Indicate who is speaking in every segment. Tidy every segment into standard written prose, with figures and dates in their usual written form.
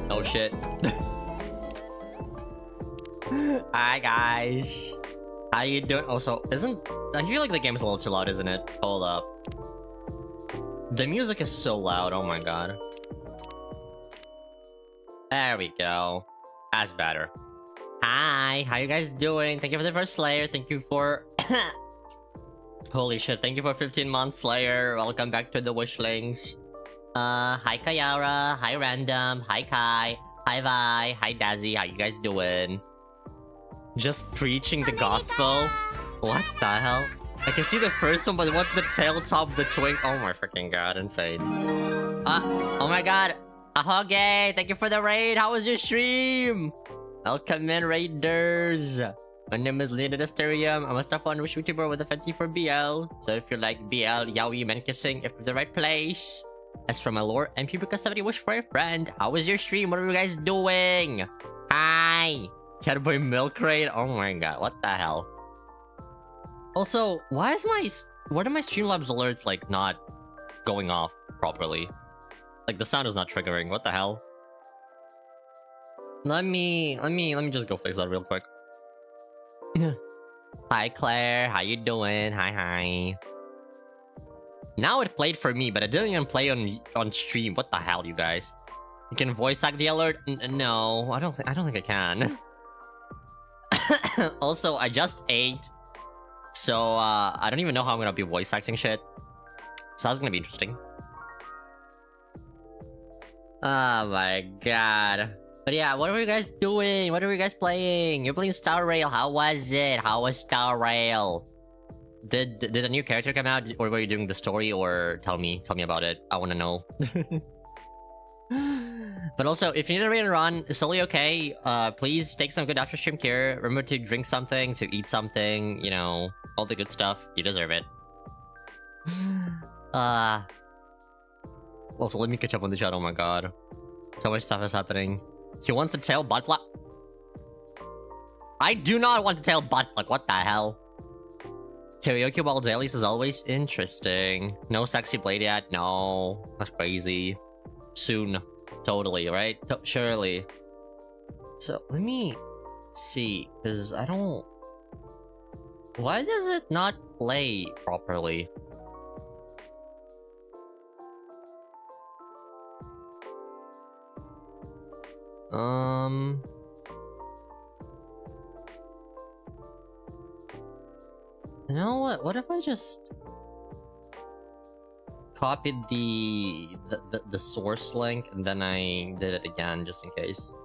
Speaker 1: Oh shit. Hi guys. How you doing? Also, I feel like the game's a little too loud, isn't it? Hold up. The music is so loud, oh my god. There we go. That's better. Hi, how you guys doing? Thank you for the first Slayer. Thank you for... Holy shit, thank you for 15 months, Slayer. Welcome back to the Wishlings. Hi Kayara. Hi Random. Hi Kai. Hi Vi. Hi Dazzy. How you guys doing? Just preaching the gospel? What the hell? I can see the first one, but what's the tail top of the twink? Oh my freaking god, insane. Oh my god. Ahoge, thank you for the raid. How was your stream? Welcome in, raiders. My name is Leonid Asterium. I'm a starfallen Vtuber with a fancy for BL. So if you like BL, yaoi, men kissing, if you're the right place. As for my lore, I'm Hibiscus 70 wish for a friend. How was your stream? What are you guys doing? Hi. Cadbury milk raid? Oh my god, what the hell? Also, why are my Streamlabs alerts like not going off properly? Like the sound is not triggering. What the hell? Let me just go fix that real quick. Hi Claire, how you doing? Hi. Now it played for me, but it didn't even play on stream. What the hell, you guys? You can voice act the alert? No, I don't think I can. Also, I just ate, so I don't even know how I'm gonna be voice acting shit. So that's gonna be interesting. Oh my god. But yeah, what are you guys doing? What are you guys playing? You're playing Star Rail. How was it? How was Star Rail? Did a new character come out, or were you doing the story? Or tell me about it. I want to know. But also, if you need a raid and run, it's totally okay. Please take some good after stream care. Remember to drink something, to eat something. You know, all the good stuff. You deserve it. Also, let me catch up on the chat. Oh my god, so much stuff is happening. He wants to tail butt plug. I do not want to tail butt plug. What the hell? Karaoke while dailies is always interesting. No sexy blade yet? No. That's crazy. Soon. Totally, right? Surely. So, let me see. Because I don't... Why does it not play properly? You know what? What if I just copied the source link and then I did it again just in case?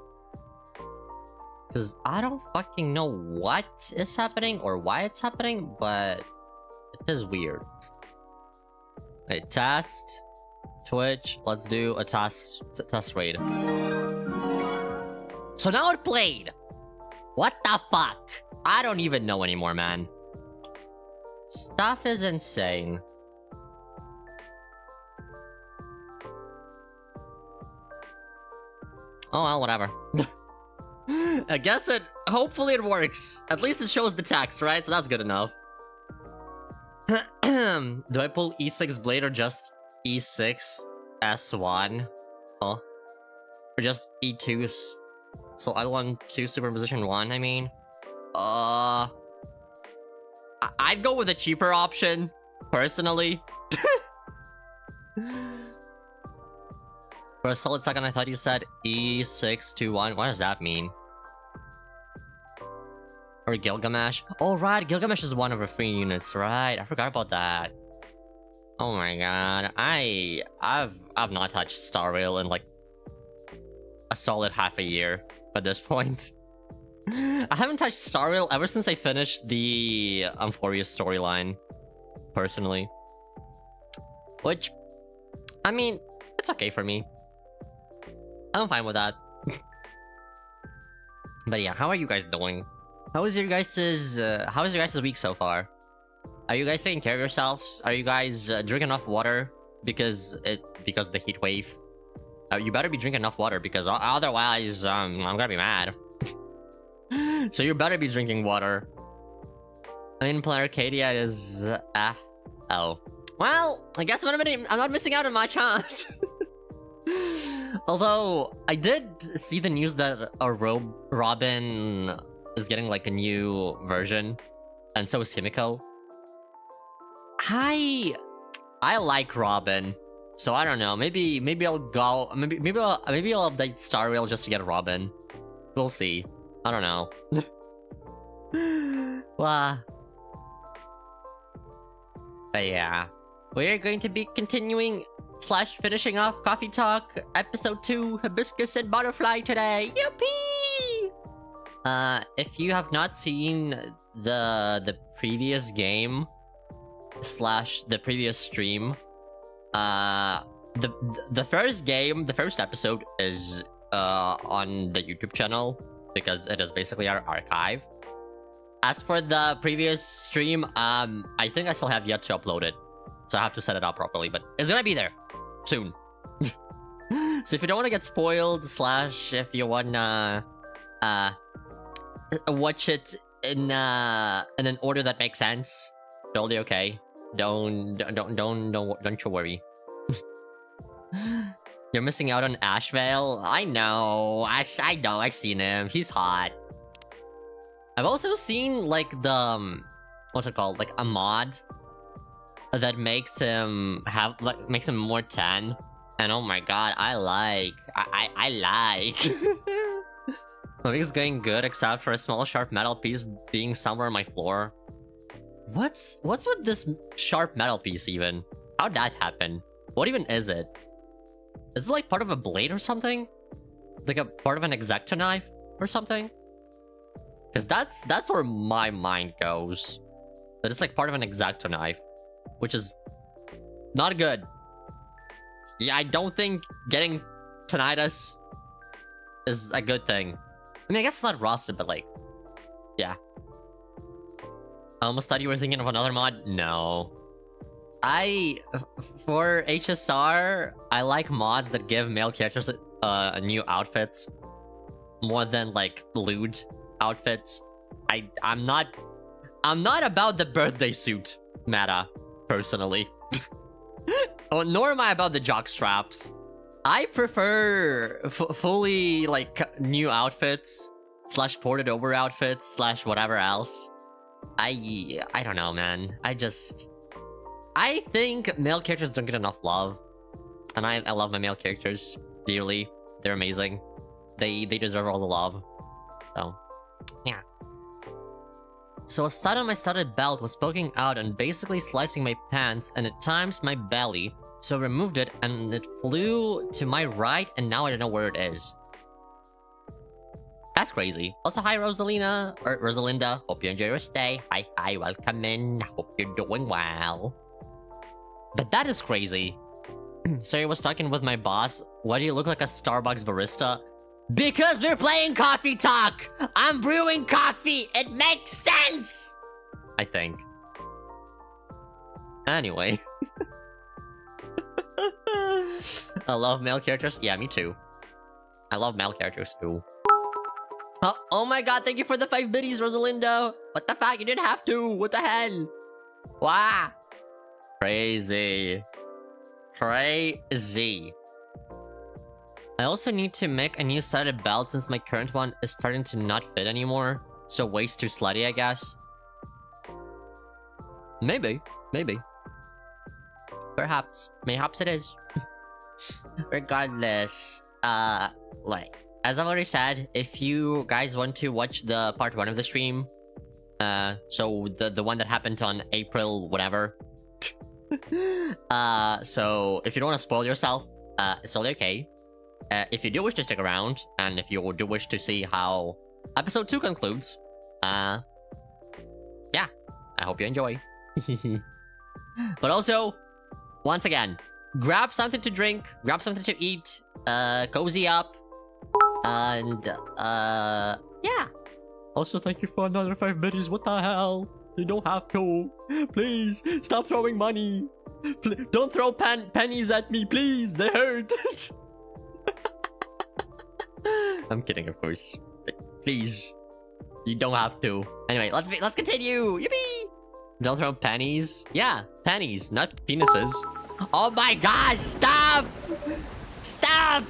Speaker 1: Because I don't fucking know what is happening or why it's happening, but it is weird. Wait, test Twitch. Let's do a test raid. So now it played. What the fuck? I don't even know anymore, man. Stuff is insane. Oh well, whatever. I guess hopefully it works. At least it shows the text, right? So that's good enough. Do I pull E6 blade or just E6 S1? Oh. Or just E2s? So I want 2 superposition 1, I mean. I'd go with a cheaper option, personally. For a solid second, I thought you said E6 to 1. What does that mean? Or Gilgamesh? Oh, right, Gilgamesh is one of our free units, right? I forgot about that. Oh my god, I've not touched Star Rail in like a solid half a year at this point. I haven't touched Star Rail ever since I finished the Amphorius storyline, personally. Which, I mean, it's okay for me. I'm fine with that. But yeah, how are you guys doing? How is your guys's week so far? Are you guys taking care of yourselves? Are you guys drinking enough water because the heat wave? You better be drinking enough water because otherwise I'm gonna be mad. So you better be drinking water. I mean, Planet Arcadia is oh. Well, I guess I'm not missing out on much, huh? Although, I did see the news that Robin is getting like a new version, and so is Himiko. I like Robin, so I don't know. Maybe I'll go. Maybe I'll update Star Rail just to get Robin. We'll see. I don't know. Wow. But yeah, we're going to be continuing / finishing off Coffee Talk episode 2, Hibiscus and Butterfly today. Yippee! If you have not seen the previous game / the previous stream, the first game, the first episode is on the YouTube channel because it is basically our archive. As for the previous stream, I think I still have yet to upload it, so I have to set it up properly, but it's gonna be there soon. So if you don't want to get spoiled / if you wanna watch it in an order that makes sense, totally okay. Don't you worry. You're missing out on Ashvale. I know. I know. I've seen him. He's hot. I've also seen like the what's it called? Like a mod that makes him makes him more tan. And oh my god, I like. I think it's going good except for a small sharp metal piece being somewhere on my floor. What's with this sharp metal piece even? How'd that happen? What even is it? Is it like part of a blade or something? Like a part of an X-Acto knife or something? Because that's where my mind goes. That it's like part of an X-Acto knife, which is not good. Yeah, I don't think getting tinnitus is a good thing. I mean, I guess it's not rusted, but like, yeah. I almost thought you were thinking of another mod. No. For HSR, I like mods that give male characters new outfits more than like lewd outfits. I'm not about the birthday suit meta, personally. Oh, nor am I about the jock straps. I prefer fully like new outfits / ported over outfits / whatever else. I don't know, man. I think male characters don't get enough love, and I love my male characters dearly. They're amazing. They deserve all the love. So, yeah. So a side of my studded belt was poking out and basically slicing my pants and at times my belly. So I removed it and it flew to my right and now I don't know where it is. That's crazy. Also, hi Rosalina, or Rosalinda. Hope you enjoy your stay. Hi, welcome in. Hope you're doing well. But that is crazy. So I was talking with my boss. Why do you look like a Starbucks barista? Because we're playing Coffee Talk! I'm brewing coffee! It makes sense! I think. Anyway. I love male characters. Yeah, me too. I love male characters too. Oh my god, thank you for the 5 biddies, Rosalinda! What the fuck? You didn't have to! What the hell? Wow! Crazy. Crazy. I also need to make a new sided belt since my current one is starting to not fit anymore. So waist too slutty, I guess. Maybe. Perhaps. Mayhaps it is. Regardless. Like, as I've already said, if you guys want to watch the part 1 of the stream, so the one that happened on April whatever. So if you don't want to spoil yourself, it's totally okay. If you do wish to stick around, and if you do wish to see how episode 2 concludes, yeah, I hope you enjoy. But also, once again, grab something to drink, grab something to eat, cozy up, and yeah. Also, thank you for another 5 biddies. What the hell? You don't have to. Please, stop throwing money. Don't throw pennies at me, please. They hurt. I'm kidding, of course. But please, you don't have to. Anyway, let's continue. Yippee! Don't throw pennies. Yeah, pennies, not penises. Oh my god! Stop! Stop!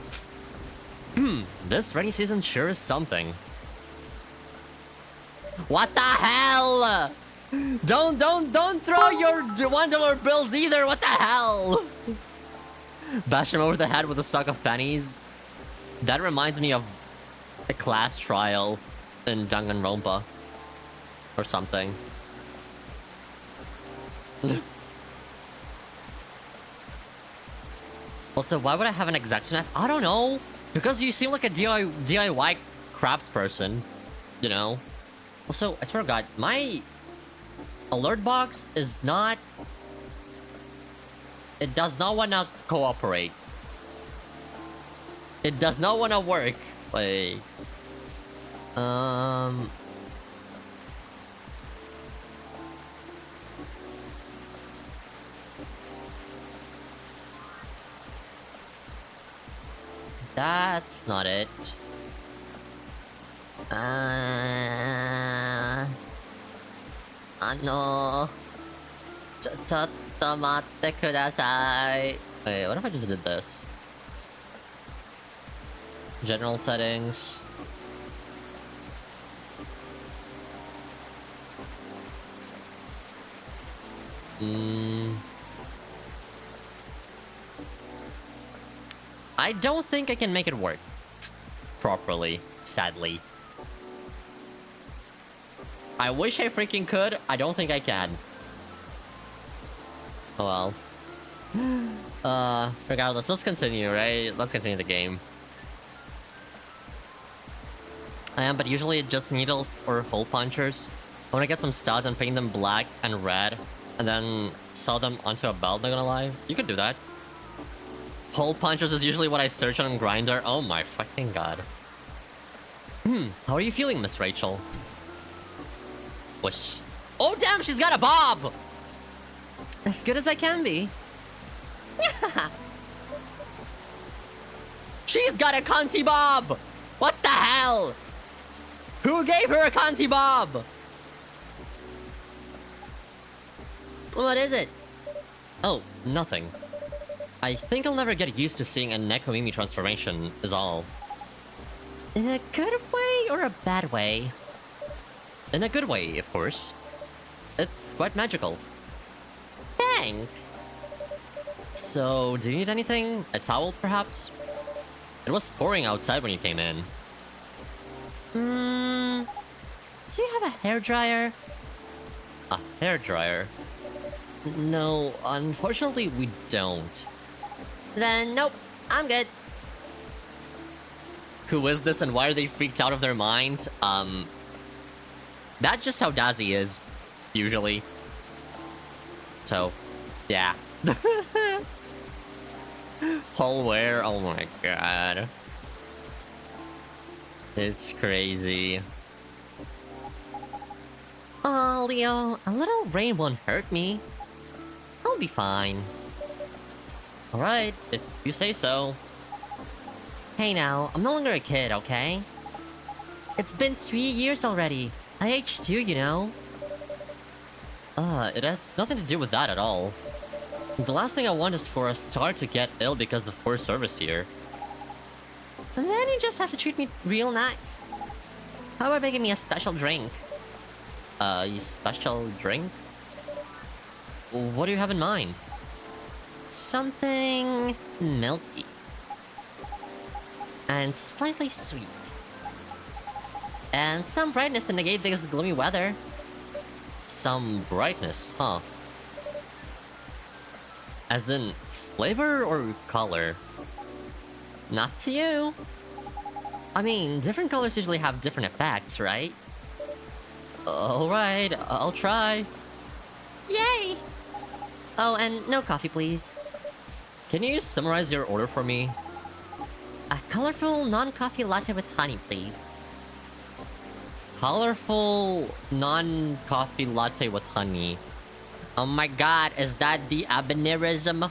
Speaker 1: This rainy season sure is something. What the hell? Don't throw your $1 bills either. What the hell? Bash him over the head with a sock of pennies. That reminds me of a class trial in Danganronpa or something. Also, why would I have an X-Acto knife? I don't know. Because you seem like a DIY craftsperson, you know? Also, I swear to God, my alert box is not... It does not want to cooperate. It does not want to work. Wait. That's not it. Ano... Chotto matte kudasai. Wait, what if I just did this? General settings. I don't think I can make it work properly, sadly. I wish I freaking could. I don't think I can. Oh well. Regardless, let's continue, right? Let's continue the game. But usually it's just needles or hole punchers. I want to get some studs and paint them black and red, and then sell them onto a belt, not gonna lie. You could do that. Hole punchers is usually what I search on Grindr. Oh my fucking god. How are you feeling, Miss Rachel? Whoosh. Oh damn, she's got a bob! As good as I can be. She's got a cunty bob! What the hell? Who gave her a cunty bob? What is it? Oh, nothing. I think I'll never get used to seeing a Nekomimi transformation, is all. In a good way or a bad way? In a good way, of course. It's quite magical. Thanks! So, do you need anything? A towel, perhaps? It was pouring outside when you came in. Do you have a hairdryer? A hairdryer? No, unfortunately we don't. Then, nope, I'm good. Who is this and why are they freaked out of their mind? That's just how Dazzy is, usually. So, yeah. Hallware, oh my god. It's crazy. Oh, Leo, a little rain won't hurt me. I'll be fine. Alright, if you say so. Hey now, I'm no longer a kid, okay? It's been 3 years already. I aged too, you know? It has nothing to do with that at all. The last thing I want is for a star to get ill because of poor service here. And then you just have to treat me real nice. How about making me a special drink? Special drink? What do you have in mind? Something milky. And slightly sweet. And some brightness to negate this gloomy weather. Some brightness, huh? As in flavor or color? Not to you. I mean, different colors usually have different effects, right? Alright, I'll try. Yay! Oh, and no coffee, please. Can you summarize your order for me? A colorful non-coffee latte with honey, please. Colorful non-coffee latte with honey. Oh my god, is that the Avenerism?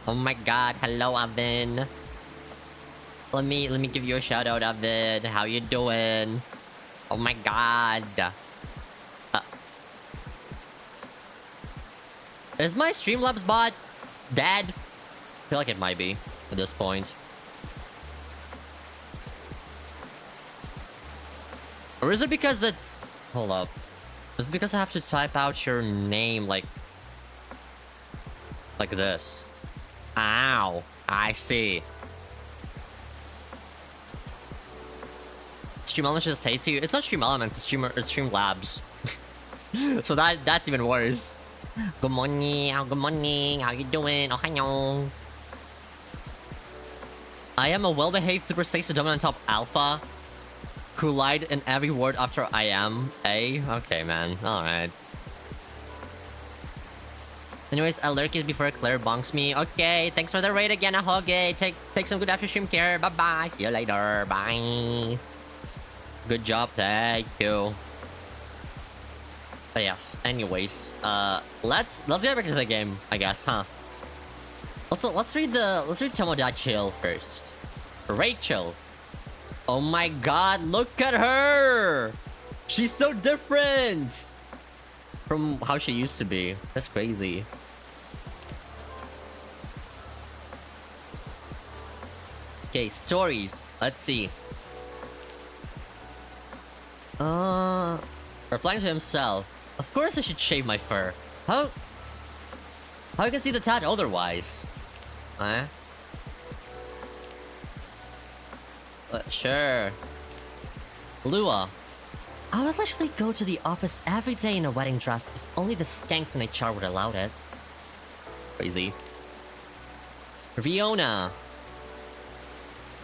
Speaker 1: Oh my god, hello Aven. Let me give you a shout out, Aven. How you doing? Oh my god. Is my Streamlabs bot dead? I feel like it might be at this point. Or is it because it's... Hold up. Is it because I have to type out your name like this? Ow. I see. Stream Elements just hates you. It's not Stream Elements, it's Streamlabs. So that's even worse. Good morning, good morning. How you doing? Oh, hi. I am a well-behaved Super 6 dominant top alpha who lied in every word after I am. Okay, man. Alright. Anyways, I'll lurk you before Claire bonks me. Okay, thanks for the raid again, Ahoge. Take some good after stream care. Bye-bye. See you later. Bye. Good job, thank you. But yes, anyways, let's get back to the game, I guess, huh? Also, let's read Tomodachi first. Rachel. Oh my god, look at her! She's so different from how she used to be. That's crazy. Okay, stories. Let's see. Replying to himself. Of course I should shave my fur. How you can see the tat otherwise? Sure. Lua. I would literally go to the office every day in a wedding dress if only the skanks in HR would allow it. Crazy. Fiona.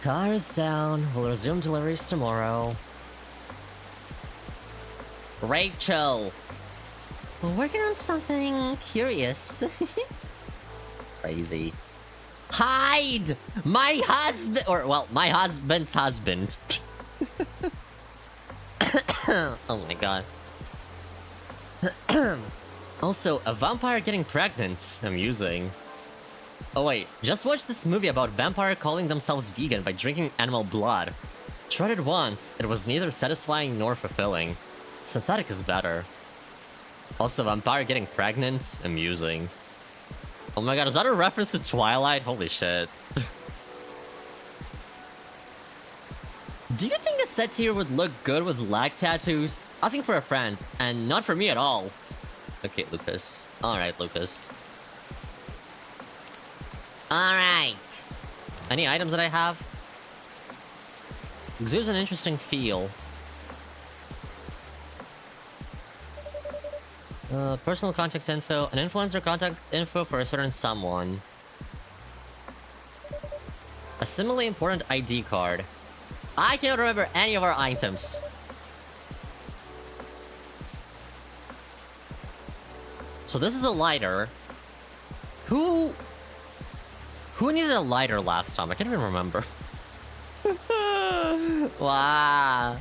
Speaker 1: Car is down. We'll resume deliveries tomorrow. Rachel. We're working on something curious. Crazy. Hide! My husband! Or, well, my husband's husband. Oh my god. Also, a vampire getting pregnant. Amusing. Oh wait, just watch this movie about vampire calling themselves vegan by drinking animal blood. Tried it once, it was neither satisfying nor fulfilling. Synthetic is better. Also, vampire getting pregnant? Amusing. Oh my god, is that a reference to Twilight? Holy shit. Do you think a set here would look good with leg tattoos? Asking for a friend, and not for me at all. Okay, Lucas. Alright, Lucas. Alright. Any items that I have? Exudes an interesting feel. Personal contact info. An influencer contact info for a certain someone. A similarly important ID card. I cannot remember any of our items. So this is a lighter. Who needed a lighter last time? I can't even remember. Wow.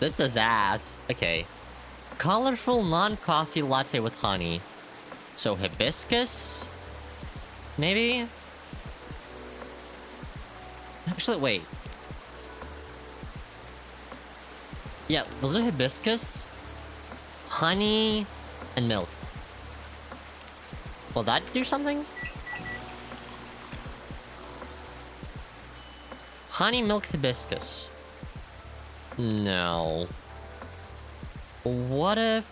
Speaker 1: This is ass. Okay. Colorful non-coffee latte with honey. So hibiscus? Maybe? Actually, wait. Yeah, those are hibiscus, honey, and milk. Will that do something? Honey, milk, hibiscus. No. What if...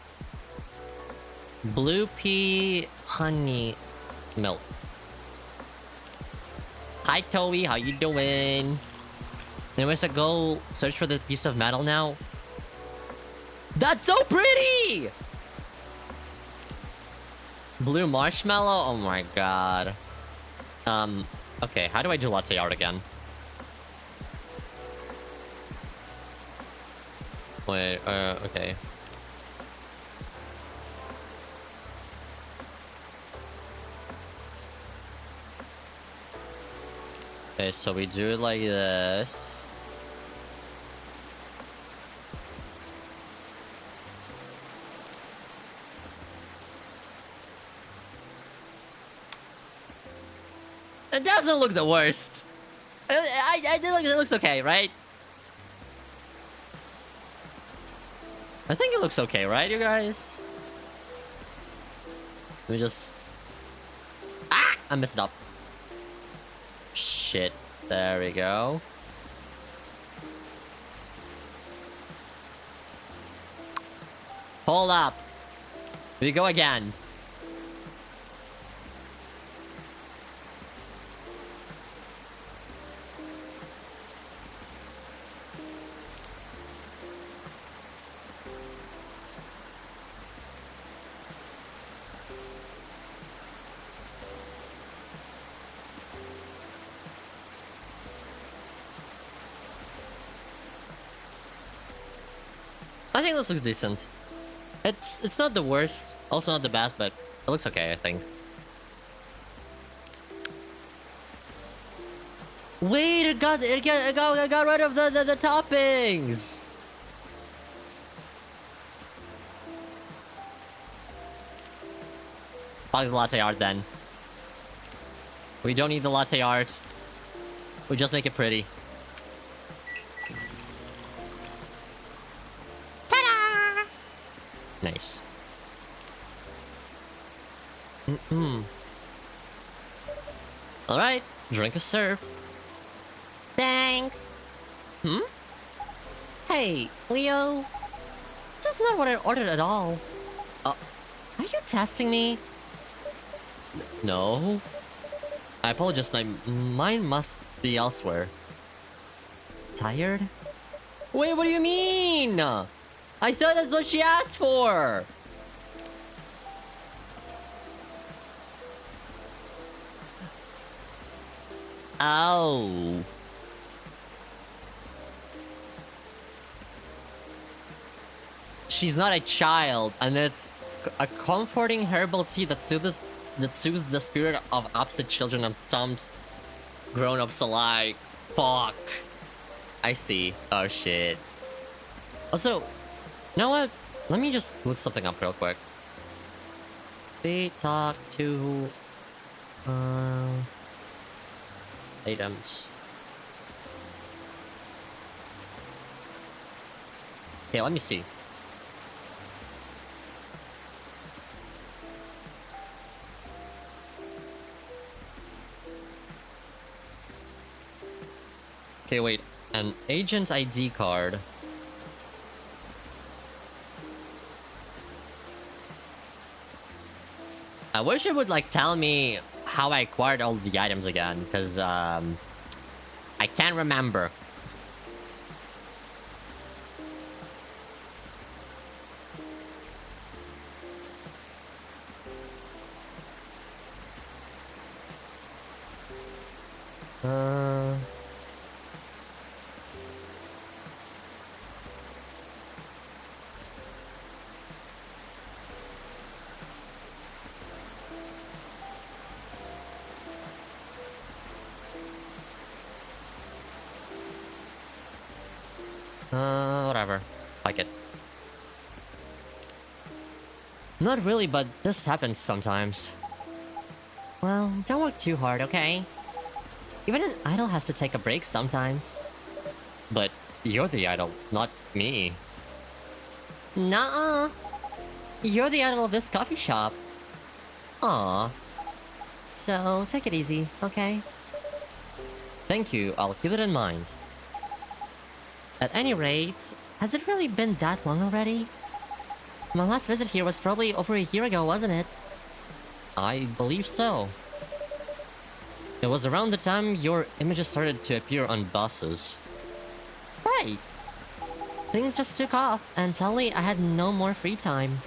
Speaker 1: blue pea, honey, milk? Hi, Toey, how you doing? Anyways, I go search for the piece of metal now. That's so pretty! Blue marshmallow? Oh my god. Okay, how do I do latte art again? Wait, okay. Okay, so we do it like this. It doesn't look the worst. It looks okay, right? I think it looks okay, right, you guys? Let me just... Ah! I messed it up. Shit. There we go. Hold up. We go again. I think this looks decent. It's not the worst, also not the best, but it looks okay, I think. Wait, it got rid of the toppings. Probably the latte art then. We don't need the latte art. We just make it pretty. Nice. Alright, drink is served. Thanks. Hey, Leo. This is not what I ordered at all. Are you testing me? No. I apologize, my mind must be elsewhere. Tired? Wait, what do you mean? I thought that's what she asked for! Oh. She's not a child, and it's a comforting herbal tea that soothes the spirit of upset children and stumped grown-ups alike. Fuck. I see. Oh shit. Also, you know what? Let me just look something up real quick. They talk to items. Okay, let me see. Okay, wait. An agent ID card. I wish it would, like, tell me how I acquired all the items again, because, I can't remember. Whatever. Like it. Not really, but this happens sometimes. Well, don't work too hard, okay? Even an idol has to take a break sometimes. But you're the idol, not me. Nuh-uh. You're the idol of this coffee shop. Aw. So, take it easy, okay? Thank you, I'll keep it in mind. At any rate, has it really been that long already? My last visit here was probably over a year ago, wasn't it? I believe so. It was around the time your images started to appear on buses. Right. Things just took off, and suddenly I had no more free time.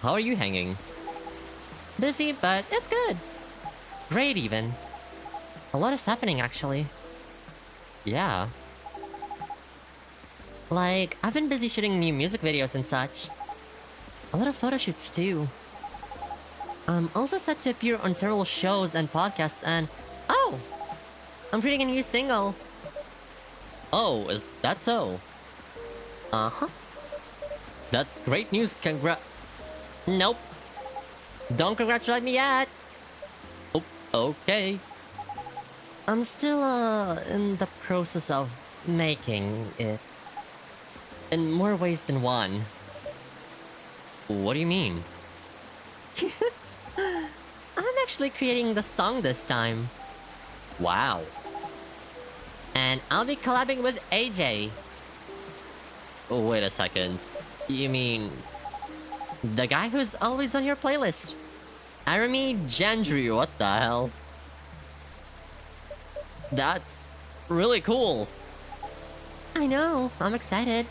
Speaker 1: How are you hanging? Busy, but it's good. Great, even. A lot is happening, actually. Yeah. Like, I've been busy shooting new music videos and such. A lot of photo shoots, too. I'm also set to appear on several shows and podcasts and... Oh! I'm creating a new single. Oh, is that so? Uh-huh. That's great news, Nope. Don't congratulate me yet. Oh, okay. I'm still, in the process of making it. In more ways than one. What do you mean? I'm actually creating the song this time. Wow. And I'll be collabing with AJ. Oh, wait a second. You mean... the guy who's always on your playlist? Arami Gendry, what the hell? That's really cool. I know, I'm excited.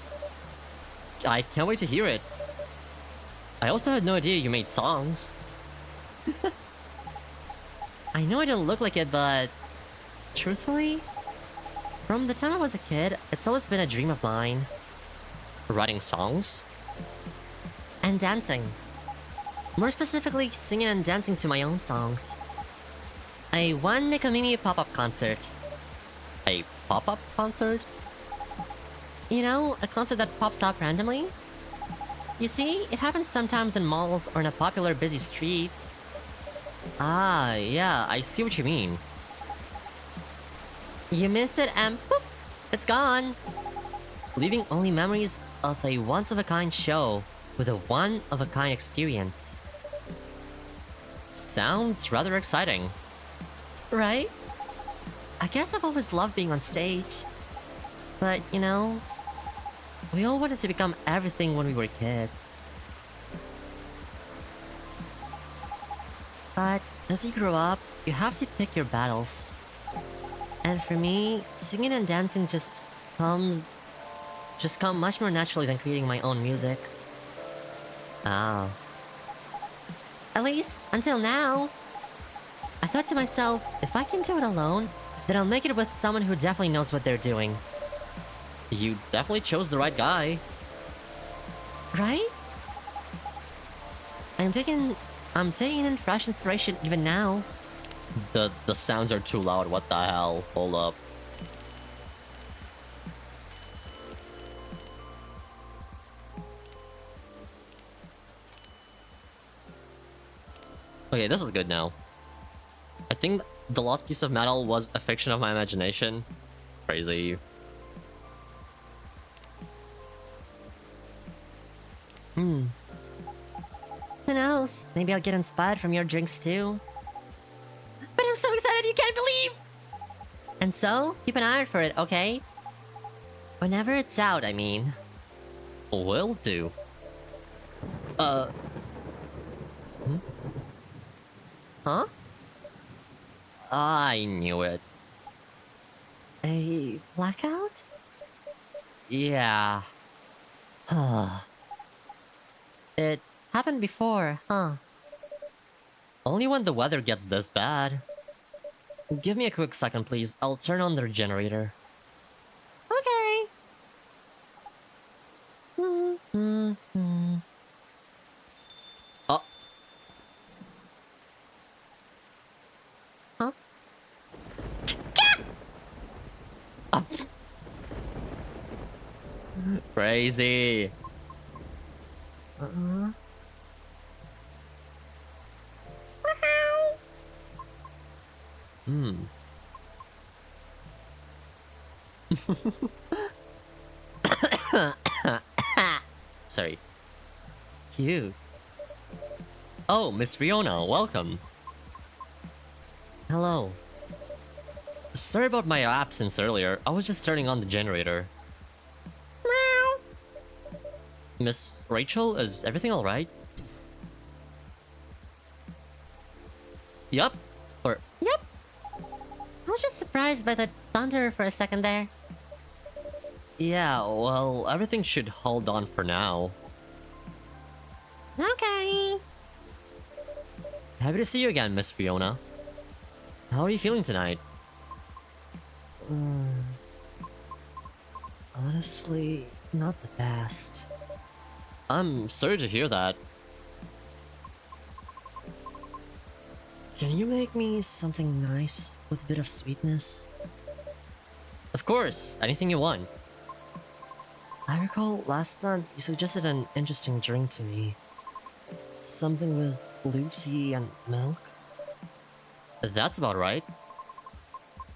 Speaker 1: I can't wait to hear it. I also had no idea you made songs. I know I don't look like it, but... truthfully? From the time I was a kid, it's always been a dream of mine. Writing songs? And dancing. More specifically, singing and dancing to my own songs. A one Nikomimi pop-up concert. A pop-up concert? You know, a concert that pops up randomly? You see, it happens sometimes in malls or in a popular busy street. Ah, yeah, I see what you mean. You miss it and poof, it's gone. Leaving only memories of a once-of-a-kind show with a one-of-a-kind experience. Sounds rather exciting. Right? I guess I've always loved being on stage. But, you know, we all wanted to become everything when we were kids. But as you grow up, you have to pick your battles. And for me, singing and dancing just come much more naturally than creating my own music. Ah. At least, until now. I thought to myself, if I can do it alone, then I'll make it with someone who definitely knows what they're doing. You definitely chose the right guy. Right? I'm taking in fresh inspiration even now. The sounds are too loud, what the hell? Hold up. Okay, this is good now. I think the lost piece of metal was a fiction of my imagination. Crazy. Who knows? Maybe I'll get inspired from your drinks too. But I'm so excited you can't believe! And so, keep an eye out for it, okay? Whenever it's out, I mean. Will do. Huh? I knew it. A blackout? Yeah. It happened before, huh? Only when the weather gets this bad. Give me a quick second, please. I'll turn on the generator. Okay. Oh. Huh? Oh. Crazy. Sorry. Cute. Oh, Miss Riona, welcome. Hello. Sorry about my absence earlier. I was just turning on the generator. Meow. Miss Rachel, is everything alright? Yup. Or... Yup. I was just surprised by the thunder for a second there. Yeah, well, everything should hold on for now. Okay. Happy to see you again, Miss Fiona. How are you feeling tonight? Honestly, not the best. I'm sorry to hear that. Can you make me something nice with a bit of sweetness? Of course, anything you want. I recall last time you suggested an interesting drink to me. Something with blue tea and milk? That's about right.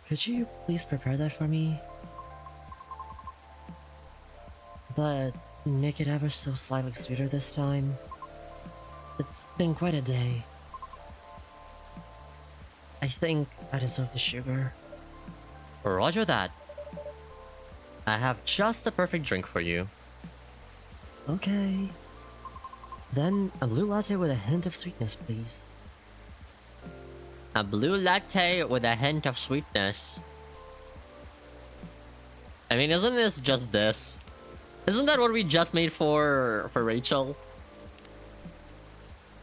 Speaker 1: Could you please prepare that for me? But make it ever so slightly sweeter this time. It's been quite a day. I think I deserve the sugar. Roger that. I have just the perfect drink for you.
Speaker 2: Okay. Then a blue latte with a hint of sweetness, please.
Speaker 1: A blue latte with a hint of sweetness. I mean, isn't this just this? Isn't that what we just made for Rachel?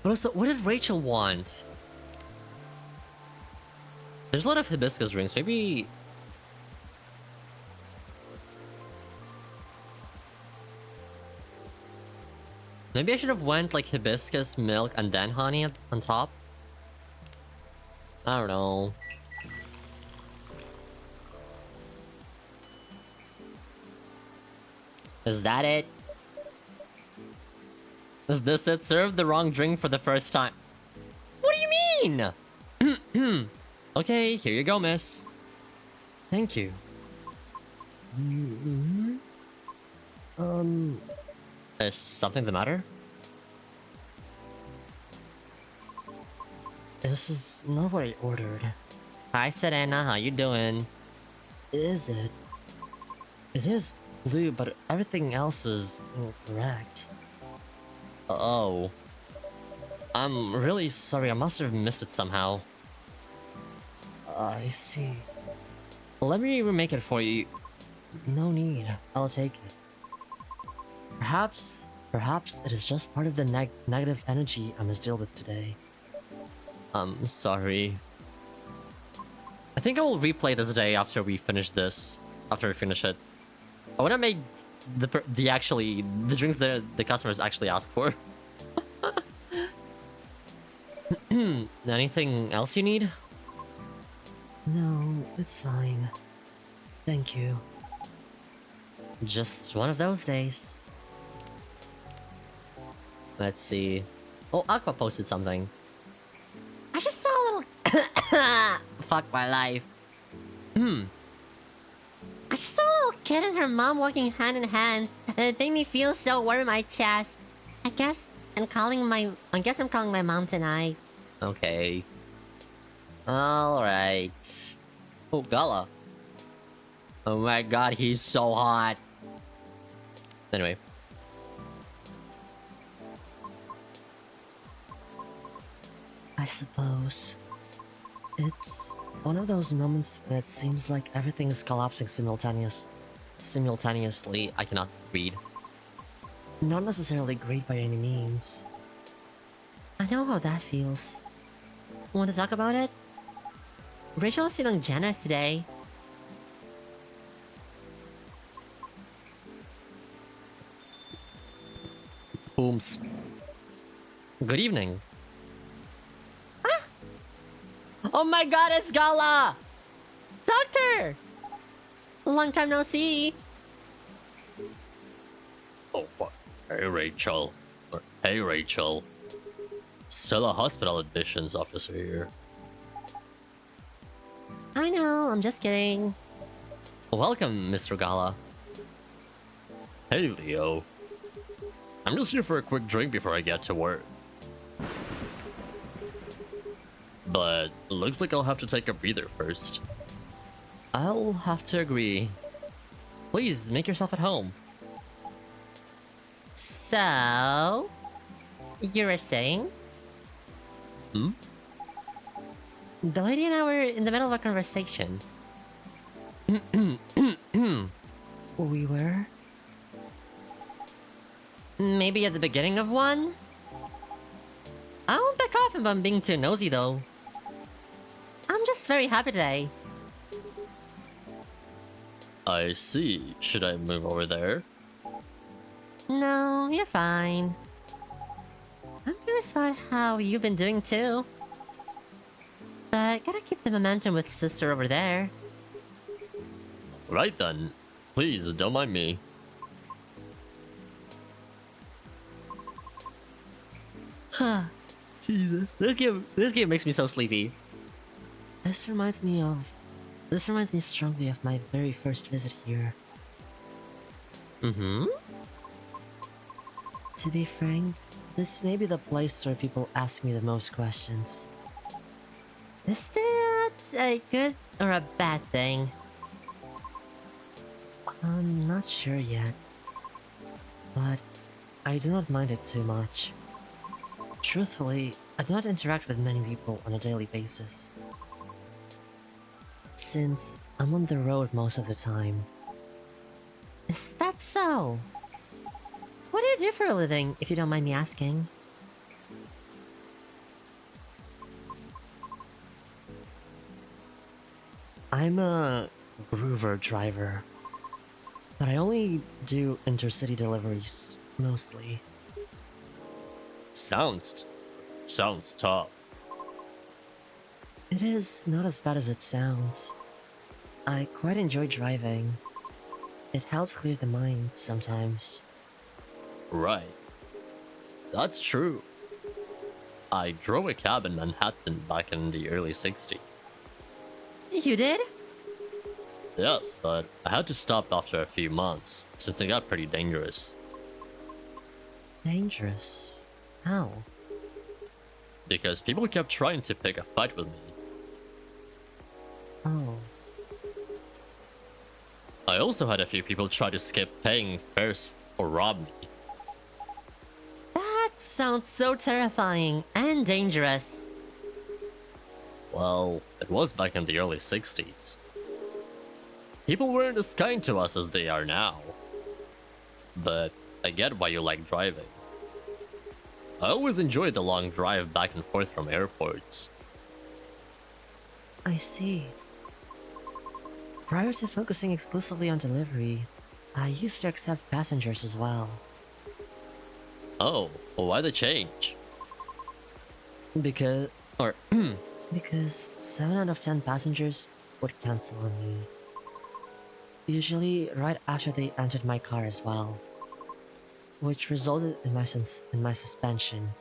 Speaker 1: What did Rachel want? There's a lot of hibiscus drinks. Maybe I should have went like hibiscus milk and then honey on top. I don't know. Is that it? Is this it? Served the wrong drink for the first time. What do you mean? Okay, here you go, miss.
Speaker 2: Thank you.
Speaker 1: Is something the matter?
Speaker 2: This is not what I ordered.
Speaker 1: Hi, Serena. How you doing?
Speaker 2: Is it? It is blue, but everything else is incorrect.
Speaker 1: Oh. I'm really sorry. I must have missed it somehow.
Speaker 2: I see.
Speaker 1: Let me remake it for you.
Speaker 2: No need. I'll take it. Perhaps it is just part of the negative energy I must deal with today.
Speaker 1: I'm sorry. I think I will replay this day after we finish this. After we finish it. I wanna make the drinks that the customers actually ask for. Anything else you need?
Speaker 2: No, it's fine. Thank you.
Speaker 1: Just one of those days. Let's see. Oh, Aqua posted something. I just saw a little... Fuck my life. I just saw a little kid and her mom walking hand in hand, and it made me feel so warm in my chest. I guess I'm calling my mom tonight. Okay. Alright. Oh, Gala. Oh my god, he's so hot. Anyway.
Speaker 2: I suppose. It's one of those moments when it seems like everything is collapsing
Speaker 1: Simultaneously, I cannot read.
Speaker 2: Not necessarily great by any means.
Speaker 1: I know how that feels. Want to talk about it? Rachel is feeling generous today. Booms. Good evening. Ah! Oh my god, it's Gala! Doctor! Long time no see. Oh fuck. Hey Rachel. Hey Rachel. Still a hospital admissions officer here. I know, I'm just kidding. Welcome, Mr. Gala. Hey, Leo. I'm just here for a quick drink before I get to work. But looks like I'll have to take a breather first. I'll have to agree. Please, make yourself at home. So... you were saying? Hmm? The lady and I were in the middle of a conversation.
Speaker 2: We were?
Speaker 1: Maybe at the beginning of one? I won't back off if I'm being too nosy though. I'm just very happy today. I see. Should I move over there? No, you're fine. I'm curious about how you've been doing too. But gotta keep the momentum with sister over there. Right then. Please, don't mind me. Huh. Jesus. This game makes me so sleepy.
Speaker 2: This reminds me strongly of my very first visit here.
Speaker 1: Mm-hmm.
Speaker 2: To be frank, this may be the place where people ask me the most questions.
Speaker 1: Is that a good or a bad thing?
Speaker 2: I'm not sure yet. But I do not mind it too much. Truthfully, I do not interact with many people on a daily basis. Since I'm on the road most of the time. Is that so? What do you do for a living, if you don't mind me asking? I'm a groover driver, but I only do intercity deliveries, mostly.
Speaker 1: Sounds tough.
Speaker 2: It is not as bad as it sounds. I quite enjoy driving. It helps clear the mind sometimes.
Speaker 1: Right. That's true. I drove a cab in Manhattan back in the early 60s.
Speaker 2: You did?
Speaker 1: Yes, but I had to stop after a few months, since it got pretty dangerous.
Speaker 2: Dangerous? How?
Speaker 1: Because people kept trying to pick a fight with me.
Speaker 2: Oh.
Speaker 1: I also had a few people try to skip paying fares or rob me.
Speaker 2: That sounds so terrifying and dangerous.
Speaker 1: Well, it was back in the early 60s. People weren't as kind to us as they are now. But I get why you like driving. I always enjoyed the long drive back and forth from airports.
Speaker 2: I see. Prior to focusing exclusively on delivery, I used to accept passengers as well.
Speaker 1: Oh, well, why the change?
Speaker 2: Because... because 7 out of 10 passengers would cancel on me. Usually right after they entered my car as well. Which resulted in my suspension.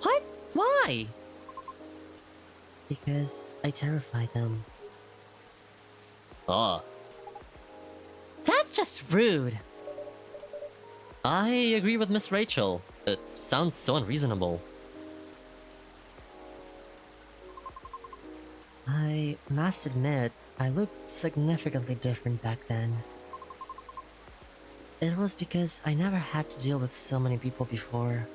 Speaker 2: What? Why? Because I terrified them.
Speaker 1: Ah,
Speaker 2: That's just rude!
Speaker 1: I agree with Miss Rachel. It sounds so unreasonable.
Speaker 2: I must admit, I looked significantly different back then. It was because I never had to deal with so many people before.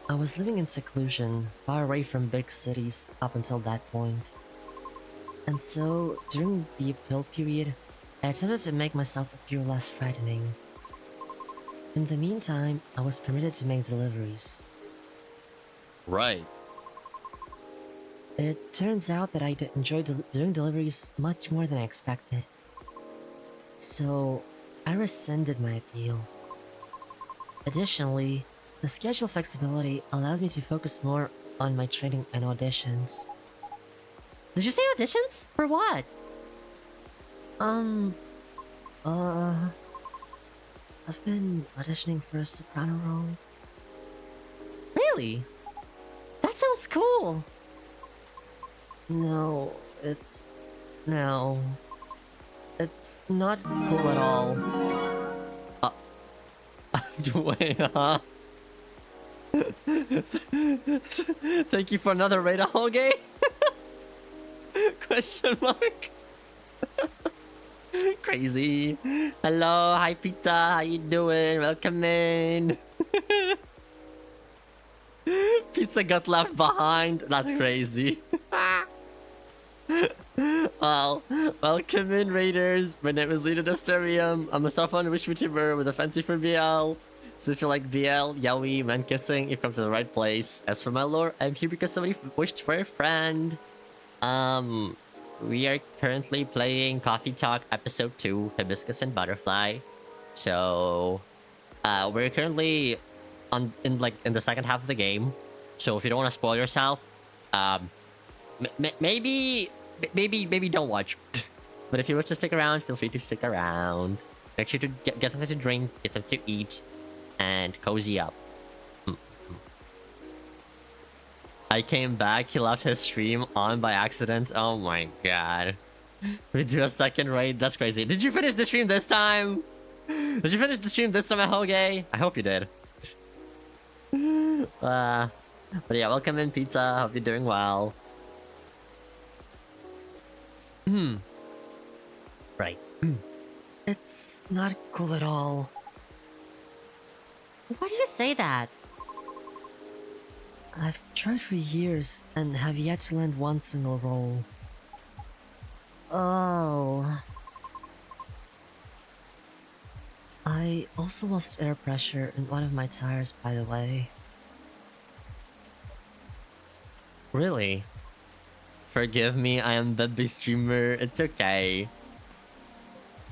Speaker 2: I was living in seclusion, far away from big cities up until that point. And so, during the appeal period, I attempted to make myself appear less frightening. In the meantime, I was permitted to make deliveries.
Speaker 1: Right.
Speaker 2: It turns out that I enjoy doing deliveries much more than I expected. So, I rescinded my appeal. Additionally, the schedule flexibility allows me to focus more on my training and auditions. Did you say auditions? For what? I've been auditioning for a soprano role. Really? That sounds cool! No, it's not cool at all.
Speaker 1: Wait, huh? Thank you for another raid, okay? Question mark? Crazy. Hello, hi Pizza, how you doing? Welcome in. Pizza got left behind. That's crazy. Well, welcome in, Raiders. My name is Leonid Asterium. I'm a starfallen Vtuber with a fancy for BL. So if you like BL, yaoi, man kissing, you've come to the right place. As for my lore, I'm here because somebody wished for a friend. We are currently playing Coffee Talk Episode 2, Hibiscus and Butterfly. So, we're currently in the second half of the game. So if you don't want to spoil yourself, maybe don't watch. But if you wish to stick around, feel free to stick around. Make sure to get something to drink, get something to eat, and cozy up. I came back, he left his stream on by accident. Oh my god. We do a second raid? That's crazy. Did you finish the stream this time? Did you finish the stream this time, Hoge? I hope you did. But yeah, welcome in, Pizza. Hope you're doing well. Right.
Speaker 2: It's not cool at all. Why do you say that? I've tried for years and have yet to land one single roll. Oh. I also lost air pressure in one of my tires, by the way.
Speaker 1: Really? Forgive me, I am baby streamer. It's okay.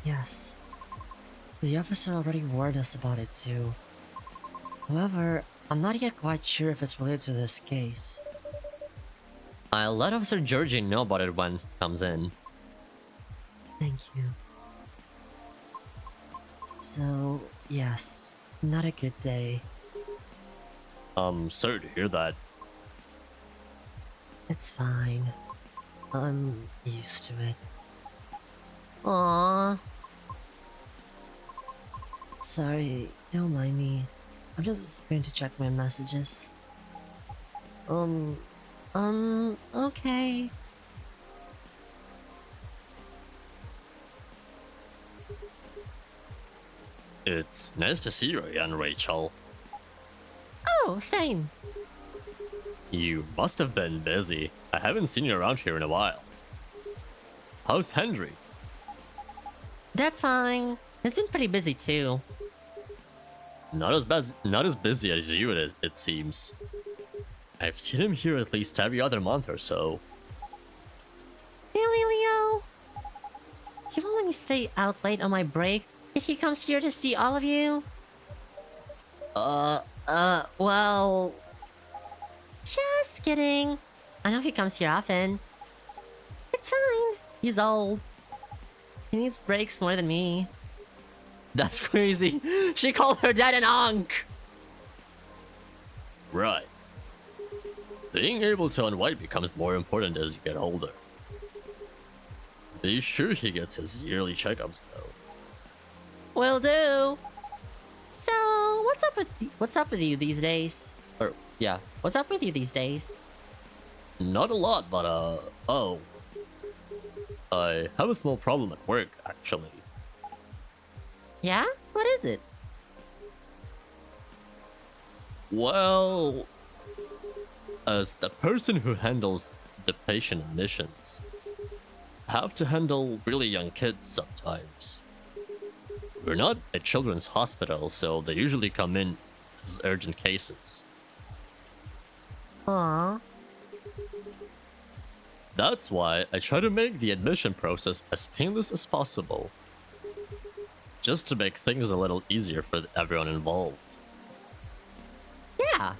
Speaker 2: Yes. The officer already warned us about it too. However, I'm not yet quite sure if it's related to this case.
Speaker 1: I'll let Officer Georgie know about it when he comes in.
Speaker 2: Thank you. So, yes, not a good day.
Speaker 1: I'm sorry to hear that.
Speaker 2: It's fine. I'm used to it. Aww. Sorry, don't mind me. I'm just going to check my messages. Okay.
Speaker 1: It's nice to see you again, Rachel.
Speaker 2: Oh, same.
Speaker 1: You must have been busy. I haven't seen you around here in a while. How's Henry?
Speaker 2: That's fine. It's been pretty busy too.
Speaker 1: Not as busy as you, it seems. I've seen him here at least every other month or so.
Speaker 2: Really, Leo? He won't let me stay out late on my break if he comes here to see all of you? Well... Just kidding. I know he comes here often. It's fine. He's old. He needs breaks more than me.
Speaker 1: That's crazy. She called her dad an unk. Right. Being able to unwind becomes more important as you get older. Be sure he gets his yearly checkups though.
Speaker 2: Will do. So, what's up with you these days?
Speaker 1: Or yeah,
Speaker 2: What's up with you these days?
Speaker 1: not a lot, but oh. I have a small problem at work actually.
Speaker 2: Yeah? What is it?
Speaker 1: Well, as the person who handles the patient admissions, I have to handle really young kids sometimes. We're not a children's hospital, so they usually come in as urgent cases.
Speaker 2: Aww.
Speaker 1: That's why I try to make the admission process as painless as possible, just to make things a little easier for everyone involved.
Speaker 2: Yeah.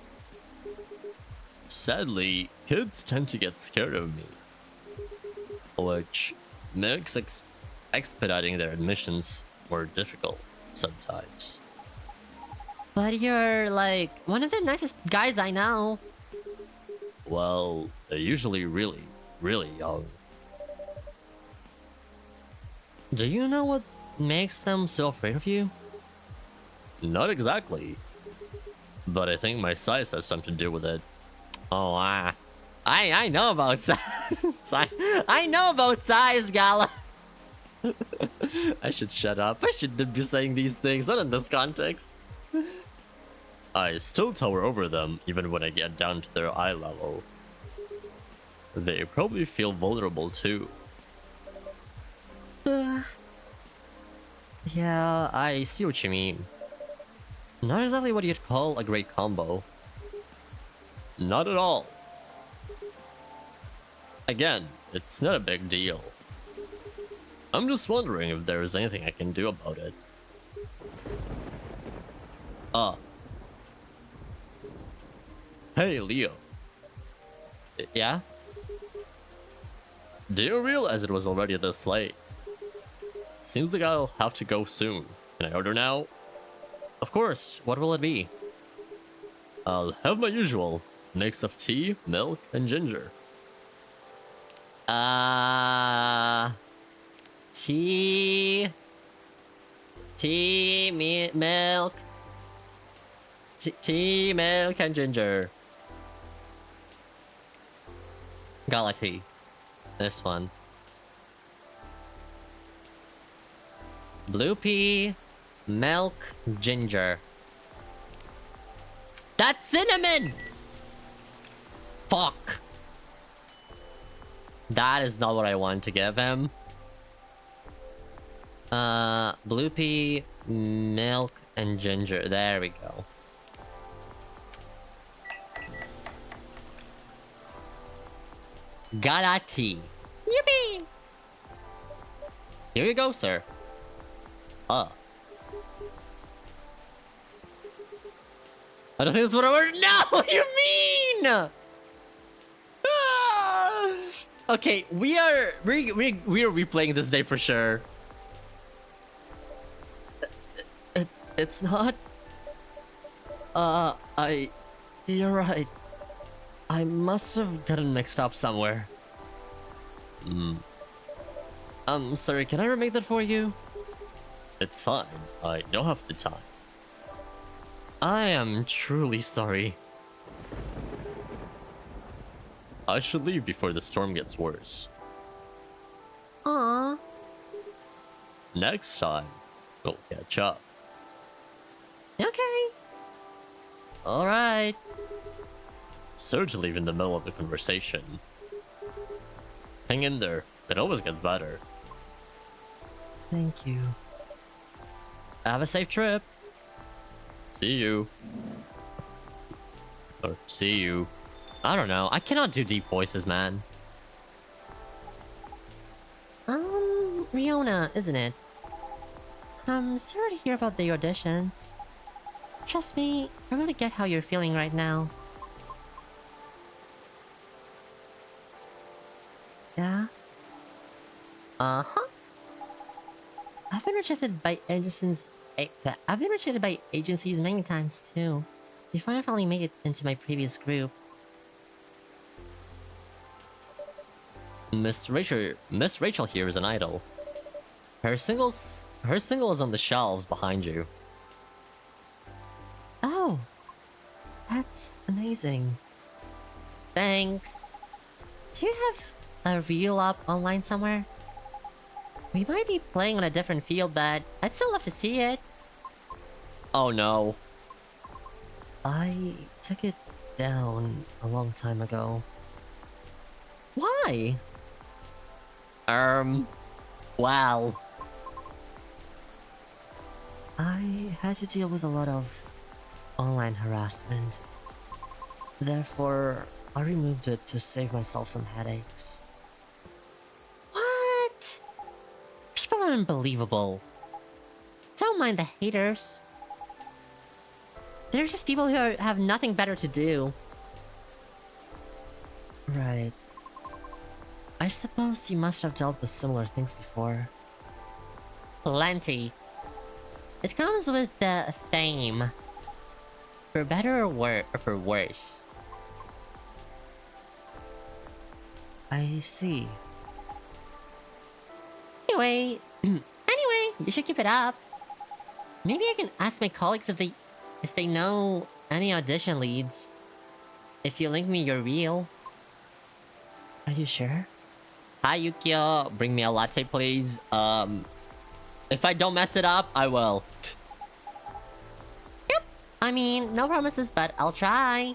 Speaker 1: Sadly, kids tend to get scared of me, which makes expediting their admissions more difficult sometimes.
Speaker 2: But you're, like, one of the nicest guys I know.
Speaker 1: Well, they're usually really, really young.
Speaker 2: Do you know what makes them so afraid of you?
Speaker 1: Not exactly, but I think my size has something to do with it.
Speaker 2: Oh, I know about size. I know about size, Gala.
Speaker 1: I should shut up. I shouldn't be saying these things, not in this context. I still tower over them, even when I get down to their eye level. They probably feel vulnerable too.
Speaker 2: Yeah, I see what you mean. Not exactly what you'd call a great combo.
Speaker 1: Not at all. Again, it's not a big deal. I'm just wondering if there's anything I can do about it. Hey, Leo.
Speaker 2: Yeah?
Speaker 1: Do you realize it was already this late? Seems like I'll have to go soon. Can I order now?
Speaker 2: Of course. What will it be?
Speaker 1: I'll have my usual mix of tea, milk, and ginger.
Speaker 2: Tea, milk, tea, milk, and ginger. Galaxy. This one. Blue pea, milk, ginger.
Speaker 1: That's cinnamon! Fuck. That is not what I wanted to give him. Blue pea, milk, and ginger. There we go. Got a tea. Yippee! Here you go, sir. I don't think that's what I ordered. No, what do you mean? Ah! Okay, we're replaying this day for sure.
Speaker 2: It's not. You're right. I must have gotten mixed up somewhere. Sorry, can I remake that for you?
Speaker 1: It's fine. I don't have the time.
Speaker 2: I am truly sorry.
Speaker 1: I should leave before the storm gets worse.
Speaker 2: Aww.
Speaker 1: Next time, we'll catch up.
Speaker 2: Okay. Alright.
Speaker 1: Sorry to leave in the middle of the conversation. Hang in there. It always gets better.
Speaker 2: Thank you. Have a safe trip.
Speaker 1: See you. Or see you.
Speaker 2: I don't know. I cannot do deep voices, man. Riona, isn't it? I'm sorry to hear about the auditions. Trust me, I really get how you're feeling right now. Yeah? Uh-huh. I've been rejected by agencies many times too. Before I finally made it into my previous group.
Speaker 1: Miss Rachel here is an idol. Her single is on the shelves behind you.
Speaker 2: Oh, that's amazing. Thanks. Do you have a reel up online somewhere? We might be playing on a different field, but I'd still love to see it.
Speaker 1: Oh no.
Speaker 2: I took it down a long time ago. Why?
Speaker 1: Well.
Speaker 2: I had to deal with a lot of online harassment. Therefore, I removed it to save myself some headaches. What? People are unbelievable. Don't mind the haters. They're just people who have nothing better to do. Right. I suppose you must have dealt with similar things before. Plenty. It comes with the fame. For better or for worse. I see. Anyway, you should keep it up. Maybe I can ask my colleagues if they know any audition leads. If you link me your reel. Are you sure?
Speaker 1: Hi Yukio, bring me a latte please. If I don't mess it up, I will.
Speaker 2: Yep. I mean, no promises, but I'll try.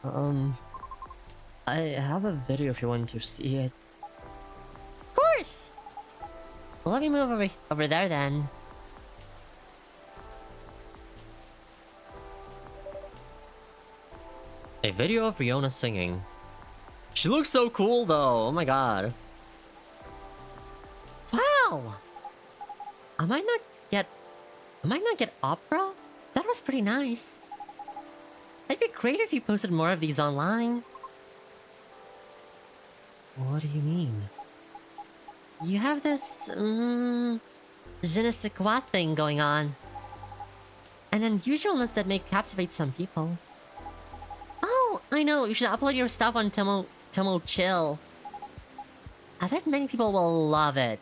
Speaker 2: I have a video if you want to see it. Of course! Well, let me move over there then.
Speaker 1: A video of Riona singing. She looks so cool though, oh my god.
Speaker 2: Wow! I might not get opera? That was pretty nice. It'd be great if you posted more of these online. What do you mean? You have this, je ne sais quoi thing going on. An unusualness that may captivate some people. Oh, I know, you should upload your stuff on Tomo Chill. I bet many people will love it.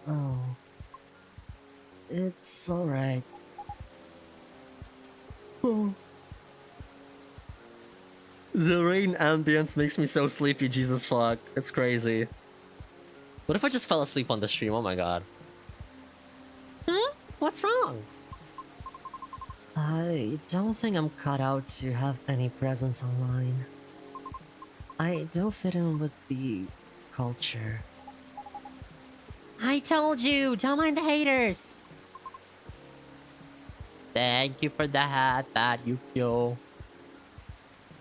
Speaker 2: Oh. It's alright.
Speaker 1: Oh. The rain ambience makes me so sleepy, Jesus fuck. It's crazy. What if I just fell asleep on the stream? Oh my god. What's wrong?
Speaker 2: I don't think I'm cut out to have any presence online. I don't fit in with the culture.
Speaker 1: I told you, don't mind the haters. Thank you for the hat, Bad Yukio.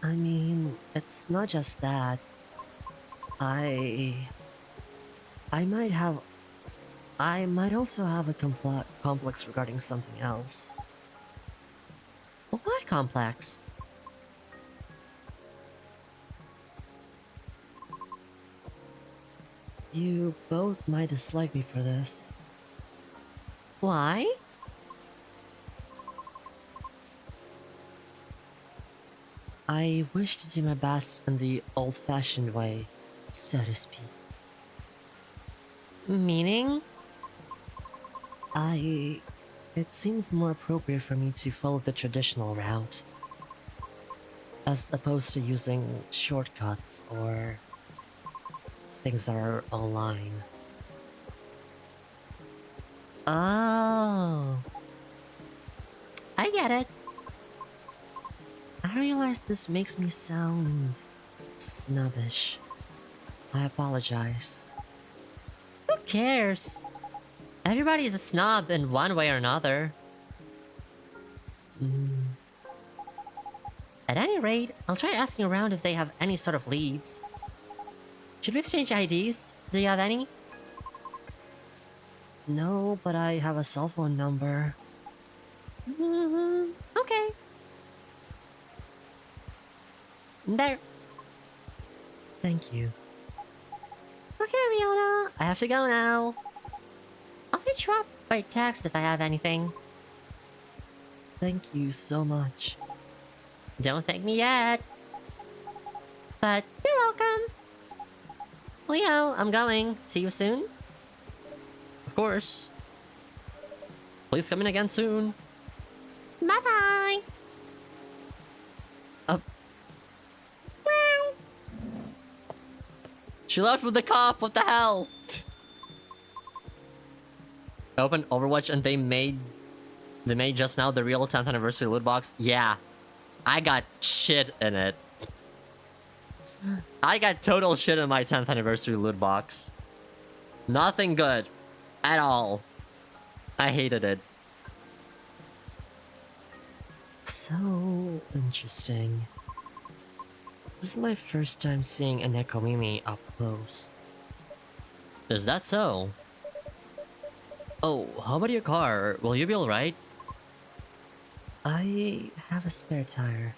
Speaker 2: I mean, it's not just that. I might have. I might also have a complex regarding something else.
Speaker 1: What complex?
Speaker 2: You both might dislike me for this.
Speaker 1: Why?
Speaker 2: I wish to do my best in the old-fashioned way, so to speak.
Speaker 1: Meaning?
Speaker 2: It seems more appropriate for me to follow the traditional route, as opposed to using shortcuts or things that are online.
Speaker 1: Oh. I get it.
Speaker 2: I realize this makes me sound snobbish. I apologize.
Speaker 1: Who cares? Everybody is a snob in one way or another. At any rate, I'll try asking around if they have any sort of leads. Should we exchange IDs? Do you have any?
Speaker 2: No, but I have a cell phone number.
Speaker 1: Okay. There.
Speaker 2: Thank you.
Speaker 1: Okay, Riona. I have to go now. I'll hit you up by text if I have anything.
Speaker 2: Thank you so much.
Speaker 1: Don't thank me yet. But you're welcome. Leo, I'm going. See you soon. Of course. Please come in again soon. Bye-bye. Wow. She left with the cop. What the hell? I opened Overwatch and they made just now the real 10th anniversary loot box. Yeah. I got shit in it. I got total shit in my 10th anniversary loot box. Nothing good. At all. I hated it.
Speaker 2: So interesting. This is my first time seeing a Nekomimi up close.
Speaker 1: Is that so? Oh, how about your car? Will you be alright?
Speaker 2: I have a spare tire.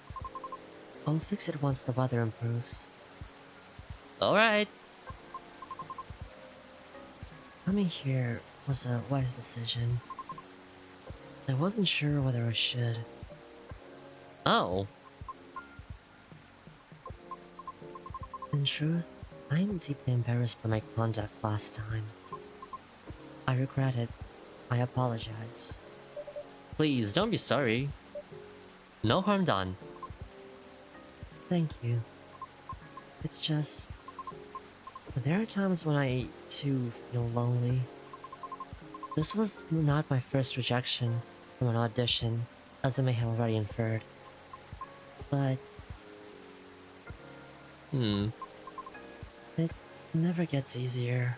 Speaker 2: I'll fix it once the weather improves.
Speaker 1: Alright.
Speaker 2: Coming here was a wise decision. I wasn't sure whether I should.
Speaker 1: Oh.
Speaker 2: In truth, I'm deeply embarrassed by my conduct last time. I regret it. I apologize.
Speaker 1: Please, don't be sorry. No harm done.
Speaker 2: Thank you. It's just... there are times when I, too, feel lonely. This was not my first rejection from an audition, as I may have already inferred. But... it never gets easier.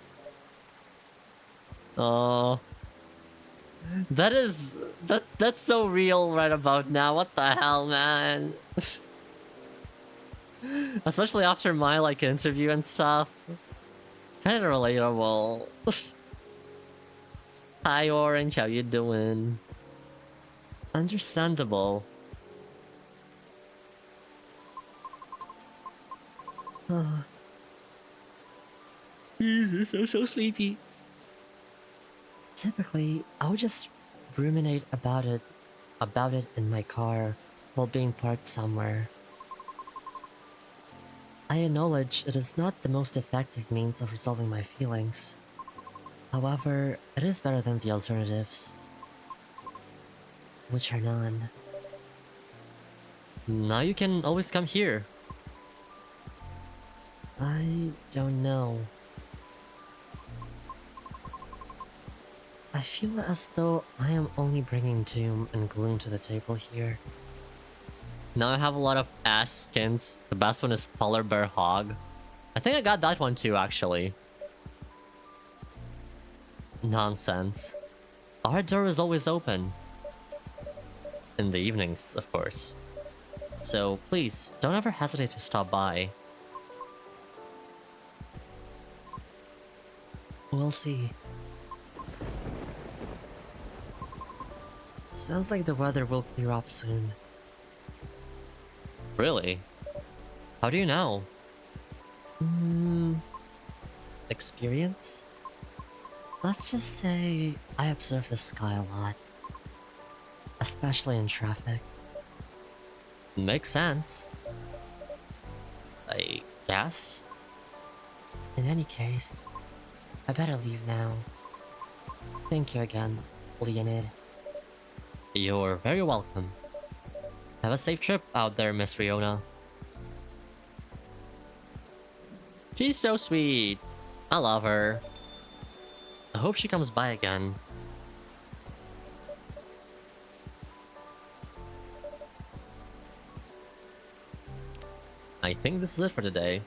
Speaker 1: Oh. That's so real right about now. What the hell, man? Especially after my, like, interview and stuff. Kinda relatable. Hi, Orange. How you doing? Understandable. I'm so sleepy.
Speaker 2: Typically, I would just ruminate about it in my car while being parked somewhere. I acknowledge it is not the most effective means of resolving my feelings. However, it is better than the alternatives, which are none.
Speaker 1: Now you can always come here.
Speaker 2: I don't know. I feel as though I am only bringing doom and gloom to the table here.
Speaker 1: Now I have a lot of ass skins. The best one is Polar Bear Hog. I think I got that one too, actually. Nonsense. Our door is always open. In the evenings, of course. So please, don't ever hesitate to stop by.
Speaker 2: We'll see. Sounds like the weather will clear up soon.
Speaker 1: Really? How do you know?
Speaker 2: Experience? Let's just say I observe the sky a lot. Especially in traffic.
Speaker 1: Makes sense. I guess?
Speaker 2: In any case, I better leave now. Thank you again, Leonid.
Speaker 1: You're very welcome. Have a safe trip out there, Miss Riona. She's so sweet. I love her. I hope she comes by again. I think this is it for today.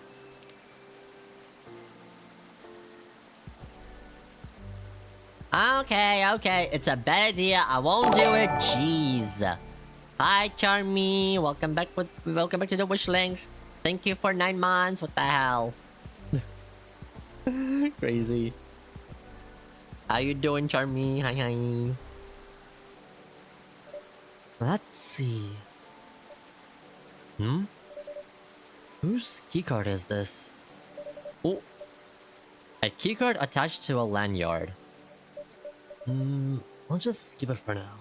Speaker 1: Okay, it's a bad idea. I won't do it. Jeez. Hi, Charmy. Welcome back to the Wishlings. Thank you for 9 months. What the hell? Crazy. How you doing, Charmy? Hi.
Speaker 2: Let's see. Whose keycard is this?
Speaker 1: Oh. A keycard attached to a lanyard.
Speaker 2: I'll just skip it for now.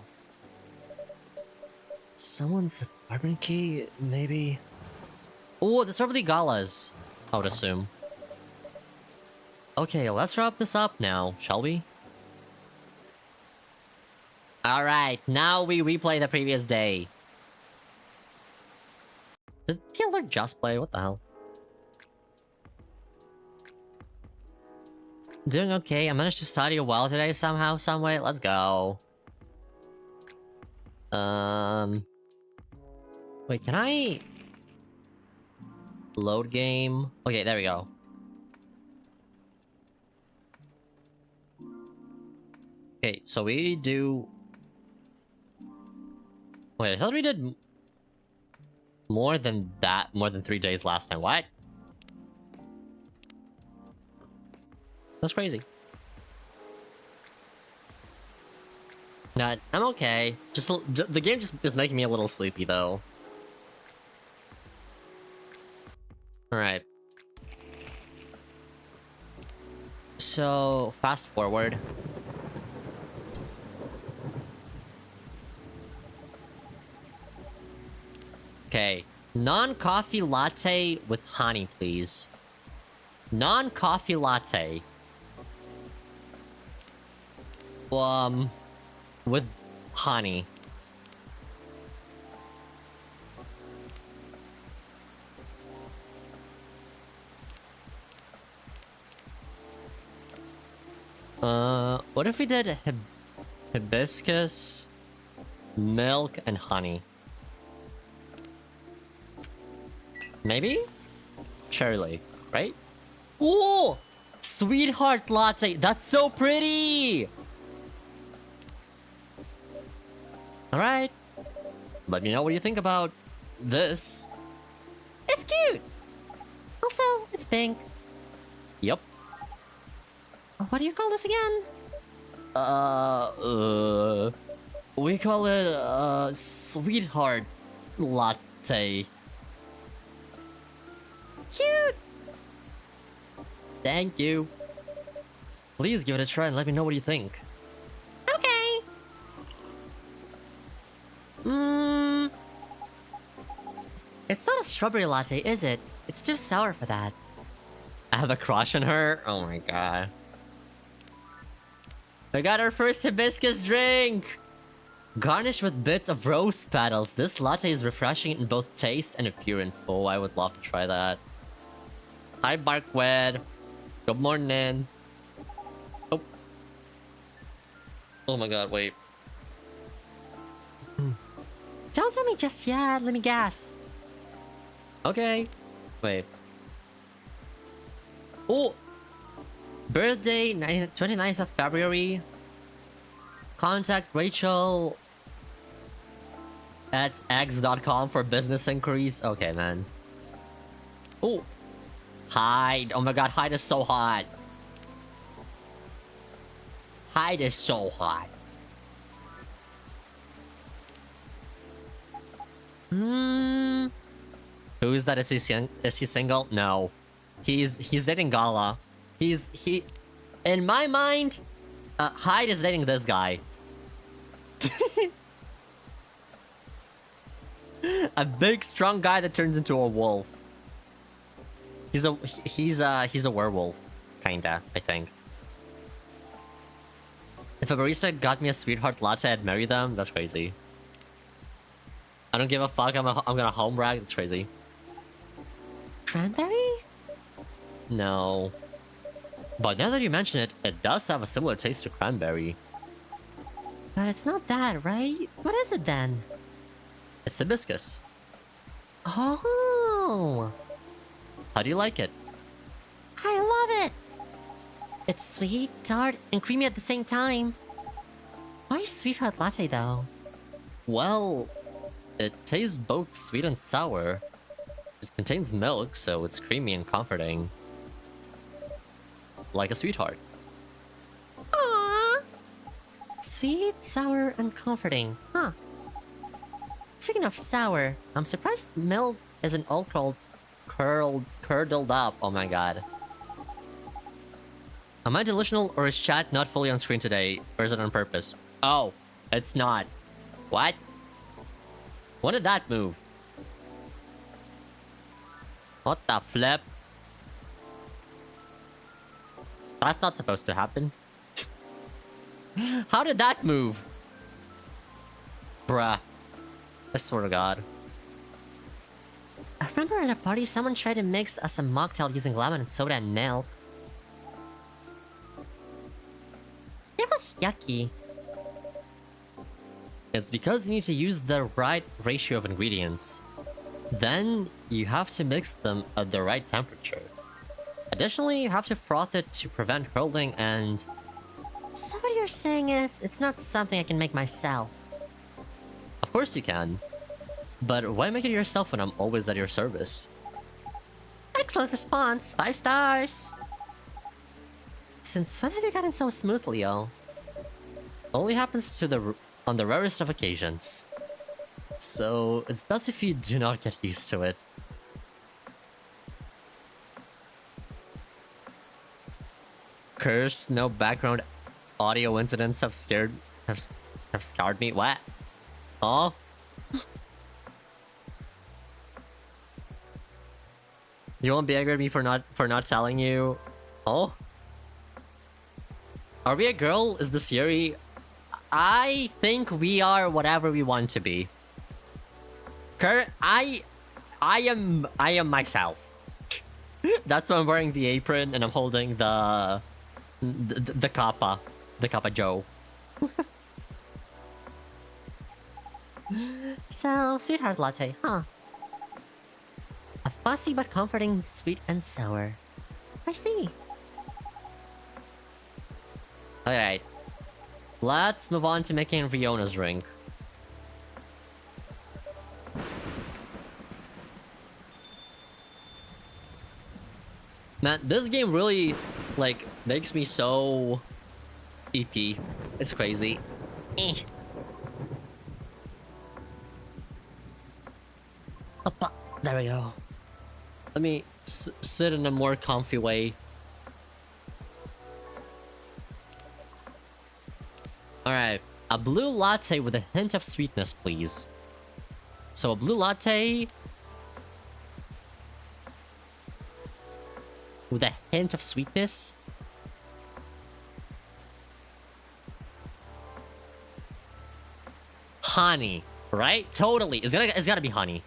Speaker 2: Someone's apartment key, maybe?
Speaker 1: Oh, that's probably Gala's, I would assume. Okay, let's wrap this up now, shall we? Alright, now we replay the previous day. Did the alert just play? What the hell? Doing okay. I managed to study well today somehow, someway. Let's go. Wait, can I... load game? Okay, there we go. Okay, so we do... Wait, I thought we did... more than that, more than 3 days last time. What? That's crazy. Nah, I'm okay. The game just is making me a little sleepy though. Alright. So, fast forward. Okay. Non-coffee latte with honey, please. Non-coffee latte. With honey. What if we did hibiscus, milk, and honey? Maybe? Surely, right? Ooh! Sweetheart latte! That's so pretty! Alright. Let me know what you think about this.
Speaker 2: It's cute! Also, it's pink.
Speaker 1: Yep.
Speaker 2: What do you call this again?
Speaker 1: We call it, sweetheart latte.
Speaker 2: Cute!
Speaker 1: Thank you. Please give it a try and let me know what you think.
Speaker 2: Okay. It's not a strawberry latte, is it? It's too sour for that.
Speaker 1: I have a crush on her? Oh my god. We got our first hibiscus drink! Garnished with bits of rose petals, this latte is refreshing in both taste and appearance. Oh, I would love to try that. Hi, Barkwed. Good morning. Oh. Oh my god, wait.
Speaker 2: Don't tell me just yet. Let me guess.
Speaker 1: Okay. Wait. Oh! Birthday, 29th of February. Contact Rachel at eggs.com for business inquiries. Okay, man. Oh! Hide. Oh my god, hide is so hot. Hide is so hot. Who is that? Is he single? No. He's dating Gala. In my mind, Hyde is dating this guy. A big strong guy that turns into a wolf. He's a werewolf, kinda, I think. If a barista got me a sweetheart latte, I'd marry them. That's crazy. I don't give a fuck. I'm gonna home brag. That's crazy.
Speaker 2: Cranberry?
Speaker 1: No. But now that you mention it, it does have a similar taste to cranberry.
Speaker 2: But it's not that, right? What is it then?
Speaker 1: It's hibiscus.
Speaker 2: Oh!
Speaker 1: How do you like it?
Speaker 2: I love it! It's sweet, tart, and creamy at the same time. Why sweetheart latte though?
Speaker 1: Well, it tastes both sweet and sour. It contains milk, so it's creamy and comforting. Like a sweetheart.
Speaker 2: Aww! Sweet, sour, and comforting. Huh. Speaking of sour, I'm surprised milk isn't all curdled up. Oh my god. Am I delusional, or is chat not fully on screen today? Or is it on purpose? Oh, it's not. What? When did that move? What the flip? That's not supposed to happen. How did that move? Bruh. I swear to god. I remember at a party someone tried to mix us a mocktail using lemon and soda and milk. It was yucky.
Speaker 1: It's because you need to use the right ratio of ingredients. Then, you have to mix them at the right temperature. Additionally, you have to froth it to prevent curdling and...
Speaker 2: So what you're saying is, it's not something I can make myself.
Speaker 1: Of course you can. But why make it yourself when I'm always at your service?
Speaker 2: Excellent response, 5 stars! Since when have you gotten so smooth, Leo?
Speaker 1: Only happens on the rarest of occasions. So, it's best if you do not get used to it. Curse, no background audio incidents have scared me. What? Oh? You won't be angry at me for not telling you? Oh? Are we a girl? Is this Yuri? I think we are whatever we want to be. I am myself. That's why I'm wearing the apron and I'm holding the kappa. The kappa Joe.
Speaker 2: So, sweetheart latte, huh? A fussy but comforting sweet and sour. I see.
Speaker 1: Alright. Let's move on to making Riona's drink. Man, this game really, like, makes me so... EP. It's crazy. Eh.
Speaker 2: Opa, there we go.
Speaker 1: Let me sit in a more comfy way. Alright. A blue latte with a hint of sweetness, please. So a blue latte... with a hint of sweetness? Honey, right? Totally. It's gotta be honey.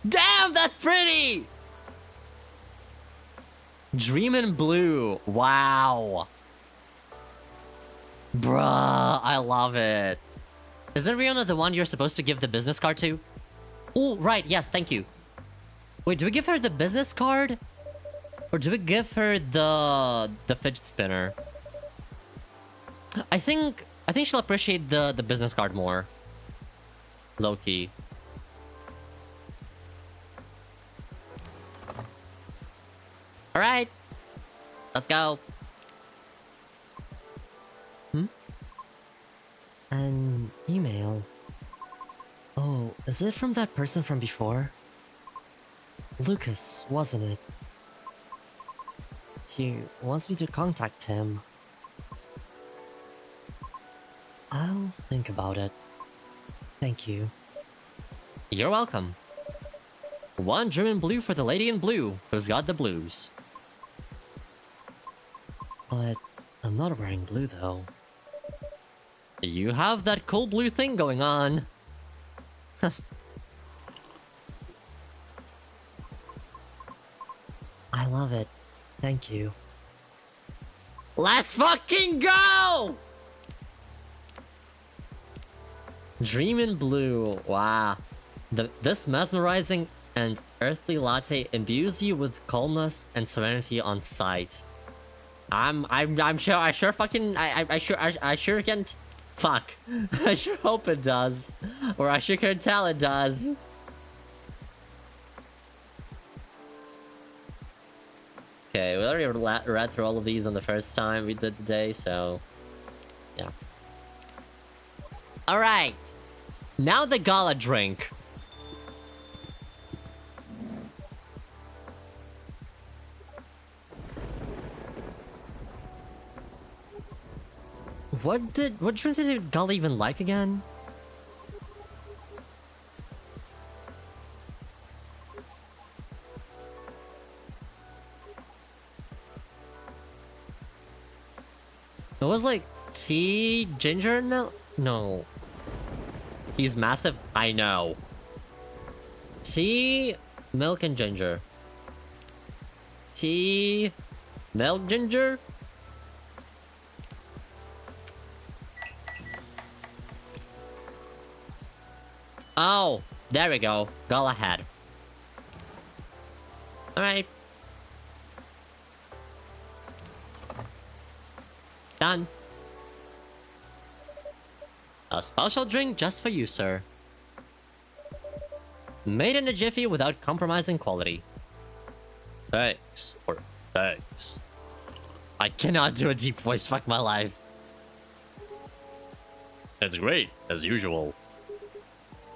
Speaker 1: Damn, that's pretty! Dreamin' Blue. Wow. Bruh, I love it. Isn't Rihanna the one you're supposed to give the business card to? Oh, right, yes, thank you. Wait, do we give her the business card? Or do we give her the fidget spinner? I think she'll appreciate the business card more. Low-key. Alright. Let's go.
Speaker 2: An email. Oh, is it from that person from before? Lucas, wasn't it? He wants me to contact him. I'll think about it. Thank you.
Speaker 1: You're welcome. One Dreamin' Blue for the lady in blue, who's got the blues.
Speaker 2: But I'm not wearing blue though.
Speaker 1: You have that cool blue thing going on.
Speaker 2: I love it. Thank you.
Speaker 1: Let's fucking go! Dreamin' Blue. Wow. This mesmerizing and earthly latte imbues you with calmness and serenity on sight. I'm sure I sure can't. Fuck. I sure hope it does. Or I sure can tell it does. Okay, we already read through all of these on the first time we did the day, so... yeah. Alright! Now the gala drink. What drink did Gala even like again? It was like tea, ginger, and milk? No. He's massive? I know. Tea, milk, and ginger. Tea, milk, ginger? Oh, there we go. Go ahead. Alright. Done. A special drink just for you, sir. Made in a jiffy without compromising quality. Thanks. Or thanks. I cannot do a deep voice, fuck my life. It's great, as usual.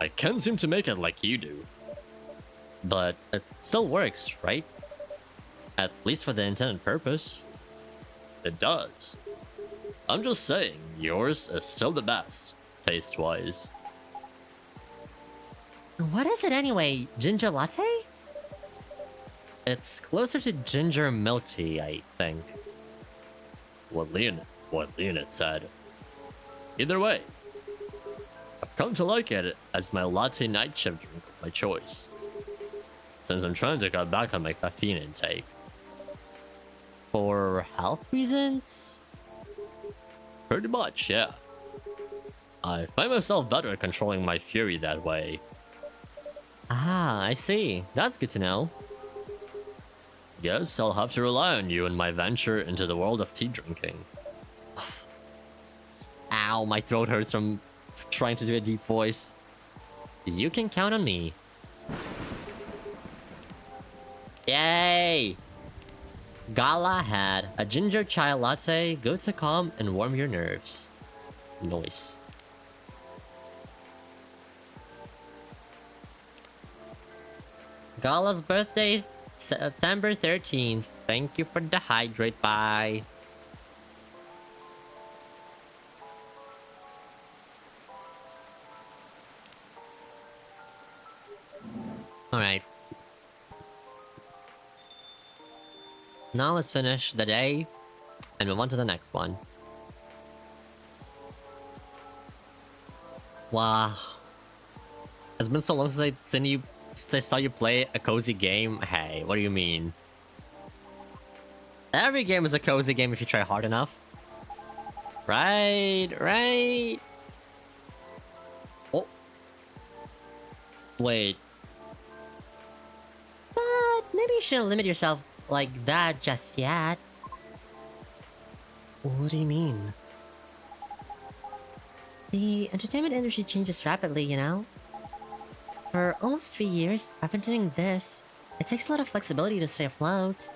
Speaker 1: I can't seem to make it like you do. But it still works, right? At least for the intended purpose. It does. I'm just saying, yours is still the best, taste-wise.
Speaker 2: What is it anyway? Ginger latte?
Speaker 1: It's closer to ginger milk tea, I think. What Leonid said. Either way, I've come to like it as my latte night shift drink of my choice, since I'm trying to cut back on my caffeine intake. For health reasons? Pretty much, yeah. I find myself better at controlling my fury that way. Ah, I see. That's good to know. Guess I'll have to rely on you in my venture into the world of tea drinking. Ow, my throat hurts from trying to do a deep voice. You can count on me. Yay! Gala had a ginger chai latte, good to calm and warm your nerves. Nice. Gala's birthday, September 13th. Thank you for the hydrate, bye. Alright. Now let's finish the day and move on to the next one. Wow. It's been so long since I saw you play a cozy game. Hey, what do you mean? Every game is a cozy game if you try hard enough. Right, right. Oh. Wait.
Speaker 2: But maybe you shouldn't limit yourself like that just yet.
Speaker 1: What do you mean?
Speaker 2: The entertainment industry changes rapidly, you know? For almost 3 years, I've been doing this. It takes a lot of flexibility to stay afloat.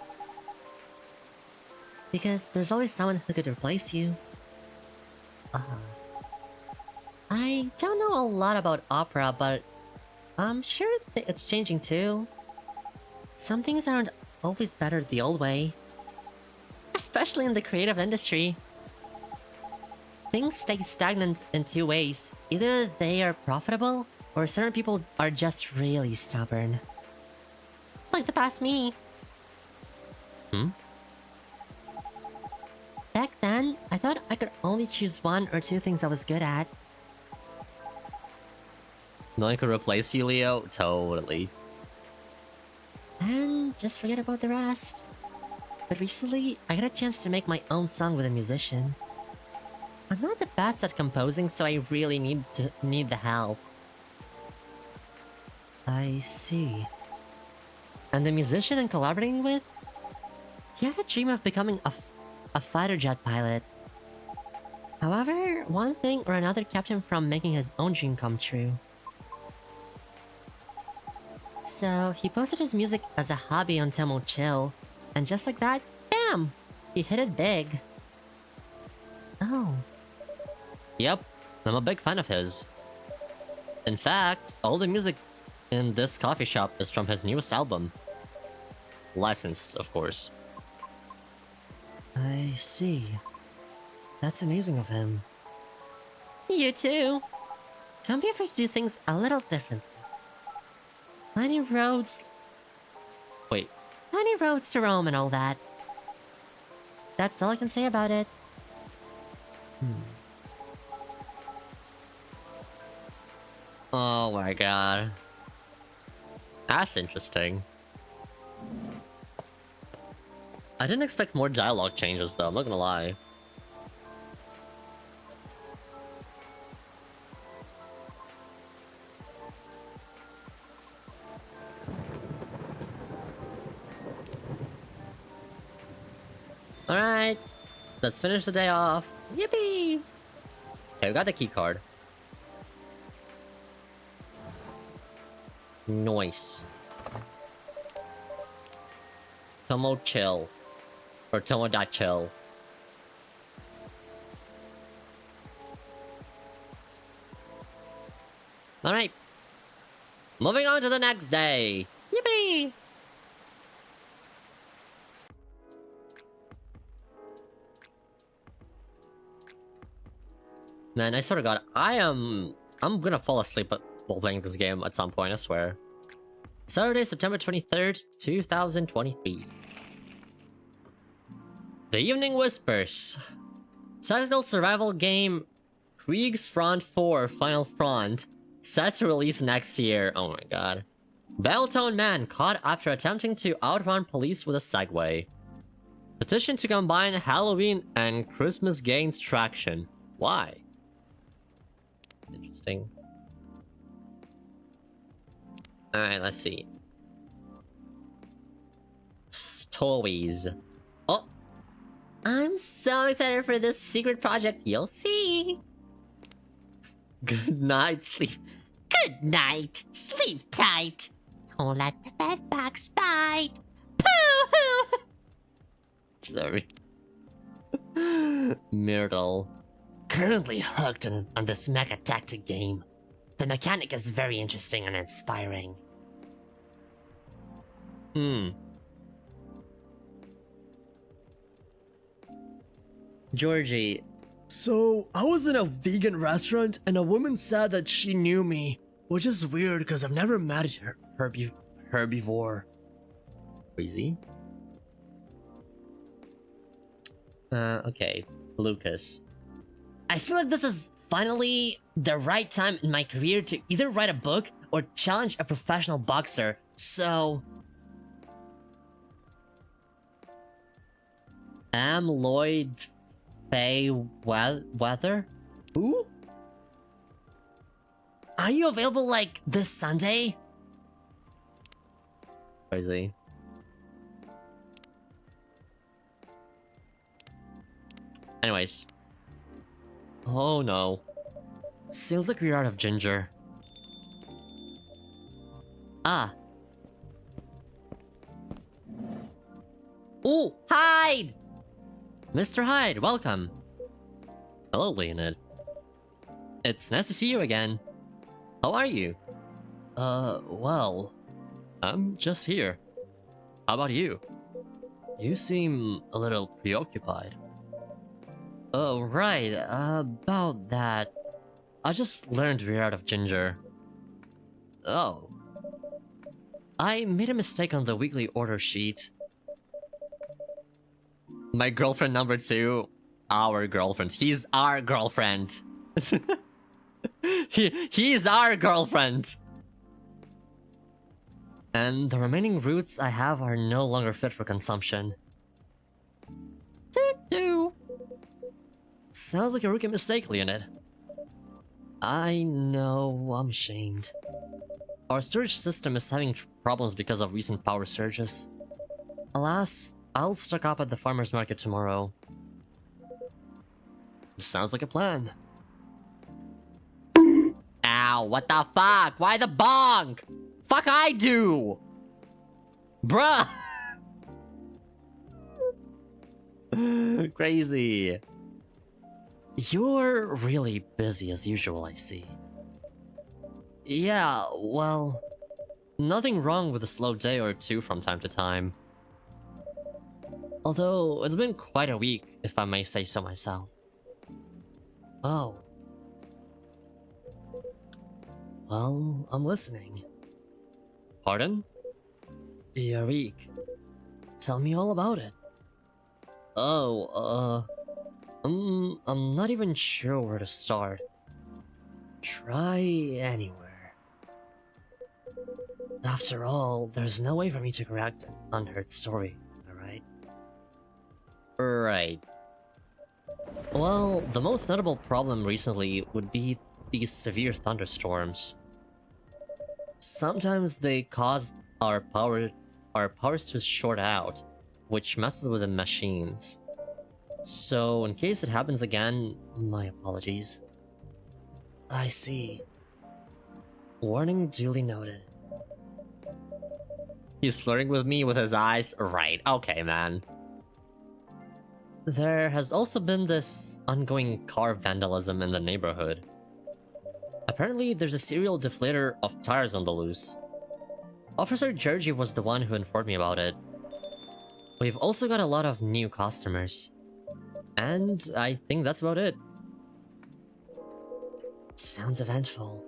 Speaker 2: Because there's always someone who could replace you. I don't know a lot about opera, but I'm sure it's changing too. Some things aren't always better the old way. Especially in the creative industry. Things stay stagnant in two ways. Either they are profitable, or certain people are just really stubborn. Like the past me.
Speaker 1: Hmm?
Speaker 2: Back then, I thought I could only choose one or two things I was good at.
Speaker 1: No one could replace you, Leo? Totally.
Speaker 2: And just forget about the rest. But recently, I got a chance to make my own song with a musician. I'm not the best at composing, so I really need the help. I see. And the musician I'm collaborating with? He had a dream of becoming a fighter jet pilot. However, one thing or another kept him from making his own dream come true. So, he posted his music as a hobby on Temo Chill, and just like that, bam! He hit it big. Oh.
Speaker 1: Yep, I'm a big fan of his. In fact, all the music in this coffee shop is from his newest album. Licensed, of course.
Speaker 2: I see. That's amazing of him. You too. Don't be afraid to do things a little differently. Many roads to Rome and all that. That's all I can say about it.
Speaker 1: Oh my god. That's interesting. I didn't expect more dialogue changes though, I'm not gonna lie. Alright, let's finish the day off. Yippee! Okay, we got the key card. Nice. Tomo chill. Or Tomo.chill. Alright. Moving on to the next day. Yippee! Man, I swear to god, I'm gonna fall asleep while playing this game at some point, I swear. Saturday, September 23rd, 2023. The Evening Whispers. Tactical survival game Kriegsfront 4 Final Front. Set to release next year. Oh my god. Battletown man caught after attempting to outrun police with a Segway. Petition to combine Halloween and Christmas gains traction. Why? Interesting. Alright, let's see. Stories. Oh! I'm so excited for this secret project. You'll see. Good night, sleep.
Speaker 2: Good night. Sleep tight. Don't let the bed bugs bite. Pooh!
Speaker 1: Sorry. Myrtle.
Speaker 2: Currently hooked on this mega tactic game. The mechanic is very interesting and inspiring.
Speaker 1: Georgie.
Speaker 3: So, I was in a vegan restaurant and a woman said that she knew me, which is weird because I've never met her before.
Speaker 1: Crazy. Okay. Lucas.
Speaker 2: I feel like this is finally the right time in my career to either write a book or challenge a professional boxer, so... Am Lloyd Faye Weather? Who? Are you available like this Sunday? Crazy. Anyways. Oh no. Seems like we're out of ginger. Ah. Ooh, Hyde! Mr. Hyde, welcome. Hello, Leonid. It's nice to see you again. How are you? Well, I'm just here. How about you? You seem a little preoccupied. Oh, right, about that. I just learned we're out of ginger. Oh. I made a mistake on the weekly order sheet. My girlfriend number 2. Our girlfriend. He's our girlfriend. He's our girlfriend. And the remaining roots I have are no longer fit for consumption. Doo-doo. Sounds like a rookie mistake, Leonid. I know, I'm ashamed. Our storage system is having problems because of recent power surges. Alas, I'll stock up at the farmer's market tomorrow. Sounds like a plan. Ow, what the fuck? Why the bonk? Fuck I do! Bruh! Crazy. You're really busy as usual, I see. Yeah, well, nothing wrong with a slow day or two from time to time. Although, it's been quite a week, if I may say so myself. Oh. Well, I'm listening. Pardon? You're weak. Tell me all about it. Oh, I'm not even sure where to start. Try anywhere. After all, there's no way for me to correct an unheard story, alright? Right. Well, the most notable problem recently would be these severe thunderstorms. Sometimes they cause our powers to short out, which messes with the machines. So, in case it happens again, my apologies. I see. Warning duly noted. He's flirting with me with his eyes? Right, okay, man. There has also been this ongoing car vandalism in the neighborhood. Apparently, there's a serial deflator of tires on the loose. Officer Georgie was the one who informed me about it. We've also got a lot of new customers. And I think that's about it. Sounds eventful,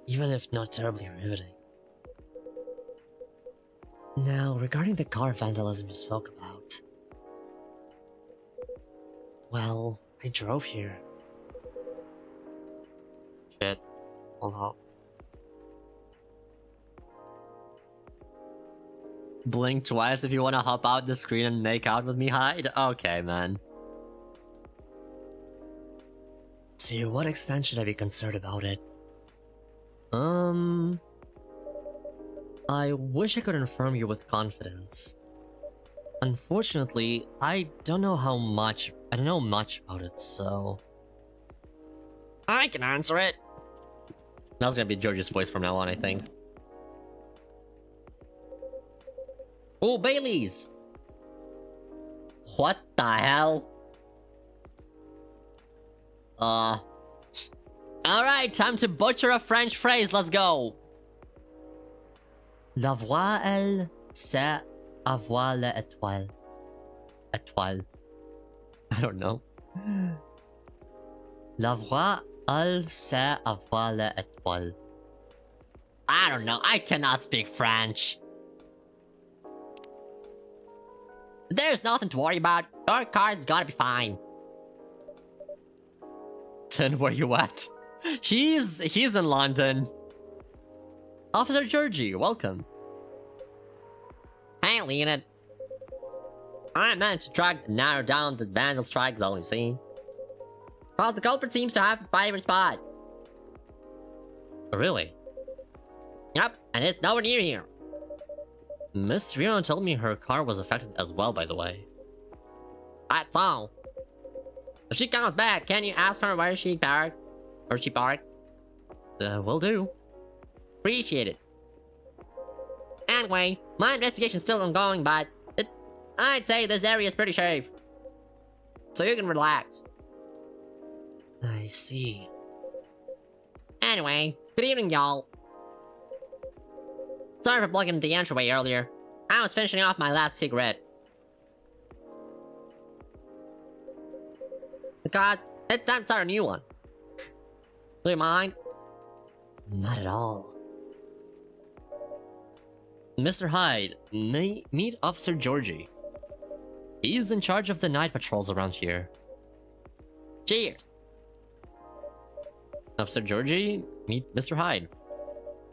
Speaker 2: even if not terribly riveting. Now, regarding the car vandalism you spoke about. Well, I drove here. Shit. Hold up. Blink twice if you wanna hop out the screen and make out with me, Hyde? Okay, man. To what extent should I be concerned about it? I wish I could inform you with confidence. Unfortunately, I don't know much about it, so... I can answer it! That's gonna be George's voice from now on, I think. Oh, Bailey's! What the hell? Alright, time to butcher a French phrase, let's go! La voix, elle, c'est avoir l'étoile. Étoile. I don't know. La voix, elle, c'est avoir l'étoile. I don't know, I cannot speak French. There's nothing to worry about. Your car's gonna be fine. Then where you at? He's in London. Officer Georgie, welcome. Hey, Leonid.
Speaker 1: I managed to narrow down the vandal strike zone, you see. Because the culprit seems to have a favorite spot. Really? Yep, and it's nowhere near here. Miss Reno told me her car was affected as well, by the way. That's all. If she comes back, can you ask her where she parked? Or she parked? Will do. Appreciate it. Anyway, my investigation's still ongoing, but I'd say this area is pretty safe. So you can relax.
Speaker 2: I see.
Speaker 1: Anyway, good evening, y'all. Sorry for blocking the entryway earlier. I was finishing off my last cigarette. Because it's time to start a new one. Do you mind?
Speaker 2: Not at all.
Speaker 1: Mr. Hyde, meet Officer Georgie. He's in charge of the night patrols around here. Cheers! Officer Georgie, meet Mr. Hyde.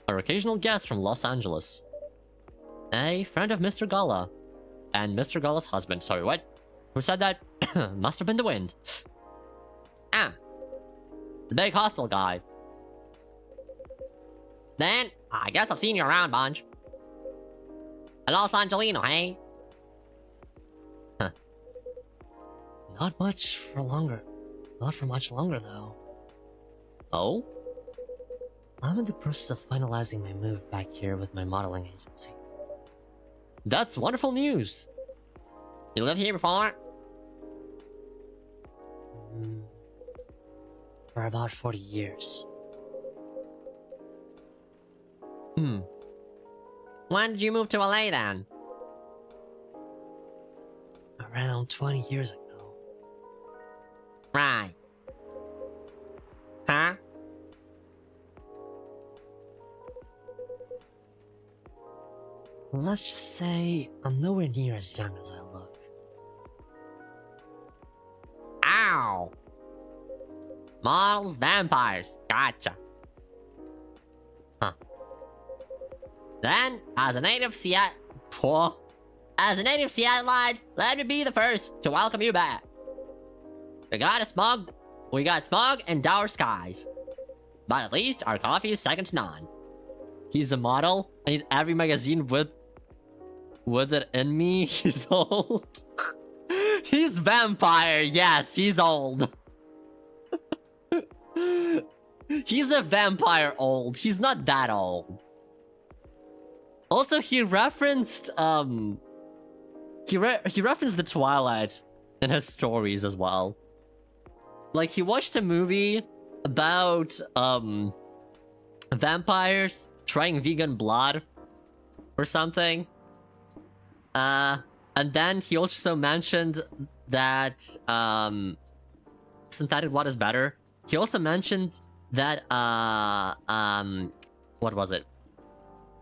Speaker 1: Our occasional guest from Los Angeles. A friend of Mr. Gala. And Mr. Gala's husband. Sorry, what? Who said that? Must have been the wind. Ah. The big hospital guy. Then, I guess I've seen you around, bunch. A Los Angelino, hey? Huh.
Speaker 2: Not much for longer. Not for much longer, though.
Speaker 1: Oh?
Speaker 2: I'm in the process of finalizing my move back here with my modeling agency.
Speaker 1: That's wonderful news. You lived here before?
Speaker 2: For about 40 years.
Speaker 1: When did you move to LA then?
Speaker 2: Around 20 years ago.
Speaker 1: Right. Huh?
Speaker 2: Let's just say I'm nowhere near as young as I look.
Speaker 1: Ow! Models, vampires. Gotcha. Huh. Then, as a native Seattlite, let me be the first to welcome you back. We got smog and dour skies. But at least our coffee is second to none. He's a model. I need every magazine with it in me. He's old. He's vampire. Yes, he's old. He's a vampire old. He's not that old. Also, he referenced he referenced the Twilight in his stories as well. Like, he watched a movie about vampires trying vegan blood or something. And then he also mentioned that synthetic blood is better. He also mentioned that what was it?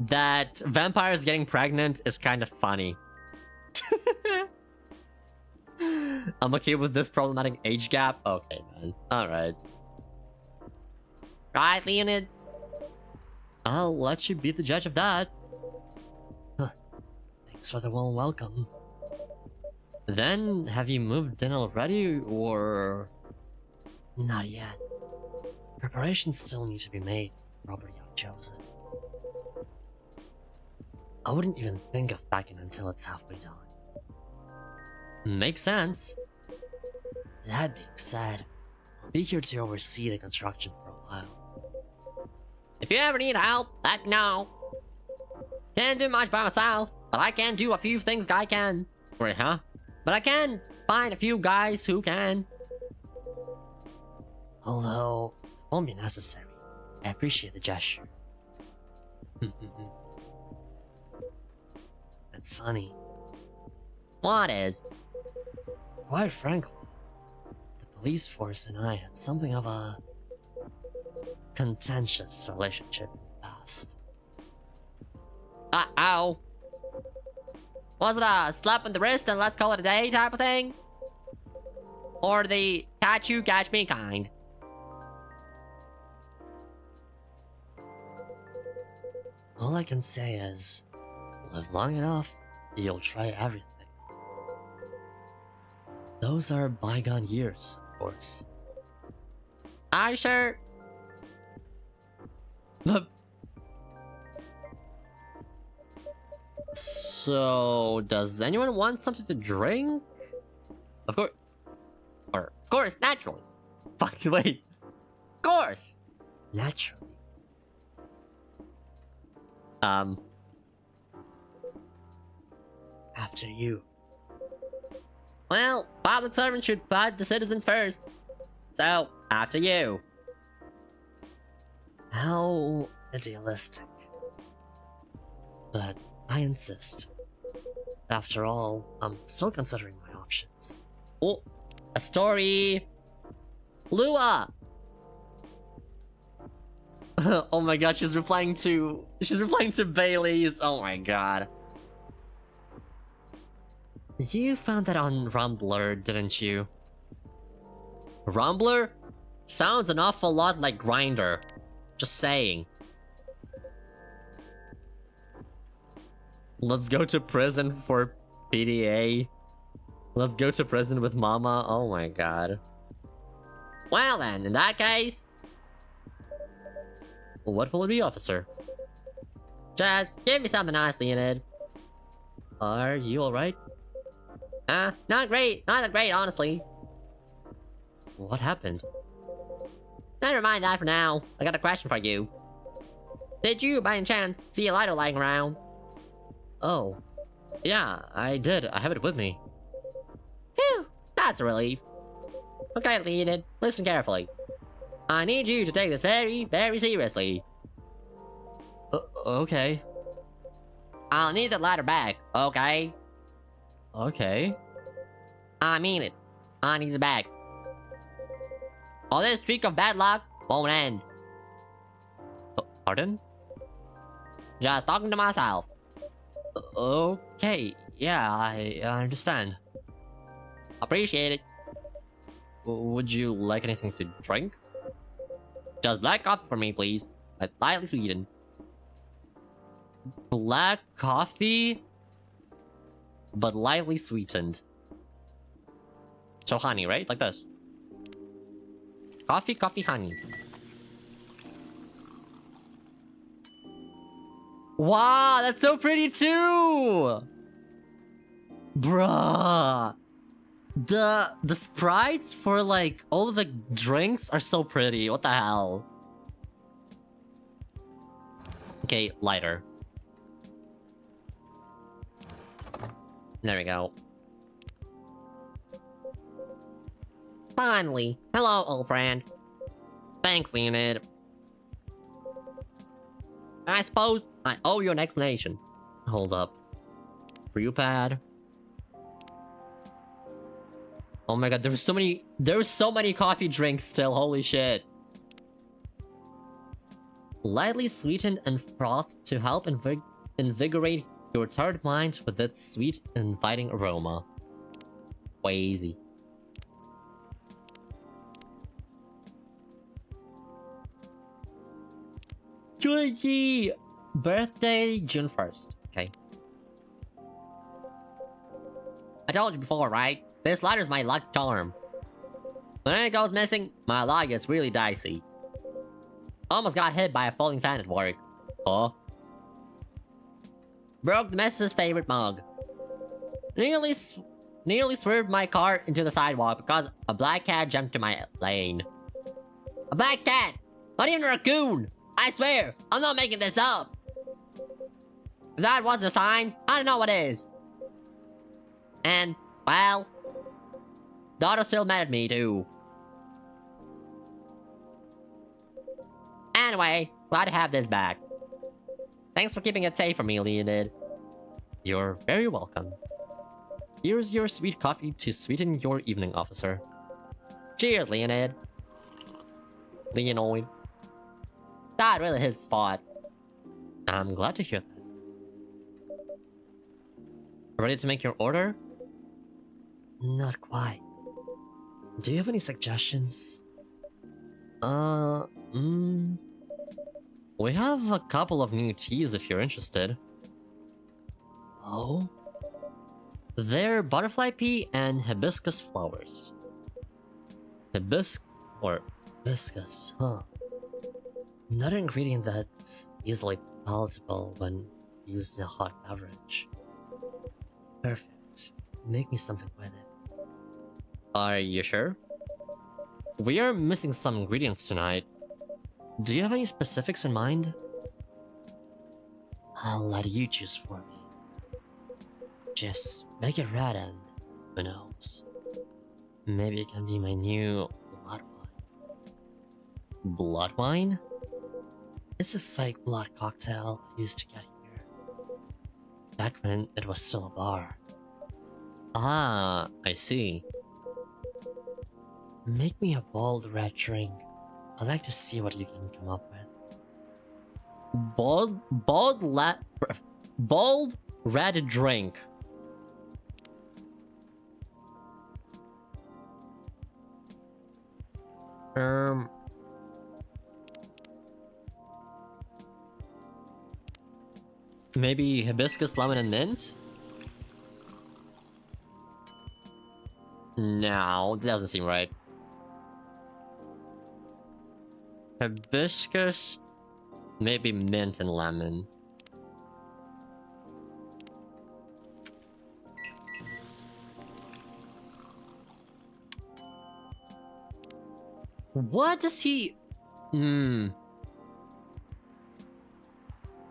Speaker 1: That vampires getting pregnant is kind of funny. I'm okay with this problematic age gap. Okay, man. Alright. Right, Leonid? I'll let you be the judge of that.
Speaker 2: Thanks for the warm welcome.
Speaker 1: Then, have you moved in already, or...?
Speaker 2: Not yet. Preparations still need to be made. Property I've chosen. I wouldn't even think of packing until it's halfway done.
Speaker 1: Makes sense.
Speaker 2: That being said, I'll be here to oversee the construction for a while.
Speaker 1: If you ever need help, let me know. Can't do much by myself, but I can do a few things I can. Wait, huh? But I can find a few guys who can.
Speaker 2: Although, it won't be necessary. I appreciate the gesture. It's funny.
Speaker 1: What is?
Speaker 2: Quite frankly, the police force and I had something of a contentious relationship in the past.
Speaker 1: Uh-oh. Was it a slap on the wrist and let's call it a day type of thing? Or the catch you, catch me kind?
Speaker 2: All I can say is, live long enough, you'll try everything.
Speaker 3: Those are bygone years, of course.
Speaker 1: Are you sure? So, does anyone want something to drink? Of course. Or, of course, naturally. Fuck, wait. Of course.
Speaker 3: Naturally. After you.
Speaker 1: Well, public servants should put the citizens first. So, after you.
Speaker 3: How idealistic. But I insist. After all, I'm still considering my options.
Speaker 1: Oh, a story. Lua! Oh my god, she's replying to Bailey's. Oh my god.
Speaker 2: You found that on Rumbler, didn't you?
Speaker 1: Rumbler? Sounds an awful lot like Grinder. Just saying. Let's go to prison for PDA. Let's go to prison with Mama. Oh my god. Well then, in that case... What will it be, officer? Just give me something nice, Leonid.
Speaker 2: Are you alright?
Speaker 1: Not great. Not that great, honestly.
Speaker 2: What happened?
Speaker 1: Never mind that for now. I got a question for you. Did you, by any chance, see a lighter lying around?
Speaker 2: Oh. Yeah, I did. I have it with me.
Speaker 1: Phew, that's a relief. Okay, Leonid, listen carefully. I need you to take this very, very seriously.
Speaker 2: Okay.
Speaker 1: I'll need the ladder back, okay?
Speaker 2: Okay.
Speaker 1: I mean it. I need it back. Or this streak of bad luck won't end.
Speaker 2: Pardon?
Speaker 1: Just talking to myself.
Speaker 2: Okay. Yeah, I understand.
Speaker 1: Appreciate it.
Speaker 2: Would you like anything to drink?
Speaker 1: Just black coffee for me, please. But lightly sweetened.
Speaker 2: Black coffee? But lightly sweetened. So honey, right? Like this.
Speaker 1: Coffee, coffee, honey.
Speaker 2: Wow, that's so pretty too! Bruh. The sprites for like all of the drinks are so pretty. What the hell? Okay, lighter.
Speaker 1: There we go. Finally. Hello, old friend. Thanks, Leonid. I suppose I owe you an explanation.
Speaker 2: Hold up. Brew pad. Oh my god, there were so many coffee drinks still, holy shit. Lightly sweetened and frothed to help invigorate your tired mind with its sweet, inviting aroma. Crazy. Georgie! Birthday, June 1st. Okay.
Speaker 1: I told you before, right? This lighter's my luck charm. When it goes missing, my luck gets really dicey. Almost got hit by a falling fan at work.
Speaker 2: Huh?
Speaker 1: Broke the missus' favorite mug. Nearly swerved my car into the sidewalk because a black cat jumped to my lane. A black cat! Not even a raccoon! I swear, I'm not making this up! If that wasn't a sign, I don't know what is. And, well... Daughter's still mad at me, too. Anyway, glad to have this back. Thanks for keeping it safe for me, Leonid.
Speaker 2: You're very welcome. Here's your sweet coffee to sweeten your evening, officer.
Speaker 1: Cheers, Leonid. Leonid. That really his spot.
Speaker 2: I'm glad to hear that. Ready to make your order?
Speaker 3: Not quite. Do you have any suggestions?
Speaker 2: We have a couple of new teas if you're interested.
Speaker 3: Oh?
Speaker 2: They're butterfly pea and hibiscus flowers. Hibiscus, huh? Another ingredient that's easily palatable when used in a hot beverage. Perfect. Make me something with it. Are you sure? We are missing some ingredients tonight. Do you have any specifics in mind? I'll let you choose for me. Just make it red and who knows? Maybe it can be my new blood wine. Blood wine? It's a fake blood cocktail I used to get here. Back when it was still a bar. Ah, I see. Make me a bold red drink. I'd like to see what you can come up with. Bold red drink. Maybe hibiscus, lemon, and mint? No, that doesn't seem right. Hibiscus, maybe mint and lemon. What does he...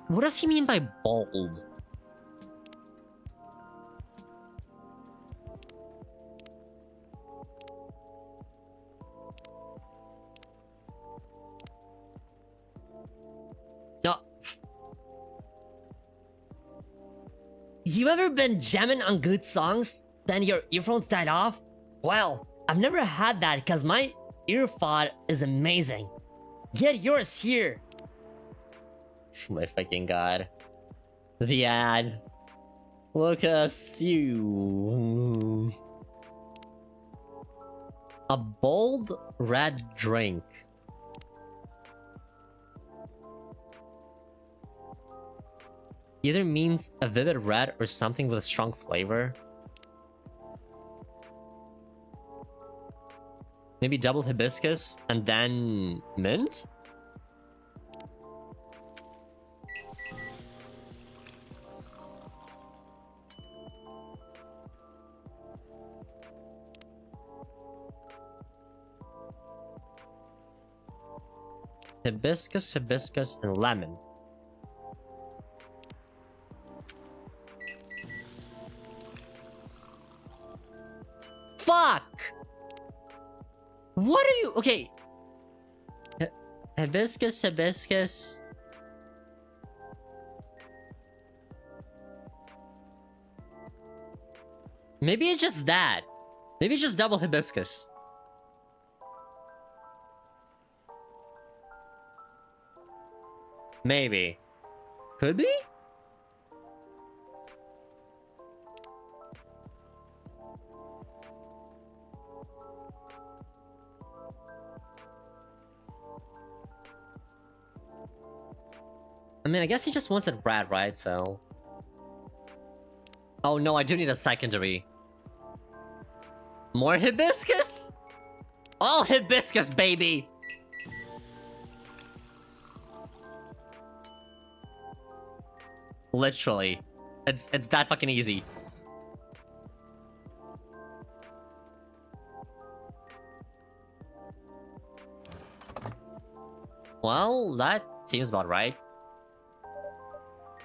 Speaker 2: What does he mean by bold? No. You ever been jamming on good songs, then your earphones died off? Well, I've never had that because my earphone is amazing. Get yours here. My fucking god. The ad. Look at us, you. A bold red drink. Either means a vivid red or something with a strong flavor. Maybe double hibiscus and then mint? Hibiscus, and lemon. Fuck! What are you... Okay. Hibiscus. Maybe it's just that. Maybe it's just double hibiscus. Maybe. Could be? I mean, I guess he just wants it red, right? So... Oh no, I do need a secondary. More hibiscus? All hibiscus, baby! Literally. It's that fucking easy. Well, that seems about right.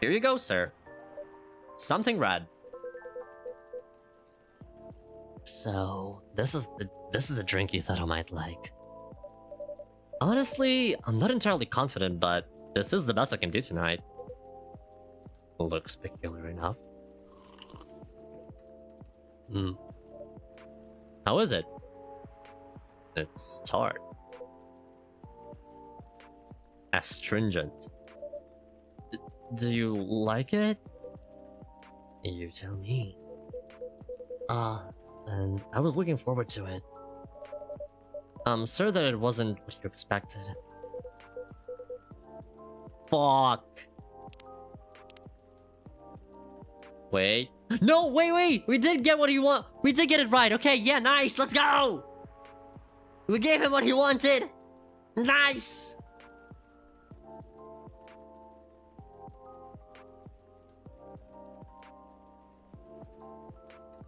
Speaker 2: Here you go, sir. Something red. So, this is a drink you thought I might like. Honestly, I'm not entirely confident, but this is the best I can do tonight. Looks peculiar enough. How is it? It's tart. Astringent. Do you like it? You tell me. And I was looking forward to it. I'm sure that it wasn't what you expected. Fuck. Wait.
Speaker 1: No, wait! We did get what he want. We did get it right. Okay, yeah, nice. Let's go. We gave him what he wanted. Nice.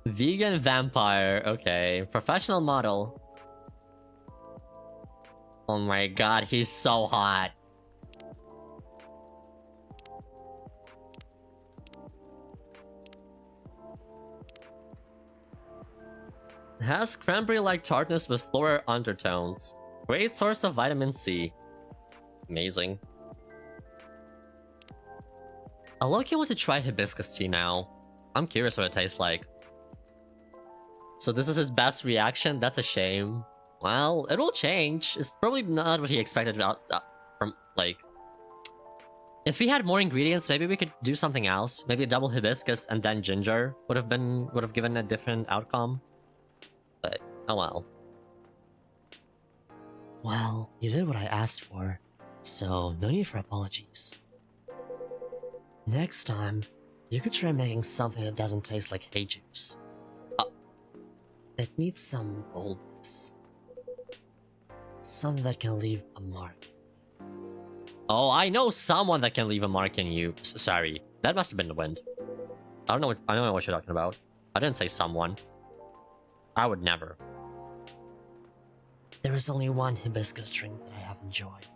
Speaker 1: Vegan vampire. Okay, professional model. Oh my god, he's so hot. Has cranberry-like tartness with floral undertones. Great source of vitamin C. Amazing. I low-key want to try hibiscus tea now. I'm curious what it tastes like. So this is his best reaction? That's a shame. Well, it'll change. It's probably not what he expected from, like... If we had more ingredients, maybe we could do something else. Maybe a double hibiscus and then ginger would have given a different outcome. But, oh well.
Speaker 2: Well, you did what I asked for, so no need for apologies. Next time, you could try making something that doesn't taste like hay juice. It needs some boldness. Something that can leave a mark.
Speaker 1: Oh, I know someone that can leave a mark in you. Sorry, that must have been the wind. I don't know what you're talking about. I didn't say someone. I would never.
Speaker 2: There is only one hibiscus drink that I have enjoyed.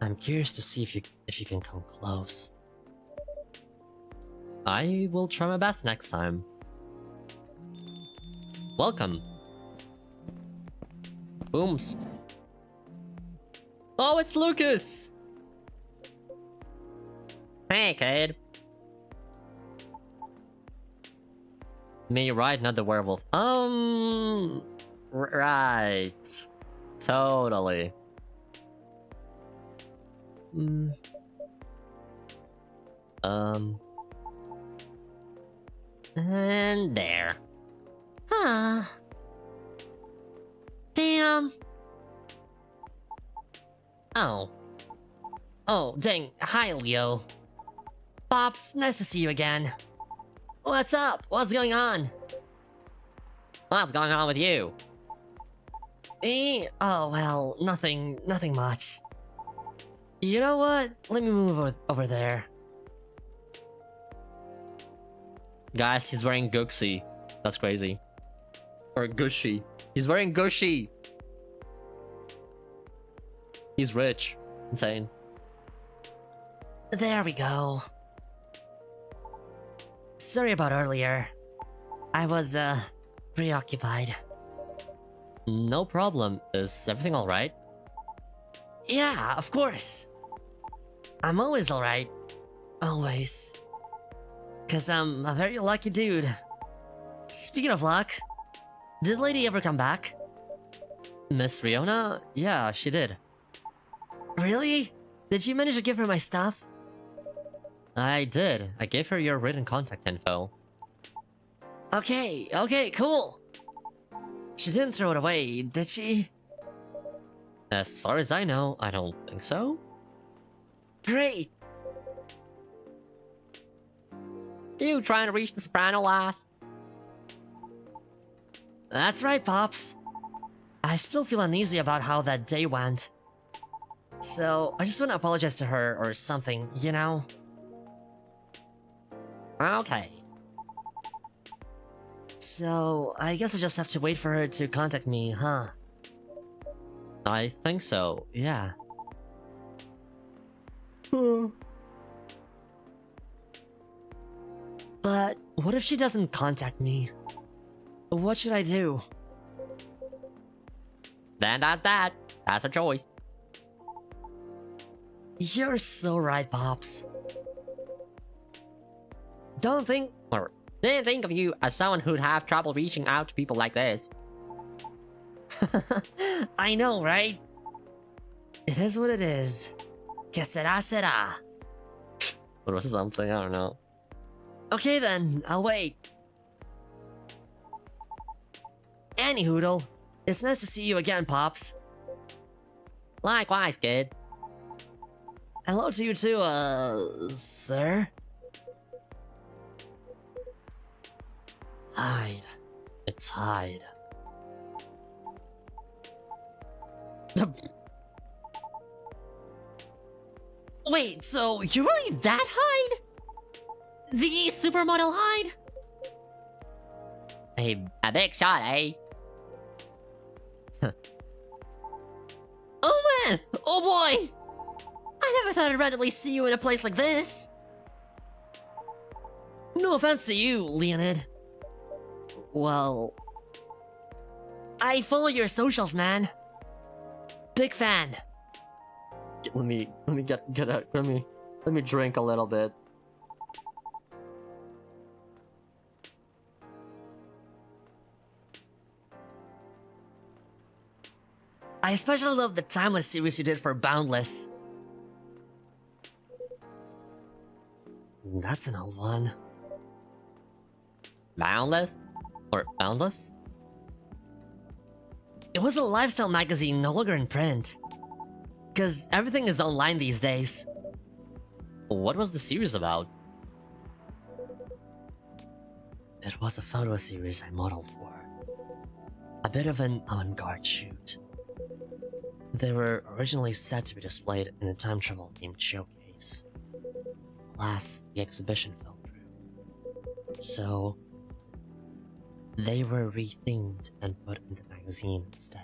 Speaker 2: I'm curious to see if you can come close.
Speaker 1: I will try my best next time. Welcome. Booms. Oh, it's Lucas! Hey, kid. Me, right? Not the werewolf. Right. Totally. And there.
Speaker 2: Ah. Damn. Oh. Oh, dang. Hi, Leo. Pops, nice to see you again. What's up? What's going on?
Speaker 1: What's going on with you?
Speaker 2: Me? Oh, well, nothing much. You know what? Let me move over there.
Speaker 1: Guys, he's wearing Guxi. That's crazy. Or Gushi. He's wearing Gushi. He's rich. Insane.
Speaker 2: There we go. Sorry about earlier. I was, preoccupied.
Speaker 1: No problem. Is everything alright?
Speaker 2: Yeah, of course. I'm always alright. Always. 'Cause I'm a very lucky dude. Speaking of luck, did Lady ever come back?
Speaker 1: Miss Riona? Yeah, she did.
Speaker 2: Really? Did you manage to give her my stuff?
Speaker 1: I did. I gave her your written contact info.
Speaker 2: Okay, cool. She didn't throw it away, did she?
Speaker 1: As far as I know, I don't think so.
Speaker 2: Great.
Speaker 1: You trying to reach the soprano, lass?
Speaker 2: That's right, Pops. I still feel uneasy about how that day went. So, I just want to apologize to her or something, you know?
Speaker 1: Okay.
Speaker 2: So, I guess I just have to wait for her to contact me, huh?
Speaker 1: I think so, yeah.
Speaker 2: But, what if she doesn't contact me? What should I do?
Speaker 1: Then that's that. That's her choice.
Speaker 2: You're so right, Pops. Don't think...
Speaker 1: Or didn't think of you as someone who'd have trouble reaching out to people like this.
Speaker 2: I know, right? It is what it is. Que sera, sera.
Speaker 1: What was something? I don't know.
Speaker 2: Okay then, I'll wait. Anyhoodle, it's nice to see you again, Pops.
Speaker 1: Likewise, kid.
Speaker 2: Hello to you too, sir? Hide. It's Hide. Wait, so you're really that Hyde? The supermodel Hyde?
Speaker 1: A big shot, eh?
Speaker 2: Oh man! Oh boy! I never thought I'd randomly see you in a place like this. No offense to you, Leonid. Well, I follow your socials, man. Big fan.
Speaker 1: Let me get out. Let me drink a little bit.
Speaker 2: I especially love the Timeless series you did for Boundless. That's an old one.
Speaker 1: Boundless? Or Boundless?
Speaker 2: It was a lifestyle magazine, no longer in print. Cause everything is online these days.
Speaker 1: What was the series about?
Speaker 2: It was a photo series I modeled for. A bit of an avant-garde shoot. They were originally set to be displayed in a time travel themed showcase. Alas, the exhibition fell through. So, they were rethemed and put in the magazine instead.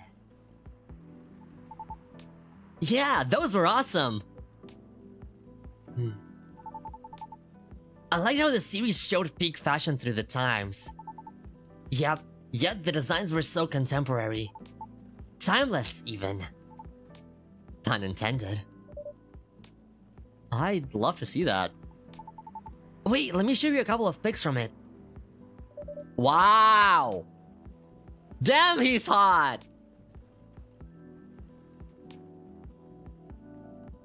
Speaker 2: Yeah, those were awesome! I liked how the series showed peak fashion through the times. Yep, yet the designs were so contemporary. Timeless, even. Pun intended.
Speaker 1: I'd love to see that.
Speaker 2: Wait, let me show you a couple of pics from it.
Speaker 1: Wow! Damn, he's hot!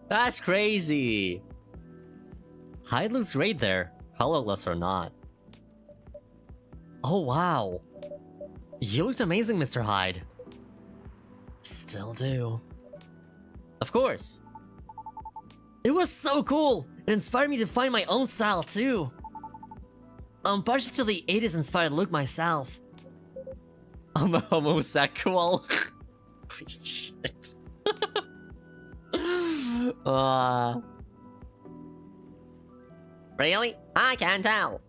Speaker 1: That's crazy! Hyde looks great there, colorless or not.
Speaker 2: Oh wow. You looked amazing, Mr. Hyde. Still do.
Speaker 1: Of course.
Speaker 2: It was so cool! It inspired me to find my own style too. I'm partial to the 80s inspired look myself.
Speaker 1: I'm a homosexual. Really? I can't tell.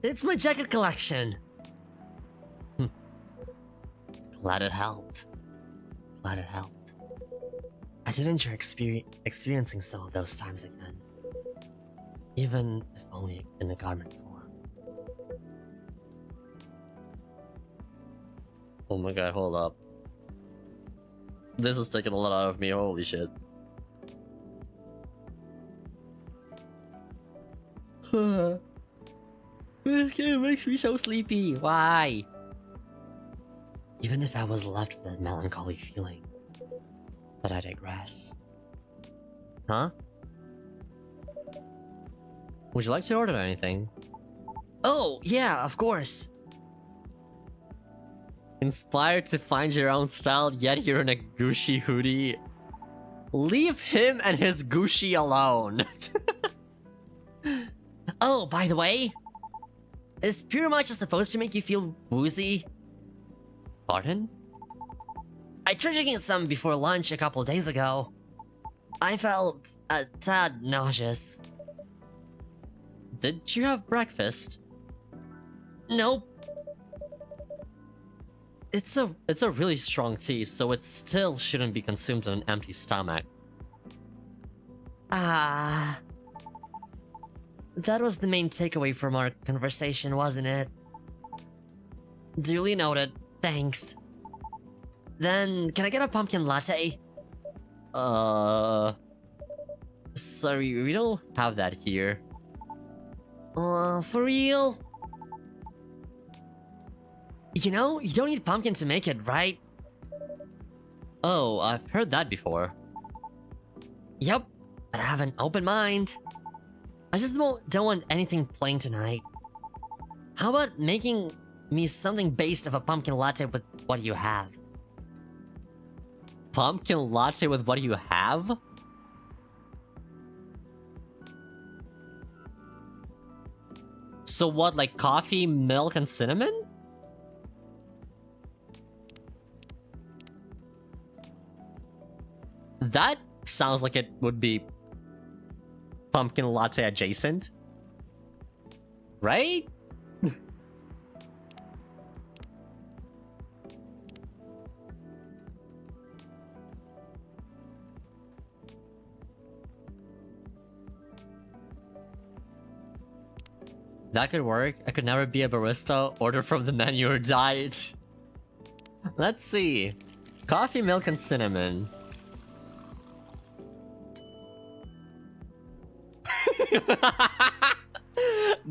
Speaker 2: It's my jacket collection. Glad it helped. Glad it helped. I did enjoy experiencing some of those times again. Even if only in a garment form.
Speaker 1: Oh my god, hold up. This is taking a lot out of me, holy shit. This game makes me so sleepy. Why?
Speaker 2: Even if I was left with that melancholy feeling. But I digress.
Speaker 1: Huh? Would you like to order anything?
Speaker 2: Oh, yeah, of course.
Speaker 1: Inspired to find your own style, yet you're in a Gucci hoodie? Leave him and his Gucci alone.
Speaker 2: Oh, by the way, is pure matcha supposed to make you feel woozy?
Speaker 1: Pardon?
Speaker 2: I tried drinking some before lunch a couple days ago. I felt a tad nauseous.
Speaker 1: Did you have breakfast?
Speaker 2: Nope.
Speaker 1: It's a really strong tea, so it still shouldn't be consumed on an empty stomach.
Speaker 2: That was the main takeaway from our conversation, wasn't it? Duly noted. Thanks. Then, can I get a pumpkin latte?
Speaker 1: Sorry, we don't have that here.
Speaker 2: For real? You know, you don't need pumpkin to make it, right?
Speaker 1: Oh, I've heard that before.
Speaker 2: Yep, but I have an open mind. I just don't want anything plain tonight. How about making me something based of a pumpkin latte with what you have?
Speaker 1: Pumpkin latte with what you have? So what, like coffee, milk, and cinnamon? That sounds like it would be pumpkin latte adjacent. Right? That could work. I could never be a barista. Order from the menu or diet. Let's see. Coffee, milk, and cinnamon.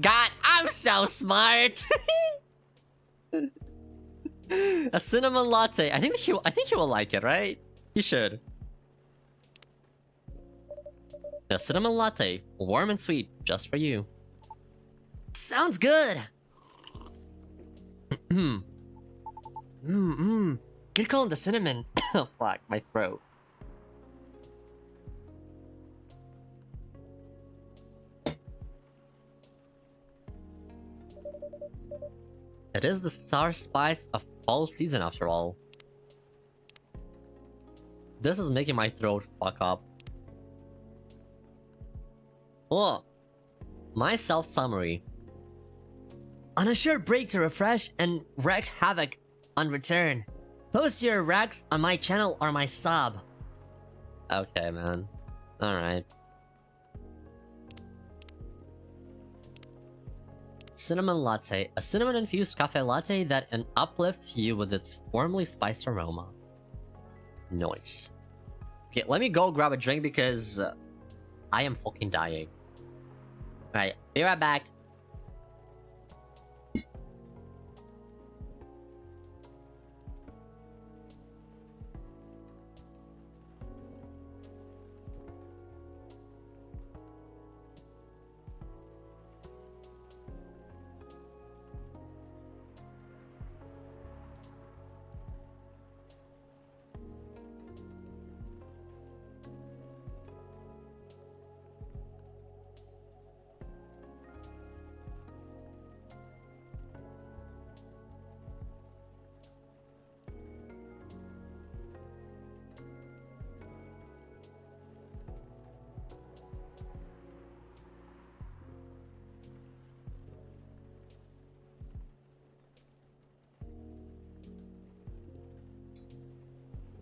Speaker 1: God, I'm so smart. A cinnamon latte. I think he will like it, right? He should. A cinnamon latte, warm and sweet, just for you. Sounds good. You're calling the cinnamon. Oh fuck, my throat. It is the star spice of fall season after all. This is making my throat fuck up. Oh, my self-summary. On a short break to refresh and wreak havoc on return. Post your wrecks on my channel or my sub. Okay, man. Alright. Cinnamon latte. A cinnamon-infused cafe latte that uplifts you with its warmly spiced aroma. Nice. Okay, let me go grab a drink because I am fucking dying. Alright, be right back.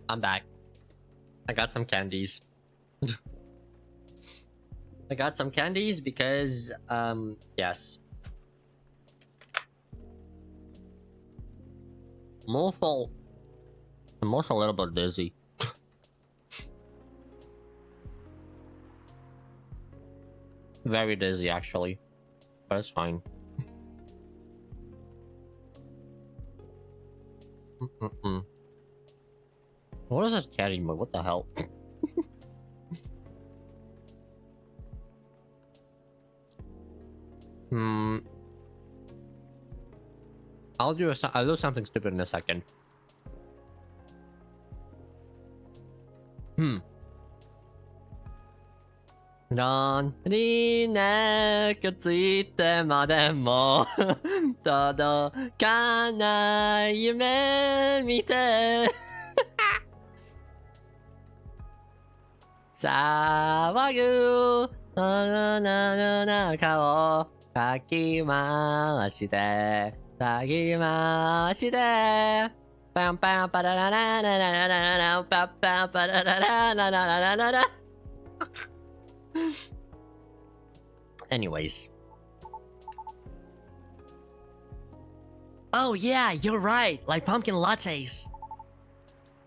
Speaker 1: I'm back. I got some candies. I got some candies because, yes. I'm also a little bit dizzy. Very dizzy, actually. But it's fine. What is that carry mode? What the hell? I'll do something stupid in a second. Donにねくついてまでも届かない夢見て騒ぐの中をかき回してかき回してパンパンパララララララララパッパンパララララララララ Anyways. Oh yeah, you're right. Like pumpkin lattes.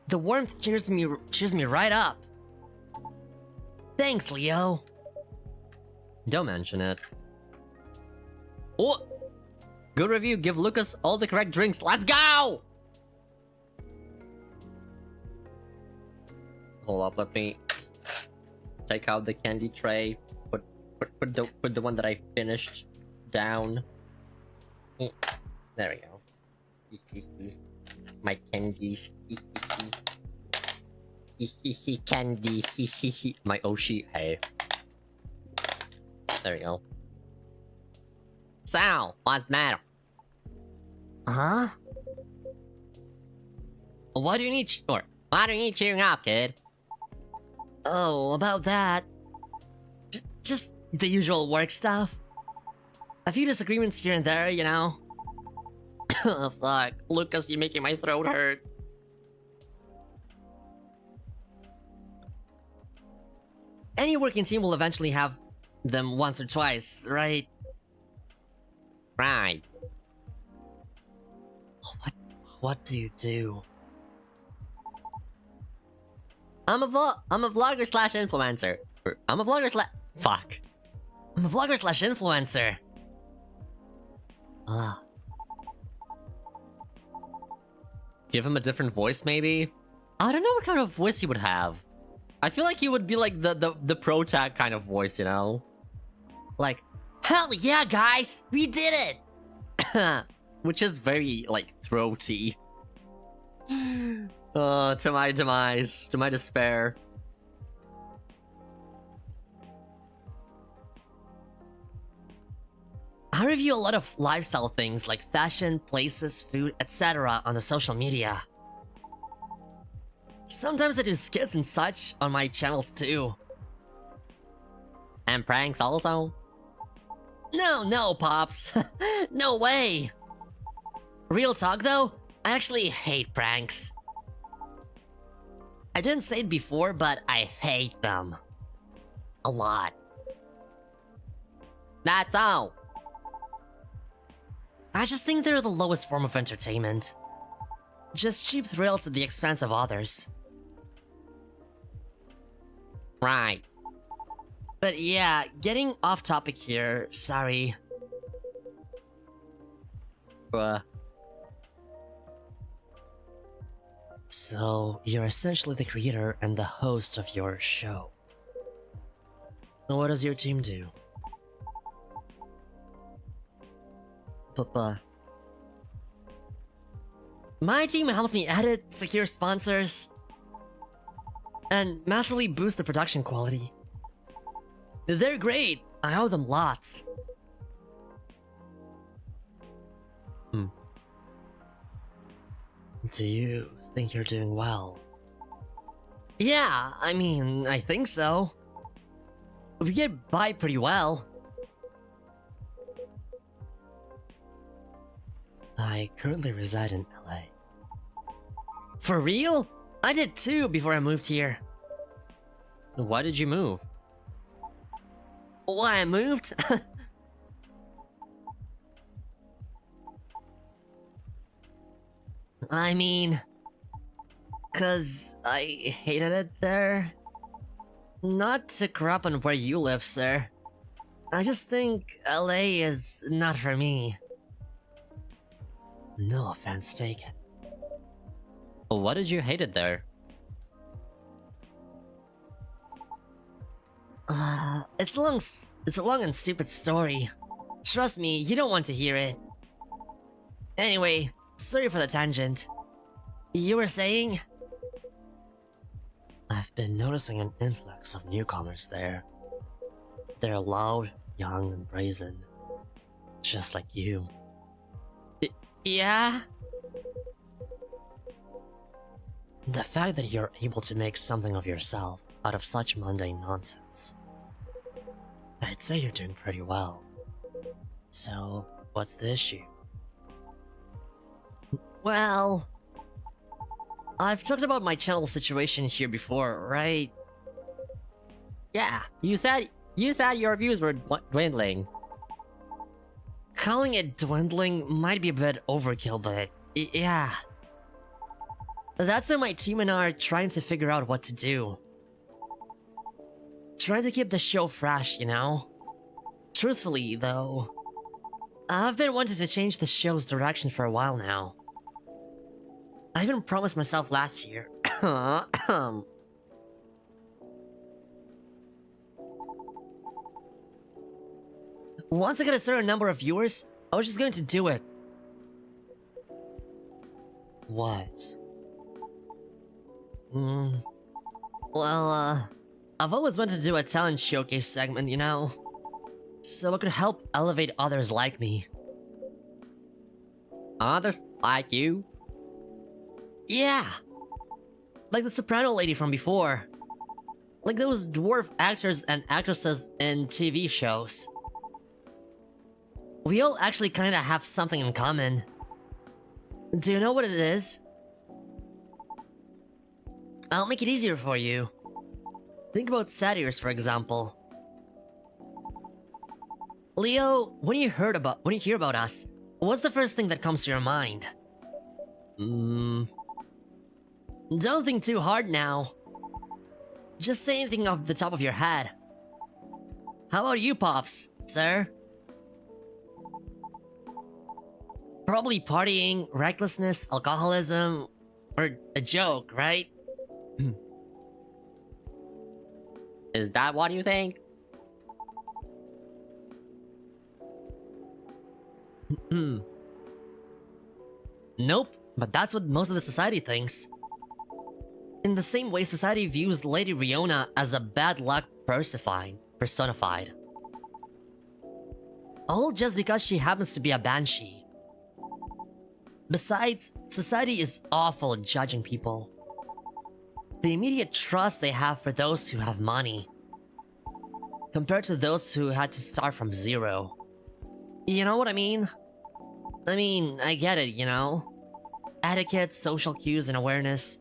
Speaker 1: The warmth cheers me right up. Thanks, Leo. Don't mention it. Oh! Good review. Give Lucas all the correct drinks. Let's go! Hold up, let me take out the candy tray. Put the one that I finished down. There we go. My candies. Candy. My Oshi. Hey. There we go. So, what's the matter?
Speaker 2: Huh?
Speaker 1: Why do you need cheering up, kid?
Speaker 2: Oh, about that. Just the usual work stuff. A few disagreements here and there, you know.
Speaker 1: Fuck, Lucas, you're making my throat hurt.
Speaker 2: Any working team will eventually have them once or twice, right?
Speaker 1: Right.
Speaker 2: What do you do?
Speaker 1: I'm a vlogger slash influencer. I'm a vlogger slash... Fuck.
Speaker 2: I'm a vlogger slash influencer. Ah.
Speaker 1: Give him a different voice, maybe? I don't know what kind of voice he would have. I feel like he would be like the pro tag kind of voice, you know?
Speaker 2: Like, hell yeah, guys! We did it!
Speaker 1: Which is very, like, throaty. Oh, to my demise. To my despair.
Speaker 2: I review a lot of lifestyle things like fashion, places, food, etc. on the social media. Sometimes I do skits and such on my channels too.
Speaker 1: And pranks also?
Speaker 2: No, Pops. No way. Real talk though, I actually hate pranks. I didn't say it before, but I hate them. A lot.
Speaker 1: That's all.
Speaker 2: I just think they're the lowest form of entertainment. Just cheap thrills at the expense of others.
Speaker 1: Right.
Speaker 2: But yeah, getting off topic here, sorry. So, you're essentially the creator and the host of your show. What does your team do? My team helps me edit, secure sponsors, and massively boost the production quality. They're great. I owe them lots. Do you think you're doing well? Yeah, I mean, I think so. We get by pretty well. I currently reside in LA. For real? I did too before I moved here.
Speaker 1: Why did you move?
Speaker 2: Why I moved? I mean... 'cause I hated it there. Not to crap on where you live, sir. I just think LA is not for me. No offense taken.
Speaker 1: What did you hate it there?
Speaker 2: It's a long and stupid story. Trust me, you don't want to hear it. Anyway, sorry for the tangent. You were saying? I've been noticing an influx of newcomers there. They're loud, young, and brazen. Just like you. Yeah? The fact that you're able to make something of yourself out of such mundane nonsense. I'd say you're doing pretty well. So, what's the issue? Well... I've talked about my channel situation here before, right?
Speaker 1: Yeah, you said your views were dwindling.
Speaker 2: Calling it dwindling might be a bit overkill, but yeah. That's why my team and I are trying to figure out what to do. Trying to keep the show fresh, you know? Truthfully, though, I've been wanting to change the show's direction for a while now. I even promised myself last year. Once I get a certain number of viewers, I was just going to do it. What? Well, I've always wanted to do a talent showcase segment, you know? so I could help elevate others like me.
Speaker 1: Others like you?
Speaker 2: Yeah! Like the soprano lady from before. Like those dwarf actors and actresses in TV shows. We all actually kinda have something in common. Do you know what it is? I'll make it easier for you. Think about satyrs, for example. Leo, when you hear about us, what's the first thing that comes to your mind? Don't think too hard now. Just say anything off the top of your head. How about you, Pops, sir? Probably partying, recklessness, alcoholism, or a joke, right?
Speaker 1: Is that what you think?
Speaker 2: Nope, but that's what most of the society thinks. In the same way society views Lady Riona as a bad luck personified. All just because she happens to be a banshee. Besides, society is awful at judging people. The immediate trust they have for those who have money, compared to those who had to start from zero. You know what I mean? I get it, you know? Etiquette, social cues, and awareness.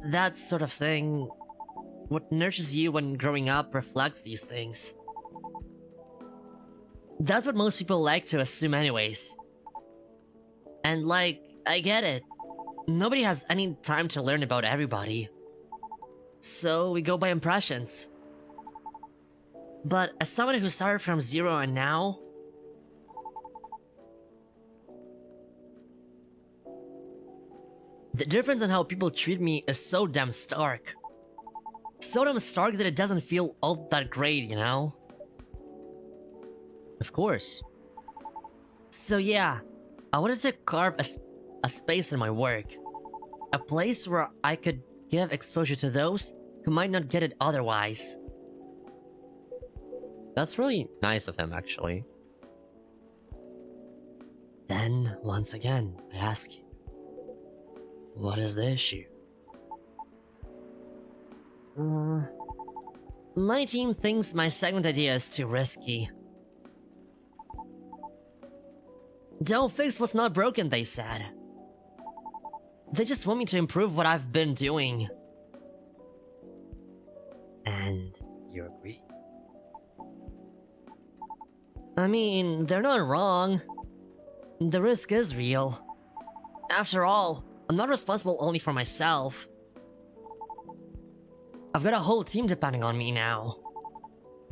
Speaker 2: That sort of thing. What nurtures you when growing up reflects these things. That's what most people like to assume anyways. And I get it. Nobody has any time to learn about everybody. So we go by impressions. But as someone who started from zero and now, the difference in how people treat me is so damn stark. So damn stark that it doesn't feel all that great, you know?
Speaker 1: Of course.
Speaker 2: So yeah, I wanted to carve a space in my work. A place where I could give exposure to those who might not get it otherwise.
Speaker 1: That's really nice of him, actually.
Speaker 2: Then, once again, I ask you, what is the issue? My team thinks my segment idea is too risky. Don't fix what's not broken, they said. They just want me to improve what I've been doing. And you agree? I mean, they're not wrong. The risk is real. After all, I'm not responsible only for myself. I've got a whole team depending on me now.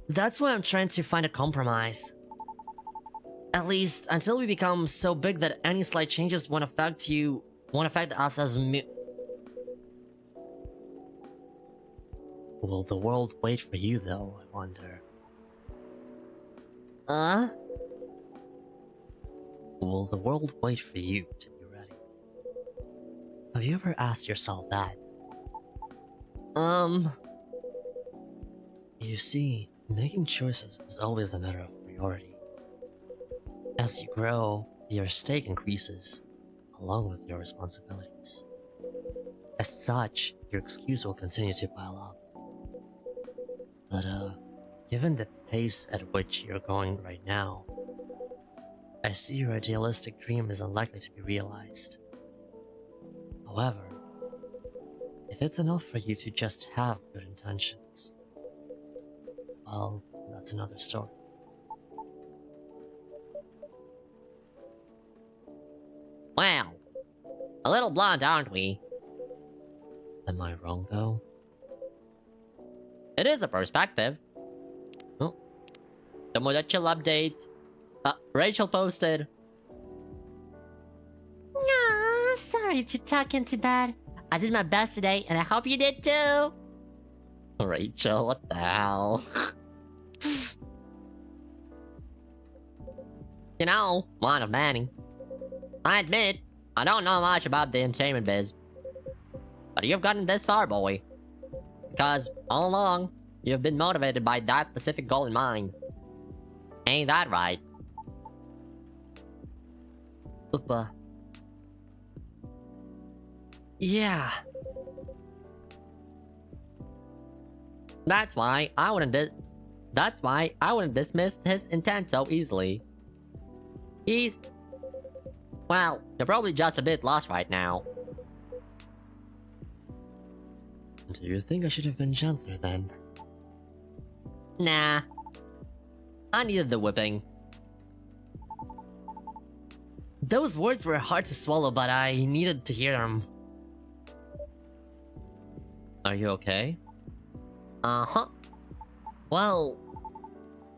Speaker 2: That's why I'm trying to find a compromise. At least, until we become so big that any slight changes won't affect us as
Speaker 1: Will the world wait for you, though, I wonder? Will the world wait for you to be ready? Have you ever asked yourself that? You see, making choices is always a matter of priority. As you grow, your stake increases, along with your responsibilities. As such, your excuse will continue to pile up. But, given the pace at which you're going right now, I see your idealistic dream is unlikely to be realized. However, if it's enough for you to just have good intentions, well, that's another story. Wow, a little blunt, aren't we? Am I wrong, though? It is a perspective. Oh, the Modachil update. Rachel posted.
Speaker 2: Nah, sorry to tuck into bed. I did my best today, and I hope you did too.
Speaker 1: Rachel, what the hell? You know, one of many. I admit, I don't know much about the entertainment biz. But you've gotten this far, boy. Because, all along, you've been motivated by that specific goal in mind. Ain't that right?
Speaker 2: Oopa. Yeah.
Speaker 1: That's why I wouldn't dismiss his intent so easily. Well, you're probably just a bit lost right now.
Speaker 2: Do you think I should have been gentler then?
Speaker 1: Nah. I needed the whipping.
Speaker 2: Those words were hard to swallow, but I needed to hear them.
Speaker 1: Are you okay?
Speaker 2: Uh-huh. Well,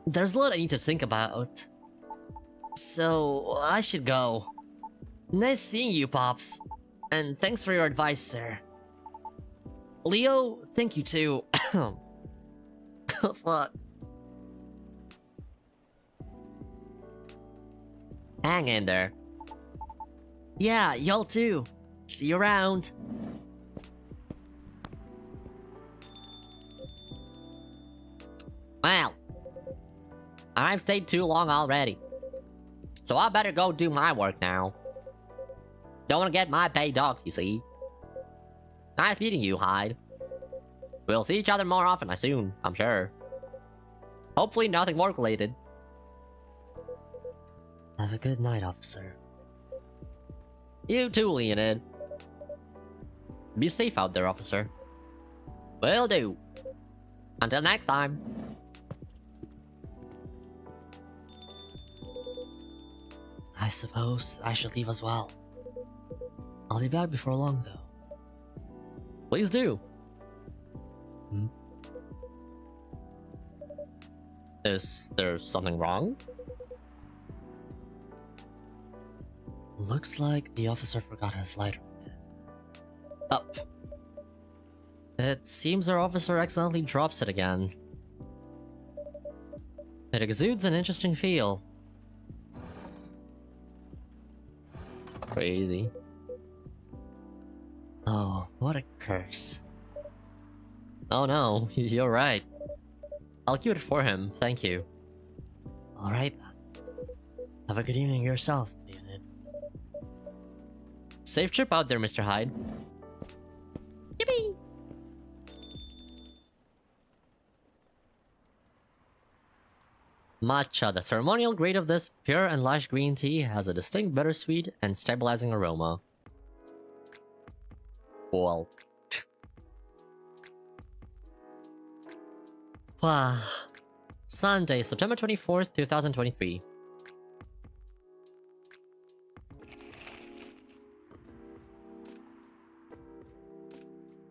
Speaker 2: there's a lot I need to think about. So, I should go. Nice seeing you, Pops. And thanks for your advice, sir. Leo, thank you too. Fuck.
Speaker 1: Hang in there.
Speaker 2: Yeah, y'all too. See you around.
Speaker 1: Well, I've stayed too long already. So I better go do my work now. Don't wanna get my pay docked, you see. Nice meeting you, Hyde. We'll see each other more often soon, I'm sure. Hopefully nothing work related.
Speaker 2: Have a good night, officer.
Speaker 1: You too, Leonid. Be safe out there, officer. Will do. Until next time.
Speaker 2: I suppose I should leave as well. I'll be back before long, though.
Speaker 1: Please do. Is there something wrong?
Speaker 2: Looks like the officer forgot his lighter.
Speaker 1: Oh. It seems our officer accidentally drops it again. It exudes an interesting feel. Crazy.
Speaker 2: Oh, what a curse.
Speaker 1: Oh no, you're right. I'll keep it for him, thank you.
Speaker 2: Alright then. Have a good evening yourself, Leonid.
Speaker 1: Safe trip out there, Mr. Hyde. Yippee! Matcha, the ceremonial grade of this pure and lush green tea, has a distinct bittersweet and stabilizing aroma. Well. Wow. Sunday, September 24th, 2023.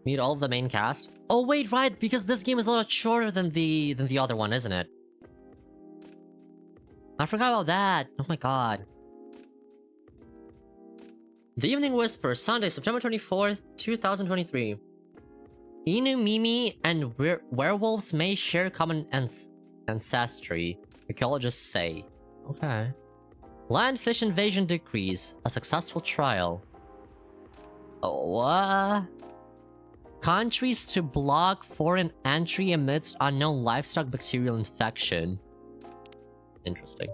Speaker 1: Meet all of the main cast. Oh wait, right, because this game is a lot shorter than the other one, isn't it? I forgot about that. Oh my god. The Evening Whisper, Sunday, September 24th, 2023. Inu, Mimi, and werewolves may share common ancestry, archaeologists say. Okay. Landfish invasion decrease, a successful trial. Oh, countries to block foreign entry amidst unknown livestock bacterial infection. Interesting.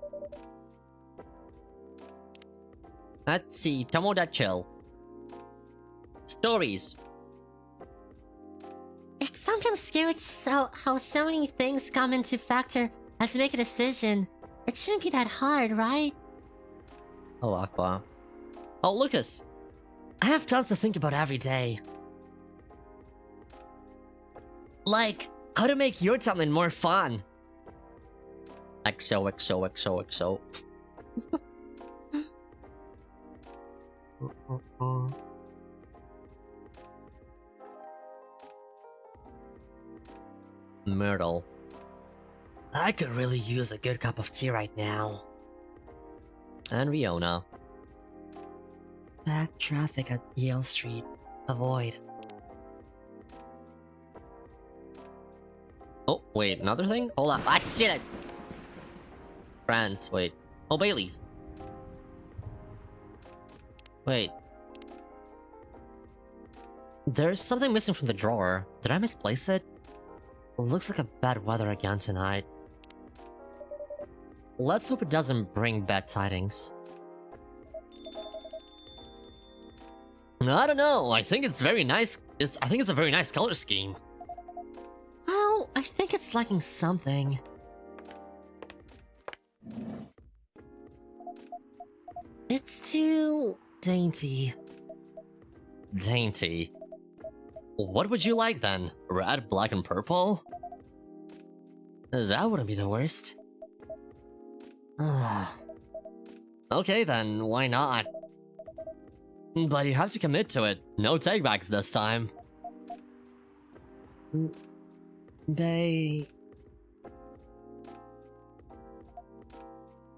Speaker 1: Let's see, Tomoda Chill. Stories.
Speaker 4: It's sometimes scary how so many things come into factor as to make a decision. It shouldn't be that hard, right?
Speaker 1: Oh, Aqua. Oh, Lucas.
Speaker 2: I have tons to think about every day. Like, how to make your timeline more fun.
Speaker 1: XOXOXOXO. Myrtle.
Speaker 2: I could really use a good cup of tea right now.
Speaker 1: And Riona.
Speaker 2: Back traffic at Yale Street. Avoid.
Speaker 1: Oh, wait, another thing? Hold on. Ah, shit! France, wait. Oh, Bailey's. Wait. There's something missing from the drawer. Did I misplace it?
Speaker 2: Looks like a bad weather again tonight. let's hope it doesn't bring bad tidings. I don't know, I think it's very nice. I think it's a very nice color scheme.
Speaker 4: Oh, I think it's lacking something. It's too dainty.
Speaker 2: Dainty. What would you like then? Red, black, and purple? That wouldn't be the worst. Okay then, why not? But you have to commit to it. No takebacks this time.
Speaker 4: I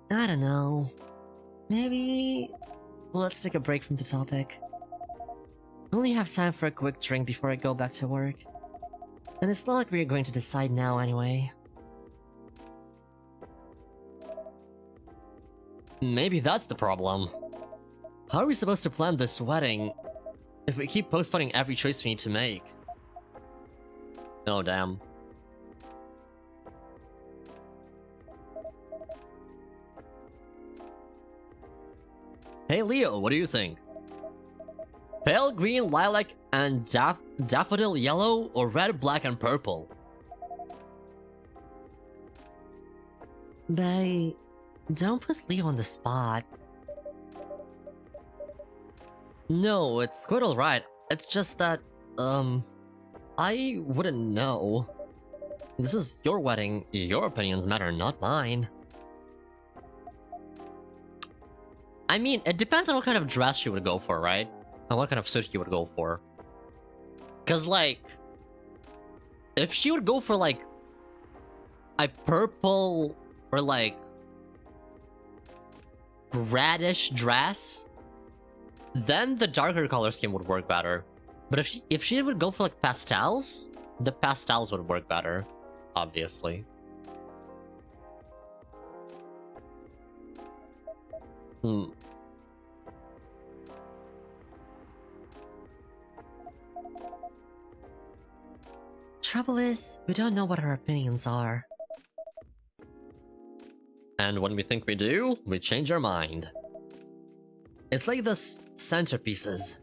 Speaker 4: don't know.
Speaker 2: Maybe... let's take a break from the topic. I only have time for a quick drink before I go back to work. And it's not like we're going to decide now anyway. Maybe that's the problem. How are we supposed to plan this wedding if we keep postponing every choice we need to make? Oh damn. Hey Leo, what do you think? Pale green, lilac, and daffodil yellow, or red, black, and purple?
Speaker 4: Bae, don't put Leo on the spot.
Speaker 2: No, it's quite alright. It's just that, I wouldn't know. This is your wedding, your opinions matter, not mine. I mean, it depends on what kind of dress she would go for, right? And what kind of suit he would go for. Cause like, if she would go for like, a purple or like, reddish dress, then the darker color scheme would work better. But if she would go for like pastels, the pastels would work better, obviously.
Speaker 4: Trouble is, we don't know what her opinions are.
Speaker 2: And when we think we do, we change our mind. It's like the centerpieces.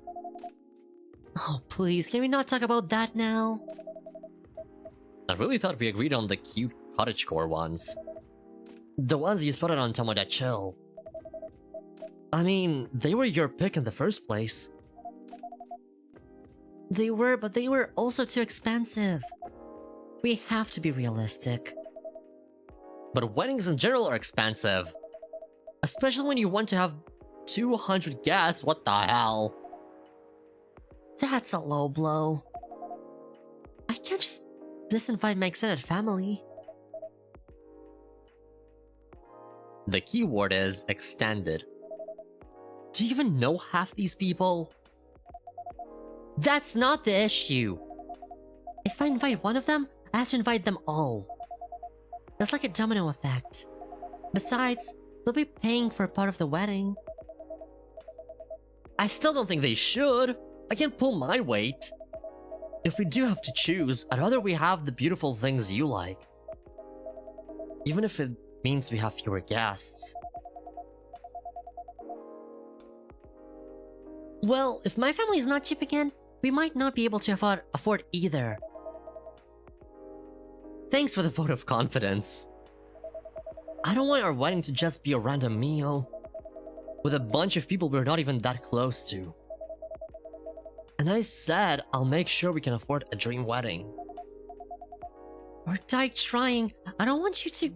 Speaker 4: Oh, please, can we not talk about that now?
Speaker 2: I really thought we agreed on the cute cottagecore ones. The ones you spotted on Tomodachi. I mean, they were your pick in the first place.
Speaker 4: They were, but they were also too expensive. We have to be realistic.
Speaker 2: But weddings in general are expensive. Especially when you want to have 200 guests, what the hell?
Speaker 4: That's a low blow. I can't just disinvite my extended family.
Speaker 2: The key word is extended. Do you even know half these people?
Speaker 4: That's not the issue. If I invite one of them, I have to invite them all. That's like a domino effect. Besides, they'll be paying for part of the wedding.
Speaker 2: I still don't think they should. I can't pull my weight. If we do have to choose, I'd rather we have the beautiful things you like. Even if it means we have fewer guests.
Speaker 4: Well, if my family is not cheap again, we might not be able to afford either.
Speaker 2: Thanks for the vote of confidence. I don't want our wedding to just be a random meal with a bunch of people we're not even that close to. And I said I'll make sure we can afford a dream wedding.
Speaker 4: Or die trying. I don't want you to...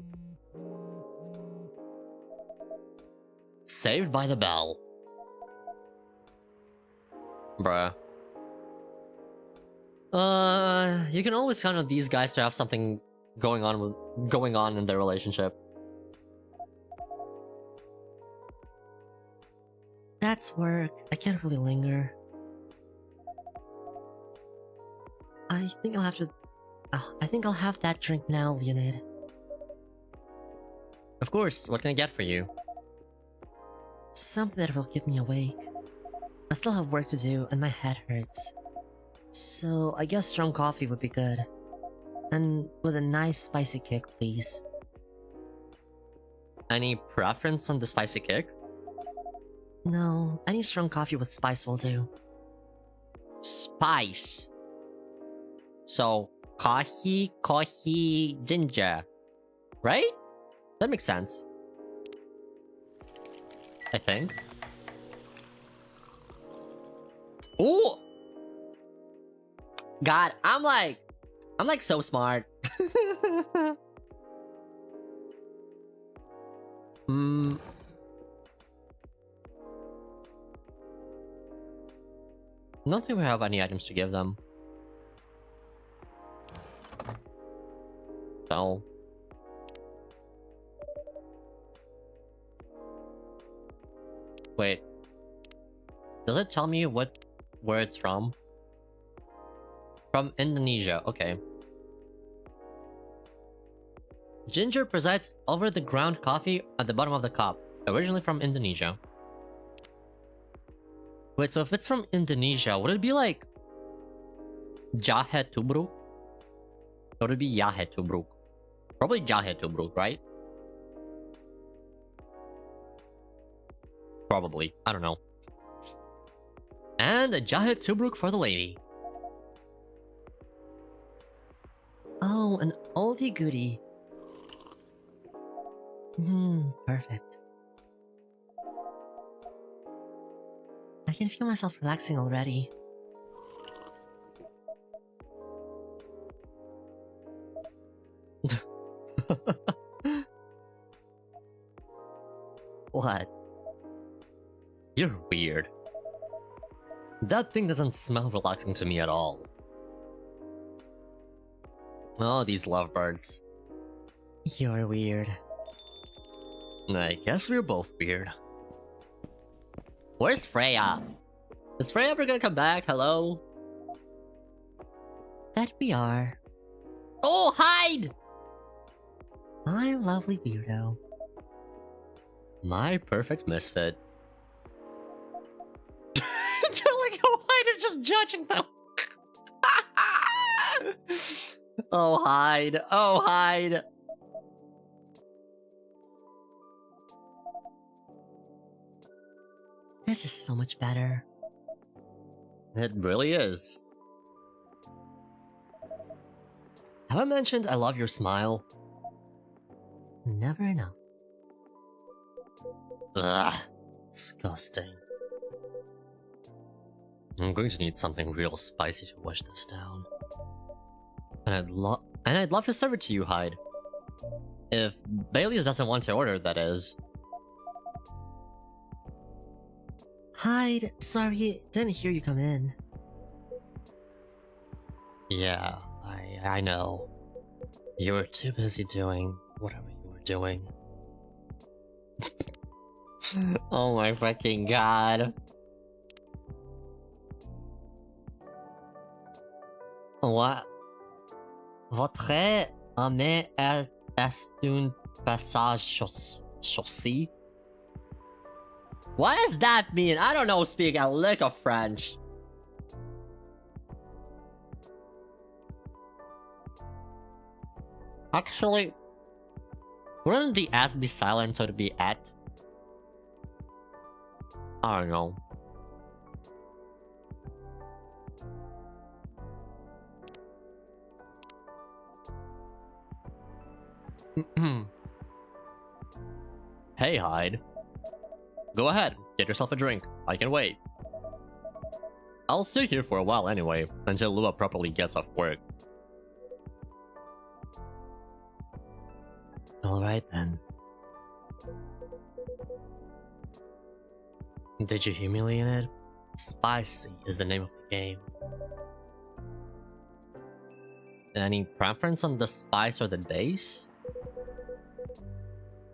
Speaker 2: Saved by the bell. Bruh. You can always count on these guys to have something going on in their relationship.
Speaker 4: That's work. I can't really linger. I think I'll have to... I think I'll have that drink now, Leonid.
Speaker 2: Of course, what can I get for you?
Speaker 4: Something that will keep me awake. I still have work to do and my head hurts. So, I guess strong coffee would be good. And with a nice spicy kick, please.
Speaker 1: Any preference on the spicy kick?
Speaker 2: No, any strong coffee with spice will do.
Speaker 1: Spice. So, coffee, ginger. Right? That makes sense. I think. Ooh! God, I'm like so smart. I don't think we have any items to give them. So. Wait. Does it tell me where it's from? From Indonesia, okay. Ginger presides over the ground coffee at the bottom of the cup, originally from Indonesia. Wait, so if it's from Indonesia, would it be like Jahe Tubruk? Or would it be Yahe Tubruk? Probably Jahe Tubruk, right? Probably. I don't know. And a Jahe Tubruk for the lady.
Speaker 2: Oh, an oldie goodie. Perfect. I can feel myself relaxing already.
Speaker 1: What? You're weird. That thing doesn't smell relaxing to me at all. Oh, these lovebirds.
Speaker 2: You're weird.
Speaker 1: I guess we're both weird. Where's Freya? Is Freya ever gonna come back? Hello?
Speaker 2: That we are.
Speaker 1: Oh, hide!
Speaker 2: My lovely weirdo.
Speaker 1: My perfect misfit. Like how Hyde is just judging them. Oh, Hyde. Oh, Hyde.
Speaker 2: This is so much better.
Speaker 1: It really is. Have I mentioned I love your smile?
Speaker 2: Never enough.
Speaker 1: Ugh. Disgusting. I'm going to need something real spicy to wash this down. And I'd love to serve it to you, Hyde. If Bailey's doesn't want to order, that is.
Speaker 2: Hyde, sorry, didn't hear you come in.
Speaker 1: Yeah, I know. You were too busy doing whatever you were doing. Oh my fucking god. What? Votre ami est un passage chaussée? What does that mean? I don't know speak a lick of French. Actually, wouldn't the S be silent so to be at? I don't know. Hey, Hyde. Go ahead, get yourself a drink. I can wait. I'll stay here for a while anyway, until Lua properly gets off work.
Speaker 2: Alright then.
Speaker 1: Did you hear me, Leonid? Spicy is the name of the game. Any preference on the spice or the base?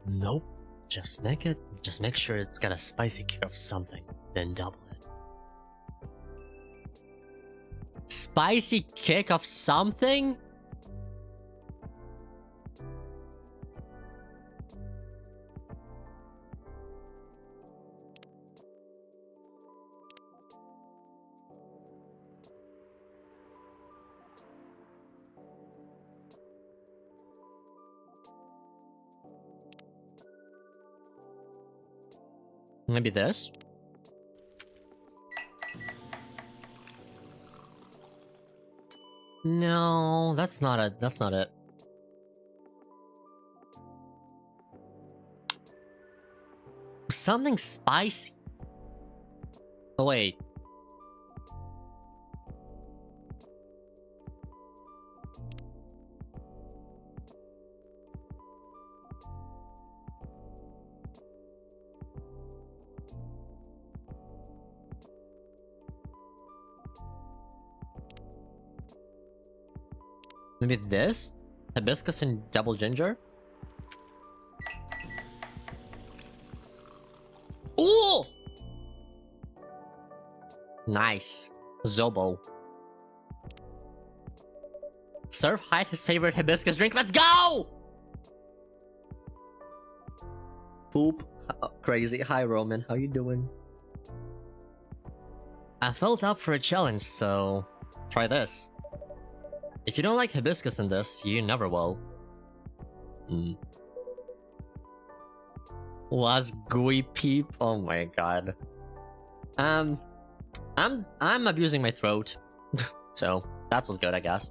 Speaker 2: Nope.
Speaker 1: Just make sure it's got a spicy kick of something, then double it. Spicy kick of something? Maybe this? No, that's not it. That's not it. Something spicy. Oh, wait. Maybe this? Hibiscus and double ginger? Ooh! Nice. Zobo. Serve Hyde his favorite hibiscus drink. Let's go! Poop. Crazy. Hi, Roman. How you doing? I felt up for a challenge, so try this. If you don't like hibiscus in this, you never will. Was gooey peep? Oh my god. I'm abusing my throat. So that's what's good, I guess.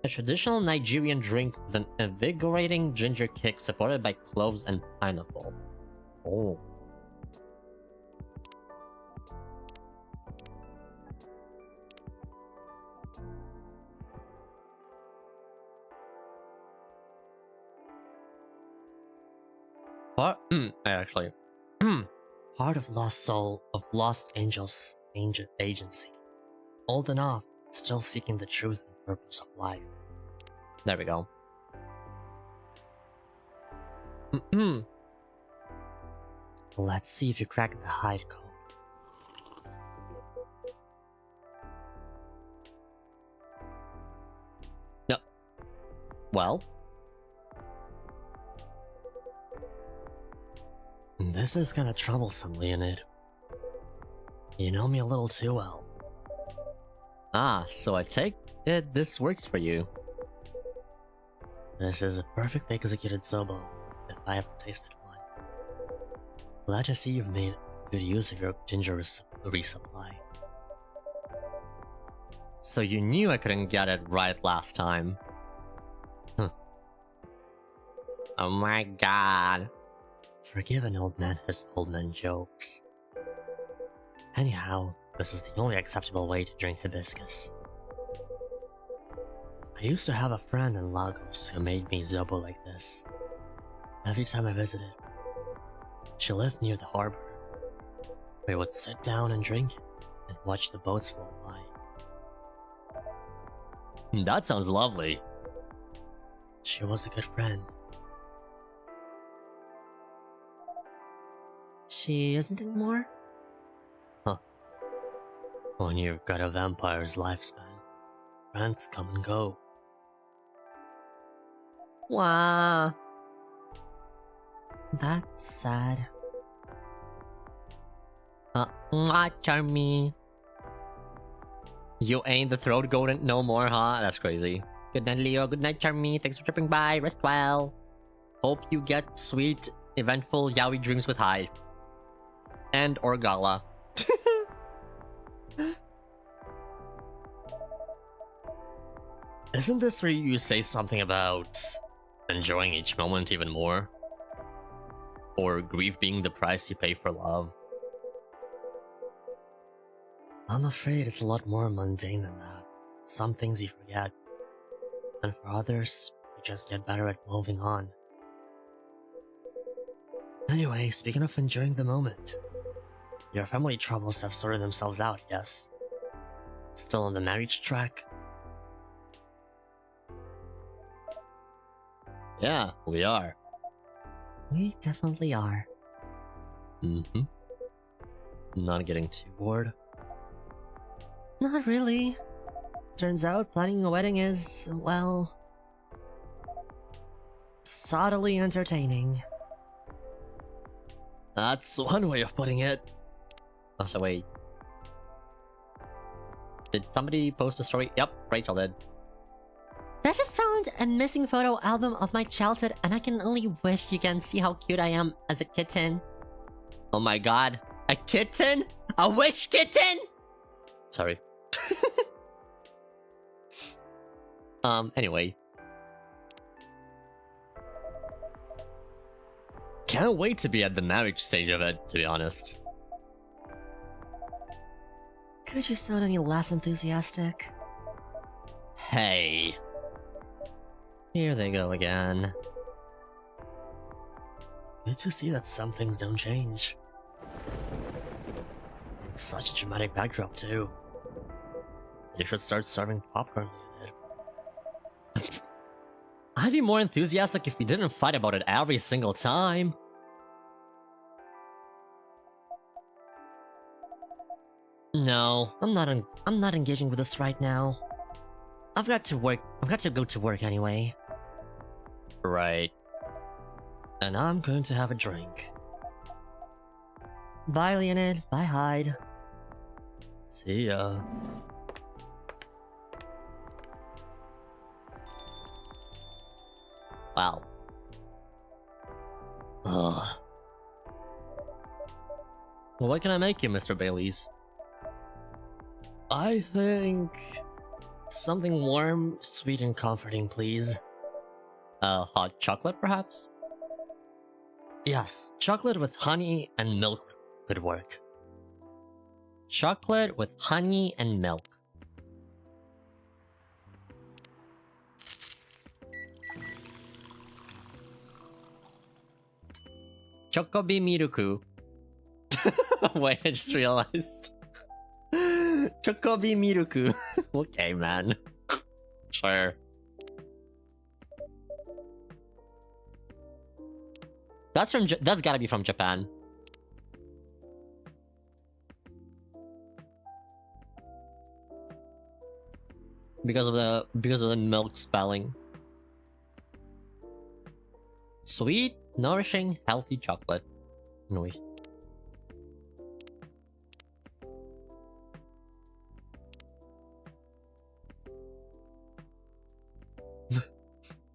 Speaker 1: A traditional Nigerian drink with an invigorating ginger kick supported by cloves and pineapple. Oh. What? Actually.
Speaker 2: Heart of lost soul of lost angels agency. Old enough, still seeking the truth and purpose of life.
Speaker 1: There we go.
Speaker 2: Let's see if you crack the hide code.
Speaker 1: No. Well.
Speaker 2: This is kinda troublesome, Leonid. You know me a little too well.
Speaker 1: Ah, so I take it this works for you.
Speaker 2: This is a perfectly executed Zobo, if I ever tasted one. Glad to see you've made good use of your ginger resupply.
Speaker 1: So you knew I couldn't get it right last time. Oh my god.
Speaker 2: Forgive an old man his old man jokes. Anyhow, this is the only acceptable way to drink hibiscus. I used to have a friend in Lagos who made me Zobo like this. Every time I visited. She lived near the harbor. We would sit down and drink it, and watch the boats float by.
Speaker 1: That sounds lovely.
Speaker 2: She was a good friend. She isn't anymore? Huh. When you've got a vampire's lifespan, friends come and go.
Speaker 4: Wow. That's sad.
Speaker 1: Charmy. You ain't the throat golden no more, huh? That's crazy. Good night, Leo. Good night, Charmy. Thanks for tripping by. Rest well. Hope you get sweet, eventful yaoi dreams with Hyde. And or Gala.
Speaker 2: Isn't this where you say something about enjoying each moment even more?
Speaker 1: Or grief being the price you pay for love?
Speaker 2: I'm afraid it's a lot more mundane than that. Some things you forget. And for others, you just get better at moving on. Anyway, speaking of enjoying the moment, your family troubles have sorted themselves out, yes? Still on the marriage track?
Speaker 1: Yeah, we are.
Speaker 2: We definitely are.
Speaker 1: Not getting too bored.
Speaker 2: Not really. Turns out planning a wedding is, well, sottily entertaining.
Speaker 1: That's one way of putting it. Oh, so wait. Did somebody post a story? Yep, Rachel did.
Speaker 4: I just found a missing photo album of my childhood, and I can only wish you can see how cute I am as a kitten.
Speaker 1: Oh my god. A kitten? A wish kitten? Sorry. Anyway. Can't wait to be at the marriage stage of it, to be honest.
Speaker 2: Could you sound any less enthusiastic?
Speaker 1: Hey. Here they go again.
Speaker 3: Good to see that some things don't change. It's such a dramatic backdrop, too.
Speaker 1: You should start serving popcorn, Leonid. I'd be more enthusiastic if we didn't fight about it every single time.
Speaker 2: No, I'm not engaging with this right now. I've got to go to work anyway.
Speaker 1: Right.
Speaker 2: And I'm going to have a drink. Bye, Leonid. Bye, Hyde.
Speaker 1: See ya. Wow. Ugh. Well, what can I make you, Mr. Baileys?
Speaker 3: I think... something warm, sweet, and comforting, please.
Speaker 1: Hot chocolate, perhaps?
Speaker 3: Yes, chocolate with honey and milk could work.
Speaker 1: Chocolate with honey and milk. Chocobi Miruku. Wait, I just realized. Chocobi Miruku. Okay, man. Sure. That's gotta be from Japan. Because of the milk spelling. Sweet, nourishing, healthy chocolate. No.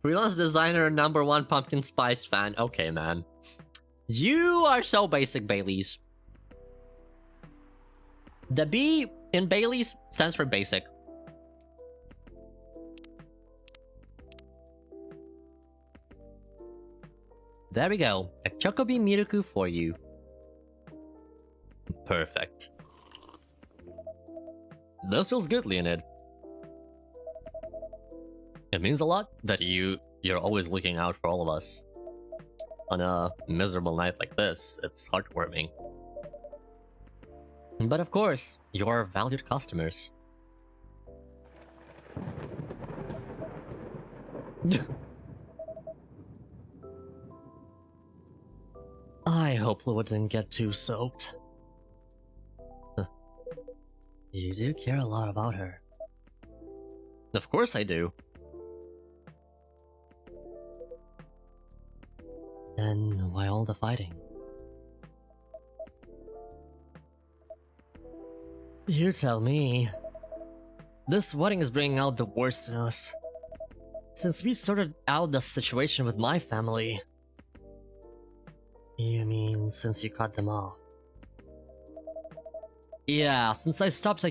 Speaker 1: Freelance designer, #1 pumpkin spice fan. Okay, man. You are so basic, Baileys. The B in Baileys stands for basic. There we go. A Chocobi Miruku for you. Perfect. This feels good, Leonid. It means a lot that you're always looking out for all of us. On a miserable night like this, it's heartwarming. But of course, you're valued customers.
Speaker 3: I hope Lua didn't get too soaked.
Speaker 2: You do care a lot about her.
Speaker 1: Of course I do.
Speaker 2: Then why all the fighting?
Speaker 3: You tell me. This wedding is bringing out the worst in us. Since we sorted out the situation with my family.
Speaker 2: You mean since you cut them off?
Speaker 3: Yeah, since I stopped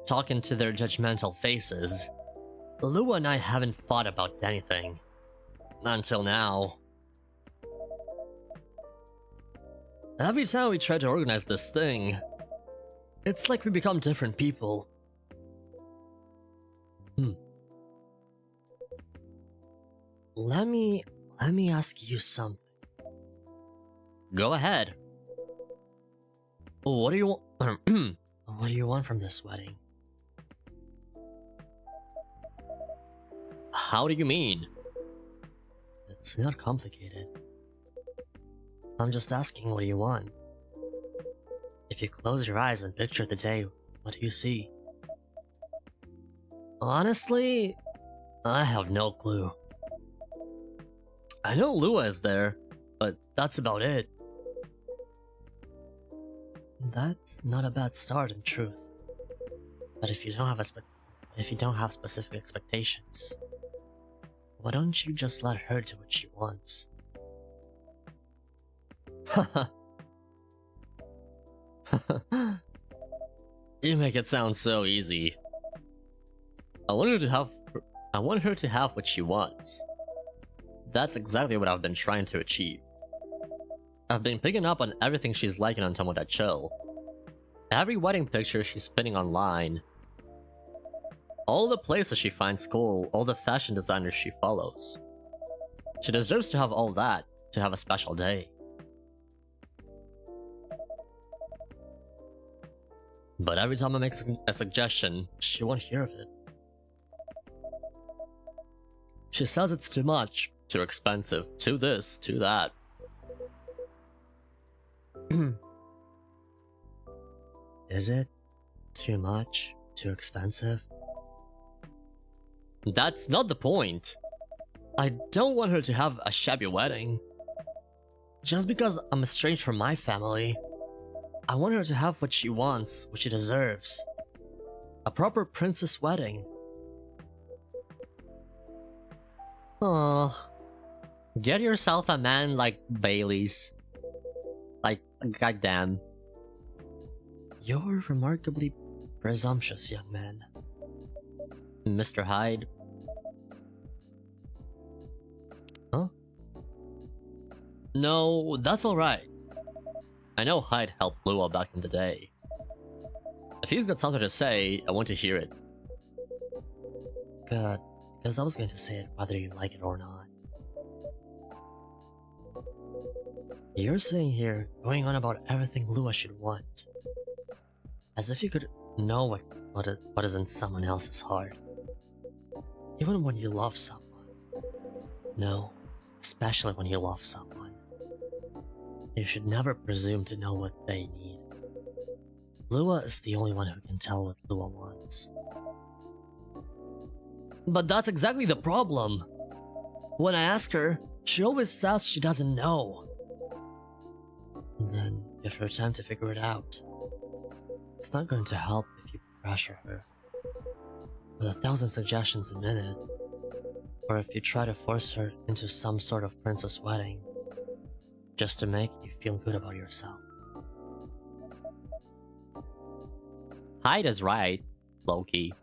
Speaker 3: talking to their judgmental faces. Lua and I haven't fought about anything. Until now. Every time we try to organize this thing, it's like we become different people. Let me ask you something.
Speaker 1: Go ahead.
Speaker 3: What do you want? What do you want from this wedding?
Speaker 1: How do you mean?
Speaker 3: It's not complicated. I'm just asking, what do you want? If you close your eyes and picture the day, what do you see? Honestly, I have no clue. I know Lua is there, but that's about it. That's not a bad start, in truth. But if you don't have specific expectations, Why don't you just let her do what she wants? Haha.
Speaker 1: You make it sound so easy. I want her to have what she wants. That's exactly what I've been trying to achieve. I've been picking up on everything she's liking on Tomoda Chill. Every wedding picture she's spinning online. All the places she finds cool, all the fashion designers she follows. She deserves to have all that, to have a special day. But every time I make a suggestion, she won't hear of it. She says it's too much, too expensive, too this, too that.
Speaker 3: Is it? Too much? Too expensive?
Speaker 1: That's not the point. I don't want her to have a shabby wedding.
Speaker 3: Just because I'm estranged from my family, I want her to have what she wants, what she deserves. A proper princess wedding.
Speaker 1: Oh, get yourself a man like Bailey's. Like, goddamn.
Speaker 3: You're remarkably presumptuous, young man.
Speaker 1: Mr. Hyde. Huh? No, that's alright. I know Hyde helped Lua back in the day. If he's got something to say, I want to hear it.
Speaker 3: Good, because I was going to say it whether you like it or not. You're sitting here going on about everything Lua should want. As if you could know what is in someone else's heart. Even when you love someone. No, especially when you love someone. You should never presume to know what they need. Lua is the only one who can tell what Lua wants.
Speaker 1: But that's exactly the problem.
Speaker 3: When I ask her, she always says she doesn't know. And then give her time to figure it out. It's not going to help if you pressure her with 1,000 suggestions a minute, or if you try to force her into some sort of princess wedding just to make you feel good about yourself.
Speaker 1: Hyde is right, Loki.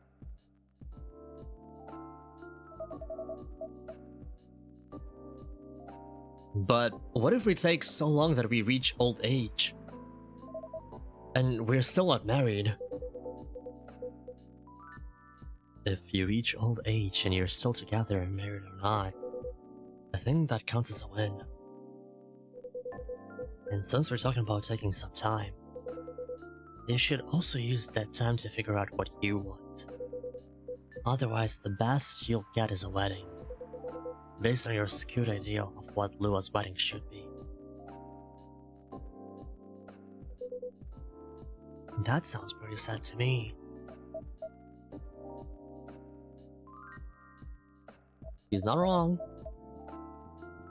Speaker 1: But what if we take so long that we reach old age? And we're still not married.
Speaker 3: If you reach old age and you're still together, married or not, I think that counts as a win. And since we're talking about taking some time, you should also use that time to figure out what you want. Otherwise, the best you'll get is a wedding, based on your skewed idea of what Lua's wedding should be. That sounds pretty sad to me.
Speaker 1: He's not wrong.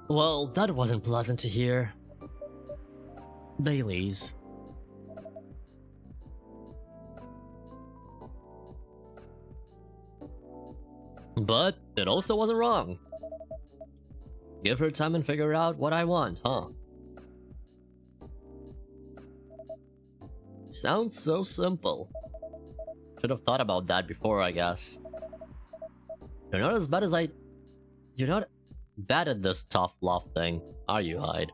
Speaker 3: Well, that wasn't pleasant to hear.
Speaker 1: Bailey's. But it also wasn't wrong. Give her time and figure out what I want, huh? Sounds so simple. Should have thought about that before, I guess. You're not as bad as You're not bad at this tough love thing, are you, Hyde?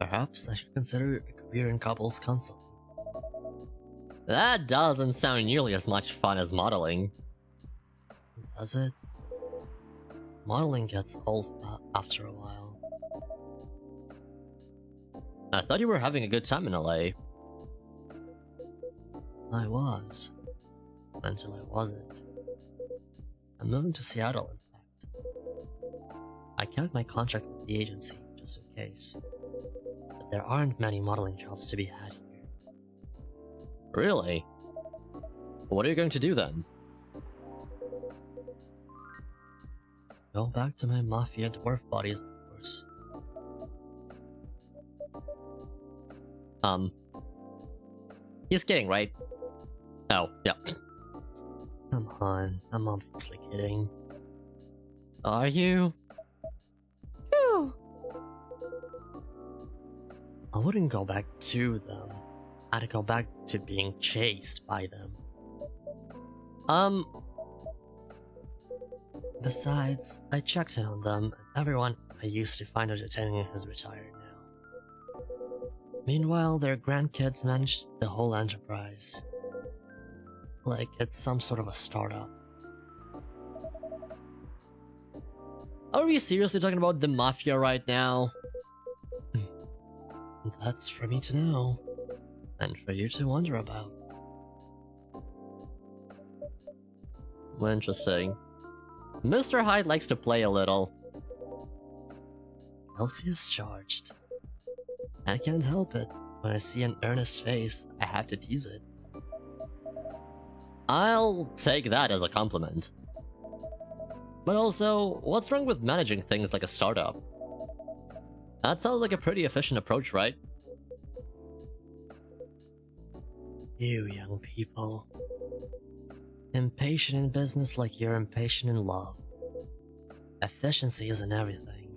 Speaker 3: Perhaps I should consider a career in couples counseling.
Speaker 1: That doesn't sound nearly as much fun as modeling.
Speaker 3: Does it? Modeling gets old after a while.
Speaker 1: I thought you were having a good time in LA.
Speaker 3: I was. Until I wasn't. I'm moving to Seattle, in fact. I kept my contract with the agency, just in case. But there aren't many modeling jobs to be had here.
Speaker 1: Really? What are you going to do then?
Speaker 3: Go back to my mafia dwarf bodies, of course.
Speaker 1: He's kidding, right? Oh, yeah.
Speaker 3: Come on, I'm obviously kidding.
Speaker 1: Are you?
Speaker 4: Phew.
Speaker 3: I wouldn't go back to them. I'd go back to being chased by them. Besides, I checked in on them, and everyone I used to find entertaining has retired now. Meanwhile, their grandkids managed the whole enterprise. Like it's some sort of a startup.
Speaker 1: Are we seriously talking about the mafia right now?
Speaker 3: That's for me to know, and for you to wonder about.
Speaker 1: Interesting. Mr. Hyde likes to play a little.
Speaker 3: Guilty as charged. I can't help it. When I see an earnest face, I have to tease it.
Speaker 1: I'll take that as a compliment. But also, what's wrong with managing things like a startup? That sounds like a pretty efficient approach, right?
Speaker 3: You young people. Impatient in business like you're impatient in love. Efficiency isn't everything.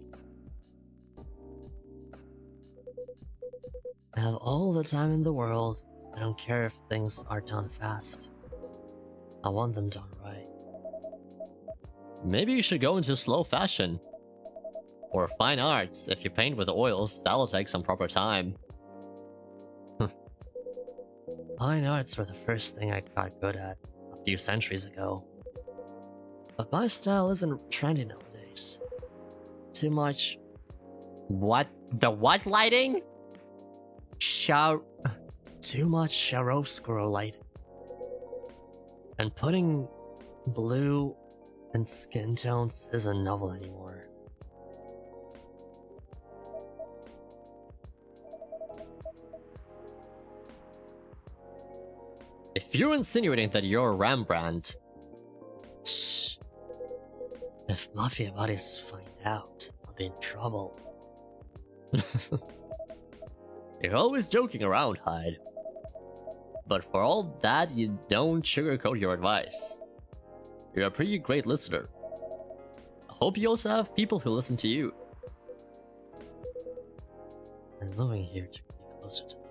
Speaker 3: I have all the time in the world. I don't care if things are done fast. I want them done right.
Speaker 1: Maybe you should go into slow fashion. Or fine arts. If you paint with oils, that'll take some proper time.
Speaker 3: Fine arts were the first thing I got good at a few centuries ago. But my style isn't trendy nowadays. Too much.
Speaker 1: What? The what lighting?
Speaker 3: Too much chiaroscuro light. And putting blue in skin tones isn't novel anymore.
Speaker 1: If you're insinuating that you're Rembrandt...
Speaker 3: Shh. If mafia buddies find out, I'll be in trouble.
Speaker 1: You're always joking around, Hyde. But for all that, you don't sugarcoat your advice. You're a pretty great listener. I hope you also have people who listen to you.
Speaker 3: I'm moving here to be closer to them.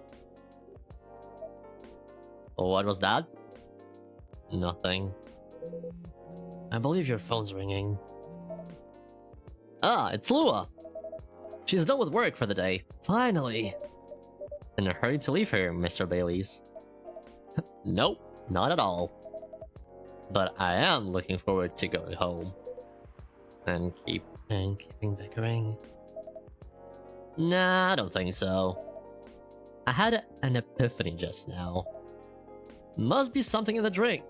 Speaker 1: What was that? Nothing.
Speaker 3: I believe your phone's ringing.
Speaker 1: Ah, it's Lua! She's done with work for the day.
Speaker 3: Finally!
Speaker 1: In a hurry to leave here, Mr. Baileys. Nope, not at all. But I am looking forward to going home. And
Speaker 3: keeping bickering.
Speaker 1: Nah, I don't think so. I had an epiphany just now. Must be something in the drink.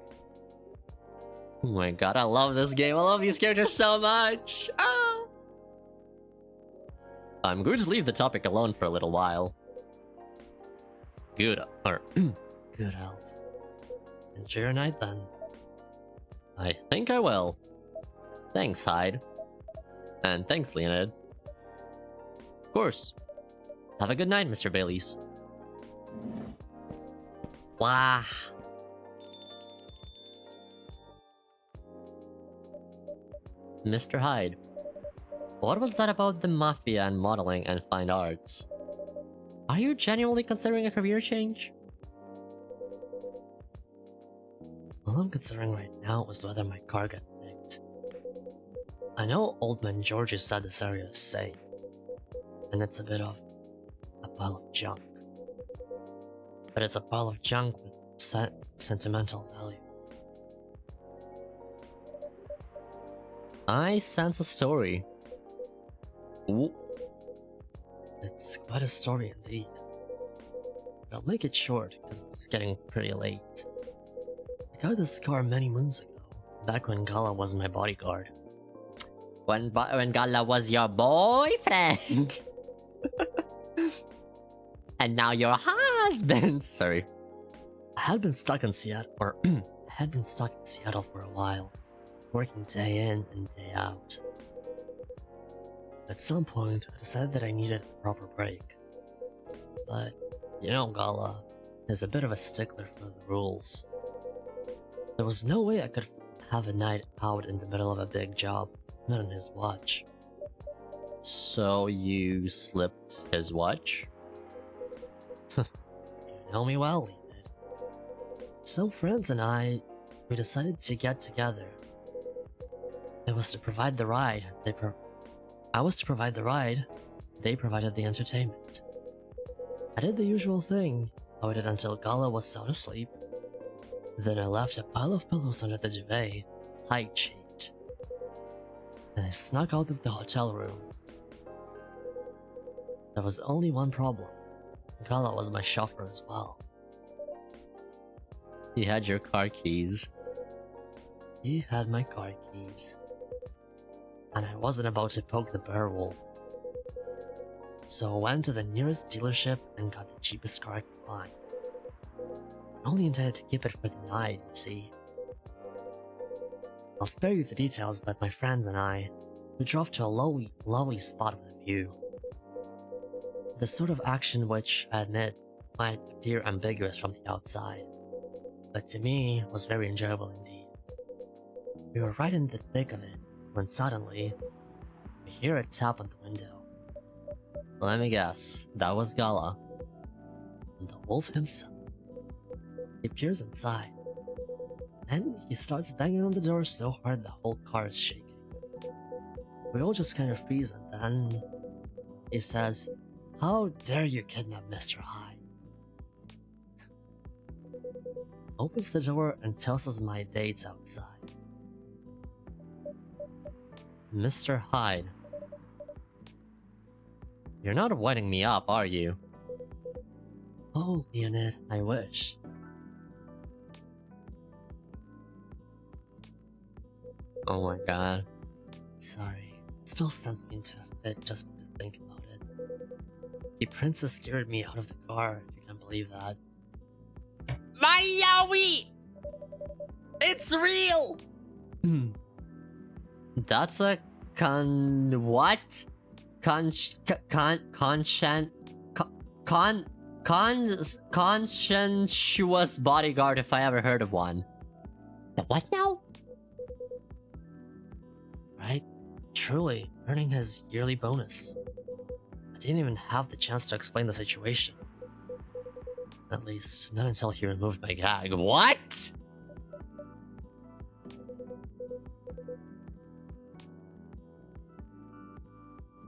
Speaker 1: Oh my god, I love this game. I love these characters so much. Oh! I'm going to leave the topic alone for a little while. Good, or
Speaker 3: Good elf. Enjoy your night then.
Speaker 1: I think I will. Thanks, Hyde. And thanks, Leonid. Of course. Have a good night, Mr. Baileys. Wow. Mr. Hyde, what was that about the mafia and modeling and fine arts? Are you genuinely considering a career change?
Speaker 3: All I'm considering right now is whether my car got nicked. I know Old Man Georgie said this area is safe, and it's a bit of a pile of junk. But it's a pile of junk with sentimental value.
Speaker 1: I sense a story. Ooh.
Speaker 3: It's quite a story indeed. But I'll make it short, because it's getting pretty late. I got this car many moons ago, back when Gala was my bodyguard.
Speaker 1: When Gala was your boyfriend. And now your husband. Sorry.
Speaker 3: I had been stuck in Seattle, for a while, working day in and day out. At some point, I decided that I needed a proper break. But, you know, Gala is a bit of a stickler for the rules. There was no way I could have a night out in the middle of a big job, not on his watch.
Speaker 1: So you slipped his watch?
Speaker 3: You know me well, Leonid. Some friends and we decided to get together. It was to provide the ride. I was to provide the ride. They provided the entertainment. I did the usual thing. I waited until Gala was sound asleep. Then I left a pile of pillows under the duvet, height-shaped. Then I snuck out of the hotel room. There was only one problem. Gala was my chauffeur as well.
Speaker 1: He had your car keys.
Speaker 3: He had my car keys. And I wasn't about to poke the bear wolf. So I went to the nearest dealership and got the cheapest car I could find. I only intended to keep it for the night, you see. I'll spare you the details, but my friends and we drove to a lovely spot with a view. The sort of action which, I admit, might appear ambiguous from the outside, but to me was very enjoyable indeed. We were right in the thick of it, when suddenly, we hear a tap on the window.
Speaker 1: Let me guess, that was Gala.
Speaker 3: And the wolf himself. He peers inside, and he starts banging on the door so hard the whole car is shaking. We all just kind of freeze, and then he says, "How dare you kidnap Mr. Hyde?" Opens the door and tells us my date's outside.
Speaker 1: Mr. Hyde. You're not winding me up, are you?
Speaker 3: Oh, Leonid, I wish.
Speaker 1: Oh my god.
Speaker 3: Sorry, it still sends me into a fit just to think about it. The princess scared me out of the car, if you can believe that.
Speaker 1: My Yowie! It's real! That's a what? Conscientious bodyguard if I ever heard of one. The what now?
Speaker 3: Right? Truly, earning his yearly bonus. I didn't even have the chance to explain the situation. At least, not until he removed my gag.
Speaker 1: What?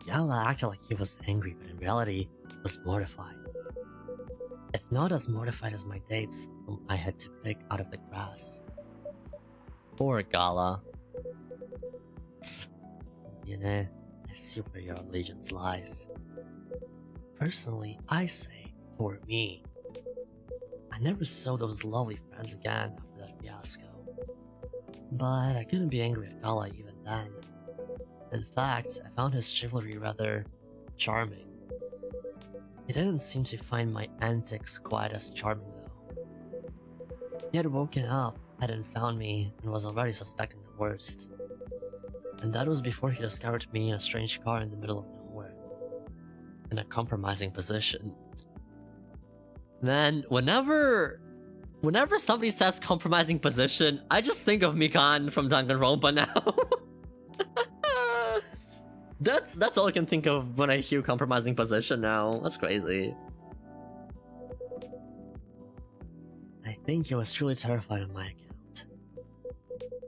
Speaker 3: Yala acted like he was angry, but in reality, was mortified. If not as mortified as my dates, whom I had to pick out of the grass.
Speaker 1: Poor Gala.
Speaker 3: You know, I see where your allegiance lies. Personally, I say, for me. I never saw those lovely friends again after that fiasco. But I couldn't be angry at Gala even then. In fact, I found his chivalry rather charming. He didn't seem to find my antics quite as charming though. He had woken up, hadn't found me, and was already suspecting the worst. And that was before he discovered me in a strange car in the middle of nowhere. In a compromising position.
Speaker 1: Man, whenever somebody says compromising position, I just think of Mikan from Danganronpa now. That's all I can think of when I hear compromising position now. That's crazy.
Speaker 3: I think he was truly terrified on my account.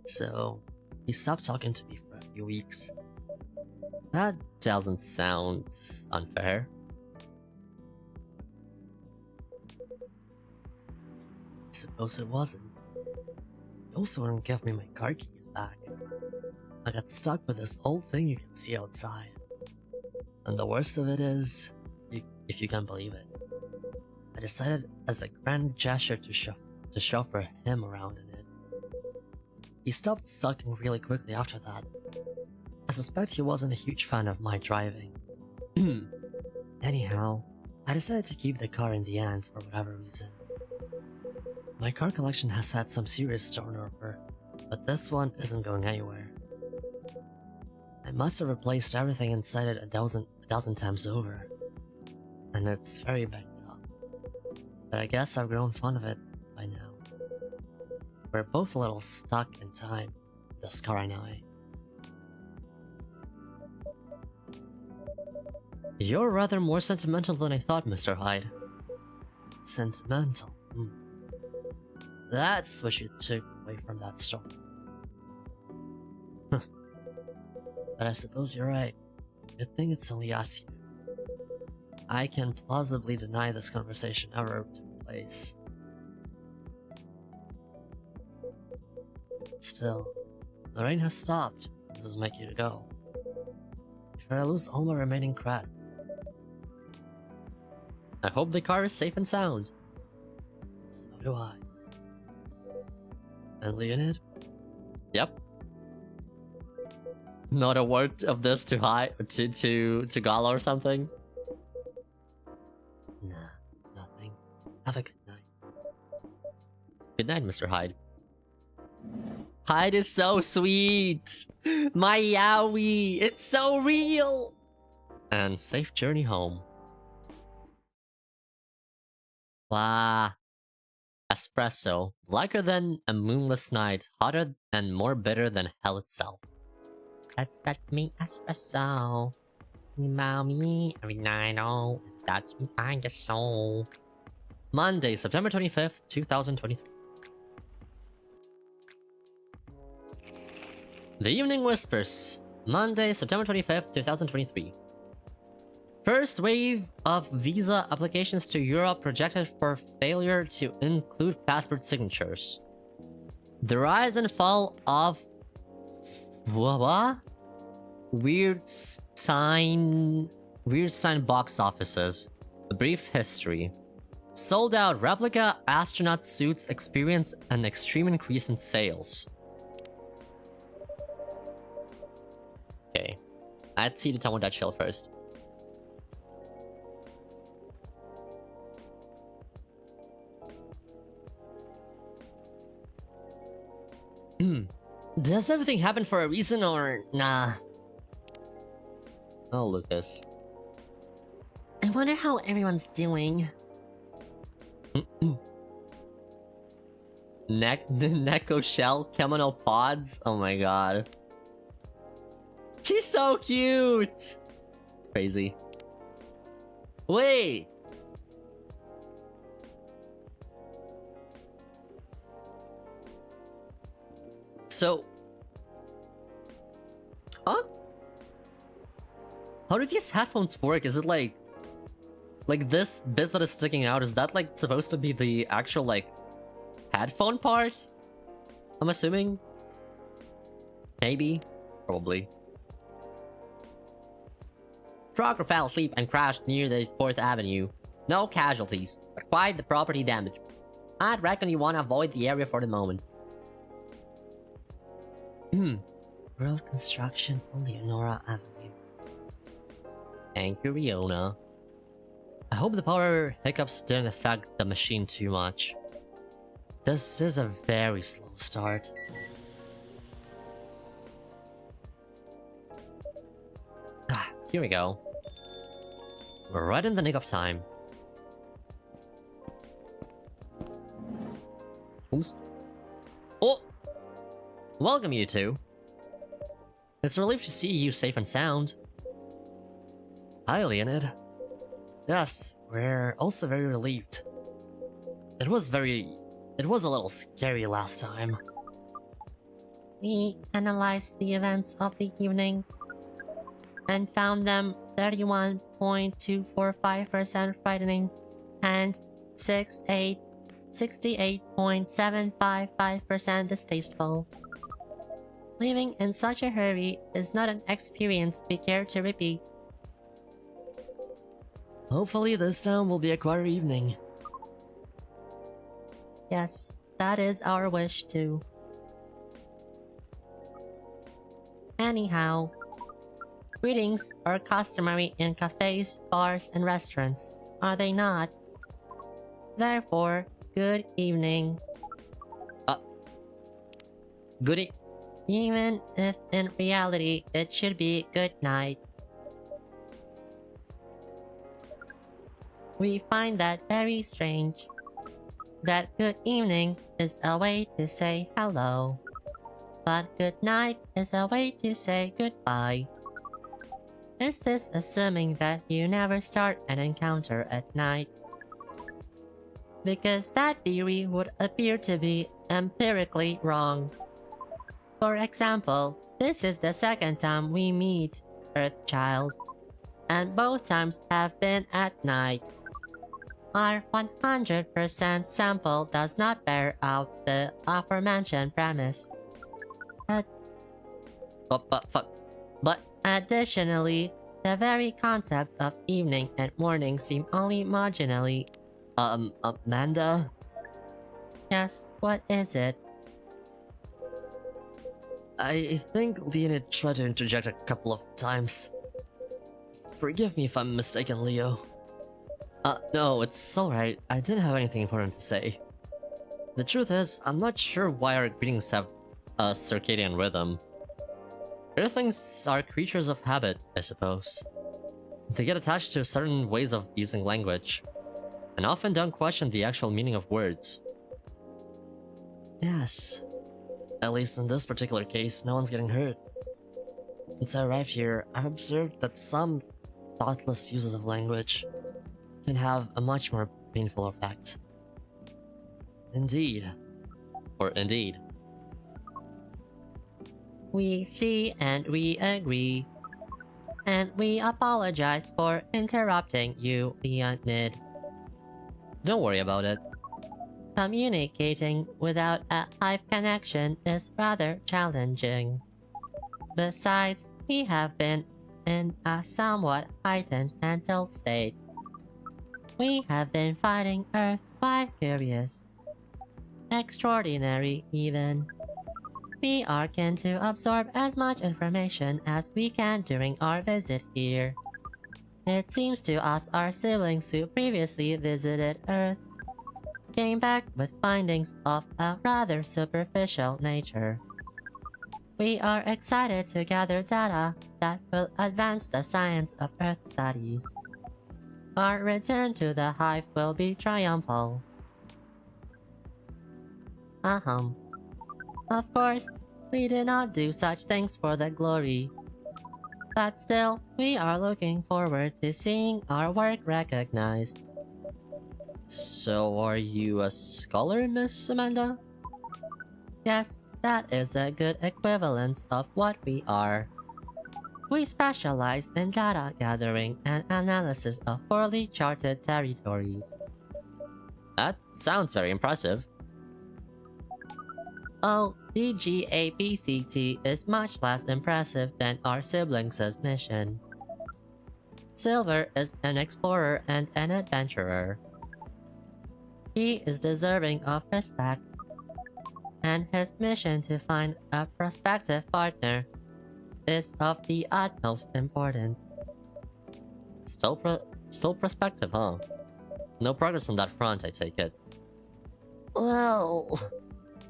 Speaker 3: So, he stopped talking to me for a few weeks.
Speaker 1: That doesn't sound unfair.
Speaker 3: I suppose it wasn't. He also wouldn't give me my car keys back. I got stuck with this old thing you can see outside. And the worst of it is, if you can believe it, I decided as a grand gesture to chauffeur him around in it. He stopped sucking really quickly after that. I suspect he wasn't a huge fan of my driving. Anyhow, I decided to keep the car in the end for whatever reason. My car collection has had some serious turnover, but this one isn't going anywhere. I must have replaced everything inside it a dozen times over, and it's very banged up. But I guess I've grown fond of it by now. we're both a little stuck in time, this car and I. You're rather more sentimental than I thought, Mr. Hyde. Sentimental? That's what you took away from that story. But I suppose you're right. Good thing it's only us here. I can plausibly deny this conversation ever took place. Still, the rain has stopped. This does make you to go. Before I lose all my remaining cred. I hope the car is safe and sound. So do I. And Leonid? Yep. Not a word of this to Gala or something? Nah, nothing. Have a good night. Good night, Mr. Hyde. Hyde is so sweet! My Yowie! It's so real! And safe journey home. Wow. Espresso. Lighter than a moonless night. Hotter and more bitter than hell itself. That's me espresso. Me every night, oh, that's me find your soul. Monday, September 25th, 2023. The Evening Whispers. Monday, September 25th, 2023. First wave of visa applications to Europe projected for failure to include passport signatures. The rise and fall of Weird sign box offices. A brief history. Sold out replica astronaut suits experience an extreme increase in sales. Okay. I'd see the Tomo Dutch Shell first. Does everything happen for a reason or nah? Oh, Lucas.
Speaker 4: I wonder how everyone's doing.
Speaker 1: Neko Shell Kimono Pods? Oh my god. She's so cute! Crazy. Wait! So... Huh? How do these headphones work? Is it like this bit that is sticking out, is that like supposed to be the actual like headphone part? I'm assuming? Maybe? Probably. Trucker fell asleep and crashed near the 4th Avenue. No casualties, but quite the property damage. I'd reckon you want to avoid the area for the moment.
Speaker 2: Road construction on Leonora Avenue.
Speaker 1: Thank you, Riona. I hope the power hiccups didn't affect the machine too much.
Speaker 3: This is a very slow start.
Speaker 1: Here we go. We're right in the nick of time. Oops. Oh! Welcome, you two. It's a relief to see you safe and sound.
Speaker 3: Hi, Leonid. Yes, we're also very relieved. It was a little scary last time.
Speaker 4: We analyzed the events of the evening and found them 31.245% frightening and 68.755% distasteful. Leaving in such a hurry is not an experience we care to repeat.
Speaker 3: Hopefully this time will be a quieter evening.
Speaker 4: Yes, that is our wish too. Anyhow, greetings are customary in cafes, bars, and restaurants, are they not? Therefore, good evening.
Speaker 1: Goody.
Speaker 4: Even if in reality it should be good night. We find that very strange. that good evening is a way to say hello, but good night is a way to say goodbye. Is this assuming that you never start an encounter at night? Because that theory would appear to be empirically wrong. For example, this is the second time we meet Earthchild, and both times have been at night. Our 100% sample does not bear out the aforementioned premise. But additionally, the very concepts of evening and morning seem only marginally...
Speaker 3: Amanda?
Speaker 4: Yes, what is it?
Speaker 3: I think Leonid tried to interject a couple of times. Forgive me if I'm mistaken, Leo. No, it's alright. I didn't have anything important to say. The truth is, I'm not sure why our greetings have a circadian rhythm. Earthlings are creatures of habit, I suppose. They get attached to certain ways of using language, and often don't question the actual meaning of words. Yes. At least in this particular case, no one's getting hurt. Since I arrived here, I've observed that some thoughtless uses of language can have a much more painful effect. Indeed. Or indeed.
Speaker 4: We see and we agree. And we apologize for interrupting you, Leonid.
Speaker 3: Don't worry about it.
Speaker 4: Communicating without a hive connection is rather challenging. Besides, we have been in a somewhat heightened mental state. We have been fighting Earth by curious. Extraordinary, even. We are keen to absorb as much information as we can during our visit here. It seems to us our siblings who previously visited Earth came back with findings of a rather superficial nature. We are excited to gather data that will advance the science of Earth studies. Our return to the hive will be triumphal. Of course, we do not do such things for the glory. But still, we are looking forward to seeing our work recognized.
Speaker 3: So are you a scholar, Miss Amanda?
Speaker 4: Yes, that is a good equivalence of what we are. We specialize in data gathering and analysis of poorly charted territories.
Speaker 3: That sounds very impressive.
Speaker 4: Oh, DGAPCT is much less impressive than our siblings' mission. Silver is an explorer and an adventurer. He is deserving of respect, and his mission to find a prospective partner is of the utmost importance.
Speaker 3: Still prospective, huh? No progress on that front, I take it. Well,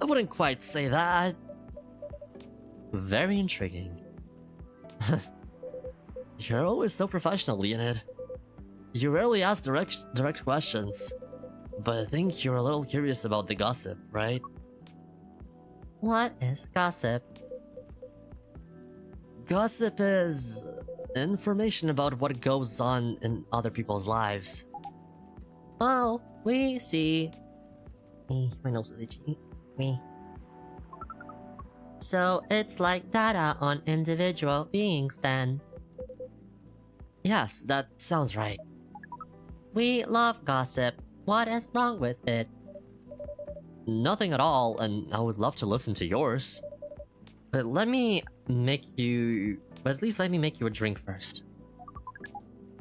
Speaker 3: I wouldn't quite say that. Very intriguing. You're always so professional, Leonid. You rarely ask direct questions, but I think you're a little curious about the gossip, right?
Speaker 4: What is gossip?
Speaker 3: Gossip is information about what goes on in other people's lives.
Speaker 4: Oh, we see.
Speaker 3: My nose is itchy.
Speaker 4: So it's like data on individual beings then.
Speaker 3: Yes, that sounds right.
Speaker 4: We love gossip. What is wrong with it?
Speaker 3: Nothing at all, and I would love to listen to yours. But at least let me make you a drink first.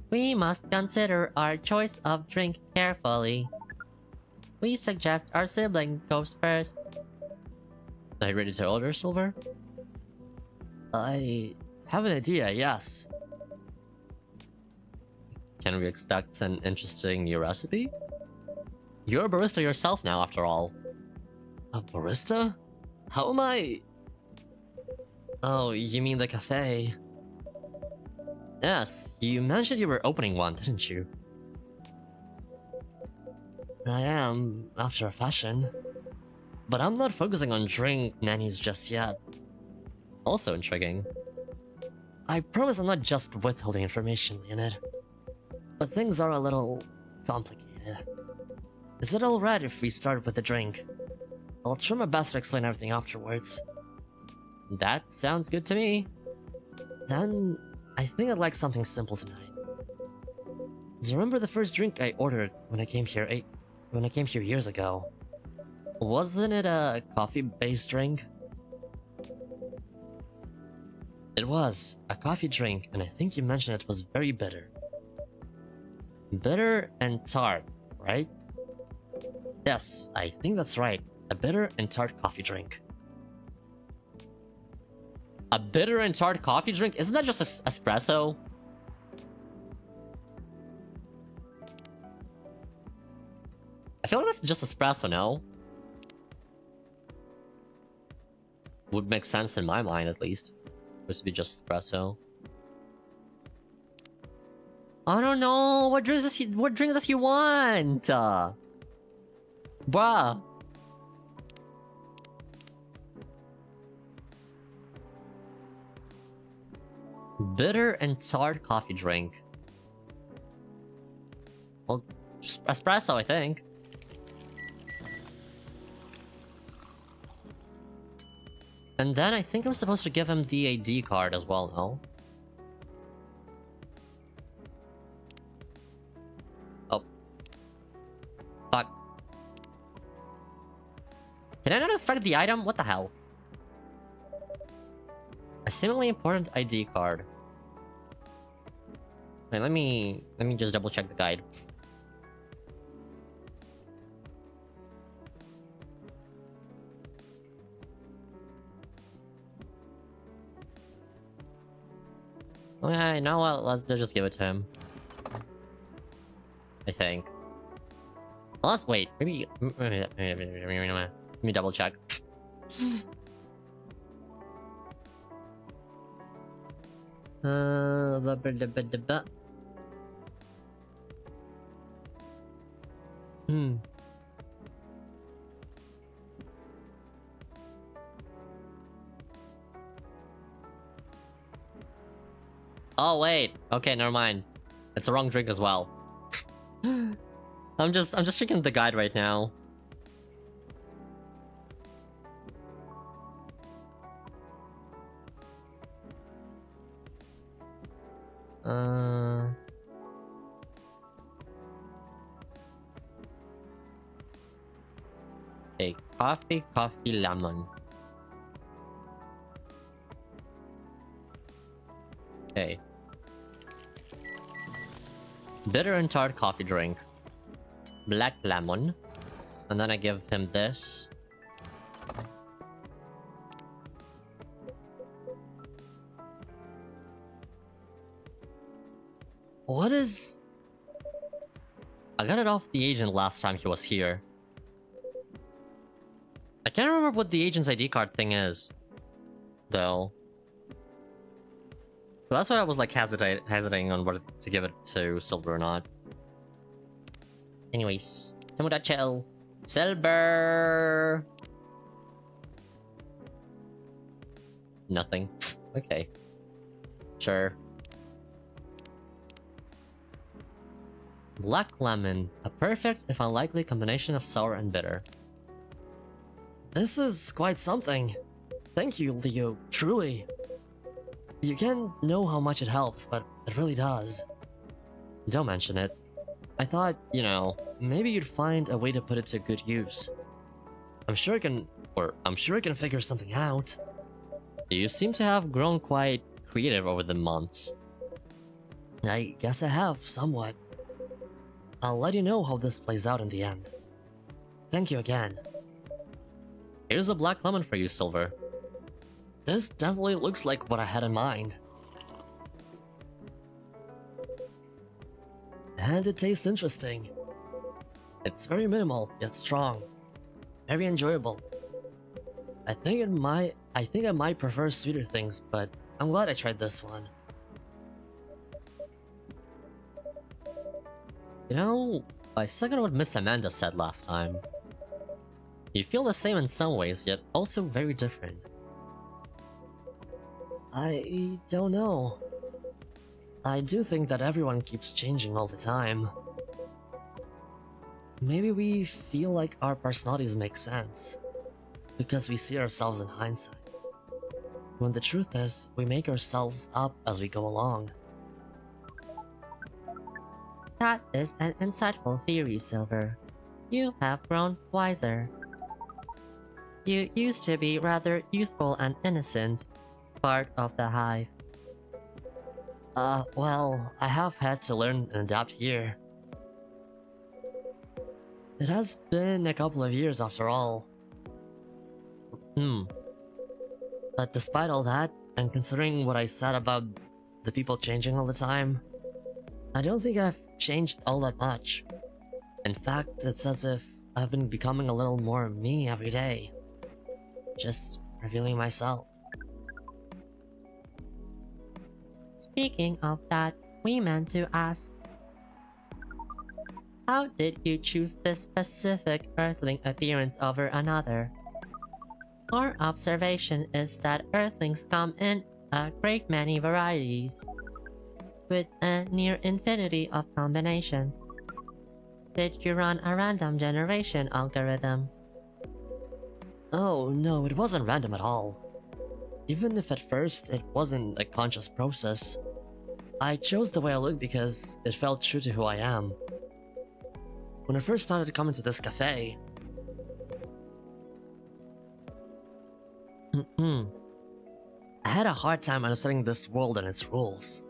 Speaker 4: We must consider our choice of drink carefully. We suggest our sibling goes first.
Speaker 3: Are you ready to order, Silver? I have an idea, yes. Can we expect an interesting new recipe? You're a barista yourself now, after all. A barista? How am I? Oh, you mean the cafe? Yes, you mentioned you were opening one, didn't you? I am, after a fashion. But I'm not focusing on drink menus just yet.
Speaker 1: Also intriguing.
Speaker 3: I promise I'm not just withholding information, Leonid. But things are a little complicated. Is it alright if we start with the drink? I'll try my best to explain everything afterwards.
Speaker 1: That sounds good to me.
Speaker 3: Then, I think I'd like something simple tonight. Do you remember the first drink I ordered when I came here years ago?
Speaker 1: Wasn't it a coffee-based drink?
Speaker 3: It was a coffee drink, and I think you mentioned it was very bitter.
Speaker 1: Bitter and tart, right?
Speaker 3: Yes, I think that's right. A bitter and tart coffee drink.
Speaker 1: A bitter and tart coffee drink? Isn't that just espresso? I feel like that's just espresso, no? Would make sense in my mind, at least. Supposed to be just espresso. I don't know. What drink does he want? Bruh. Bitter and tart coffee drink. Well, just espresso, I think. And then I think I'm supposed to give him the AD card as well, no? Oh. Fuck. Can I not expect the item? What the hell? A seemingly important ID card. Wait, let me just double check the guide. Oh yeah, you know what? Let's just give it to him. I think. Let's wait. Maybe. Let me double check. Oh wait. Okay, never mind. It's the wrong drink as well. I'm just checking the guide right now. A coffee lemon. Okay. Bitter and tart coffee drink. Black lemon. And then I give him this.
Speaker 3: What is...
Speaker 1: I got it off the agent last time he was here. I can't remember what the agent's ID card thing is, though. So that's why I was like hesitating on whether to give it to Silver or not. Anyways, Tomoda chill. Silver! Nothing. Okay. Sure. Black lemon. A perfect, if unlikely, combination of sour and bitter.
Speaker 3: This is quite something. Thank you, Leo, truly. You can't know how much it helps, but it really does.
Speaker 1: Don't mention it.
Speaker 3: I thought, you know, maybe you'd find a way to put it to good use. I'm sure I can figure something out.
Speaker 1: You seem to have grown quite creative over the months.
Speaker 3: I guess I have, somewhat. I'll let you know how this plays out in the end. Thank you again.
Speaker 1: Here's a black lemon for you, Silver.
Speaker 3: This definitely looks like what I had in mind. And it tastes interesting. It's very minimal, yet strong. Very enjoyable. I think I might prefer sweeter things, but I'm glad I tried this one.
Speaker 1: You know,
Speaker 3: I second what Miss Amanda said last time. You feel the same in some ways, yet also very different. I don't know. I do think that everyone keeps changing all the time. Maybe we feel like our personalities make sense, because we see ourselves in hindsight. When the truth is, we make ourselves up as we go along.
Speaker 4: That is an insightful theory, Silver. You have grown wiser. You used to be rather youthful and innocent, part of the hive.
Speaker 3: Well, I have had to learn and adapt here. It has been a couple of years after all. But despite all that, and considering what I said about the people changing all the time, I don't think I've changed all that much. In fact, it's as if I've been becoming a little more me every day. Just revealing myself.
Speaker 4: Speaking of that, we meant to ask, how did you choose this specific Earthling appearance over another? Our observation is that Earthlings come in a great many varieties, with a near infinity of combinations. Did you run a random generation algorithm?
Speaker 3: Oh no, it wasn't random at all. Even if at first it wasn't a conscious process, I chose the way I looked because it felt true to who I am. When I first started coming to this cafe, I had a hard time understanding this world and its rules.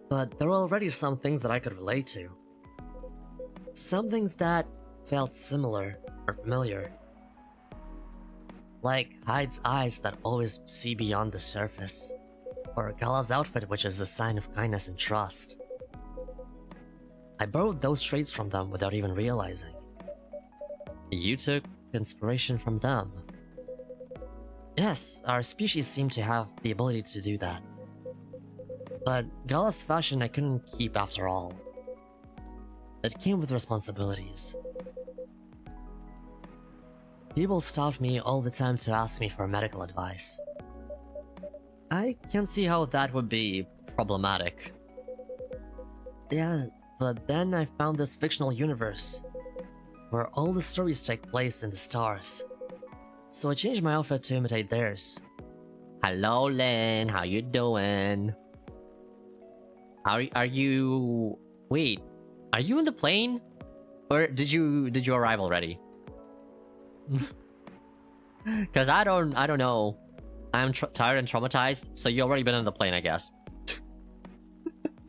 Speaker 3: But there were already some things that I could relate to. Some things that felt similar or familiar. Like Hyde's eyes that always see beyond the surface, or Gala's outfit which is a sign of kindness and trust. I borrowed those traits from them without even realizing. You took inspiration from them. Yes, our species seem to have the ability to do that. But Gala's fashion I couldn't keep after all. It came with responsibilities. People stopped me all the time to ask me for medical advice. I can see how that would be problematic. Yeah, but then I found this fictional universe, where all the stories take place in the stars. So I changed my outfit to imitate theirs.
Speaker 1: Hello, Lynn. How you doing? Are you? Wait, are you in the plane, or did you arrive already? Cause I don't know. I'm tired and traumatized. So you already been on the plane, I guess.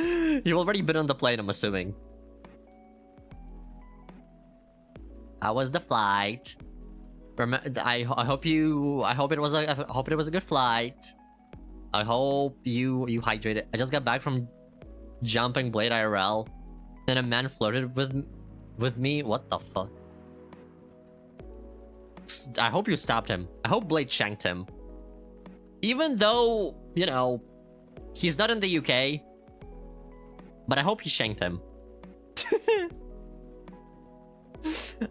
Speaker 1: You've already been on the plane, I'm assuming. How was the flight? I hope it was a good flight. I hope you hydrated. I just got back from jumping Blade IRL, and a man flirted with me. What the fuck? I hope you stopped him. I hope Blade shanked him. Even though, you know, he's not in the UK, but I hope he shanked him.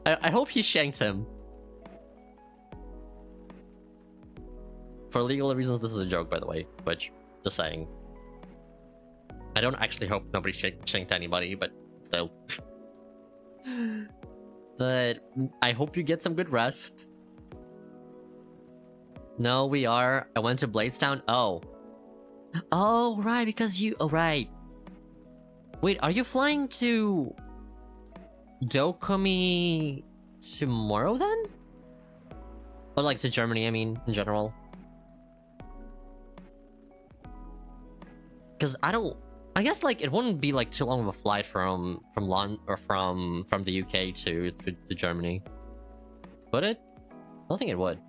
Speaker 1: I hope he shanked him. For legal reasons, this is a joke, by the way, which, just saying. I don't actually hope nobody shanked anybody, but still. But I hope you get some good rest. No, we are. I went to Bladestown. Oh. Oh, right, because you... Oh, right. Wait, are you flying to... Dokumi tomorrow, then? Or, like, to Germany, I mean, in general. Because I don't... I guess, like, it wouldn't be, like, too long of a flight from London, or from the UK to Germany. Would it? I don't think it would.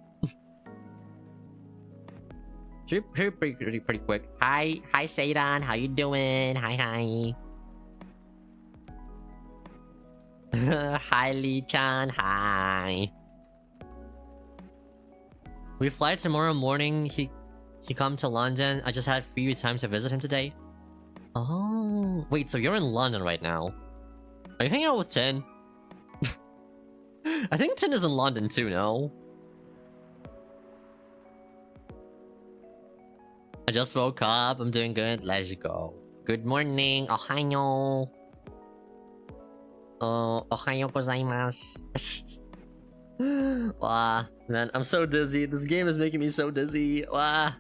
Speaker 1: Pretty quick. Hi Seidan, how you doing? Hi. Hi Lee-chan, hi. We fly tomorrow morning. He come to London. I just had a few times to visit him today. Oh. Wait, so you're in London right now? Are you hanging out with Tin? I think Tin is in London too, no? I just woke up, I'm doing good, let's go. Good morning, ohayo. Ohayo gozaimasu. Wow, man, I'm so dizzy. This game is making me so dizzy. Wow.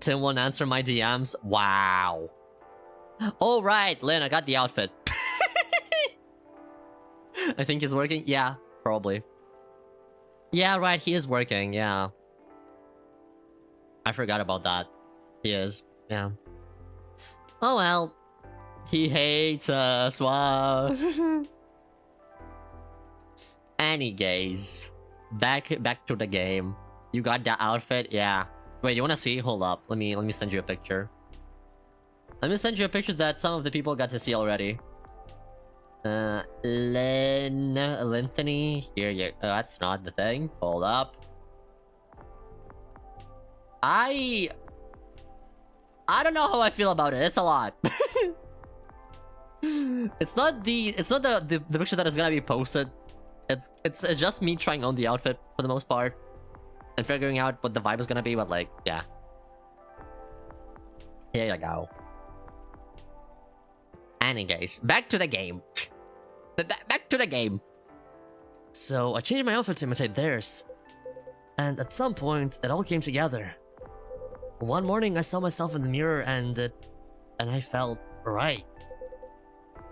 Speaker 1: Tim won't answer my DMs. Wow. All right, Lynn, I got the outfit. I think he's working. Yeah, probably. Yeah, right, he is working. Yeah. I forgot about that. He is. Yeah. Oh well. He hates us. Wow. Anyways, back to the game. You got that outfit? Yeah. Wait, you wanna see? Hold up. Let me send you a picture. Let me send you a picture that some of the people got to see already. Linthony. Here you that's not the thing. Hold up. I don't know how I feel about it. It's a lot. It's not the picture that is gonna be posted. It's just me trying on the outfit for the most part and figuring out what the vibe is gonna be, but like, yeah. Here you go. Anyways, back to the game. Back to the game.
Speaker 3: So I changed my outfit to imitate theirs. And at some point, it all came together. One morning, I saw myself in the mirror and I felt right.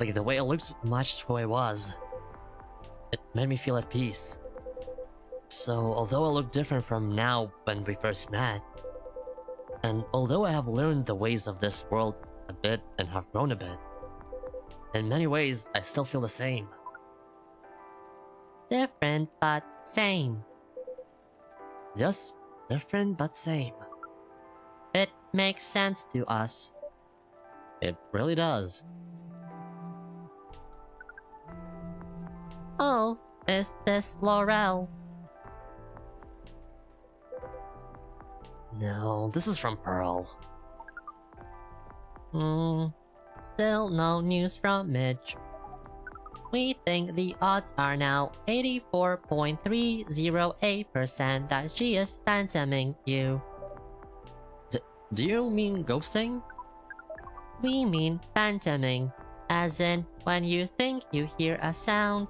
Speaker 3: Like the way I looked matched who I was. It made me feel at peace. So although I look different from now when we first met, and although I have learned the ways of this world a bit and have grown a bit, in many ways I still feel the same.
Speaker 4: Different but same.
Speaker 3: Yes, different but same.
Speaker 4: It makes sense to us.
Speaker 1: It really does.
Speaker 4: Oh, is this Laurel?
Speaker 3: No, this is from Pearl.
Speaker 4: Still no news from Midge. We think the odds are now 84.308% that she is phantoming you.
Speaker 1: Do you mean ghosting?
Speaker 4: We mean phantoming, as in when you think you hear a sound,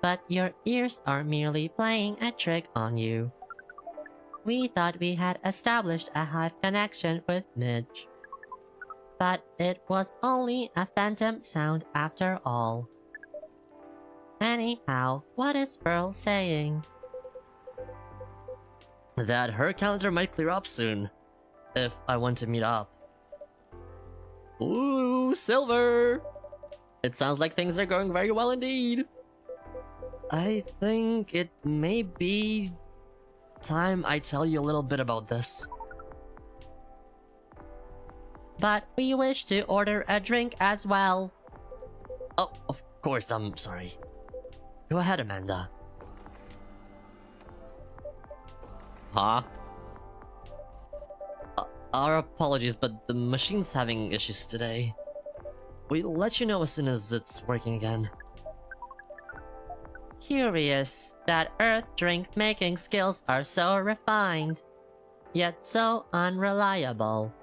Speaker 4: but your ears are merely playing a trick on you. We thought we had established a hive connection with Midge, but it was only a phantom sound after all. Anyhow, what is Pearl saying?
Speaker 3: That her calendar might clear up soon, if I want to meet up.
Speaker 1: Ooh, Silver! It sounds like things are going very well indeed.
Speaker 3: I think it may be time I tell you a little bit about this.
Speaker 4: But we wish to order a drink as well.
Speaker 3: Oh, of course, I'm sorry. Go ahead, Amanda.
Speaker 1: Huh?
Speaker 3: Our apologies, but the machine's having issues today. We'll let you know as soon as it's working again.
Speaker 4: Curious that Earth drink making skills are so refined, yet so unreliable.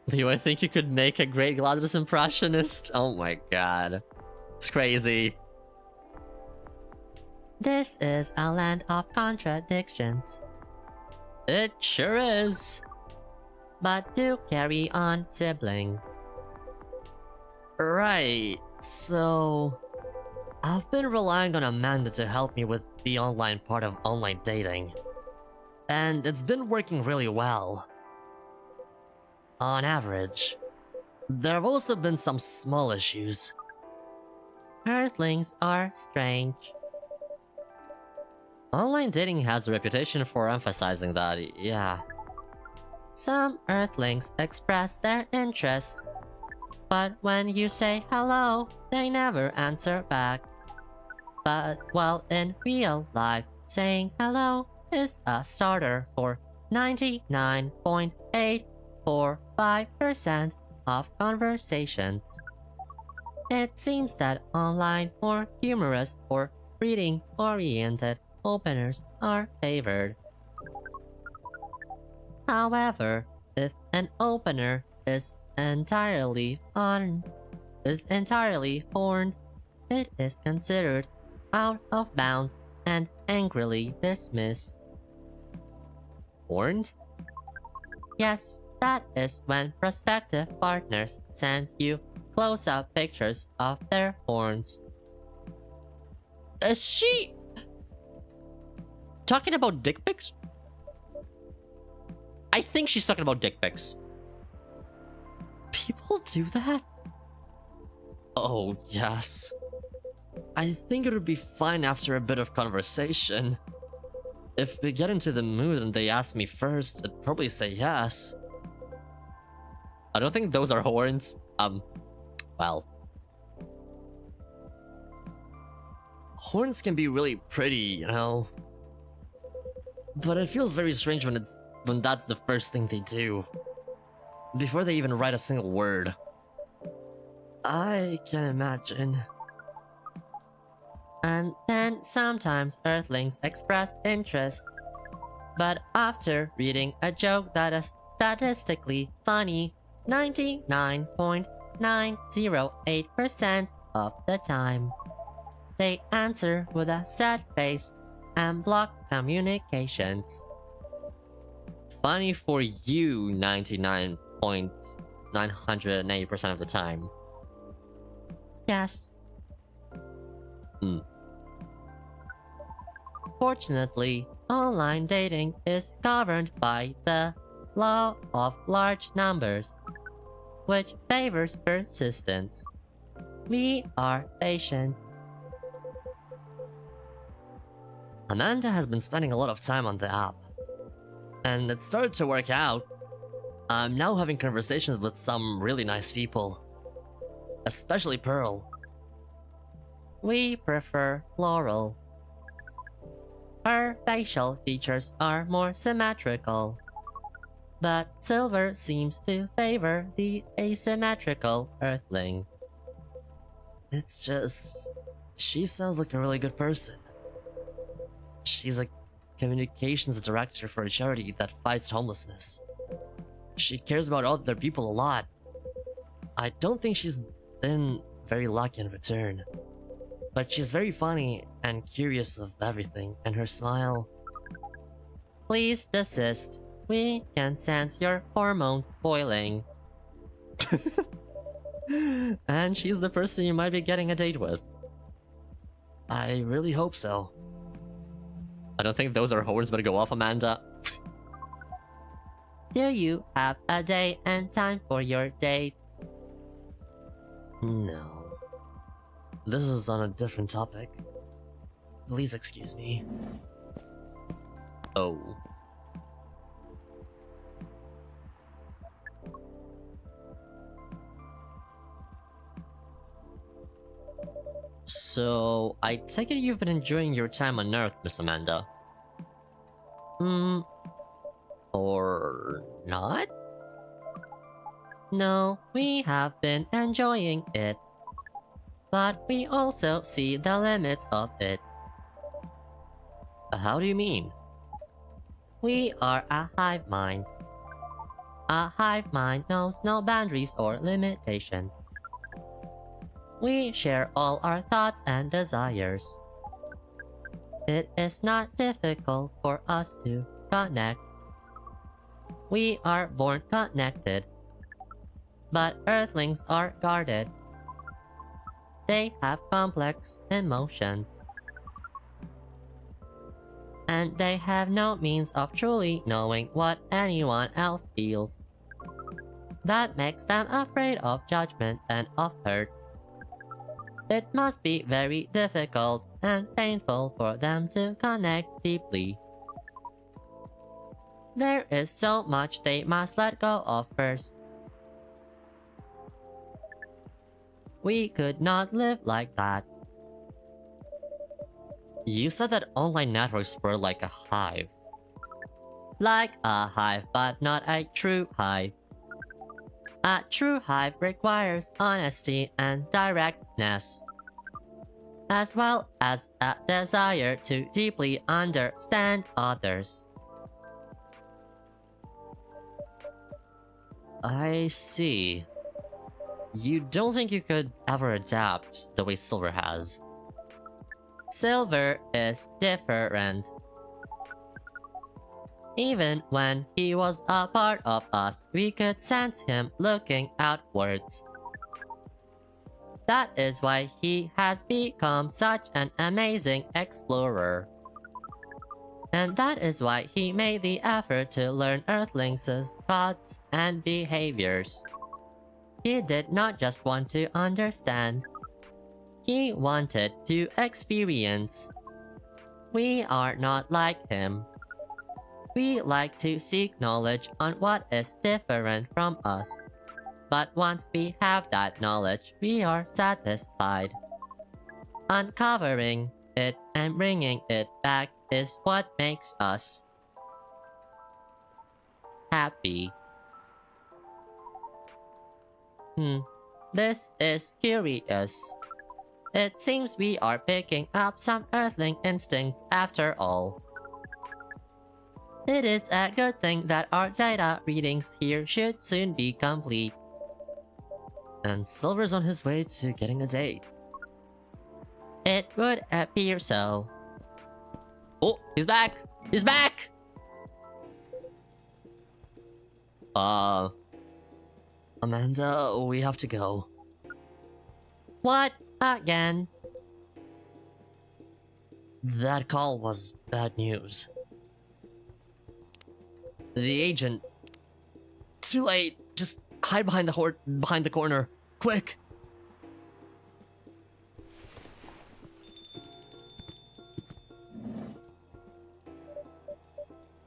Speaker 1: Leo, I think you could make a great GLaDOS impressionist. Oh my god. It's crazy.
Speaker 4: This is a land of contradictions.
Speaker 1: It sure is.
Speaker 4: But do carry on, sibling.
Speaker 3: Right, so... I've been relying on Amanda to help me with the online part of online dating. And it's been working really well. On average. There have also been some small issues.
Speaker 4: Earthlings are strange.
Speaker 1: Online dating has a reputation for emphasizing that, yeah.
Speaker 4: Some Earthlings express their interest, but when you say hello, they never answer back. But well, in real life, saying hello is a starter for 99.8 for 5% of conversations. It seems that online or humorous or reading-oriented openers are favored. However, if an opener is entirely horned, it is considered out of bounds and angrily dismissed.
Speaker 1: Horned?
Speaker 4: Yes, that is when prospective partners send you close-up pictures of their horns.
Speaker 1: Is she talking about dick pics? I think she's talking about dick pics.
Speaker 3: People do that? Oh, yes. I think it would be fine after a bit of conversation. If we get into the mood and they ask me first, I'd probably say yes.
Speaker 1: I don't think those are horns. Well.
Speaker 3: Horns can be really pretty, you know. But it feels very strange when that's the first thing they do. Before they even write a single word. I can imagine.
Speaker 4: And then sometimes Earthlings express interest. But after reading a joke that is statistically funny 99.908% of the time, they answer with a sad face and block communications.
Speaker 1: Funny for you 99.980% of the time.
Speaker 4: Yes.
Speaker 1: Hmm.
Speaker 4: Fortunately, online dating is governed by the law of large numbers, which favors persistence. We are patient.
Speaker 3: Amanda has been spending a lot of time on the app. And it started to work out. I'm now having conversations with some really nice people. Especially Pearl.
Speaker 4: We prefer Laurel. Her facial features are more symmetrical, but Silver seems to favor the asymmetrical Earthling.
Speaker 3: It's just... she sounds like a really good person. She's a communications director for a charity that fights homelessness. She cares about other people a lot. I don't think she's been very lucky in return. But she's very funny and curious of everything, and her smile...
Speaker 4: Please desist. We can sense your hormones boiling.
Speaker 1: And she's the person you might be getting a date with.
Speaker 3: I really hope so.
Speaker 1: I don't think those are horns, but go off, Amanda.
Speaker 4: Do you have a day and time for your date?
Speaker 3: No. This is on a different topic. Please excuse me.
Speaker 1: Oh. So, I take it you've been enjoying your time on Earth, Miss Amanda. Or not?
Speaker 4: No, we have been enjoying it. But we also see the limits of it.
Speaker 1: How do you mean?
Speaker 4: We are a hive mind. A hive mind knows no boundaries or limitations. We share all our thoughts and desires. It is not difficult for us to connect. We are born connected. But Earthlings are guarded. They have complex emotions. And they have no means of truly knowing what anyone else feels. That makes them afraid of judgment and of hurt. It must be very difficult and painful for them to connect deeply. There is so much they must let go of first. We could not live like that.
Speaker 1: You said that online networks were like a hive.
Speaker 4: Like a hive, but not a true hive. A true hive requires honesty and directness, as well as a desire to deeply understand others.
Speaker 3: I see. You don't think you could ever adapt the way Silver has?
Speaker 4: Silver is different. Even when he was a part of us, we could sense him looking outwards. That is why he has become such an amazing explorer. And that is why he made the effort to learn Earthlings' thoughts and behaviors. He did not just want to understand. He wanted to experience. We are not like him. We like to seek knowledge on what is different from us. But once we have that knowledge, we are satisfied. Uncovering it and bringing it back is what makes us happy. This is curious. It seems we are picking up some Earthling instincts after all. It is a good thing that our data readings here should soon be complete.
Speaker 3: And Silver's on his way to getting a date.
Speaker 4: It would appear so.
Speaker 1: Oh, he's back! He's back!
Speaker 3: Amanda, we have to go.
Speaker 4: What again?
Speaker 3: That call was bad news. The agent... Too late! Just hide behind the corner. Quick!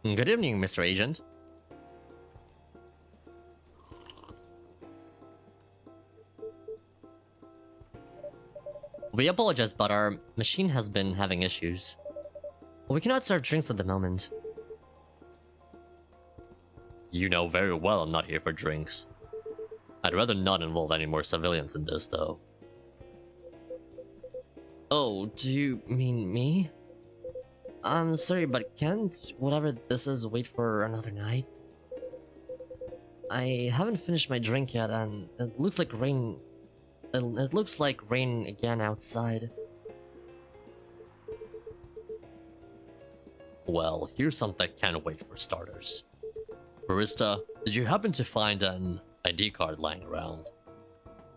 Speaker 1: Good evening, Mr. Agent. We apologize, but our machine has been having issues.
Speaker 3: We cannot serve drinks at the moment.
Speaker 1: You know very well I'm not here for drinks. I'd rather not involve any more civilians in this, though.
Speaker 3: Oh, do you mean me? I'm sorry, but can't whatever this is wait for another night? I haven't finished my drink yet, and it looks like rain... It looks like rain again outside.
Speaker 1: Well, here's something that can't wait for starters. Barista, did you happen to find an ID card lying around?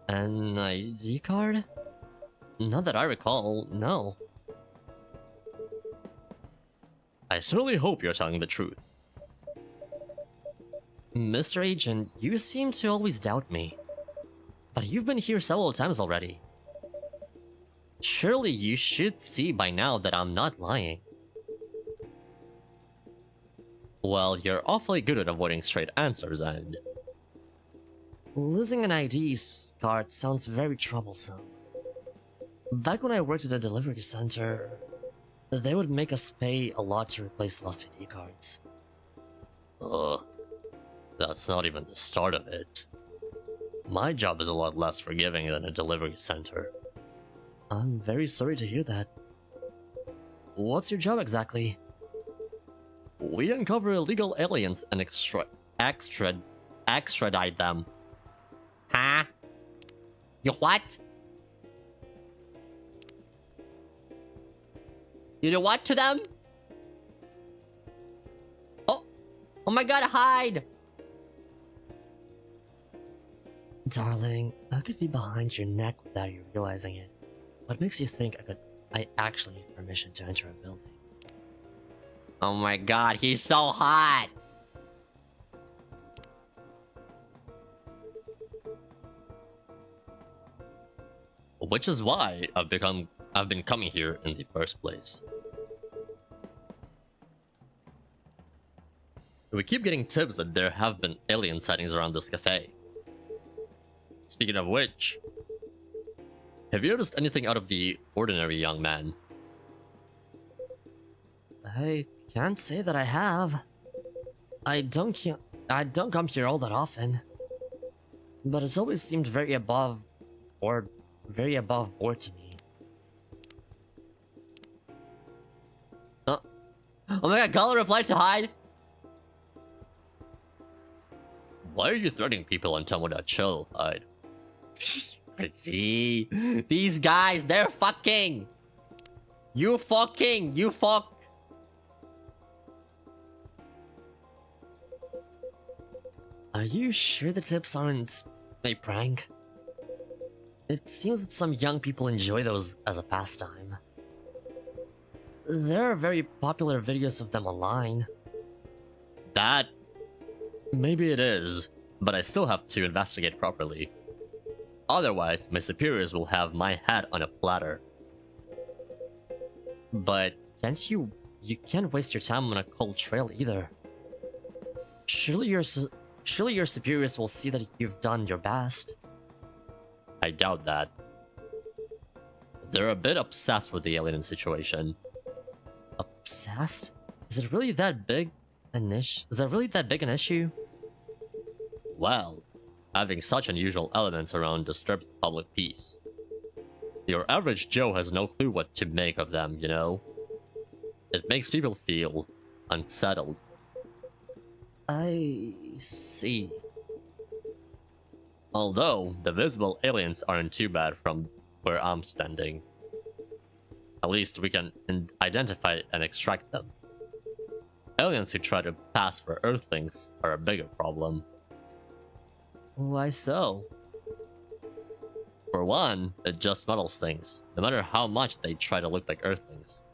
Speaker 3: An ID card?
Speaker 1: Not that I recall, no. I certainly hope you're telling the truth.
Speaker 3: Mr. Agent, you seem to always doubt me. But you've been here several times already.
Speaker 1: Surely you should see by now that I'm not lying. Well, you're awfully good at avoiding straight answers, and...
Speaker 3: Losing an ID card sounds very troublesome. Back when I worked at a delivery center, they would make us pay a lot to replace lost ID cards.
Speaker 1: Ugh. That's not even the start of it. My job is a lot less forgiving than a delivery center.
Speaker 3: I'm very sorry to hear that. What's your job exactly?
Speaker 1: We uncover illegal aliens and extradite them. Huh? You what? You do what to them? Oh my god, hide!
Speaker 3: Darling, I could be behind your neck without you realizing it. What makes you think I actually need permission to enter a building?
Speaker 1: Oh my god, he's so hot! Which is why I've been coming here in the first place. We keep getting tips that there have been alien sightings around this cafe. Speaking of which, have you noticed anything out of the ordinary, young man?
Speaker 3: I can't say that I have. I don't come here all that often. but it's always seemed very above board to me.
Speaker 1: Oh my god, Gala replied to hide?
Speaker 3: Why are you threatening people and tell me that chill, Hyde?
Speaker 1: See? These guys, they're fucking! You fuck!
Speaker 3: Are you sure the tips aren't a prank? It seems that some young people enjoy those as a pastime. There are very popular videos of them online.
Speaker 1: That...
Speaker 3: Maybe it is,
Speaker 1: but I still have to investigate properly. Otherwise, my superiors will have my head on a platter.
Speaker 3: but you can't waste your time on a cold trail either. Surely your superiors will see that you've done your best.
Speaker 1: I doubt that. They're a bit obsessed with the alien situation.
Speaker 3: Obsessed? Is it really that big an issue? Is that really that big an issue?
Speaker 1: Well, having such unusual elements around disturbs the public peace. Your average Joe has no clue what to make of them, you know? It makes people feel unsettled.
Speaker 3: I see.
Speaker 1: Although, the visible aliens aren't too bad from where I'm standing. At least we can identify and extract them. Aliens who try to pass for Earthlings are a bigger problem.
Speaker 3: Why so?
Speaker 1: For one, it just muddles things, no matter how much they try to look like Earthlings.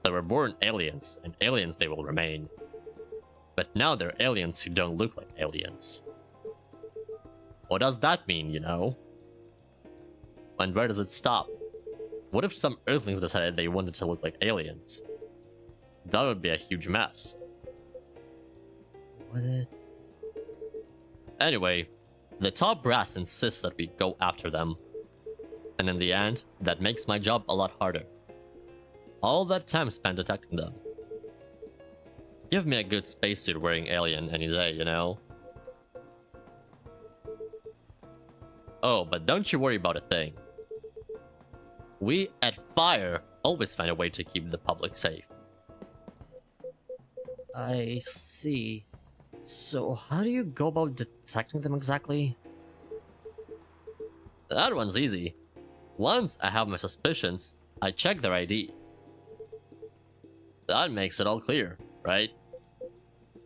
Speaker 1: They were born aliens, and aliens they will remain. But now they're aliens who don't look like aliens. What does that mean, you know? And where does it stop? What if some Earthlings decided they wanted to look like aliens? That would be a huge mess.
Speaker 3: Would it?
Speaker 1: Anyway, the top brass insists that we go after them. And in the end, that makes my job a lot harder. All that time spent detecting them. Give me a good spacesuit wearing alien any day, you know? Oh, but don't you worry about a thing. We at Fire always find a way to keep the public safe.
Speaker 3: I see. So how do you go about detecting them exactly?
Speaker 1: That one's easy. Once I have my suspicions, I check their ID. That makes it all clear, right?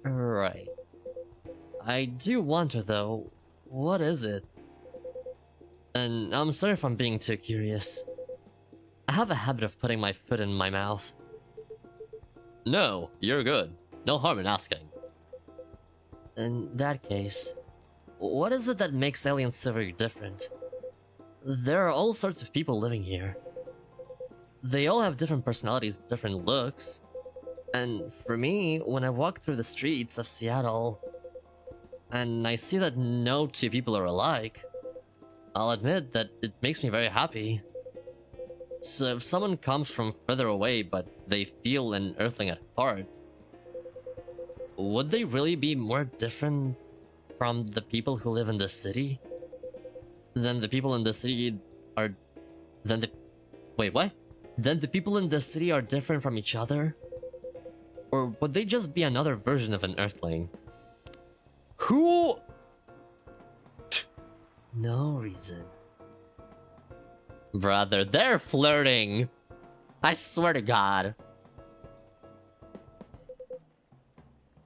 Speaker 3: Right. I do wonder though, what is it? And I'm sorry if I'm being too curious. I have a habit of putting my foot in my mouth.
Speaker 1: No, you're good. No harm in asking.
Speaker 3: In that case, what is it that makes aliens so very different? There are all sorts of people living here. They all have different personalities, different looks. And for me, when I walk through the streets of Seattle, and I see that no two people are alike, I'll admit that it makes me very happy. So if someone comes from further away but they feel an Earthling at heart, would they really be more different from the people who live in the city? Then the people in the city are... Wait, what? Then the people in the city are different from each other? Or would they just be another version of an Earthling? Who? No reason.
Speaker 1: Brother, they're flirting! I swear to God.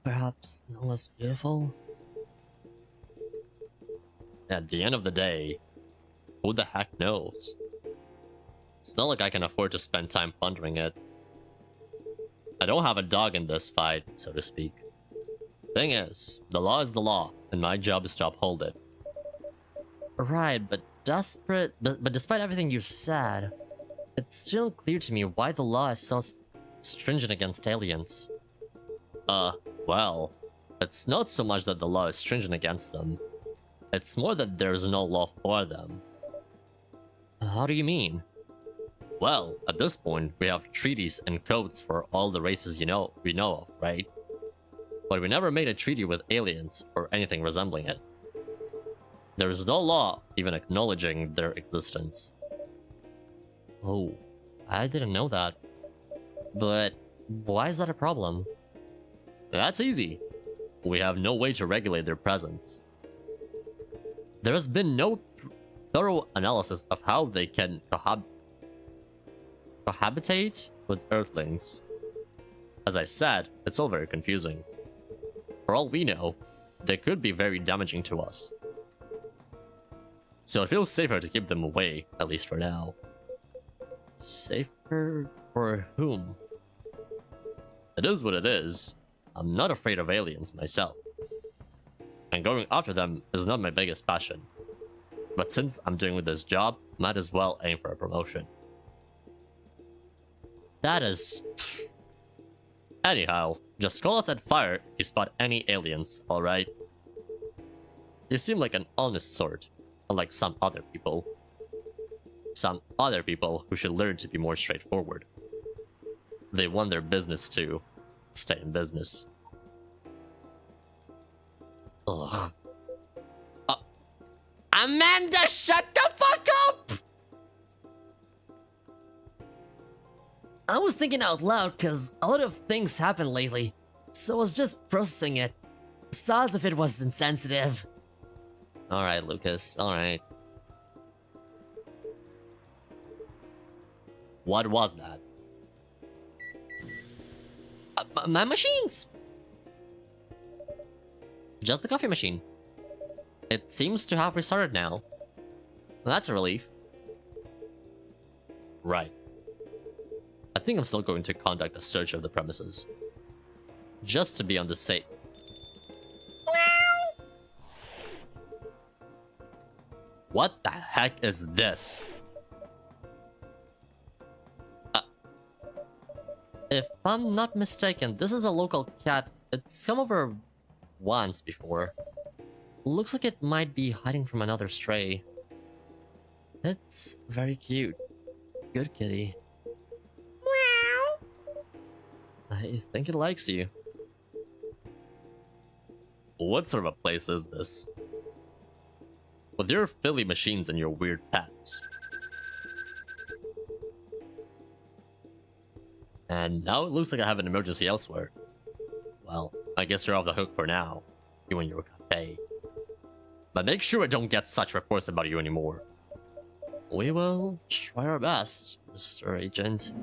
Speaker 3: Perhaps no less beautiful?
Speaker 1: At the end of the day, who the heck knows? It's not like I can afford to spend time pondering it. I don't have a dog in this fight, so to speak. Thing is, the law is the law, and my job is to uphold it.
Speaker 3: Right, but despite everything you've said, it's still clear to me why the law is so stringent against aliens.
Speaker 1: Well, it's not so much that the law is stringent against them. It's more that there's no law for them.
Speaker 3: How do you mean?
Speaker 1: Well, at this point, we have treaties and codes for all the races we know of, right? But we never made a treaty with aliens or anything resembling it. There is no law even acknowledging their existence. Oh, I didn't know that. But why is that a problem? That's easy. We have no way to regulate their presence. There has been no thorough analysis of how they can cohabitate with Earthlings. As I said, it's all very confusing. For all we know, they could be very damaging to us. So it feels safer to keep them away, at least for now. Safer for whom? It is what it is. I'm not afraid of aliens myself. And going after them is not my biggest passion. But since I'm doing this job, might as well aim for a promotion. That is... Anyhow, just call us at fire if you spot any aliens, alright? You seem like an honest sort, unlike some other people. Some other people who should learn to be more straightforward. They want their business to stay in business. Ugh. Amanda, shut the fuck up!
Speaker 2: I was thinking out loud because a lot of things happened lately, so I was just processing it. Saw as if it was insensitive.
Speaker 1: Alright, Lucas, alright. What was that?
Speaker 2: My machines!
Speaker 1: Just the coffee machine. It seems to have restarted now. That's a relief. Right. I think I'm still going to conduct a search of the premises. Just to be on the safe. What the heck is this? If I'm not mistaken, this is a local cat. It's come over once before. Looks like it might be hiding from another stray.
Speaker 2: It's very cute. Good kitty.
Speaker 1: I think it likes you. What sort of a place is this? With your Philly machines and your weird pets. And now it looks like I have an emergency elsewhere. Well, I guess you're off the hook for now. You and your cafe. But make sure I don't get such reports about you anymore.
Speaker 2: We will try our best, Mr. Agent.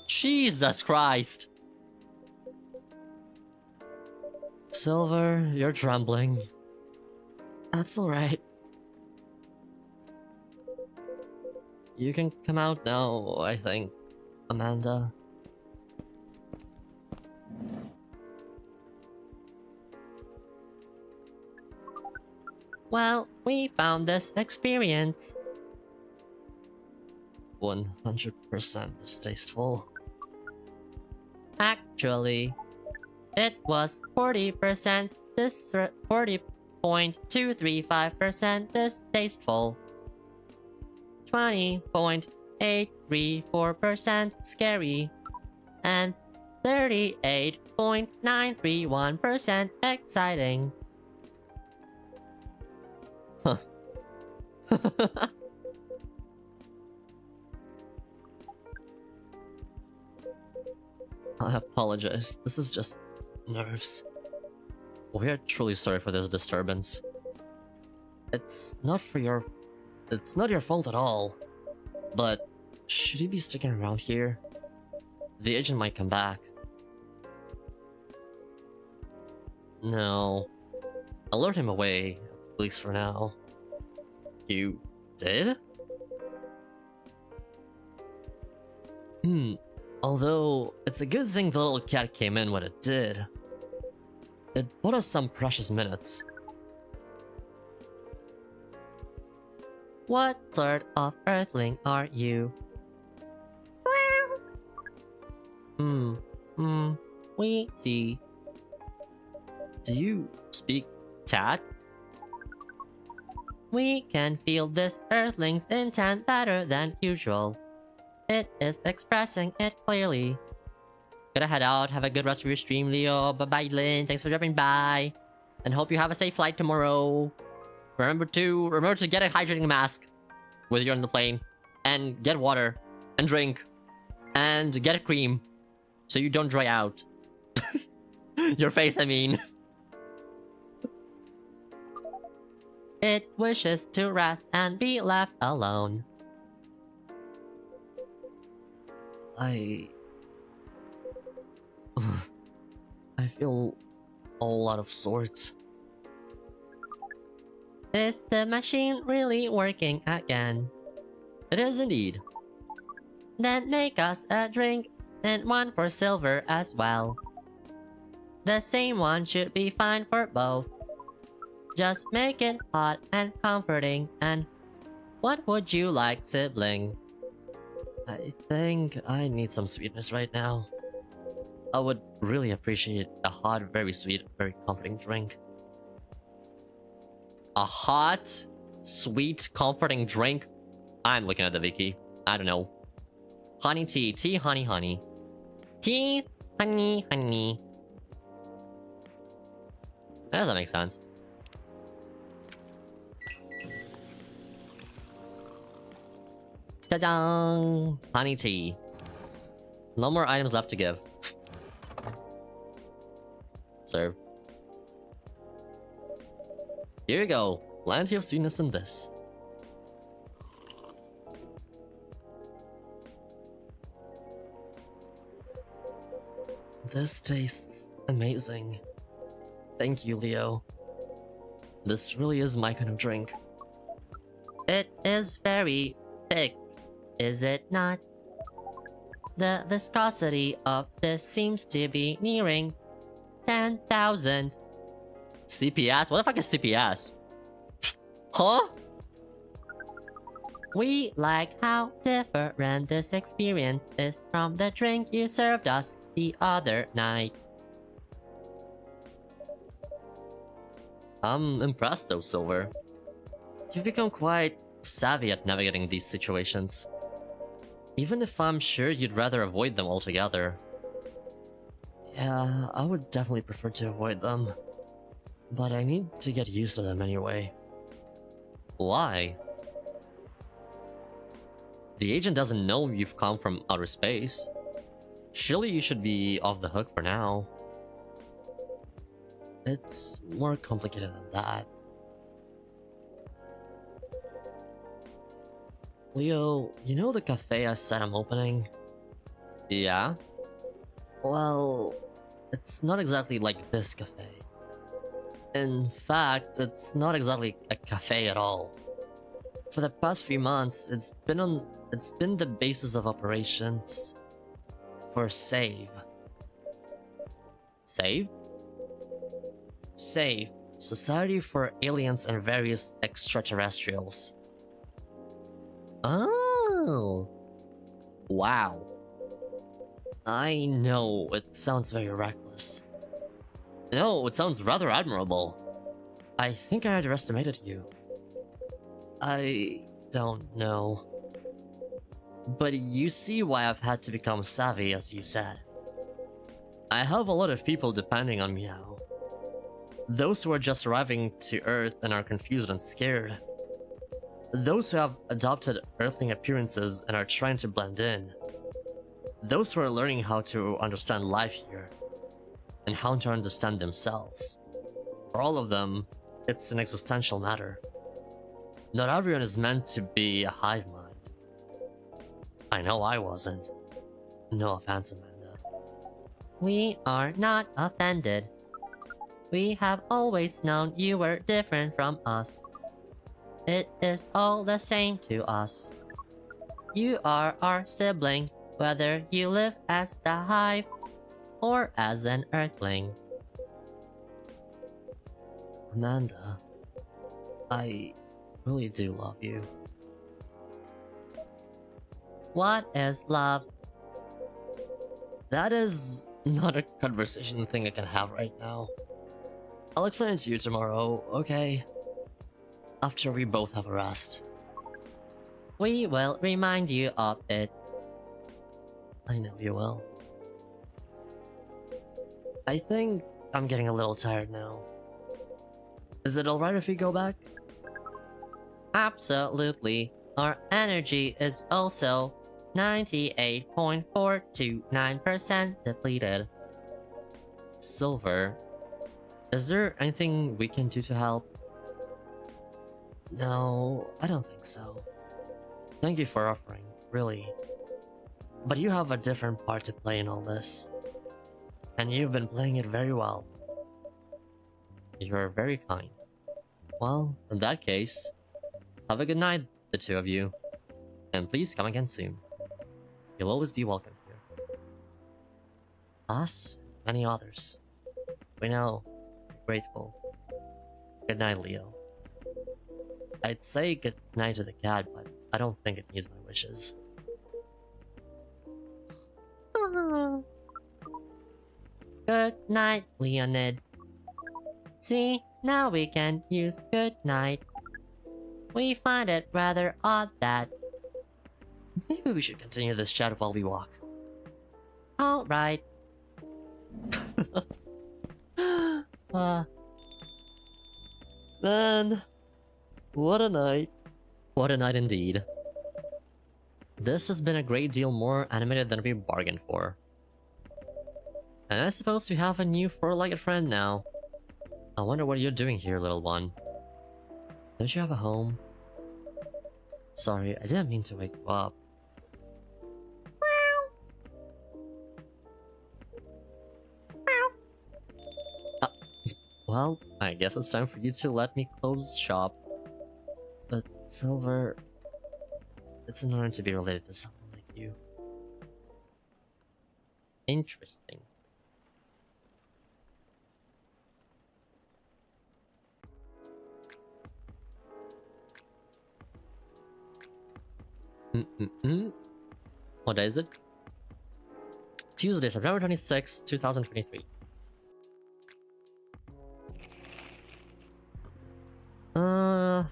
Speaker 1: Jesus Christ!
Speaker 2: Silver, you're trembling. That's alright. You can come out now, I think, Amanda.
Speaker 4: Well, we found this experience.
Speaker 2: 100% distasteful.
Speaker 4: Actually, it was 40% 40.235% distasteful. 20.834% scary. And 38.931% exciting.
Speaker 2: Huh. I apologize. This is just nerves.
Speaker 1: We are truly sorry for this disturbance.
Speaker 2: It's not your fault at all. But should you be sticking around here? The agent might come back.
Speaker 1: No. I lured him away, at least for now.
Speaker 2: You did? Although, it's a good thing the little cat came in when it did. It bought us some precious minutes.
Speaker 4: What sort of earthling are you? We see.
Speaker 2: Do you speak cat?
Speaker 4: We can feel this earthling's intent better than usual. It is expressing it clearly.
Speaker 1: Gonna head out. Have a good rest of your stream, Leo. Bye-bye, Lynn. Thanks for dropping by. And hope you have a safe flight tomorrow. Remember to get a hydrating mask when you're on the plane. And get water. And drink. And get a cream. So you don't dry out. Your face, I mean. It wishes to rest and be left alone.
Speaker 3: I feel all out of sorts.
Speaker 1: Is the machine really working again?
Speaker 3: It is indeed.
Speaker 1: Then make us a drink, and one for silver as well. The same one should be fine for both. Just make it hot and comforting, and what would you like, sibling?
Speaker 3: I think I need some sweetness right now. I would really appreciate a hot, very sweet, very comforting drink.
Speaker 1: A hot, sweet, comforting drink? I'm looking at the wiki. I don't know. Honey tea. Tea, honey, honey. Tea, honey, honey. Does that make sense? Ta-dang! Honey tea. No more items left to give. Serve.
Speaker 3: Here you go. Plenty of sweetness in this. This tastes amazing. Thank you, Leo. This really is my kind of drink.
Speaker 1: It is very thick, is it not? The viscosity of this seems to be nearing 10,000. CPS? What the fuck is CPS? Huh? We like how different this experience is from the drink you served us the other night.
Speaker 3: I'm impressed though, Silver. You've become quite savvy at navigating these situations. Even if I'm sure you'd rather avoid them altogether. Yeah, I would definitely prefer to avoid them. But I need to get used to them anyway.
Speaker 1: Why? The agent doesn't know you've come from outer space. Surely you should be off the hook for now.
Speaker 3: It's more complicated than that. Leo, you know the cafe I said I'm opening?
Speaker 1: Yeah?
Speaker 3: Well, it's not exactly like this cafe. In fact, it's not exactly a cafe at all. For the past few months, it's been the basis of operations for SAVE.
Speaker 1: Save?
Speaker 3: SAVE, Society for Aliens and Various Extraterrestrials.
Speaker 1: Oh. Wow.
Speaker 3: I know, it sounds very reckless.
Speaker 1: No, it sounds rather admirable.
Speaker 3: I think I underestimated you. I don't know. But you see why I've had to become savvy, as you said. I have a lot of people depending on me now. Those who are just arriving to Earth and are confused and scared. Those who have adopted Earthling appearances and are trying to blend in. Those who are learning how to understand life here. And how to understand themselves. For all of them, it's an existential matter. Not everyone is meant to be a hive mind. I know I wasn't. No offense, Amanda.
Speaker 1: We are not offended. We have always known you were different from us. It is all the same to us. You are our sibling, whether you live as the hive or as an earthling.
Speaker 3: Amanda, I really do love you.
Speaker 1: What is love?
Speaker 3: That is not a conversation thing I can have right now. I'll explain it to you tomorrow, okay? After we both have a rest.
Speaker 1: We will remind you of it.
Speaker 3: I know you will. I think I'm getting a little tired now. Is it alright if we go back?
Speaker 4: Absolutely. Our energy is also 98.429% depleted.
Speaker 3: Silver, is there anything we can do to help? No, I don't think so. Thank you for offering, really. But you have a different part to play in all this. And you've been playing it very well.
Speaker 1: You are very kind. Well, in that case, have a good night, the two of you. And please come again soon. You'll always be welcome here.
Speaker 3: Us, and many others. We know. We're grateful. Good night, Leo. I'd say good night to the cat, but I don't think it needs my wishes.
Speaker 4: Good night, Leonid. See, now we can use good night. We find it rather odd that...
Speaker 3: Maybe we should continue this chat while we walk.
Speaker 4: Alright.
Speaker 3: Then... What a night.
Speaker 1: What a night indeed. This has been a great deal more animated than we bargained for. And I suppose we have a new four-legged friend now. I wonder what you're doing here, little one. Don't you have a home? Sorry, I didn't mean to wake you up. Well, I guess it's time for you to let me close shop.
Speaker 3: But Silver... It's an honor to be related to someone like you.
Speaker 1: Interesting. What day is it? Tuesday, September 26, 2023.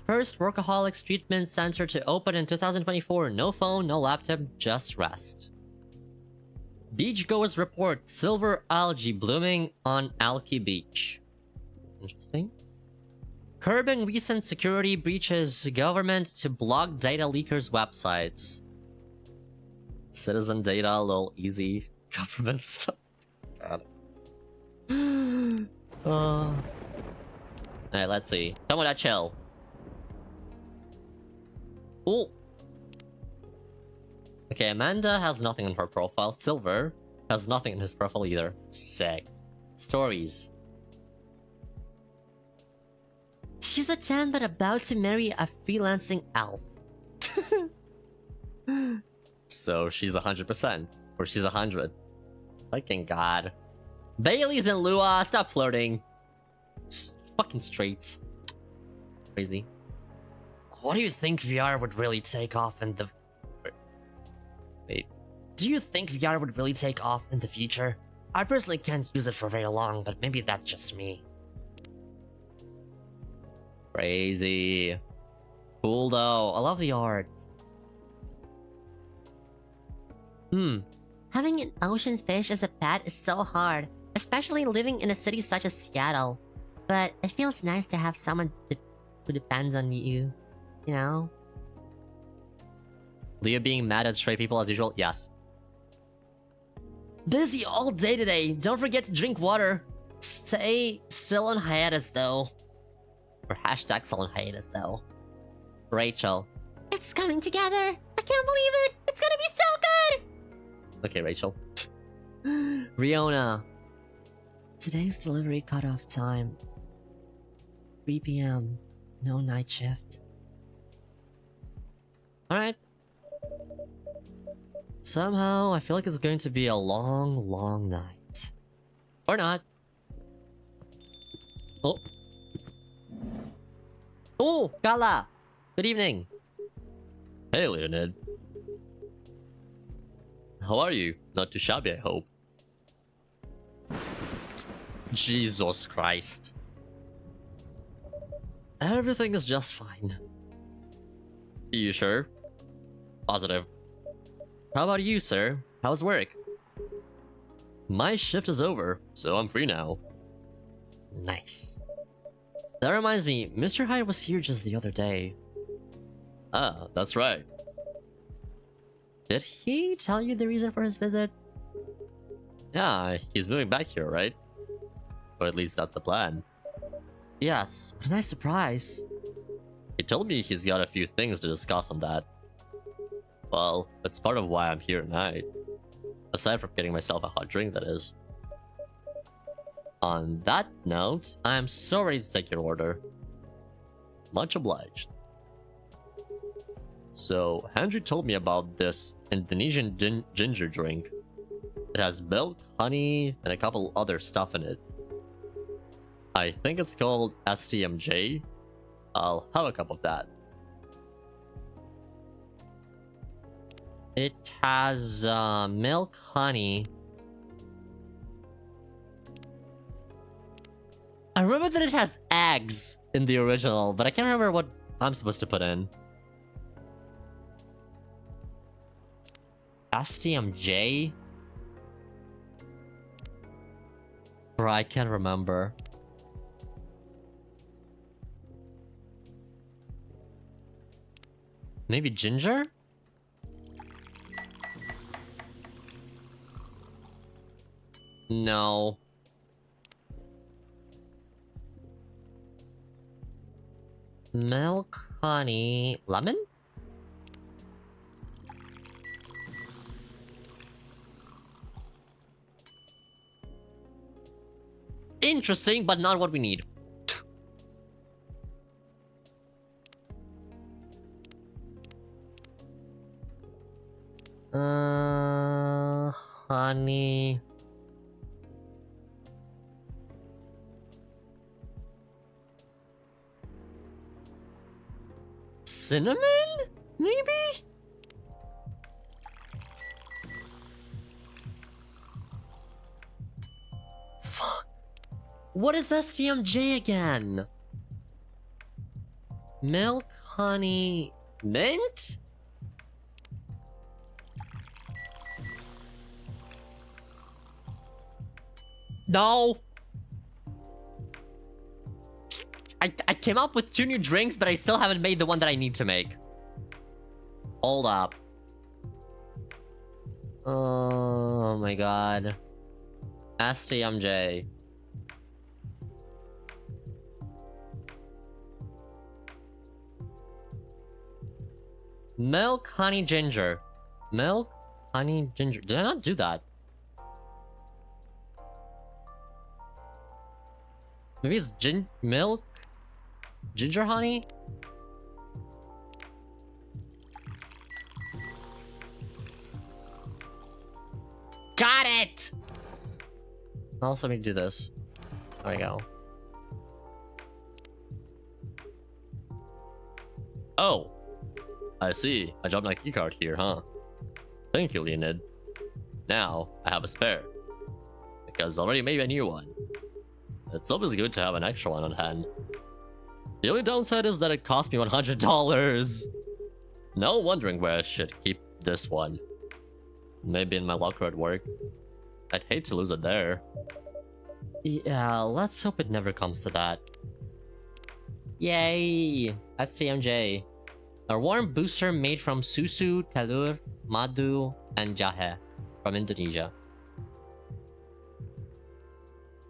Speaker 1: First Workaholics Treatment Center to open in 2024. No phone, no laptop, just rest. Beachgoers report silver algae blooming on Alki Beach. Interesting. Curbing recent security breaches, government to block data leakers' websites. Citizen data, a little easy. Government stuff. God. Alright, let's see. Come on, that chill. Ooh. Okay, Amanda has nothing on her profile. Silver has nothing in his profile either. Sick. Stories.
Speaker 4: She's a 10 but about to marry a freelancing elf.
Speaker 1: So she's 100%. Or she's 100. Fucking god. Bailey's and Lua, stop flirting. Fucking straight. Crazy.
Speaker 3: What do you think VR would really take off in the...
Speaker 1: Wait.
Speaker 3: Do you think VR would really take off in the future? I personally can't use it for very long, but maybe that's just me.
Speaker 1: Crazy. Cool though. I love the art.
Speaker 4: Having an ocean fish as a pet is so hard, especially living in a city such as Seattle. But it feels nice to have someone who depends on you, you know?
Speaker 1: Leah being mad at stray people as usual? Yes.
Speaker 4: Busy all day today. Don't forget to drink water. Stay still on hiatus though.
Speaker 1: Or hashtag still on hiatus though. Rachel.
Speaker 4: It's coming together. I can't believe it. It's gonna be so good.
Speaker 1: Okay, Rachel. Riona.
Speaker 2: Today's delivery cutoff time. 3 p.m. No night shift.
Speaker 1: Alright. Somehow, I feel like it's going to be a long, long night. Or not. Oh. Oh, Gala! Good evening. Hey, Leonid. How are you? Not too shabby, I hope. Jesus Christ. Everything is just fine. You sure? Positive. How about you, sir? How's work?
Speaker 3: My shift is over, so I'm free now.
Speaker 2: Nice. That reminds me, Mr. Hyde was here just the other day.
Speaker 3: Ah, that's right.
Speaker 2: Did he tell you the reason for his visit?
Speaker 3: Yeah, he's moving back here, right? Or at least that's the plan.
Speaker 2: Yes, what a nice surprise.
Speaker 3: He told me he's got a few things to discuss on that. Well, that's part of why I'm here tonight. Aside from getting myself a hot drink, that is. On that note, I'm so ready to take your order. Much obliged. So, Henry told me about this Indonesian ginger drink. It has milk, honey, and a couple other stuff in it. I think it's called STMJ. I'll have a cup of that.
Speaker 2: It has milk, honey. I remember that it has eggs in the original, but I can't remember what I'm supposed to put in. STMJ? Bro, I can't remember. Maybe ginger? No. Milk, honey, lemon? Interesting, but not what we need. Honey. Cinnamon? Maybe? Fuck. What is STMJ again? Milk, honey, mint? No. I came up with 2 new drinks, but I still haven't made the one that I need to make. Hold up. Oh my god. STMJ. Milk, honey, ginger. Milk, honey, ginger. Did I not do that? Maybe it's milk, ginger, honey? Got it! Also, let me do this. There we go.
Speaker 3: Oh, I see. I dropped my keycard here, huh? Thank you, Leonid. Now, I have a spare. Because I already made a new one. It's always good to have an extra one on hand. The only downside is that it cost me $100. No wondering where I should keep this one. Maybe in my locker at work. I'd hate to lose it there.
Speaker 2: Yeah, let's hope it never comes to that. Yay! STMJ. A warm booster made from susu, telur, madu, and jahe from Indonesia.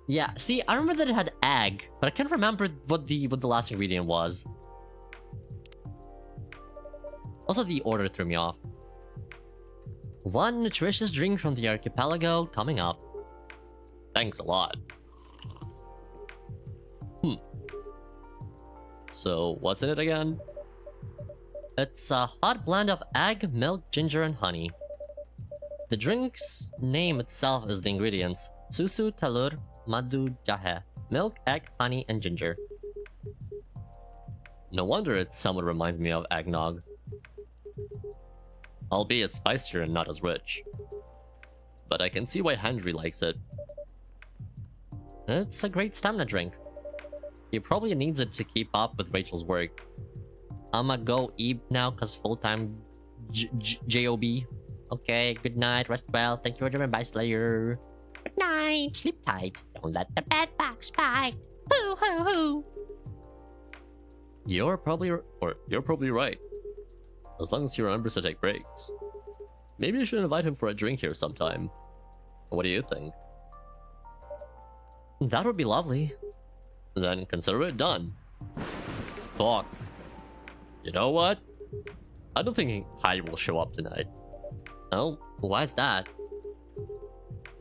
Speaker 2: Yeah, see, I remember that it had egg, but I can't remember what the last ingredient was. Also, the order threw me off. One nutritious drink from the archipelago coming up.
Speaker 3: Thanks a lot. So, what's in it again?
Speaker 2: It's a hot blend of egg, milk, ginger, and honey. The drink's name itself is the ingredients. Susu, telur, madu, jahe. Milk, egg, honey, and ginger.
Speaker 3: No wonder it somewhat reminds me of eggnog. Albeit spicier and not as rich. But I can see why Henry likes it.
Speaker 2: It's a great stamina drink. He probably needs it to keep up with Rachel's work. I'ma go eat now cause full-time job. Okay, good night, rest well. Thank you for joining, bye Slayer.
Speaker 4: night. Sleep tight. Don't let the bed bugs bite. Hoo hoo hoo.
Speaker 3: You're probably right. As long as he remembers to take breaks. Maybe you should invite him for a drink here sometime. What do you think?
Speaker 2: That would be lovely.
Speaker 3: Then consider it done. Fuck. You know what? I don't think Hai will show up tonight.
Speaker 2: Oh, why's that?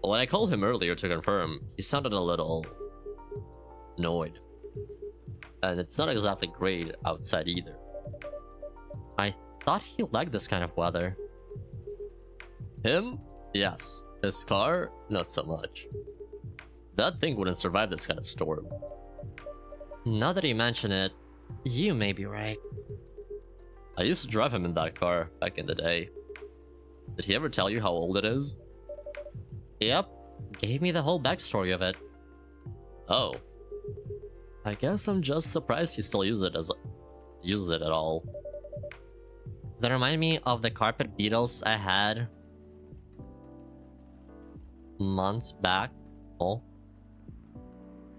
Speaker 3: When I called him earlier to confirm, he sounded a little annoyed. And it's not exactly great outside either.
Speaker 2: I thought he liked this kind of weather.
Speaker 3: Him? Yes. His car? Not so much. That thing wouldn't survive this kind of storm.
Speaker 2: Now that you mention it, you may be right.
Speaker 3: I used to drive him in that car back in the day. Did he ever tell you how old it is?
Speaker 2: Yep, gave me the whole backstory of it.
Speaker 3: Oh. I guess I'm just surprised he still uses it at all.
Speaker 2: That remind me of the carpet beetles I had months back. Oh.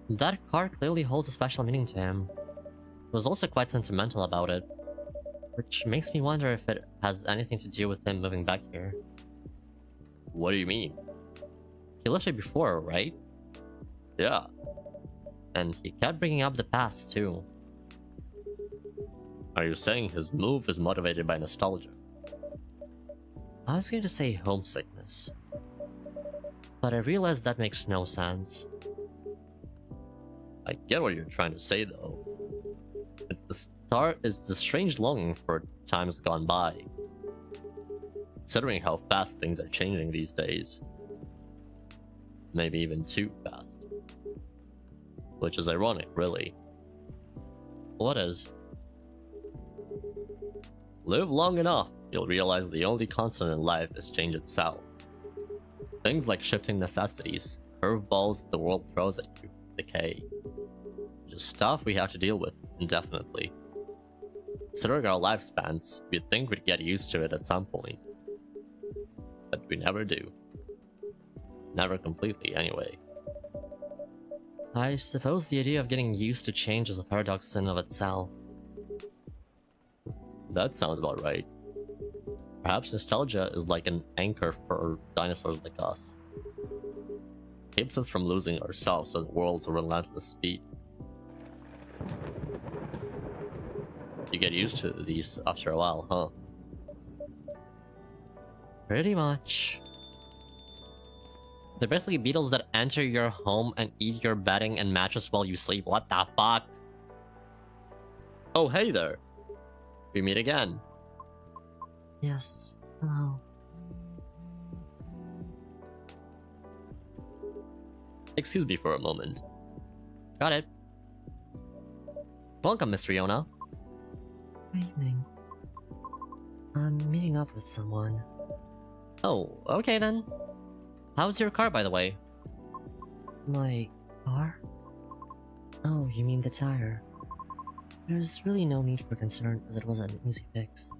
Speaker 2: That car clearly holds a special meaning to him. He was also quite sentimental about it, which makes me wonder if it has anything to do with him moving back here.
Speaker 3: What do you mean?
Speaker 2: He lived here before, right?
Speaker 3: Yeah.
Speaker 2: And he kept bringing up the past too.
Speaker 3: Are you saying his move is motivated by nostalgia?
Speaker 2: I was going to say homesickness, but I realized that makes no sense.
Speaker 3: I get what you're trying to say though. It's the strange longing for times gone by. Considering how fast things are changing these days. Maybe even too fast. Which is ironic, really.
Speaker 2: What is?
Speaker 3: Live long enough, you'll realize the only constant in life is change itself. Things like shifting necessities, curveballs the world throws at you, decay. Just stuff we have to deal with indefinitely. Considering our lifespans, we'd think we'd get used to it at some point. But we never do. Never completely, anyway.
Speaker 2: I suppose the idea of getting used to change is a paradox in of itself.
Speaker 3: That sounds about right. Perhaps nostalgia is like an anchor for dinosaurs like us. Keeps us from losing ourselves to the world's relentless speed. You get used to these after a while, huh?
Speaker 2: Pretty much. They're basically beetles that enter your home and eat your bedding and mattress while you sleep. What the fuck?
Speaker 3: Oh, hey there. We meet again.
Speaker 2: Yes, hello.
Speaker 3: Excuse me for a moment.
Speaker 2: Got it. Welcome, Miss Riona.
Speaker 4: Good evening. I'm meeting up with someone.
Speaker 2: Oh, okay then. How's your car, by the way?
Speaker 4: My car? Oh, you mean the tire? There's really no need for concern as it was an easy fix.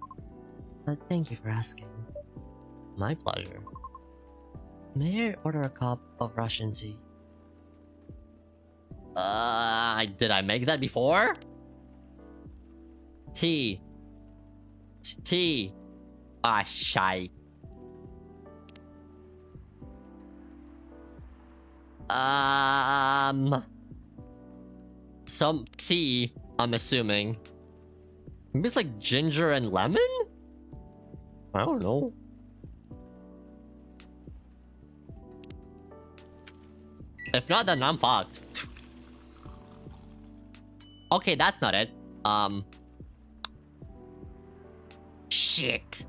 Speaker 4: But thank you for asking.
Speaker 2: My pleasure.
Speaker 4: May I order a cup of Russian tea?
Speaker 2: Did I make that before? Tea. Tea. Ah, shite. Some tea, I'm assuming. Maybe it's like ginger and lemon? I don't know. If not, then I'm fucked. Okay, that's not it. Shit.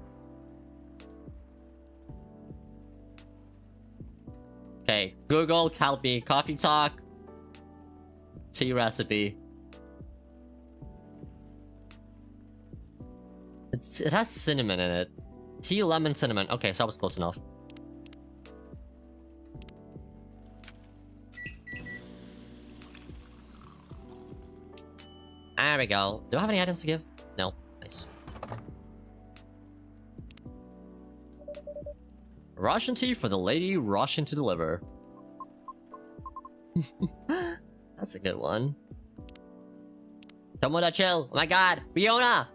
Speaker 2: Okay, Google, Calbee, coffee talk. Tea recipe. It has cinnamon in it. Tea, lemon, cinnamon. Okay, so I was close enough. There we go. Do I have any items to give? No. Nice. Russian tea for the lady rushing to deliver.
Speaker 3: That's a good one.
Speaker 1: Come on, chill. Oh my god, Fiona!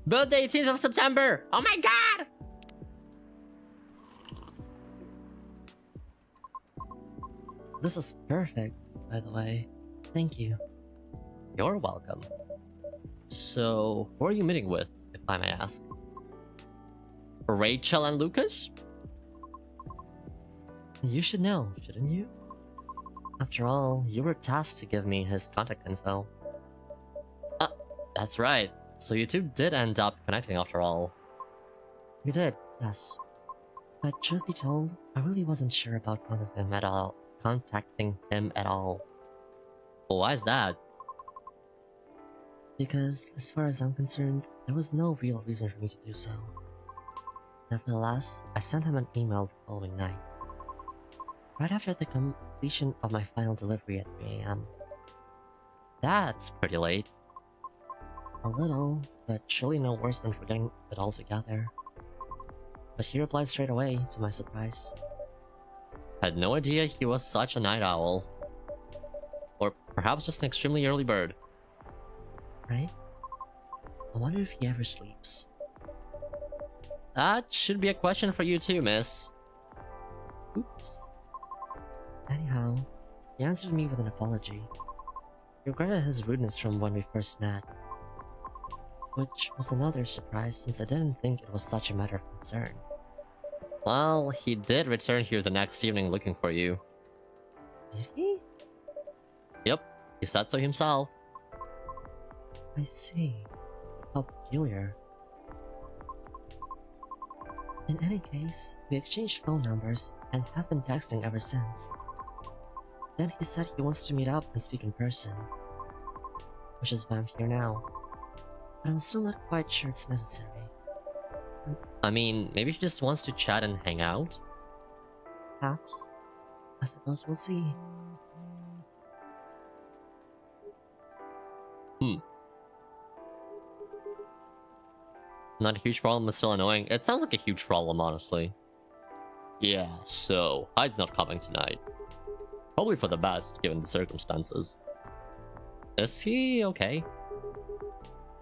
Speaker 1: Birthday 18th of September! Oh my god!
Speaker 2: This is perfect, by the way. Thank you.
Speaker 3: You're welcome. So, who are you meeting with, if I may ask?
Speaker 1: Rachel and Lucas?
Speaker 2: You should know, shouldn't you?
Speaker 3: After all, you were tasked to give me his contact info. That's right. So you two did end up connecting after all.
Speaker 2: We did, yes. But truth be told, I really wasn't sure about
Speaker 3: Contacting him at all. Well, why is that?
Speaker 2: because, as far as I'm concerned, there was no real reason for me to do so. Nevertheless, I sent him an email the following night, right after the completion of my final delivery at 3 AM.
Speaker 3: That's pretty late.
Speaker 2: A little, but surely no worse than forgetting it altogether. But he replied straight away, to my surprise.
Speaker 3: Had no idea he was such a night owl. Or perhaps just an extremely early bird.
Speaker 2: Right? I wonder if he ever sleeps.
Speaker 3: That should be a question for you too, miss.
Speaker 2: Oops. Anyhow, he answered me with an apology. He regretted his rudeness from when we first met. Which was another surprise since I didn't think it was such a matter of concern.
Speaker 3: Well, he did return here the next evening looking for you.
Speaker 2: Did he?
Speaker 3: Yep, he said so himself.
Speaker 2: I see. How peculiar. In any case, we exchanged phone numbers and have been texting ever since. Then he said he wants to meet up and speak in person, which is why I'm here now. But I'm still not quite sure it's necessary.
Speaker 3: I mean, maybe he just wants to chat and hang out?
Speaker 2: Perhaps. I suppose we'll see.
Speaker 3: Not a huge problem, but still annoying. It sounds like a huge problem, honestly. Yeah, so, Hyde's not coming tonight. Probably for the best, given the circumstances. Is he okay?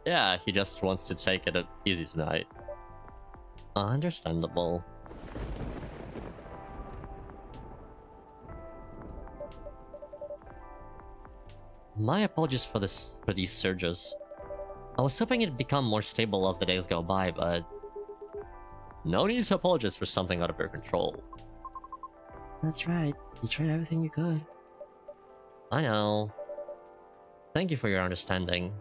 Speaker 3: Yeah, he just wants to take it easy tonight. Understandable. My apologies for these surges. I was hoping it'd become more stable as the days go by, but no need to apologize for something out of your control.
Speaker 2: That's right. You tried everything you could.
Speaker 3: I know. Thank you for your understanding.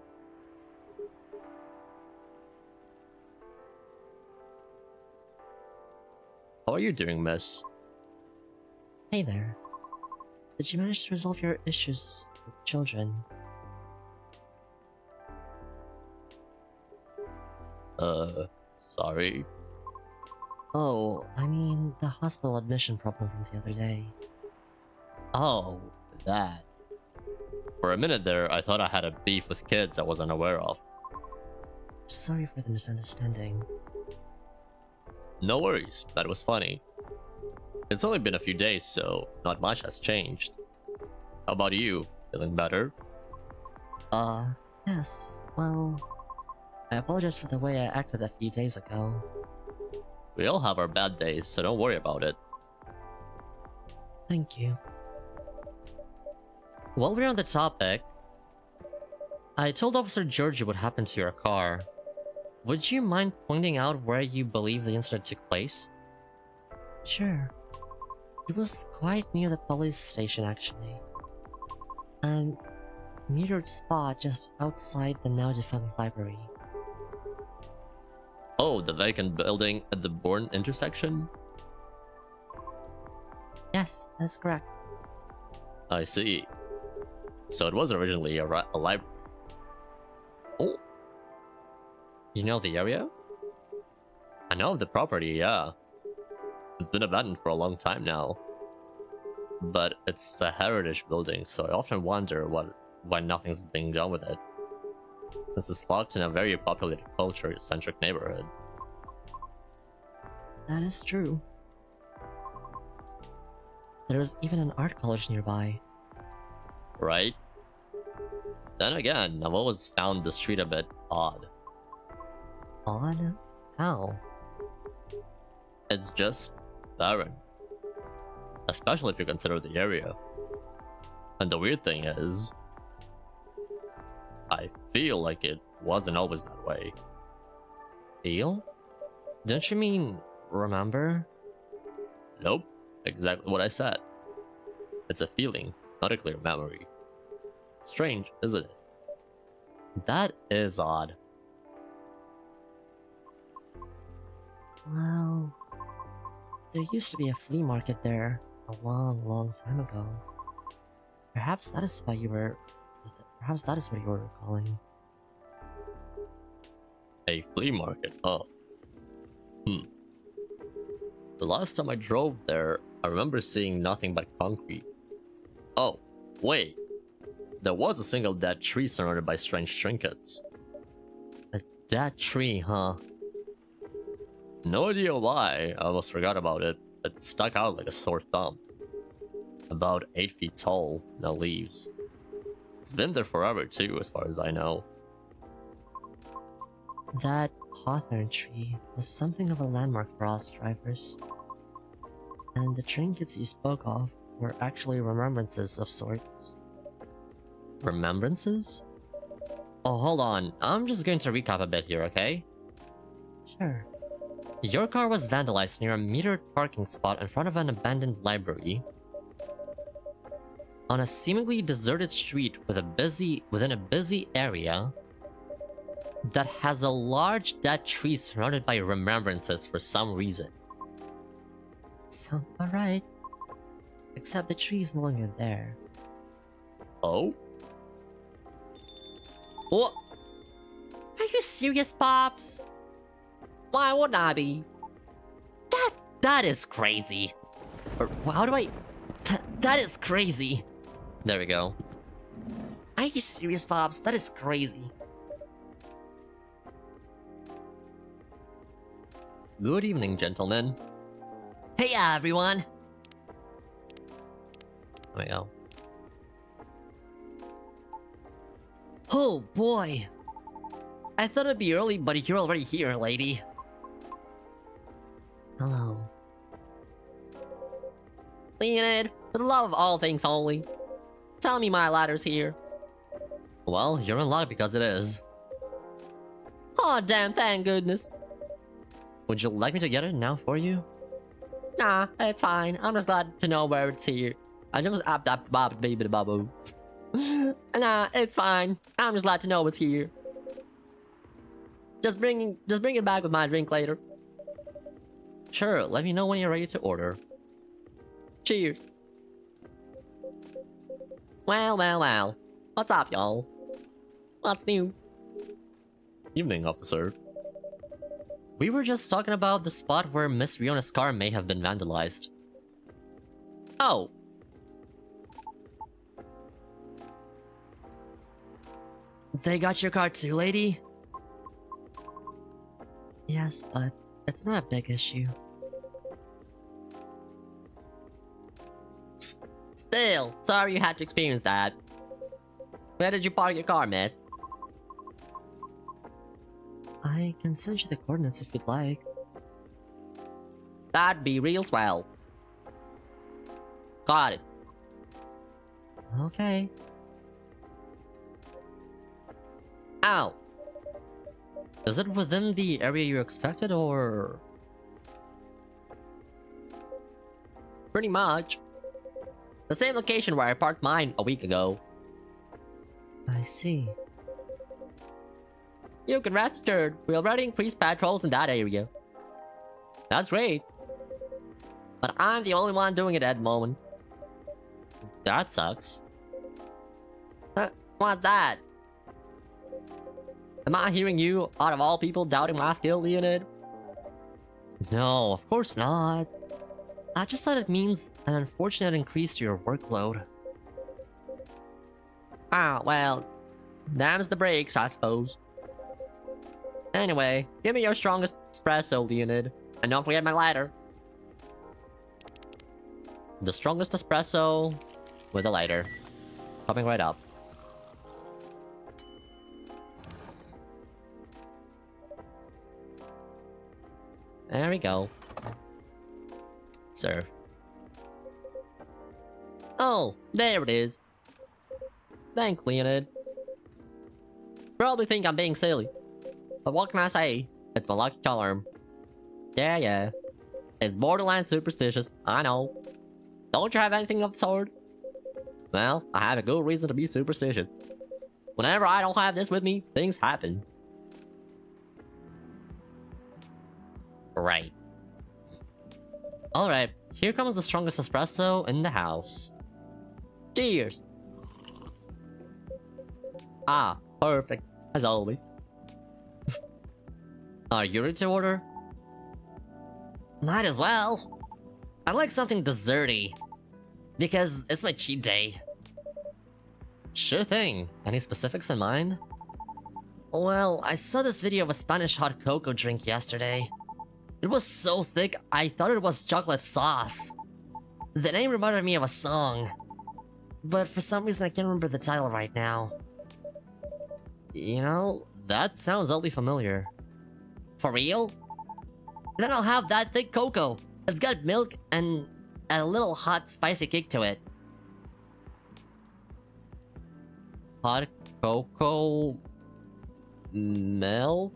Speaker 3: How are you doing, miss?
Speaker 2: Hey there. Did you manage to resolve your issues with children?
Speaker 3: Sorry.
Speaker 2: Oh, I mean the hospital admission problem from the other day.
Speaker 3: Oh, that. For a minute there, I thought I had a beef with kids I was unaware of.
Speaker 2: Sorry for the misunderstanding.
Speaker 3: No worries, that was funny. It's only been a few days, so not much has changed. How about you? Feeling better?
Speaker 2: Yes, well, I apologize for the way I acted a few days ago.
Speaker 3: We all have our bad days, so don't worry about it.
Speaker 2: Thank you.
Speaker 3: While we're on the topic, I told Officer Georgie what happened to your car. Would you mind pointing out where you believe the incident took place?
Speaker 2: Sure. It was quite near the police station, actually. A metered spot just outside the now defunct library.
Speaker 3: Oh, the vacant building at the Bourne intersection?
Speaker 2: Yes, that's correct.
Speaker 3: I see. So it was originally a library. Oh. You know the area? I know of the property, yeah. It's been abandoned for a long time now. But it's a heritage building, so I often wonder why nothing's being done with it. Since it's locked in a very populated culture-centric neighborhood.
Speaker 2: That is true. There's even an art college nearby.
Speaker 1: right? Then again, I've always found the street a bit odd.
Speaker 2: Odd? How?
Speaker 1: It's just barren. Especially if you consider the area. And the weird thing is, I feel like it wasn't always that way.
Speaker 2: Feel? Don't you mean remember?
Speaker 1: Nope, exactly what I said. It's a feeling, not a clear memory. Strange, isn't it?
Speaker 2: That is odd. Well, there used to be a flea market there a long time ago. Perhaps that is why you were. Perhaps that is what you were recalling.
Speaker 1: A flea market, oh. The last time I drove there, I remember seeing nothing but concrete. Oh, wait. There was a single dead tree surrounded by strange trinkets.
Speaker 2: A dead tree, huh?
Speaker 1: No idea why, I almost forgot about it. It stuck out like a sore thumb. About 8 feet tall, no leaves. It's been there forever too, as far as I know.
Speaker 2: That hawthorn tree was something of a landmark for us drivers. And the trinkets you spoke of were actually remembrances of sorts.
Speaker 1: Remembrances? Oh, hold on. I'm just going to recap a bit here, okay?
Speaker 2: Sure.
Speaker 1: Your car was vandalized near a metered parking spot in front of an abandoned library. On a seemingly deserted street within a busy area that has a large dead tree surrounded by remembrances for some reason.
Speaker 2: Sounds about right. Except the tree is no longer there.
Speaker 1: Oh?
Speaker 4: What? Are you serious, Pops? Why wouldn't I be? That is crazy.
Speaker 2: How do I... That is crazy.
Speaker 1: There we go.
Speaker 2: Are you serious, Pops? That is crazy.
Speaker 1: Good evening, gentlemen.
Speaker 2: Hey, everyone.
Speaker 1: There we go.
Speaker 2: Oh, boy. I thought it'd be early, but you're already here, lady. Hello.
Speaker 4: Leonid, for the love of all things holy, tell me my ladder's here.
Speaker 1: Well, you're in luck because it is.
Speaker 4: Oh, damn, thank goodness.
Speaker 1: Would you like me to get it now for you?
Speaker 4: Nah, it's fine. I'm just glad to know where it's here. I just baby babu. Nah, it's fine. I'm just glad to know it's here. Just bring it back with my drink later.
Speaker 1: Sure, let me know when you're ready to order.
Speaker 4: Cheers. Well. What's up, y'all? What's new?
Speaker 1: Evening, officer. We were just talking about the spot where Miss Riona's car may have been vandalized.
Speaker 4: Oh.
Speaker 2: They got your car too, lady? Yes, but it's not a big issue.
Speaker 4: Still, sorry you had to experience that. Where did you park your car, miss?
Speaker 2: I can send you the coordinates if you'd like.
Speaker 4: That'd be real swell. Got it.
Speaker 2: Okay.
Speaker 4: Ow.
Speaker 1: Is it within the area you expected, or...?
Speaker 4: Pretty much. The same location where I parked mine a week ago.
Speaker 2: I see.
Speaker 4: You can rest assured, we already increased patrols in that area. That's great. But I'm the only one doing it at the moment.
Speaker 1: That sucks.
Speaker 4: What's that? Am I hearing you, out of all people, doubting my skill, Leonid?
Speaker 1: No, of course not.
Speaker 2: I just thought it means an unfortunate increase to your workload.
Speaker 4: Ah, well, them's the breaks, I suppose. Anyway, give me your strongest espresso, Leonid. And don't forget my lighter.
Speaker 1: The strongest espresso with a lighter. Coming right up. There we go. Serve. Oh, there it is. Thanks, Leonid. Probably think I'm being silly. But what can I say? It's my lucky charm. Yeah. It's borderline superstitious, I know. Don't you have anything of the sort? Well, I have a good reason to be superstitious. Whenever I don't have this with me, things happen. Right. Alright, here comes the strongest espresso in the house. Cheers! Ah, perfect, as always. Are you ready to order?
Speaker 4: Might as well. I'd like something desserty. Because it's my cheat day.
Speaker 1: Sure thing. Any specifics in mind?
Speaker 4: Well, I saw this video of a Spanish hot cocoa drink yesterday. It was so thick, I thought it was chocolate sauce. The name reminded me of a song. But for some reason I can't remember the title right now.
Speaker 1: You know, that sounds oddly familiar.
Speaker 4: For real? Then I'll have that thick cocoa. It's got milk and a little hot spicy kick to it.
Speaker 1: Hot cocoa... milk?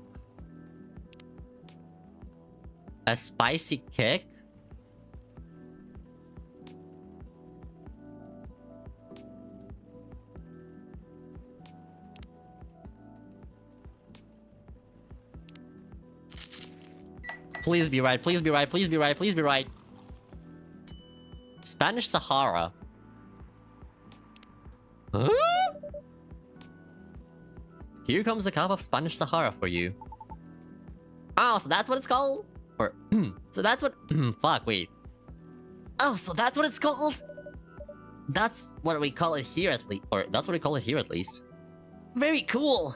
Speaker 1: A spicy kick? Please be right, please be right, please be right, please be right. Spanish Sahara. Huh? Here comes a cup of Spanish Sahara for you. Oh, so that's what it's called? Or, so that's what... fuck, wait.
Speaker 4: Oh, so that's what it's called?
Speaker 1: That's what we call it here at least. Or, that's what we call it here at least.
Speaker 4: Very cool.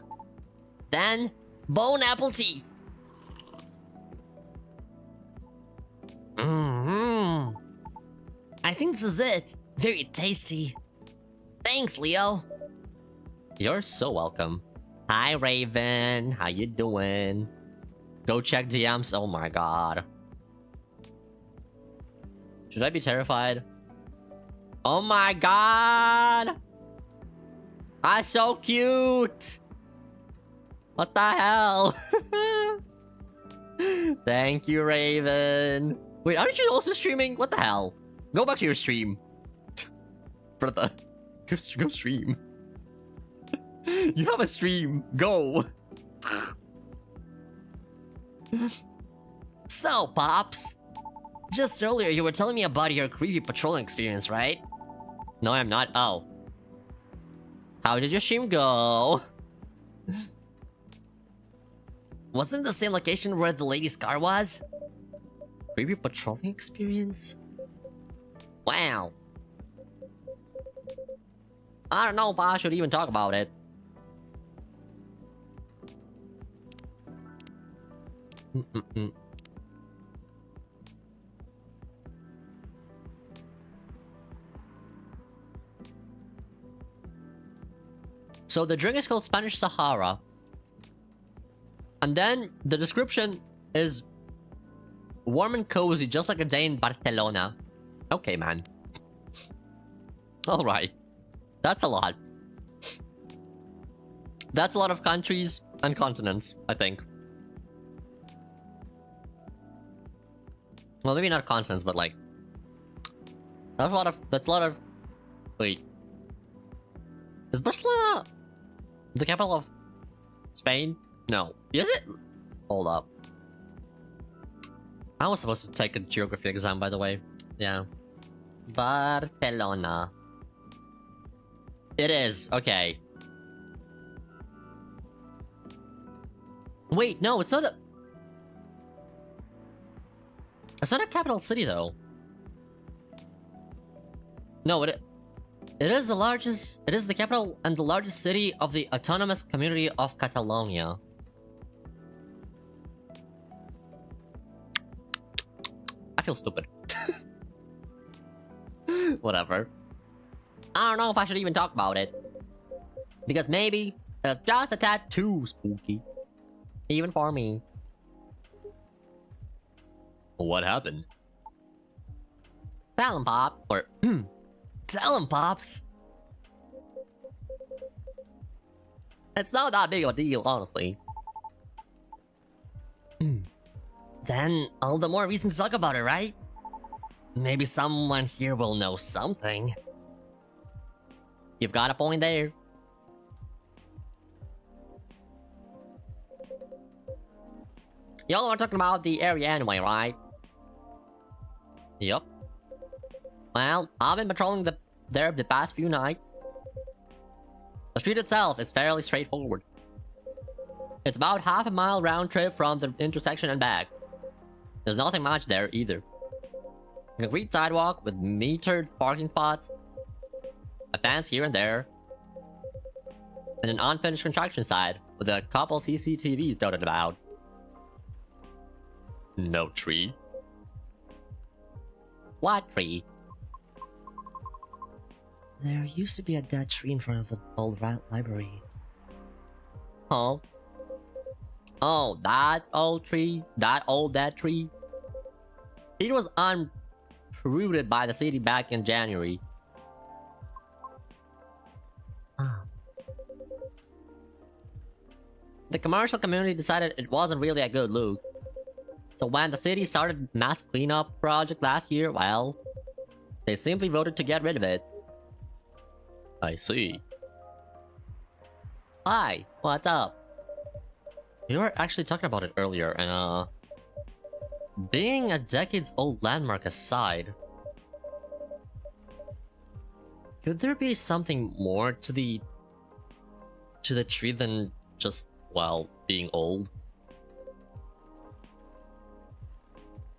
Speaker 4: Then, bone apple teeth. I think this is it. Very tasty. Thanks, Leo.
Speaker 1: You're so welcome. Hi, Raven. How you doing? Go check DMs. Oh my god. Should I be terrified? Oh my god! I'm so cute! What the hell? Thank you, Raven. Wait, aren't you also streaming? What the hell? Go back to your stream. Brother. Go stream. You have a stream. Go.
Speaker 4: So, Pops. Just earlier you were telling me about your creepy patrolling experience, right?
Speaker 1: No, I'm not. Oh. How did your stream go?
Speaker 4: Wasn't it the same location where the lady's car was?
Speaker 1: Creepy patrolling experience?
Speaker 4: Wow.
Speaker 1: I don't know if I should even talk about it. So the drink is called Spanish Sahara. And then the description is warm and cozy, just like a day in Barcelona. Okay, man. Alright. That's a lot. That's a lot of countries and continents, I think. Well, maybe not continents, but like... That's a lot of... Wait. Is Barcelona the capital of Spain? No. Is it? Hold up. I was supposed to take a geography exam, by the way. Yeah. Barcelona. It is. Okay. Wait, no, it's not a... It's not a capital city, though. No, it is the largest... It is the capital and the largest city of the autonomous community of Catalonia. I feel stupid. Whatever. I don't know if I should even talk about it. Because maybe it's just a tad too spooky. Even for me. What happened? Tell him, Pop. Or,
Speaker 3: Tell him, Pops!
Speaker 1: it's not that big of a deal, honestly.
Speaker 3: Then, all the more reason to talk about it, right? Maybe someone here will know something.
Speaker 1: You've got a point there. Y'all are talking about the area anyway, right? Yup. Well, I've been patrolling there the past few nights. The street itself is fairly straightforward. It's about half a mile round trip from the intersection and back. There's nothing much there either. A concrete sidewalk with metered parking spots, a fence here and there, and an unfinished construction site with a couple CCTVs dotted about. No tree. What tree?
Speaker 3: There used to be a dead tree in front of the old library.
Speaker 1: Huh? Oh, that old tree? That old dead tree? It was uprooted by the city back in January.
Speaker 3: Ah.
Speaker 1: The commercial community decided it wasn't really a good look. So when the city started a massive cleanup project last year, well, they simply voted to get rid of it. I see. Hi, what's up?
Speaker 3: We were actually talking about it earlier, and being a decades-old landmark aside, could there be something more to the tree than just, well, being old?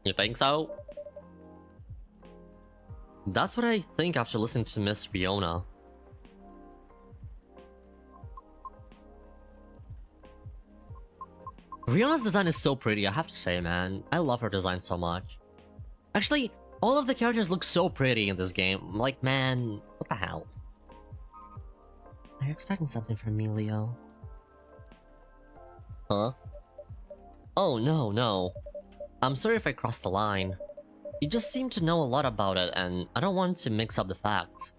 Speaker 1: You think so?
Speaker 3: That's what I think after listening to Miss Fiona. Riona's design is so pretty, I have to say, man. I love her design so much. Actually, all of the characters look so pretty in this game. Like, man, what the hell? Are you expecting something from me, Leo?
Speaker 1: Huh?
Speaker 3: Oh, no. I'm sorry if I crossed the line. You just seem to know a lot about it, and I don't want to mix up the facts.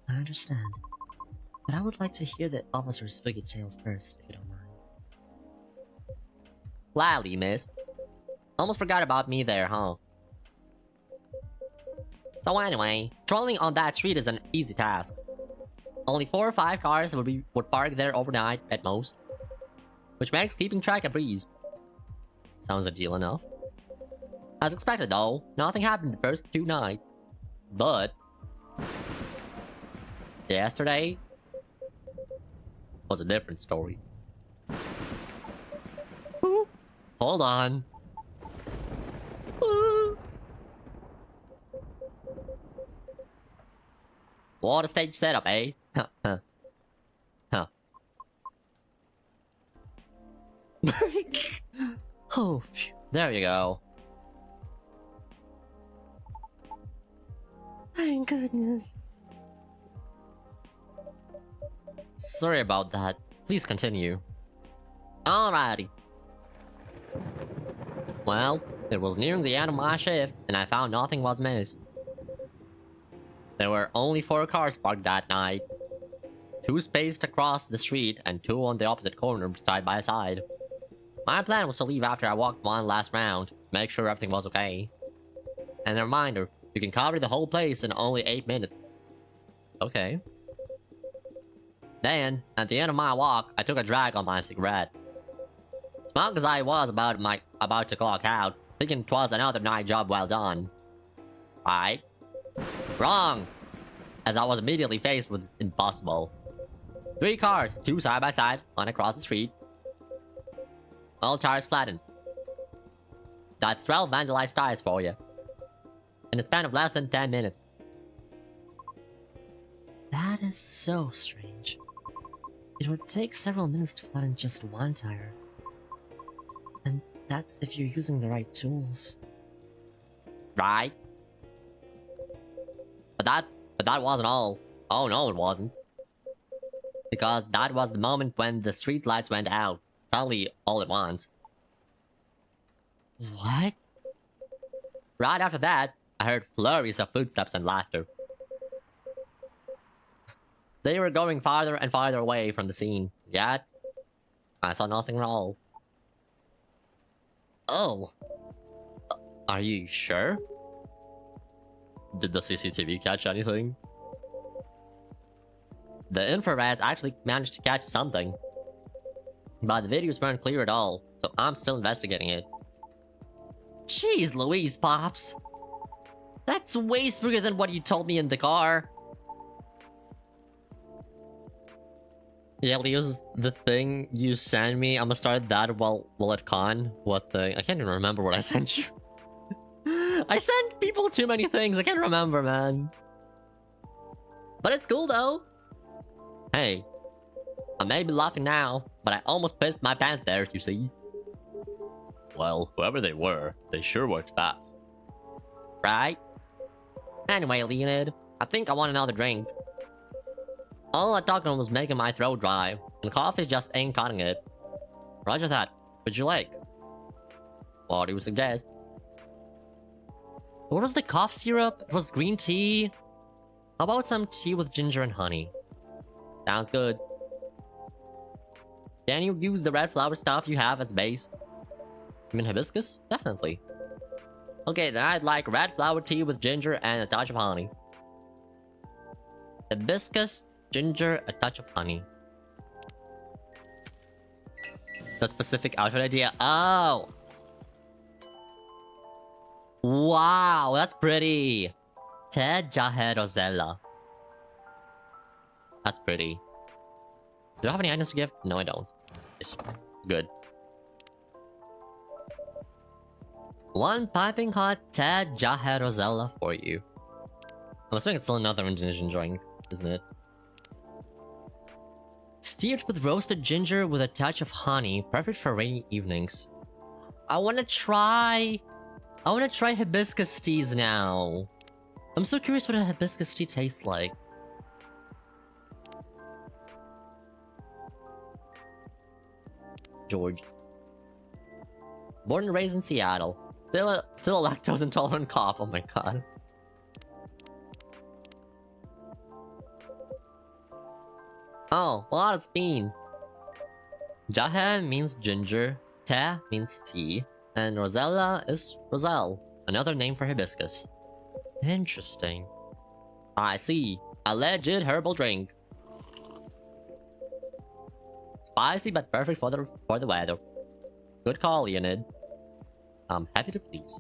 Speaker 3: I understand. But I would like to hear the officer's spooky tale first, if you don't mind.
Speaker 1: Gladly, miss. Almost forgot about me there, huh? So anyway, trolling on that street is an easy task. Only 4 or 5 cars would park there overnight at most, which makes keeping track a breeze. Sounds ideal enough. As expected though, nothing happened the first 2 nights. But yesterday was a different story. Ooh, hold on. Ooh. What a stage setup, eh? Huh. Oh, phew. There you go.
Speaker 3: Thank goodness. Sorry about that. Please continue.
Speaker 1: Alrighty. Well, it was nearing the end of my shift, and I found nothing was amiss. There were only 4 cars parked that night. 2 spaced across the street, and 2 on the opposite corner side by side. My plan was to leave after I walked one last round, make sure everything was okay. And a reminder, you can cover the whole place in only 8 minutes.
Speaker 3: Okay.
Speaker 1: Then, at the end of my walk, I took a drag on my cigarette. Smug as I was about to clock out, thinking 'twas another night job well done. Right? Wrong! As I was immediately faced with impossible. 3 cars, 2 side by side, one across the street. All tires flattened. That's 12 vandalized tires for you. In a span of less than 10 minutes.
Speaker 3: That is so strange. It would take several minutes to flatten just one tire. And that's if you're using the right tools.
Speaker 1: Right? But But that wasn't all. Oh no, it wasn't. Because that was the moment when the streetlights went out. Suddenly, all at once.
Speaker 2: What?
Speaker 1: Right after that, I heard flurries of footsteps and laughter. They were going farther and farther away from the scene, yet I saw nothing at all. Oh. Are you sure? Did the CCTV catch anything? The infrared actually managed to catch something. But the videos weren't clear at all, so I'm still investigating it.
Speaker 2: Jeez Louise, Pops. That's way spookier than what you told me in the car.
Speaker 1: Yeah, Leo's the thing you sent me. I'm gonna start that while at con. What thing? I can't even remember what I sent you. I sent people too many things. I can't remember, man. But it's cool though. Hey, I may be laughing now, but I almost pissed my pants there, you see. Well, whoever they were, they sure worked fast. Right? Anyway, Leonid, I think I want another drink. All that talking was making my throat dry, and coffee just ain't cutting it. Roger that. What'd you like? What do you suggest?
Speaker 2: What was the cough syrup? It was green tea. How about some tea with ginger and honey?
Speaker 1: Sounds good. Can you use the red flower stuff you have as base? You mean hibiscus? Definitely. Okay, then I'd like red flower tea with ginger and a touch of honey. Hibiscus, ginger, a touch of honey. The specific outfit idea. Oh! Wow, that's pretty! Te Jahe Rosella. That's pretty. Do I have any items to give? No, I don't. It's good. One piping hot Te Jahe Rosella for you. I'm assuming it's still another Indonesian drink, isn't it? Steeped with roasted ginger with a touch of honey, perfect for rainy evenings. I wanna try hibiscus teas now. I'm so curious what a hibiscus tea tastes like. George. Born and raised in Seattle. Still a lactose intolerant cop, oh my god. Oh, what does it mean? Jahe means ginger, te means tea, and Rosella is Roselle, another name for hibiscus. Interesting. I see. A legit herbal drink. Spicy but perfect for the weather. Good call, Leonid. I'm happy to please.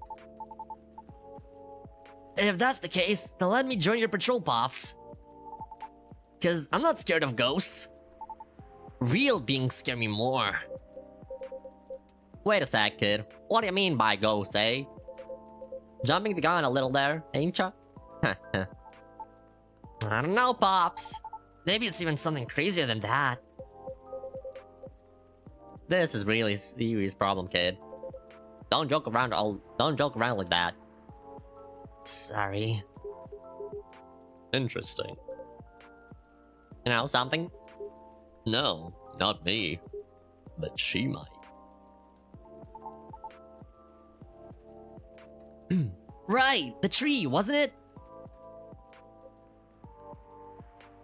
Speaker 2: If that's the case, then let me join your patrol, Pops. Cause I'm not scared of ghosts. Real beings scare me more.
Speaker 1: Wait a sec, kid. What do you mean by ghosts, eh? Jumping the gun a little there, ain't ya?
Speaker 2: I don't know, Pops. Maybe it's even something crazier than that.
Speaker 1: This is really a serious problem, kid. Don't joke around like that.
Speaker 2: Sorry.
Speaker 1: Interesting. You know something? No, not me. But she might.
Speaker 2: Right, the tree, wasn't it?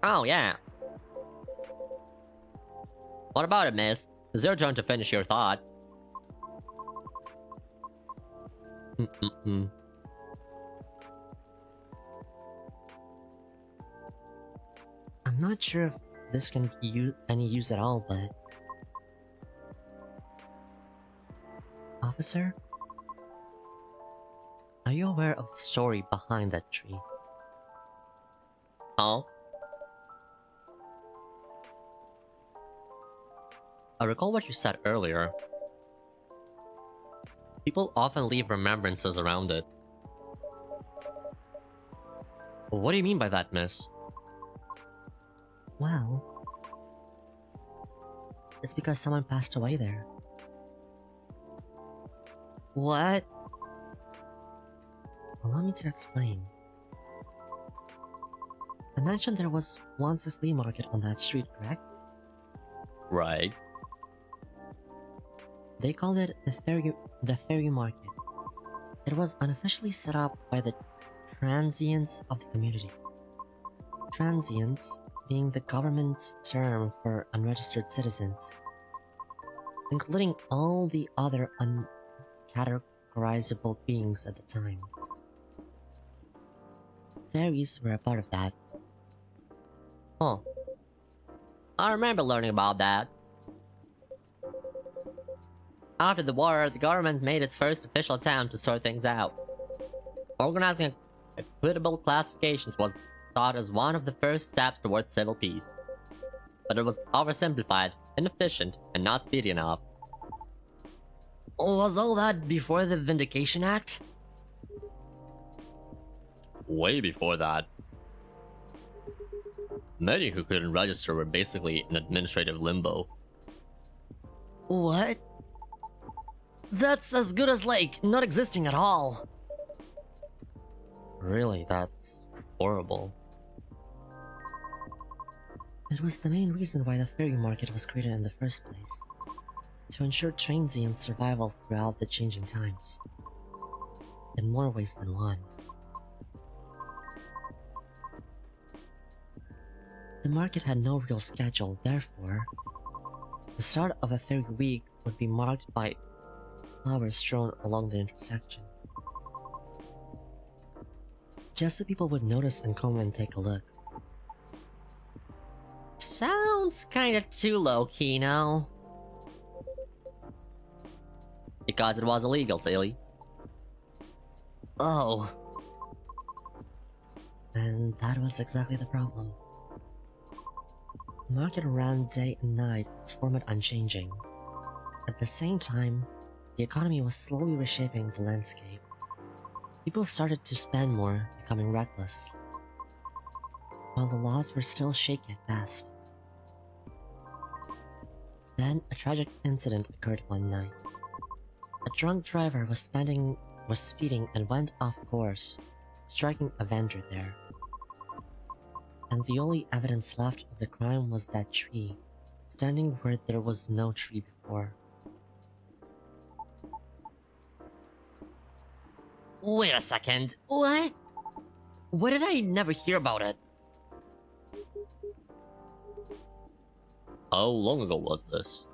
Speaker 1: Oh, yeah. What about it, miss? It's your turn to finish your thought.
Speaker 2: I'm not sure if this can be any use at all, but... Officer? Are you aware of the story behind that tree?
Speaker 1: Oh? I recall what you said earlier. People often leave remembrances around it. What do you mean by that, miss?
Speaker 2: Well... It's because someone passed away there. What? Allow me to explain. I mentioned there was once a flea market on that street, correct?
Speaker 1: Right.
Speaker 2: They called it the fairy market. It was unofficially set up by the transients of the community. Transients being the government's term for unregistered citizens, including all the other uncategorizable beings at the time. Fairies were a part of that.
Speaker 1: Huh. I remember learning about that. After the war, the government made its first official attempt to sort things out. Organizing equitable classifications was thought as one of the first steps towards civil peace. But it was oversimplified, inefficient, and not speedy enough.
Speaker 2: Was all that before the Vindication Act?
Speaker 1: Way before that. Many who couldn't register were basically in administrative limbo.
Speaker 2: What? That's as good as, like, not existing at all.
Speaker 1: Really, that's horrible.
Speaker 2: It was the main reason why the fairy market was created in the first place. To ensure transients' survival throughout the changing times. In more ways than one. The market had no real schedule, therefore, the start of a fairy week would be marked by flowers strewn along the intersection. Just so people would notice and come and take a look.
Speaker 4: Sounds kinda too low-key, no?
Speaker 1: Because it was illegal, silly.
Speaker 2: Oh. And that was exactly the problem. The market ran day and night, its format unchanging. At the same time, the economy was slowly reshaping the landscape. People started to spend more, becoming reckless, while the laws were still shaky at best. Then, a tragic incident occurred one night. A drunk driver was speeding and went off course, striking a vendor there. And the only evidence left of the crime was that tree, standing where there was no tree before.
Speaker 4: Wait a second, what? Why did I never hear about it?
Speaker 1: How long ago was this?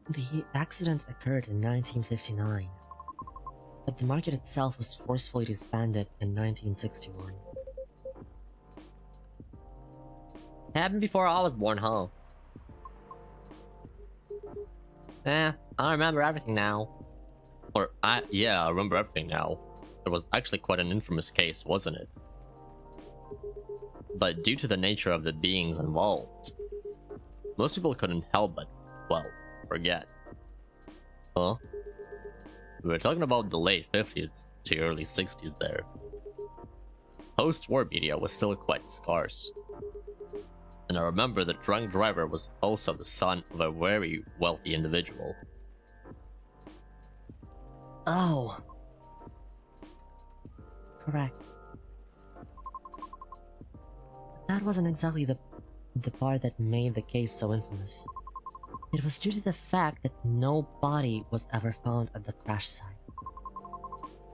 Speaker 2: The accident occurred in 1959, but the market itself was forcefully disbanded in 1961.
Speaker 1: Happened before I was born, huh? I remember everything now. Yeah, I remember everything now. It was actually quite an infamous case, wasn't it? But due to the nature of the beings involved, most people couldn't help but, well, forget. Huh? We were talking about the late 50s to early 60s there. Post-war media was still quite scarce. And I remember the drunk driver was also the son of a very wealthy individual.
Speaker 2: Oh. Correct. That wasn't exactly the part that made the case so infamous. It was due to the fact that no body was ever found at the crash site,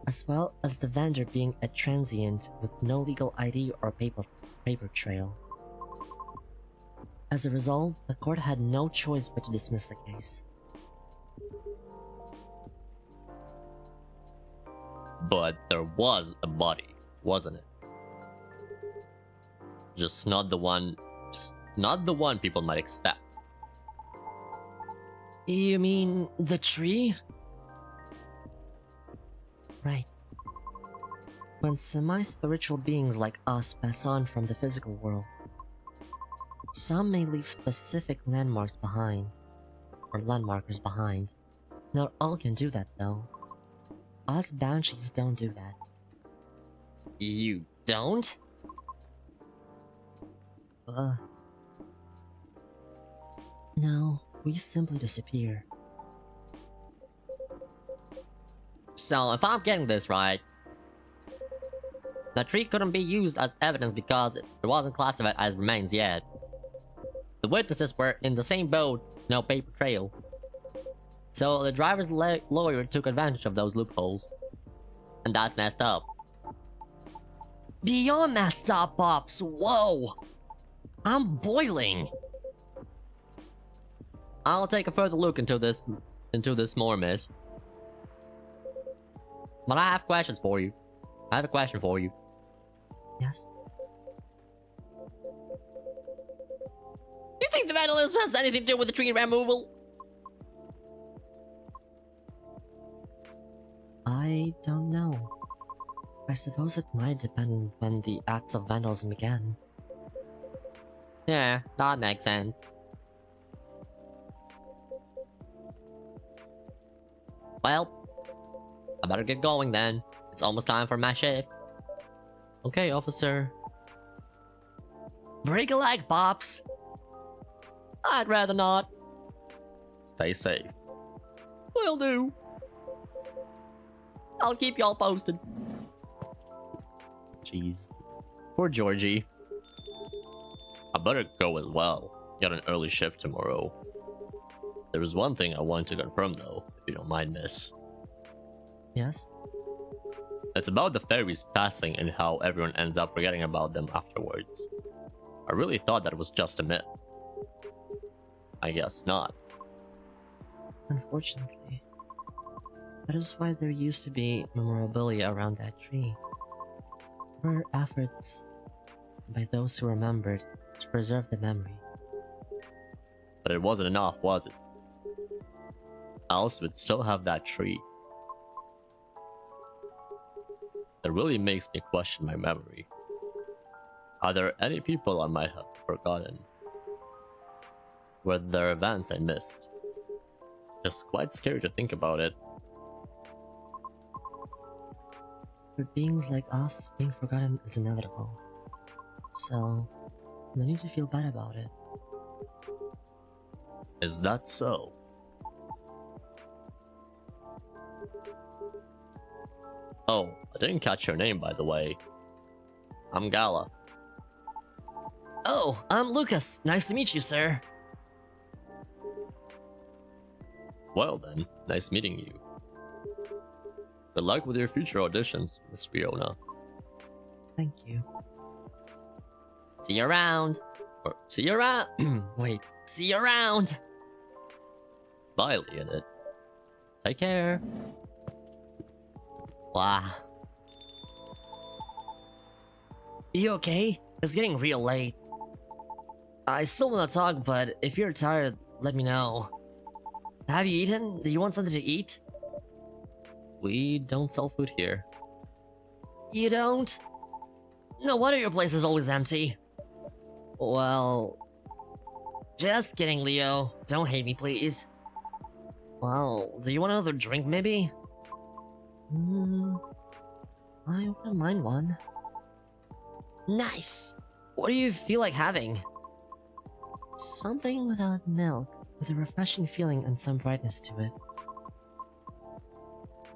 Speaker 2: as well as the vendor being a transient with no legal ID or paper trail. As a result, the court had no choice but to dismiss the case.
Speaker 1: But there was a body, wasn't it? Just not the one people might expect.
Speaker 2: You mean the tree? Right. When semi-spiritual beings like us pass on from the physical world, some may leave specific landmarks behind, or landmarkers behind. Not all can do that though. Us banshees don't do that.
Speaker 4: You don't?
Speaker 2: No, we simply disappear.
Speaker 1: So if I'm getting this right, The tree couldn't be used as evidence because it wasn't classified as remains yet. The witnesses were in the same boat, no paper trail. So the driver's lawyer took advantage of those loopholes. And that's messed up.
Speaker 2: Beyond messed up, Pops. Whoa. I'm boiling.
Speaker 1: I'll take a further look into this more, miss. But I have questions for you. I have a question for you.
Speaker 2: Yes?
Speaker 1: You think the vandalism has anything to do with the tree removal?
Speaker 2: I don't know. I suppose it might depend when the acts of vandalism began.
Speaker 1: Yeah, that makes sense. Well, I better get going then. It's almost time for my shift.
Speaker 3: Okay, officer.
Speaker 2: Break a leg, Pops.
Speaker 1: I'd rather not.
Speaker 3: Stay safe.
Speaker 1: Will do. I'll keep y'all posted.
Speaker 3: Jeez. Poor Georgie. I better go as well. Got an early shift tomorrow. There was one thing I wanted to confirm though, if you don't mind, miss.
Speaker 2: Yes?
Speaker 3: It's about the fairies passing and how everyone ends up forgetting about them afterwards. I really thought that was just a myth. I guess not.
Speaker 2: Unfortunately. That is why there used to be memorabilia around that tree. There were efforts by those who remembered to preserve the memory.
Speaker 3: But it wasn't enough, was it? Else we'd still have that tree. It really makes me question my memory. Are there any people I might have forgotten? Were there events I missed? Just quite scary to think about it.
Speaker 2: For beings like us, being forgotten is inevitable. So, no need to feel bad about it.
Speaker 3: Is that so? Oh, I didn't catch your name, by the way. I'm Gala.
Speaker 2: Oh, I'm Lucas. Nice to meet you, sir.
Speaker 3: Well then, nice meeting you. Good luck with your future auditions, Miss Fiona.
Speaker 2: Thank you.
Speaker 1: See you around.
Speaker 3: Or see you around.
Speaker 2: Wait, see you around!
Speaker 3: Bye, Leonid. Take care.
Speaker 1: Wow.
Speaker 2: You okay? It's getting real late. I still wanna talk, but if you're tired, let me know. Have you eaten? Do you want something to eat?
Speaker 3: We don't sell food here.
Speaker 2: You don't? No wonder your place is always empty. Well... Just kidding, Leo. Don't hate me, please. Well, do you want another drink, maybe? I wouldn't mind one. Nice! What do you feel like having? Something without milk, with a refreshing feeling and some brightness to it.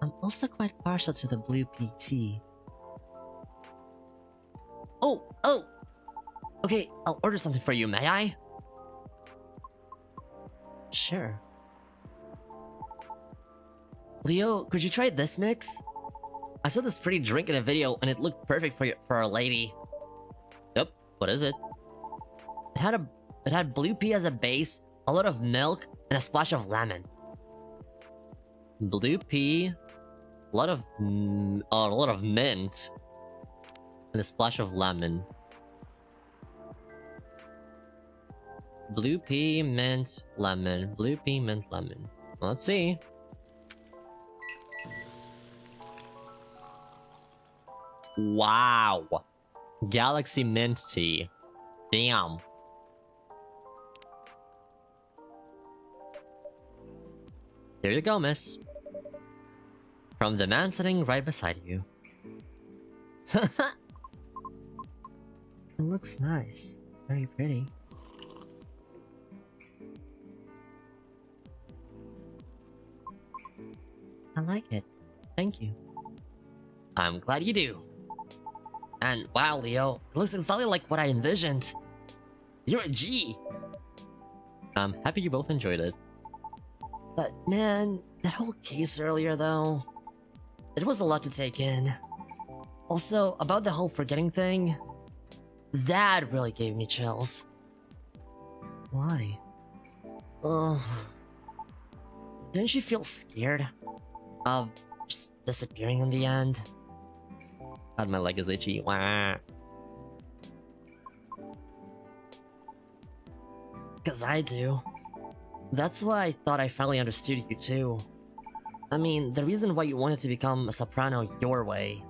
Speaker 2: I'm also quite partial to the blue pea tea. Oh! Okay, I'll order something for you, may I? Sure. Leo, could you try this mix? I saw this pretty drink in a video and it looked perfect for a lady.
Speaker 3: Yep, what is it?
Speaker 2: It had blue pea as a base, a lot of milk, and a splash of lemon.
Speaker 3: Blue pea, a lot of mint, and a splash of lemon. Blue pea, mint, lemon. Blue pea, mint, lemon. Let's see. Wow. Galaxy mint tea. Damn. Here you go, miss. From the man sitting right beside you.
Speaker 2: It looks nice. Very pretty. I like it. Thank you.
Speaker 3: I'm glad you do.
Speaker 2: And wow, Leo, it looks exactly like what I envisioned. You're a G.
Speaker 1: I'm happy you both enjoyed it.
Speaker 2: But man, that whole case earlier though, it was a lot to take in. Also, about the whole forgetting thing, that really gave me chills. Why? Ugh. Didn't you feel scared of just disappearing in the end?
Speaker 1: God, my leg is itchy. Wah.
Speaker 2: Cause I do. That's why I thought I finally understood you too. I mean, the reason why you wanted to become a soprano your way.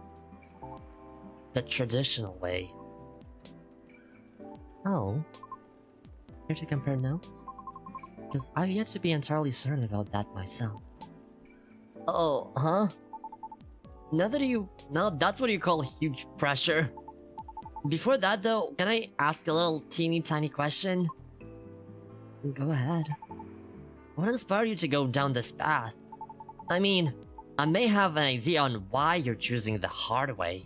Speaker 2: The traditional way. Oh. Here to compare notes? Because I've yet to be entirely certain about that myself. Oh, huh? Now that's what you call huge pressure. Before that though, can I ask a little teeny tiny question? Go ahead. What inspired you to go down this path? I mean, I may have an idea on why you're choosing the hard way,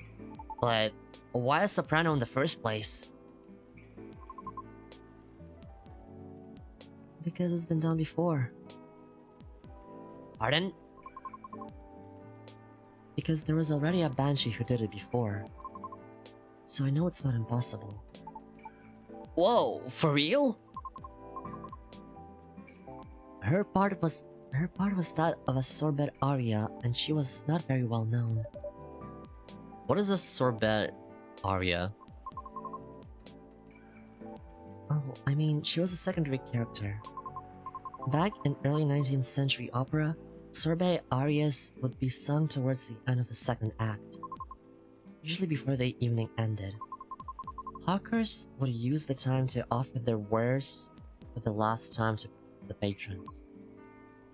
Speaker 2: but why a soprano in the first place? Because it's been done before. Pardon? Because there was already a banshee who did it before. So I know it's not impossible. Whoa, for real? Her part was that of a sorbet aria, and she was not very well known.
Speaker 1: What is a sorbet aria?
Speaker 2: Oh, I mean, she was a secondary character. Back in early 19th century opera, sorbet arias would be sung towards the end of the second act, usually before the evening ended. Hawkers would use the time to offer their wares for the last time to the patrons,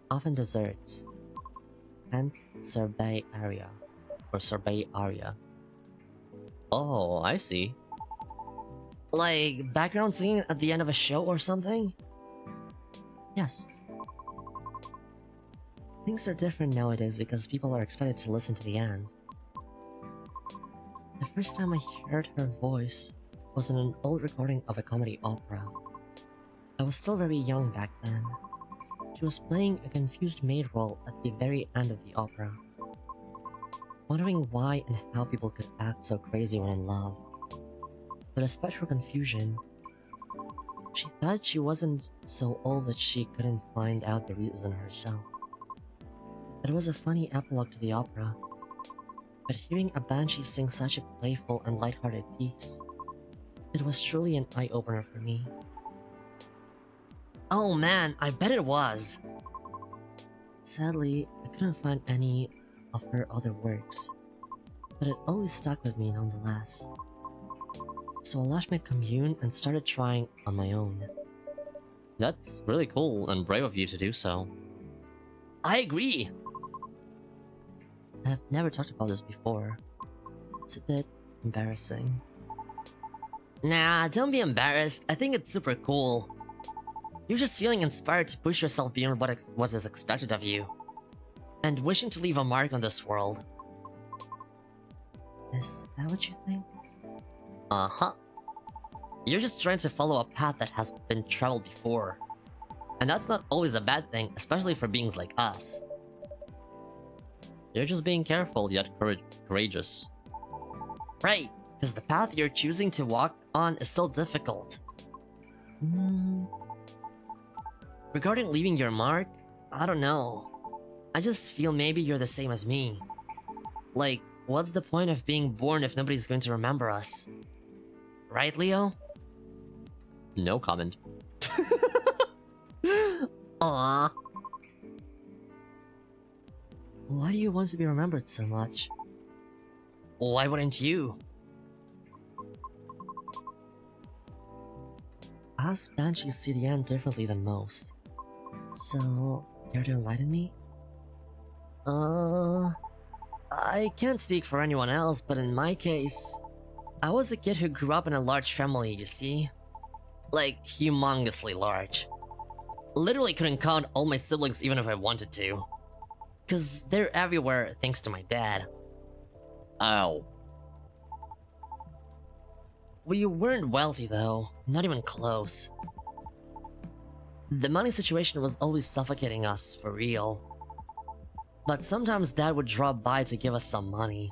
Speaker 2: often desserts, hence sorbet aria, or sorbet aria.
Speaker 1: Oh, I see.
Speaker 2: Like background singing at the end of a show or something? Yes. Things are different nowadays because people are expected to listen to the end. The first time I heard her voice was in an old recording of a comedy opera. I was still very young back then. She was playing a confused maid role at the very end of the opera, wondering why and how people could act so crazy when in love. But despite her confusion, she thought she wasn't so old that she couldn't find out the reason herself. It was a funny epilogue to the opera, but hearing a banshee sing such a playful and lighthearted piece, it was truly an eye-opener for me. Oh man, I bet it was! Sadly, I couldn't find any of her other works, but it always stuck with me nonetheless. So I left my commune and started trying on my own.
Speaker 1: That's really cool and brave of you to do so.
Speaker 2: I agree! I've never talked about this before. It's a bit embarrassing. Nah, don't be embarrassed. I think it's super cool. You're just feeling inspired to push yourself beyond what is expected of you, and wishing to leave a mark on this world. Is that what you think?
Speaker 1: Uh-huh.
Speaker 2: You're just trying to follow a path that has been traveled before. And that's not always a bad thing, especially for beings like us.
Speaker 1: You're just being careful yet courageous.
Speaker 2: Right, because the path you're choosing to walk on is still difficult. Regarding leaving your mark, I don't know. I just feel maybe you're the same as me. Like, what's the point of being born if nobody's going to remember us? Right, Leo?
Speaker 1: No comment.
Speaker 2: Aww. Why do you want to be remembered so much? Why wouldn't you? Us banshees see the end differently than most. So, care to enlighten me? I can't speak for anyone else, but in my case, I was a kid who grew up in a large family, you see? Like, humongously large. Literally couldn't count all my siblings even if I wanted to. Cause they're everywhere thanks to my dad.
Speaker 1: Ow.
Speaker 2: We weren't wealthy though, not even close. The money situation was always suffocating us, for real. But sometimes Dad would drop by to give us some money.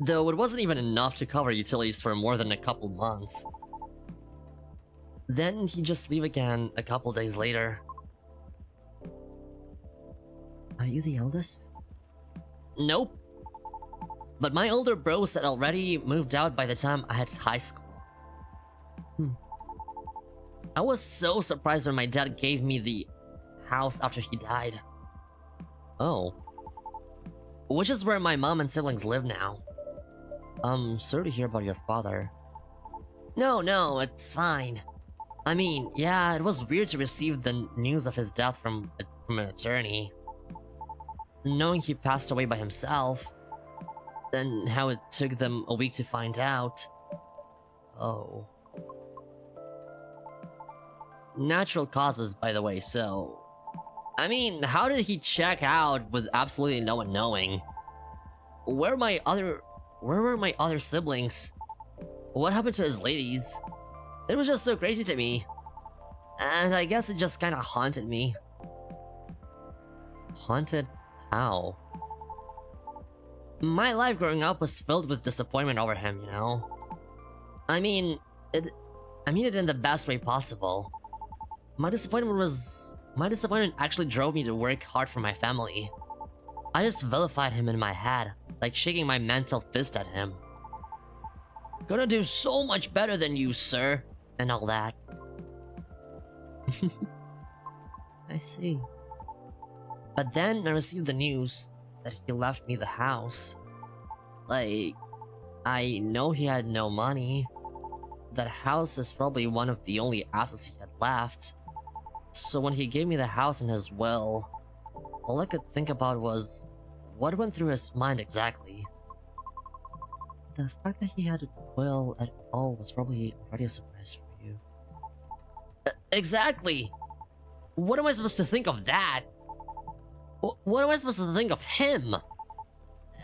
Speaker 2: Though it wasn't even enough to cover utilities for more than a couple months. Then he'd just leave again a couple days later. Are you the eldest? Nope. But my older bros had already moved out by the time I had high school. I was so surprised when my dad gave me the house after he died. Oh. Which is where my mom and siblings live now. Sorry to hear about your father. No, it's fine. I mean, yeah, it was weird to receive the news of his death from an attorney. Knowing he passed away by himself. Then how it took them a week to find out. Oh. Natural causes, by the way, so... I mean, how did he check out with absolutely no one knowing? Where were my other siblings? What happened to his ladies? It was just so crazy to me. And I guess it just kinda haunted me. Haunted? How? My life growing up was filled with disappointment over him, you know? I mean it in the best way possible. My disappointment actually drove me to work hard for my family. I just vilified him in my head, like shaking my mental fist at him. Gonna do so much better than you, sir, and all that. I see. But then I received the news that he left me the house. Like, I know he had no money. That house is probably one of the only assets he had left. So when he gave me the house in his will, all I could think about was what went through his mind exactly. The fact that he had a will at all was probably already a surprise for you. Exactly! What am I supposed to think of that? What am I supposed to think of him?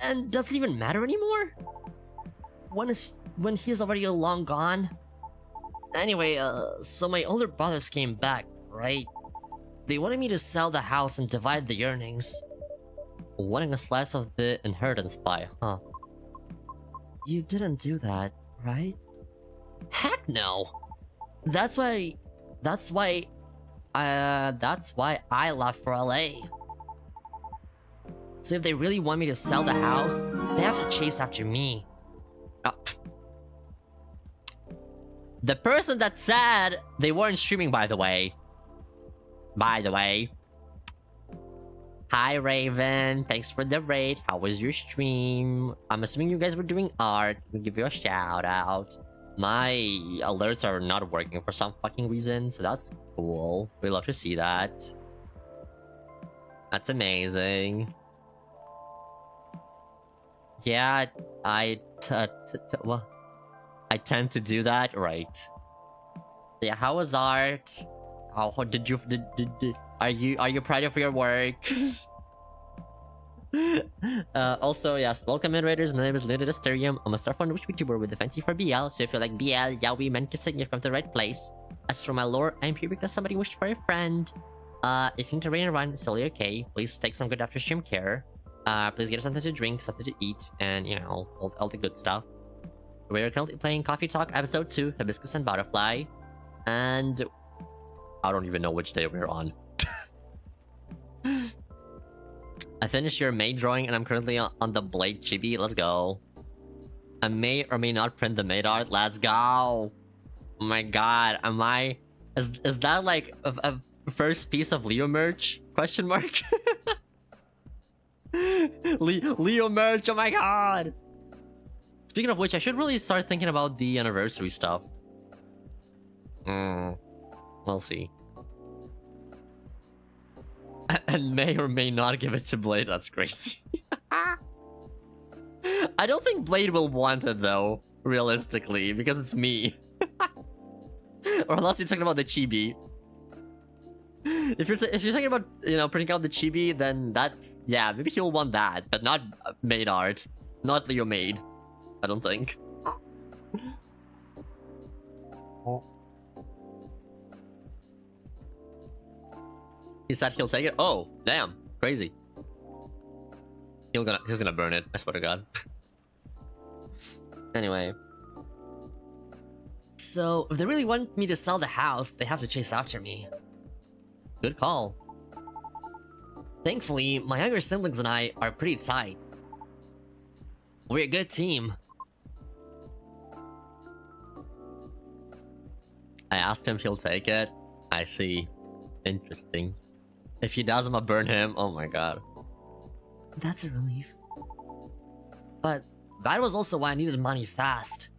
Speaker 2: And does it even matter anymore? When he's already long gone? Anyway, so my older brothers came back, right? They wanted me to sell the house and divide the earnings. Wanting a slice of the inheritance pie, huh? You didn't do that, right? Heck no! That's why I left for LA. So if they really want me to sell the house, they have to chase after me. The person that said they weren't streaming, by the way. Hi, Raven. Thanks for the raid. How was your stream? I'm assuming you guys were doing art. We'll give you a shout out. My alerts are not working for some fucking reason, so that's cool. We love to see that. That's amazing. Yeah, I tend to do that, right? Yeah, how was art? How did you are you proud of your work? Also, yes, welcome in raiders. My name is Leonid Asterium. I'm a starfallen Vtuber with a fancy for BL, so if you like BL, yaoi, men kissing, you've come to the right place. As for my lore, I'm here because somebody wished for a friend. If you need to rain and run, it's totally okay. Please take some good after stream care. Please get us something to drink, something to eat, and you know, all the good stuff. We're currently playing Coffee Talk Episode 2, Hibiscus and Butterfly. And I don't even know which day we're on. I finished your maid drawing and I'm currently on the Blade chibi. Let's go. I may or may not print the maid art. Let's go. Oh my god. Am I... Is that like a first piece of Leo merch? Question mark? Leo merch, oh my god. Speaking of which, I should really start thinking about the anniversary stuff. We'll see. And may or may not give it to Blade. That's crazy. I don't think Blade will want it though, realistically, because it's me. Or unless you're talking about the chibi. If you're talking about, you know, printing out the chibi, then that's, yeah, maybe he'll want that, but not maid art, not Leo maid. I don't think.
Speaker 1: Oh. He said he'll take it? Oh, damn. Crazy. He's gonna burn it, I swear to god. Anyway.
Speaker 2: So, if they really want me to sell the house, they have to chase after me.
Speaker 1: Good call.
Speaker 2: Thankfully, my younger siblings and I are pretty tight. We're a good team.
Speaker 1: I asked him if he'll take it. I see. Interesting. If he does, I'm gonna burn him. Oh my god.
Speaker 2: That's a relief. But that was also why I needed money fast.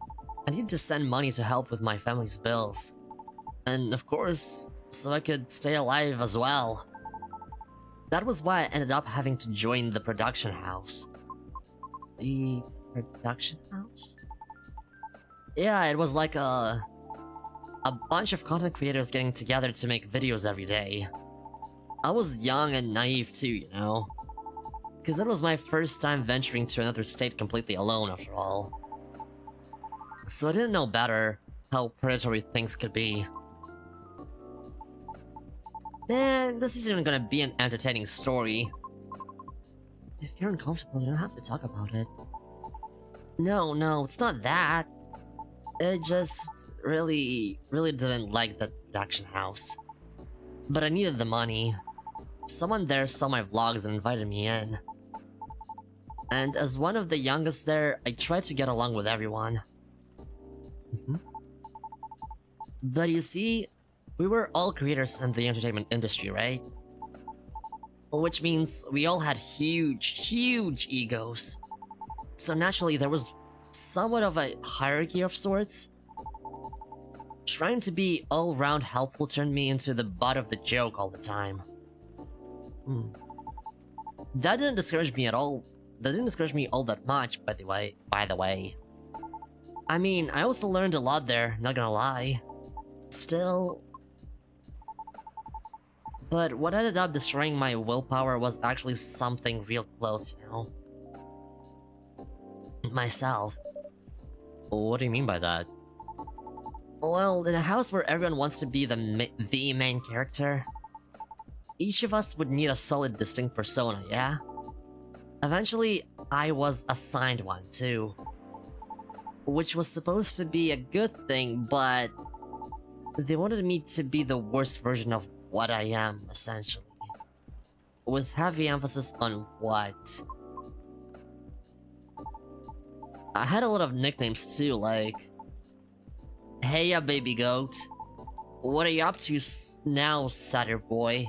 Speaker 2: I needed to send money to help with my family's bills. And of course, so I could stay alive as well. That was why I ended up having to join the production house. The production house? Yeah, it was like a bunch of content creators getting together to make videos every day. I was young and naive too, you know? Because it was my first time venturing to another state completely alone, after all. So I didn't know better how predatory things could be. And this isn't even gonna be an entertaining story. If you're uncomfortable, you don't have to talk about it. No, it's not that. I just really didn't like the production house. But I needed the money. Someone there saw my vlogs and invited me in. And as one of the youngest there, I tried to get along with everyone. But you see, we were all creators in the entertainment industry, right? Which means we all had huge egos. So naturally, there was somewhat of a hierarchy of sorts. Trying to be all-round helpful turned me into the butt of the joke all the time. That didn't discourage me at all. That didn't discourage me all that much, by the way. I mean, I also learned a lot there, not gonna lie. Still... But what ended up destroying my willpower was actually something real close, you know? Myself.
Speaker 1: What do you mean by that?
Speaker 2: Well, in a house where everyone wants to be the main character, each of us would need a solid, distinct persona, yeah? Eventually, I was assigned one, too. Which was supposed to be a good thing, but... they wanted me to be the worst version of what I am, essentially. With heavy emphasis on what. I had a lot of nicknames too, like... Hey ya, baby goat. What are you up to now, satyr boy?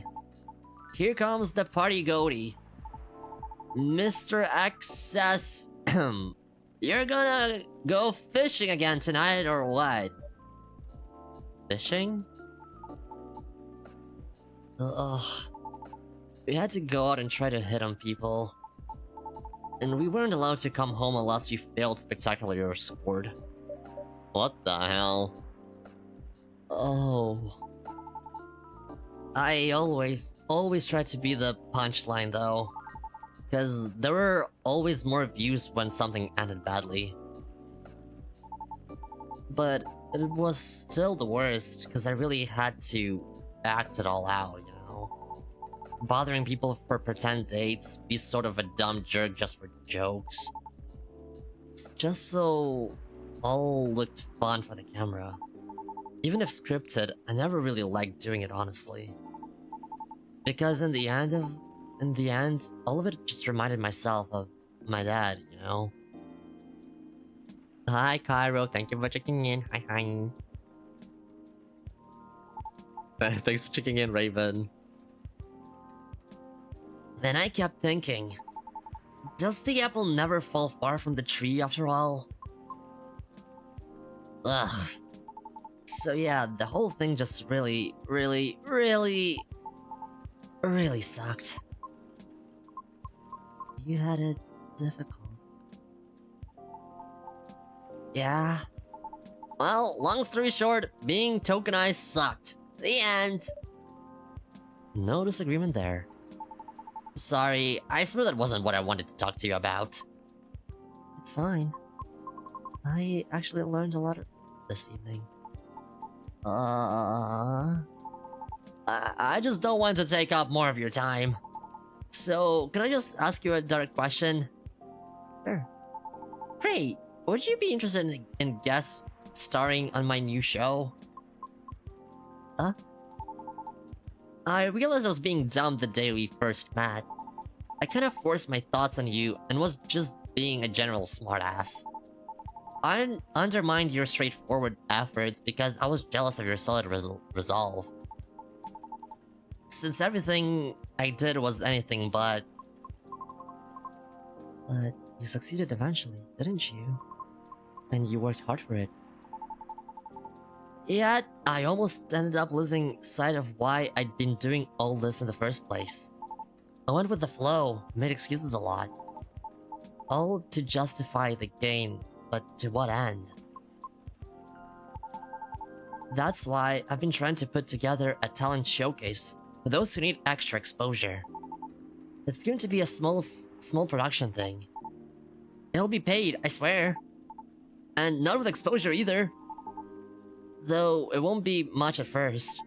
Speaker 2: Here comes the party goatee. Mr. Excess... You're gonna go fishing again tonight, or what?
Speaker 1: Fishing?
Speaker 2: Ugh. We had to go out and try to hit on people. And we weren't allowed to come home unless we failed spectacularly or scored.
Speaker 1: What the hell?
Speaker 2: Oh. I always tried to be the punchline though. Cause there were always more views when something ended badly. But it was still the worst, cause I really had to act it all out, you know? Bothering people for pretend dates, be sort of a dumb jerk just for jokes. It's just so all looked fun for the camera. Even if scripted, I never really liked doing it, honestly. Because in the end, all of it just reminded myself of my dad, you know?
Speaker 1: Hi, Cairo. Thank you for checking in. Hi. Thanks for checking in, Raven.
Speaker 2: Then I kept thinking, does the apple never fall far from the tree after all? Ugh. So yeah, the whole thing just really sucked. You had it difficult. Yeah. Well, long story short, being tokenized sucked. The end. No disagreement there. Sorry, I swear that wasn't what I wanted to talk to you about. It's fine. I actually learned a lot this evening.
Speaker 3: I just don't want to take up more of your time. So, can I just ask you a direct question?
Speaker 2: Sure.
Speaker 3: Hey, would you be interested in guest starring on my new show?
Speaker 2: Huh?
Speaker 3: I realized I was being dumb the day we first met. I kind of forced my thoughts on you and was just being a general smartass. I undermined your straightforward efforts because I was jealous of your solid resolve. Since everything I did was anything but...
Speaker 2: But you succeeded eventually, didn't you? And you worked hard for it.
Speaker 3: Yet, I almost ended up losing sight of why I'd been doing all this in the first place. I went with the flow, made excuses a lot. All to justify the gain, but to what end? That's why I've been trying to put together a talent showcase for those who need extra exposure. It's going to be a small production thing. It'll be paid, I swear. And not with exposure either. Though it won't be much at first.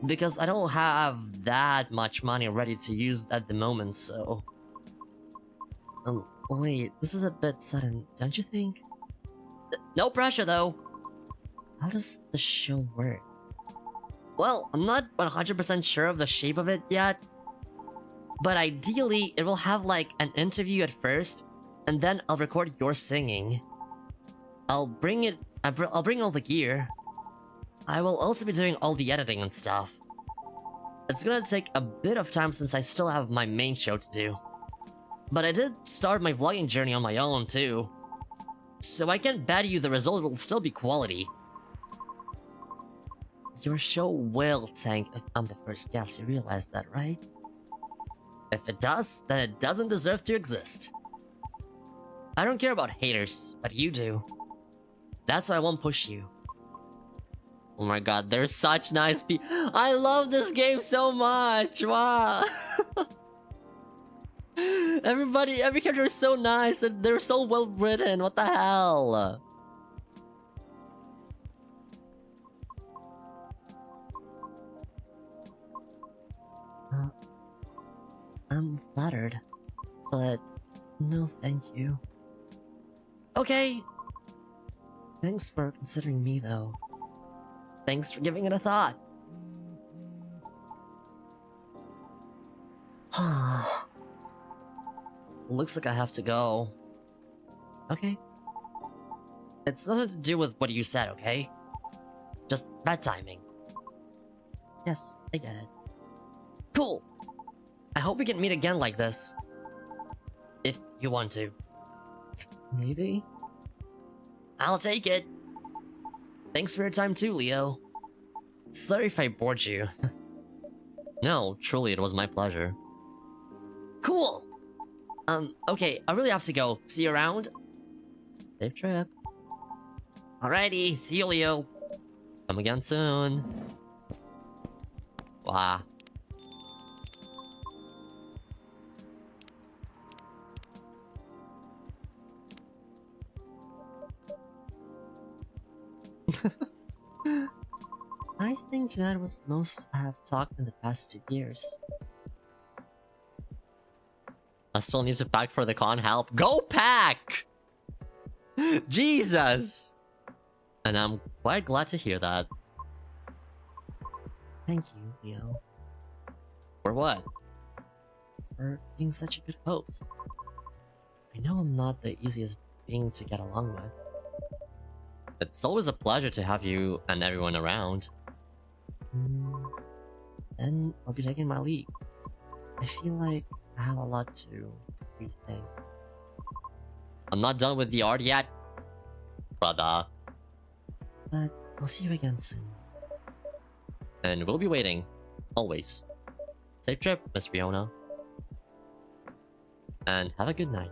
Speaker 3: Because I don't have that much money ready to use at the moment, so...
Speaker 2: Wait, this is a bit sudden, don't you think?
Speaker 3: No pressure though!
Speaker 2: How does the show work?
Speaker 3: Well, I'm not 100% sure of the shape of it yet. But ideally, it will have like an interview at first, and then I'll record your singing. I'll bring all the gear. I will also be doing all the editing and stuff. It's gonna take a bit of time since I still have my main show to do. But I did start my vlogging journey on my own too. So I can bet you the result will still be quality.
Speaker 2: Your show will tank if I'm the first guest, you realize that, right?
Speaker 3: If it does, then it doesn't deserve to exist. I don't care about haters, but you do. That's why I won't push you. Oh my god, they're such nice people. I love this game so much. Wow. Every character is so nice and they're so well written. What the hell?
Speaker 2: I'm flattered, but no thank you.
Speaker 3: Okay.
Speaker 2: Thanks for considering me, though.
Speaker 3: Thanks for giving it a thought. Looks like I have to go.
Speaker 2: Okay.
Speaker 3: It's nothing to do with what you said, okay? Just bad timing.
Speaker 2: Yes, I get it.
Speaker 3: Cool. I hope we can meet again like this. If you want to.
Speaker 2: Maybe?
Speaker 3: I'll take it. Thanks for your time too, Leo. Sorry if I bored you. No, truly, it was my pleasure. Cool! Okay, I really have to go. See you around?
Speaker 2: Safe trip.
Speaker 3: Alrighty, see you, Leo. Come again soon. Wow.
Speaker 2: I think tonight was the most I have talked in the past 2 years.
Speaker 1: I still need to pack for the con. Help. Go pack! Jesus! And I'm quite glad to hear that.
Speaker 2: Thank you, Leo,
Speaker 1: For what?
Speaker 2: for being such a good host. I know I'm not the easiest being to get along with.
Speaker 1: It's always a pleasure to have you and everyone around.
Speaker 2: Then I'll be taking my leave. I feel like I have a lot to rethink.
Speaker 1: I'm not done with the art yet, brother.
Speaker 2: But I'll see you again soon.
Speaker 1: And we'll be waiting. Always. Safe trip, Miss Fiona. And have a good night.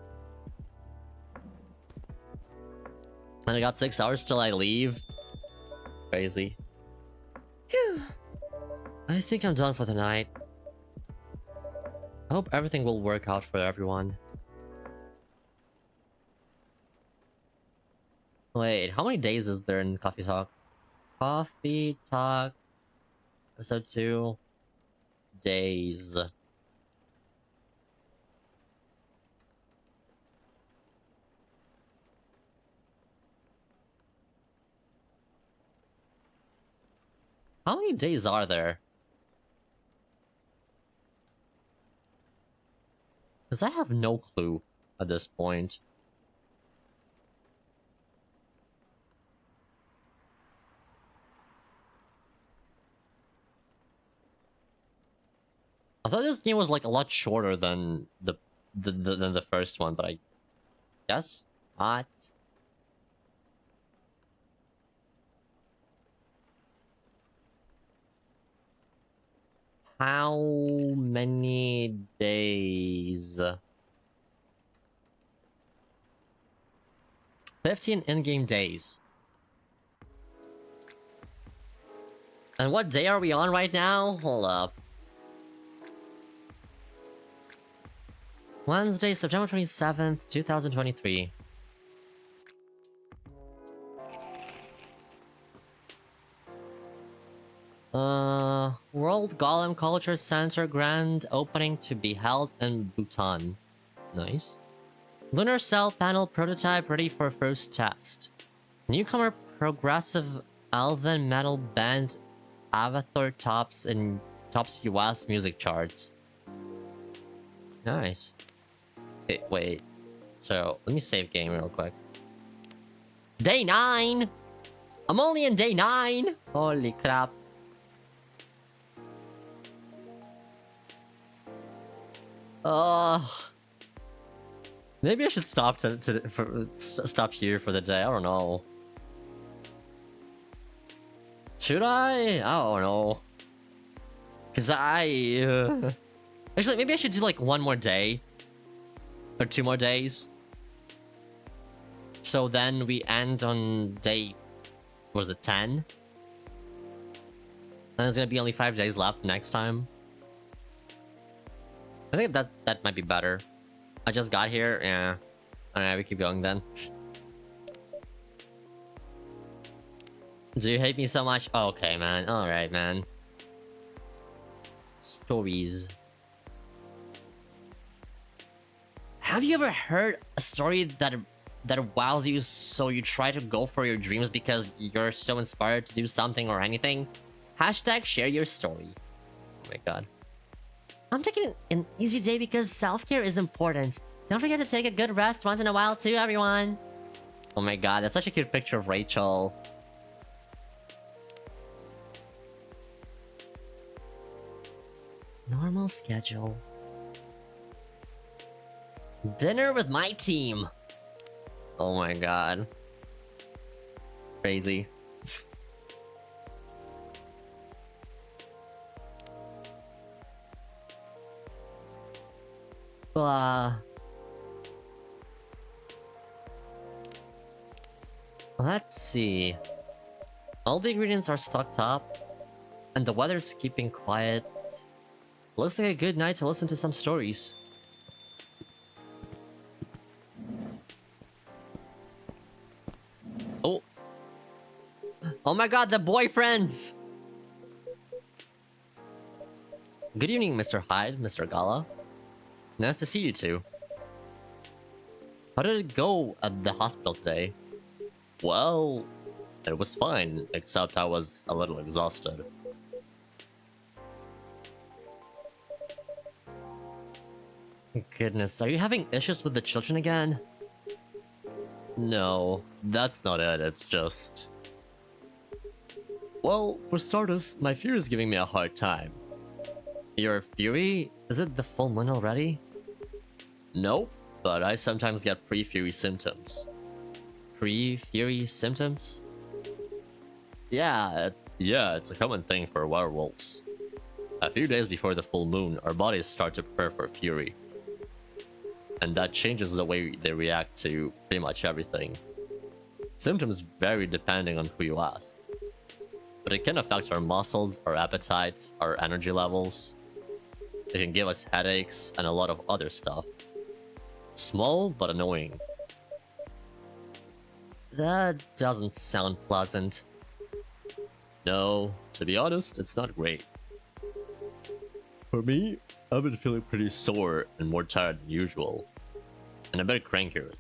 Speaker 1: And I got 6 hours till I leave. Crazy.
Speaker 3: Phew. I think I'm done for the night.
Speaker 1: I hope everything will work out for everyone. Wait, how many days is there in Coffee Talk? Coffee Talk episode 2 days. How many days are there? Because I have no clue at this point. I thought this game was like a lot shorter than the first one, but I guess not. How many days? 15 in-game days. And what day are we on right now? Hold up. Wednesday, September 27th, 2023. World Golem Culture Center grand opening to be held in Bhutan. Nice. Lunar cell panel prototype ready for first test. Newcomer progressive elven metal band Avatar tops US music charts. Nice. Wait. So, let me save game real quick. Day 9! I'm only in day 9! Holy crap. Maybe I should stop stop here for the day. I don't know. Should I? I don't know. Cause actually, maybe I should do like one more day or 2 more days. So then we end on day, what was it, 10? And there's gonna be only 5 days left next time. I think that might be better. I just got here, yeah. Alright, we keep going then. Do you hate me so much? Oh, okay, man. Alright, man. Stories. Have you ever heard a story that wows you so you try to go for your dreams because you're so inspired to do something or anything? Hashtag share your story. Oh my god.
Speaker 4: I'm taking an easy day because self-care is important. Don't forget to take a good rest once in a while too, everyone.
Speaker 1: Oh my god, that's such a cute picture of Rachel.
Speaker 2: Normal schedule.
Speaker 1: Dinner with my team. Oh my god. Crazy. Let's see. All the ingredients are stocked up, and the weather's keeping quiet. Looks like a good night to listen to some stories. Oh. Oh my god, the boyfriends! Good evening, Mr. Hyde, Mr. Gala. Nice to see you two. How did it go at the hospital today? Well, it was fine, except I was a little exhausted. Goodness, are you having issues with the children again? No, that's not it, it's just... Well, for starters, my Fury is giving me a hard time. Your Fury? Is it the full moon already? Nope, but I sometimes get pre-Fury symptoms. Pre-Fury symptoms? Yeah, it's a common thing for werewolves. A few days before the full moon, our bodies start to prepare for Fury. And that changes the way they react to pretty much everything. Symptoms vary depending on who you ask. But it can affect our muscles, our appetites, our energy levels. It can give us headaches and a lot of other stuff. Small but annoying.
Speaker 3: That doesn't sound pleasant.
Speaker 1: No, to be honest, it's not great. For me, I've been feeling pretty sore and more tired than usual. And a bit crankier as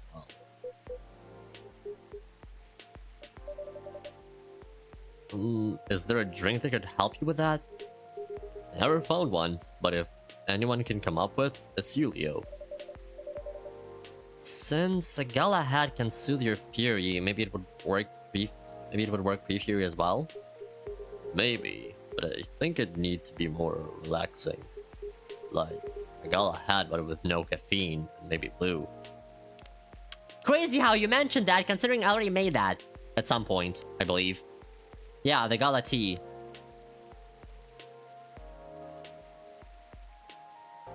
Speaker 1: well.
Speaker 3: Is there a drink that could help you with that?
Speaker 1: I never found one, but if anyone can come up with, it's you, Leo.
Speaker 3: Since a Galahad can soothe your fury, maybe it would work pre-fury as well?
Speaker 1: Maybe, but I think it needs to be more relaxing. Like a Galahad, but with no caffeine and maybe blue.
Speaker 4: Crazy how you mentioned that, considering I already made that.
Speaker 1: At some point, I believe.
Speaker 3: Yeah, the Gala tea.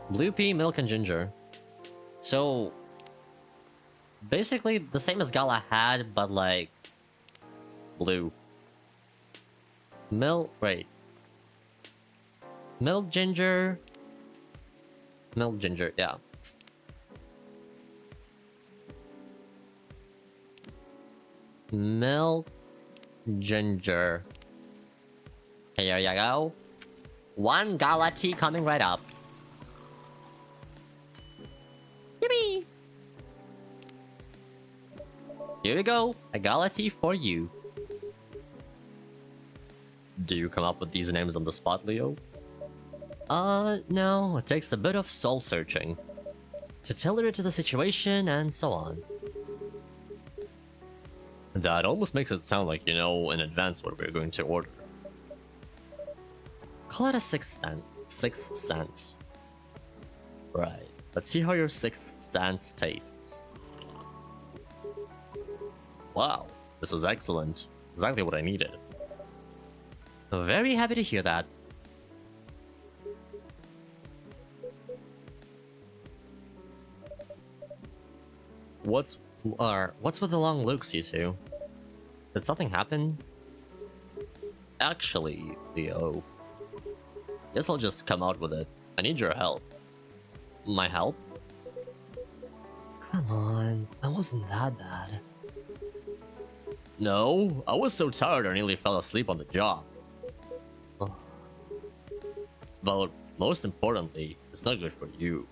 Speaker 3: Blue pea, milk, and ginger. So, basically the same as Galahad, but like blue. Milk, ginger. Milk, ginger, yeah. Milk, ginger. Here you go.
Speaker 4: One Gala tea coming right up. Yippee!
Speaker 1: Here you go, a Gala tea for you. Do you come up with these names on the spot, Leo?
Speaker 3: No, it takes a bit of soul searching to tailor it to the situation and so on.
Speaker 1: That almost makes it sound like you know in advance what we're going to order.
Speaker 3: Call it a sixth sense.
Speaker 1: Right. Let's see how your sixth sense tastes. Wow, this is excellent. Exactly what I needed.
Speaker 3: Very happy to hear that. What's with the long looks, you two? Did something happen?
Speaker 1: Actually, Leo, guess I'll just come out with it. I need your help.
Speaker 3: My help? Come on, I wasn't that bad.
Speaker 1: No, I was so tired I nearly fell asleep on the job.
Speaker 3: Oh.
Speaker 1: But most importantly, it's not good for you.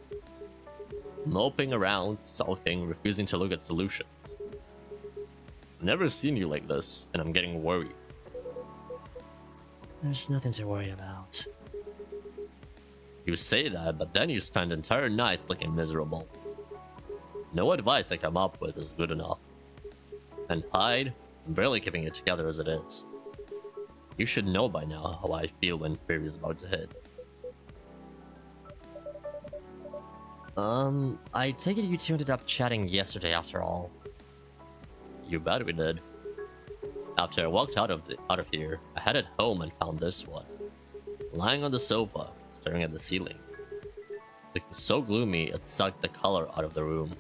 Speaker 1: Moping around, sulking, refusing to look at solutions. I've never seen you like this, and I'm getting worried.
Speaker 3: There's nothing to worry about.
Speaker 1: You say that, but then you spend entire nights looking miserable. No advice I come up with is good enough. And Hyde, I'm barely keeping it together as it is. You should know by now how I feel when fear is about to hit.
Speaker 3: I take it you two ended up chatting yesterday after all.
Speaker 1: You bet we did. After I walked out of here, I headed home and found this one. Lying on the sofa, staring at the ceiling. Looking so gloomy it sucked the color out of the room.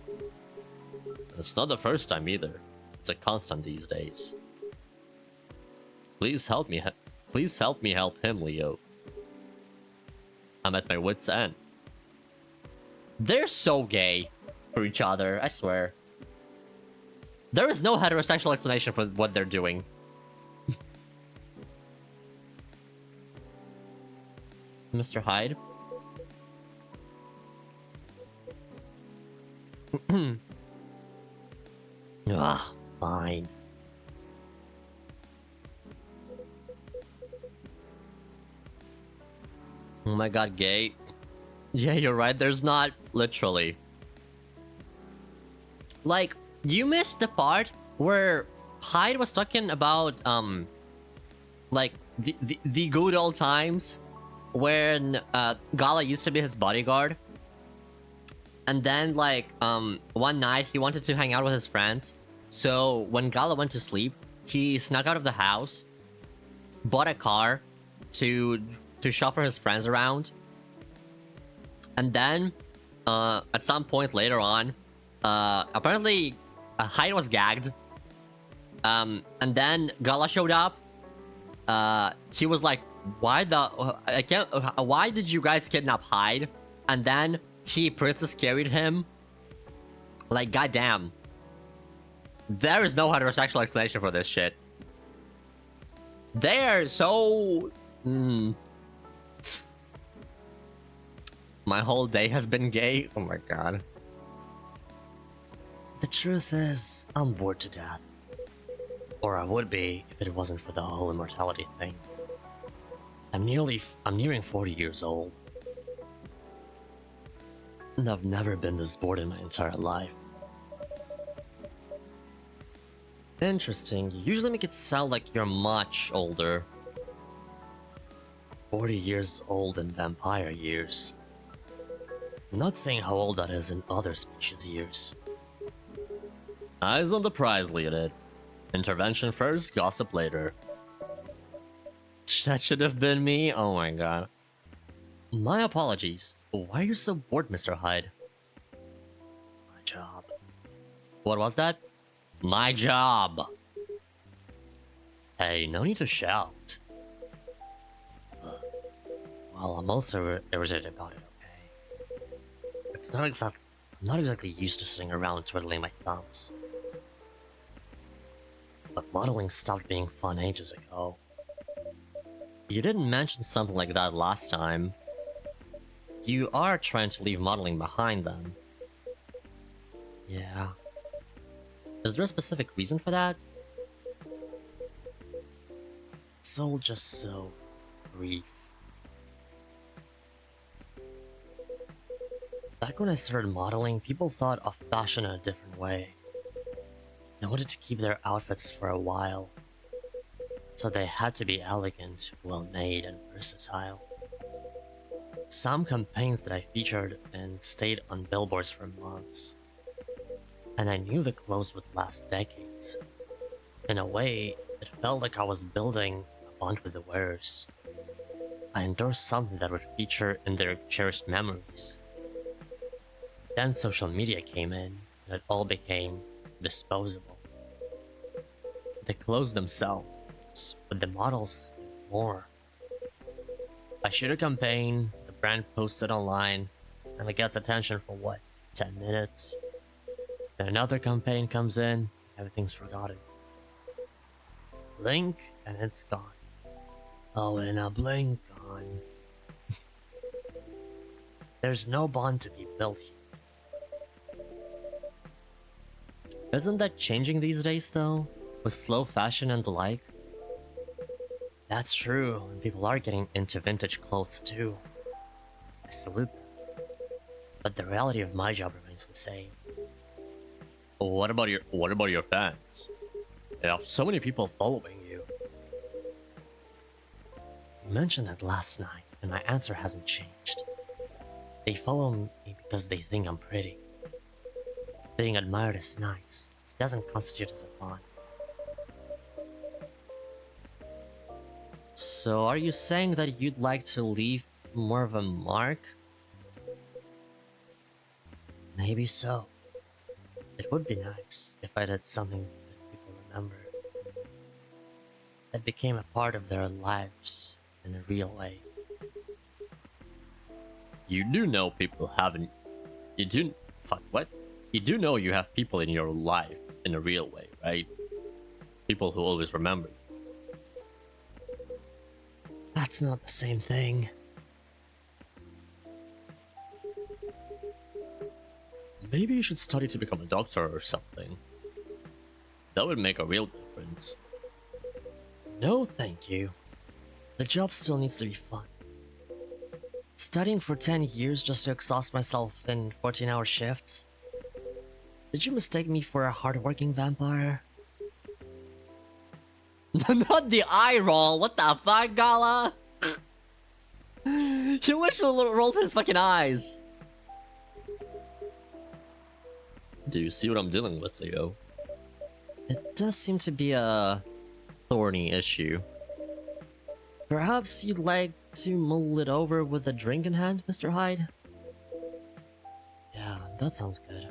Speaker 1: And it's not the first time either. It's a constant these days. Please help me help him, Leo. I'm at my wit's end.
Speaker 4: They're so gay for each other, I swear. There is no heterosexual explanation for what they're doing.
Speaker 3: Mr. Hyde?
Speaker 4: Ah, fine.
Speaker 1: Oh my god, gay.
Speaker 4: Yeah, you're right, there's not, literally. Like, you missed the part where Hyde was talking about, like, the good old times when, Gala used to be his bodyguard. And then, like, one night he wanted to hang out with his friends. So, when Gala went to sleep, he snuck out of the house, bought a car to chauffeur his friends around. And then, at some point later on, apparently, Hyde was gagged. And then Gala showed up. He was like, why did you guys kidnap Hyde? And then he princess carried him. Like, goddamn.
Speaker 1: There is no heterosexual explanation for this shit. They're so... My whole day has been gay. Oh my god.
Speaker 3: The truth is, I'm bored to death. Or I would be if it wasn't for the whole immortality thing. I'm nearing 40 years old. And I've never been this bored in my entire life.
Speaker 1: Interesting. You usually make it sound like you're much older.
Speaker 3: 40 years old in vampire years. I'm not saying how old that is in other species' years.
Speaker 1: Eyes on the prize, Leonid. Intervention first, gossip later. That should have been me? Oh my god.
Speaker 3: My apologies. Why are you so bored, Mr. Hyde?
Speaker 1: My job. What was that? My job.
Speaker 3: Hey, no need to shout. Well, I'm also irritated about it, okay? It's not exactly... I'm not exactly used to sitting around twiddling my thumbs. But modeling stopped being fun ages ago.
Speaker 1: You didn't mention something like that last time. You are trying to leave modeling behind then.
Speaker 3: Yeah.
Speaker 1: Is there a specific reason for that?
Speaker 3: It's all just so brief. Back when I started modeling, people thought of fashion in a different way. They wanted to keep their outfits for a while, so they had to be elegant, well-made, and versatile. Some campaigns that I featured in stayed on billboards for months, and I knew the clothes would last decades. In a way, it felt like I was building a bond with the wearers. I endorsed something that would feature in their cherished memories. Then social media came in, and it all became disposable. The clothes themselves, but the models more. I shoot a campaign, the brand posts it online, and it gets attention for what, 10 minutes? Then another campaign comes in, everything's forgotten. Blink, and it's gone. Oh, in a blink, gone. There's no bond to be built here.
Speaker 1: Isn't that changing these days though? With slow fashion and the like?
Speaker 3: That's true, and people are getting into vintage clothes too. I salute them. But the reality of my job remains the same.
Speaker 1: What about your fans? They have so many people following you.
Speaker 3: You mentioned that last night, and my answer hasn't changed. They follow me because they think I'm pretty. Being admired is nice. It doesn't constitute as a bond.
Speaker 1: So are you saying that you'd like to leave more of a mark?
Speaker 3: Maybe so. It would be nice if I did something that people remember. That became a part of their lives in a real way.
Speaker 1: You do know people haven't... You do... Fuck, what? You do know you have people in your life in a real way, right? People who always remember you.
Speaker 3: That's not the same thing.
Speaker 1: Maybe you should study to become a doctor or something. That would make a real difference.
Speaker 3: No, thank you. The job still needs to be fun. Studying for 10 years just to exhaust myself in 14-hour shifts? Did you mistake me for a hardworking vampire?
Speaker 1: Not the eye roll, what the fuck, Gala? He literally rolled his fucking eyes. Do you see what I'm dealing with, Leo?
Speaker 3: It does seem to be
Speaker 1: A thorny issue.
Speaker 3: Perhaps you'd like to mull it over with a drink in hand, Mr. Hyde? Yeah, that sounds good.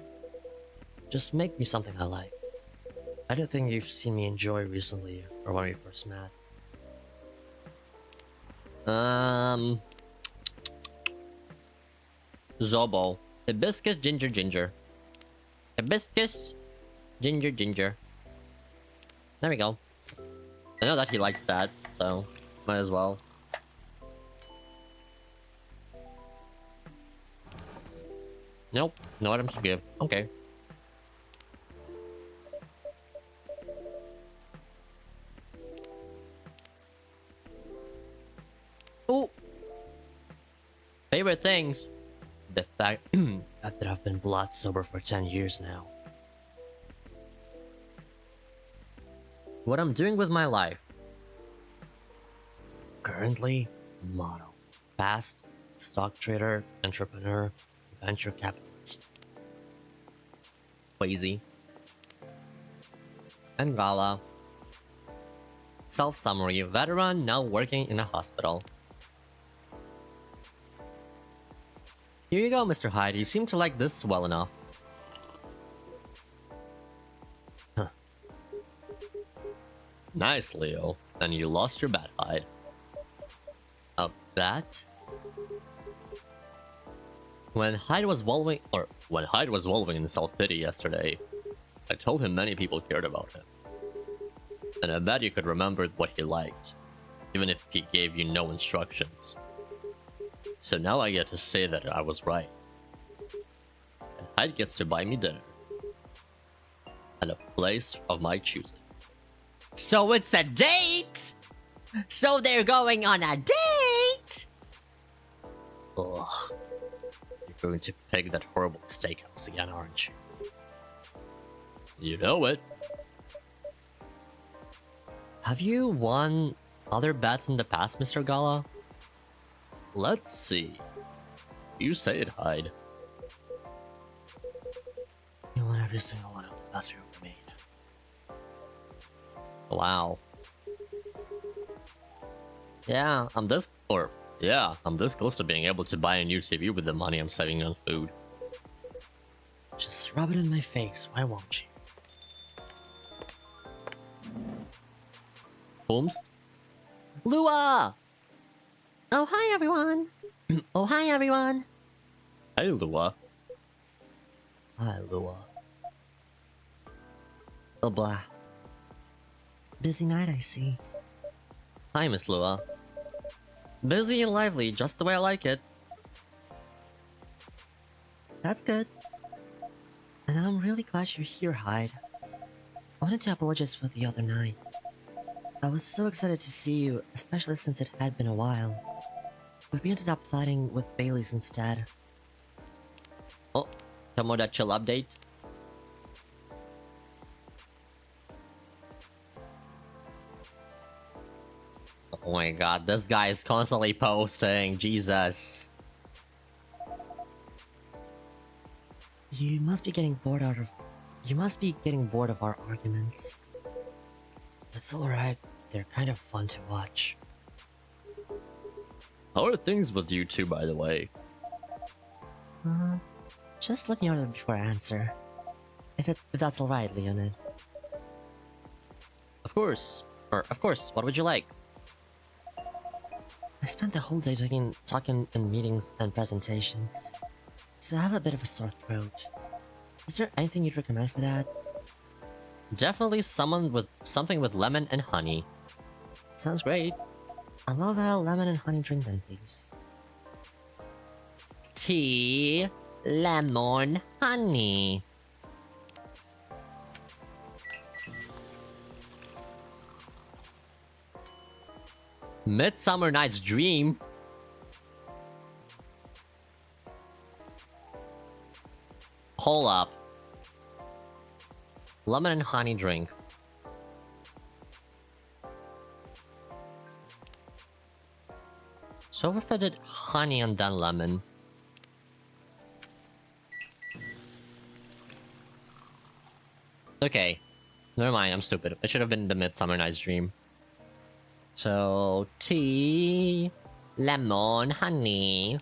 Speaker 3: Just make me something I like. I don't think you've seen me enjoy recently, or when we first met.
Speaker 1: Zobo. Hibiscus, ginger, ginger. Hibiscus, Ginger, ginger. There we go. I know that he likes that, so might as well. Nope, no items to give. Okay. Oh! Favorite things. The fact
Speaker 3: that I've been blood sober for 10 years now.
Speaker 1: what I'm doing with my life.
Speaker 3: Currently, model. Past, stock trader, entrepreneur, venture capitalist.
Speaker 1: Quasi. And Gala. Self-summary. Veteran, now working in a hospital. Here you go, Mr. Hyde. You seem to like this well enough. Huh. Nice, Leo. And you lost your bat, Hyde. A bat? When Hyde was wallowing in self-pity yesterday, I told him many people cared about him. And I bet you could remember what he liked, even if he gave you no instructions. So now I get to say that I was right. And Hyde gets to buy me dinner. At a place of my choosing.
Speaker 4: So it's a date? So they're going on a date?
Speaker 1: Ugh. You're going to pick that horrible steakhouse again, aren't you? You know it. Have you won other bets in the past, Mr. Gala? Let's see. You say it, Hyde.
Speaker 3: You won every single one of the bets we ever made.
Speaker 1: Wow. Yeah, I'm this close to being able to buy a new TV with the money I'm saving on food.
Speaker 3: Just rub it in my face, why won't you?
Speaker 1: Holmes? Lua!
Speaker 4: Oh, hi, everyone. Oh, hi, everyone.
Speaker 1: Hey, Lua.
Speaker 3: Hi, Lua.
Speaker 4: Oh, blah.
Speaker 2: Busy night, I see.
Speaker 1: Hi, Miss Lua. Busy and lively, just the way I like it.
Speaker 2: That's good. And I'm really glad you're here, Hyde. I wanted to apologize for the other night. I was so excited to see you, especially since it had been a while. But we ended up fighting with Bailey's instead.
Speaker 1: Oh, some more that chill update. Oh my god, this guy is constantly posting. Jesus.
Speaker 2: You must be getting bored of our arguments.
Speaker 3: It's alright, they're kind of fun to watch.
Speaker 1: How are things with you two, by the way?
Speaker 2: Just let me order before I answer. If that's alright, Leonid.
Speaker 1: Of course. Of course, what would you like?
Speaker 2: I spent the whole day talking in meetings and presentations, so I have a bit of a sore throat. Is there anything you'd recommend for that?
Speaker 1: Definitely something with lemon and honey.
Speaker 2: Sounds great. I'll love a lemon and honey drink then, please.
Speaker 1: Tea, lemon, honey. Midsummer Night's Dream. Hold up. Lemon and honey drink. So if I did honey and then lemon. Okay. Never mind, I'm stupid. It should have been the Midsummer Night's Dream. So, tea, lemon, honey.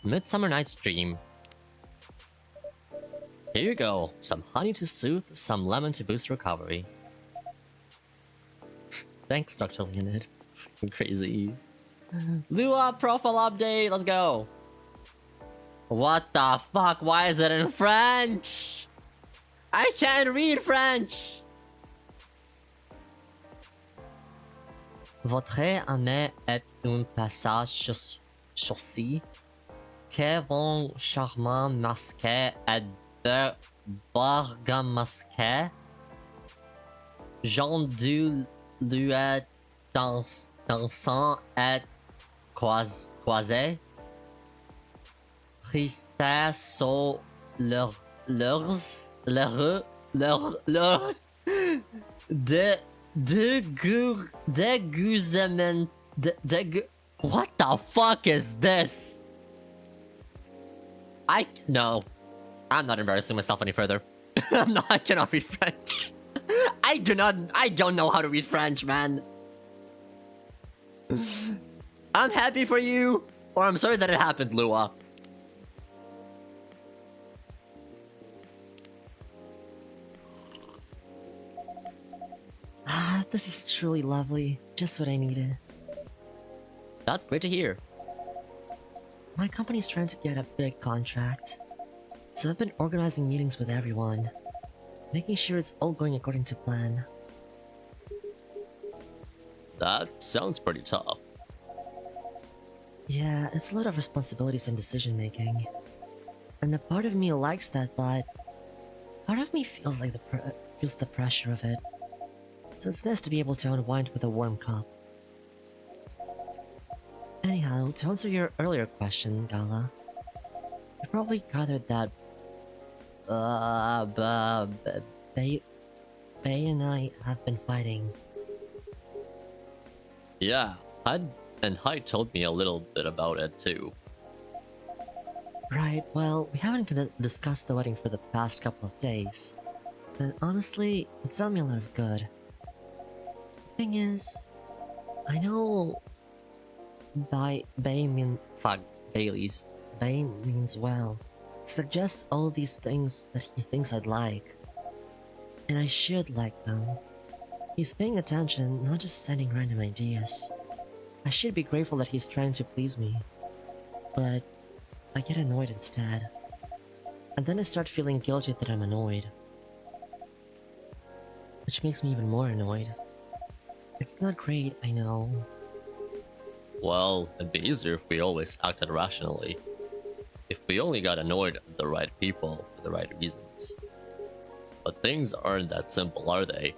Speaker 1: Midsummer Night's Dream. Here you go. Some honey to soothe, some lemon to boost recovery. Thanks, Dr. Leonid. Crazy. Lua profile update, let's go. What the fuck? Why is it in French? I can't read French!
Speaker 2: Votre ami est un passage chaussée que vont charmant masqué et de barga masqué. Jean du lui dansant et croisé. Tristesse sur leur dégusement
Speaker 1: What the fuck is this? No. I'm not embarrassing myself any further. I cannot read French. I don't know how to read French, man. I'm happy for you, or I'm sorry that it happened, Lua.
Speaker 2: Ah, this is truly lovely. Just what I needed.
Speaker 1: That's great to hear.
Speaker 2: My company's trying to get a big contract, so I've been organizing meetings with everyone, making sure it's all going according to plan.
Speaker 1: That sounds pretty tough.
Speaker 2: Yeah, it's a lot of responsibilities and decision making. And a part of me likes that, but part of me feels like feels the pressure of it. So it's nice to be able to unwind with a warm cup. Anyhow, to answer your earlier question, Gala, you probably gathered that Bay and I have been fighting.
Speaker 1: Yeah, Hyde told me a little bit about it too.
Speaker 2: Right, well, we haven't discussed the wedding for the past couple of days. And honestly, it's done me a lot of good. Thing is, I know
Speaker 1: Bailey's.
Speaker 2: Bay means well. He suggests all these things that he thinks I'd like. And I should like them. He's paying attention, not just sending random ideas. I should be grateful that he's trying to please me. But I get annoyed instead. And then I start feeling guilty that I'm annoyed. Which makes me even more annoyed. It's not great, I know.
Speaker 1: Well, it'd be easier if we always acted rationally. If we only got annoyed at the right people for the right reasons. But things aren't that simple, are they?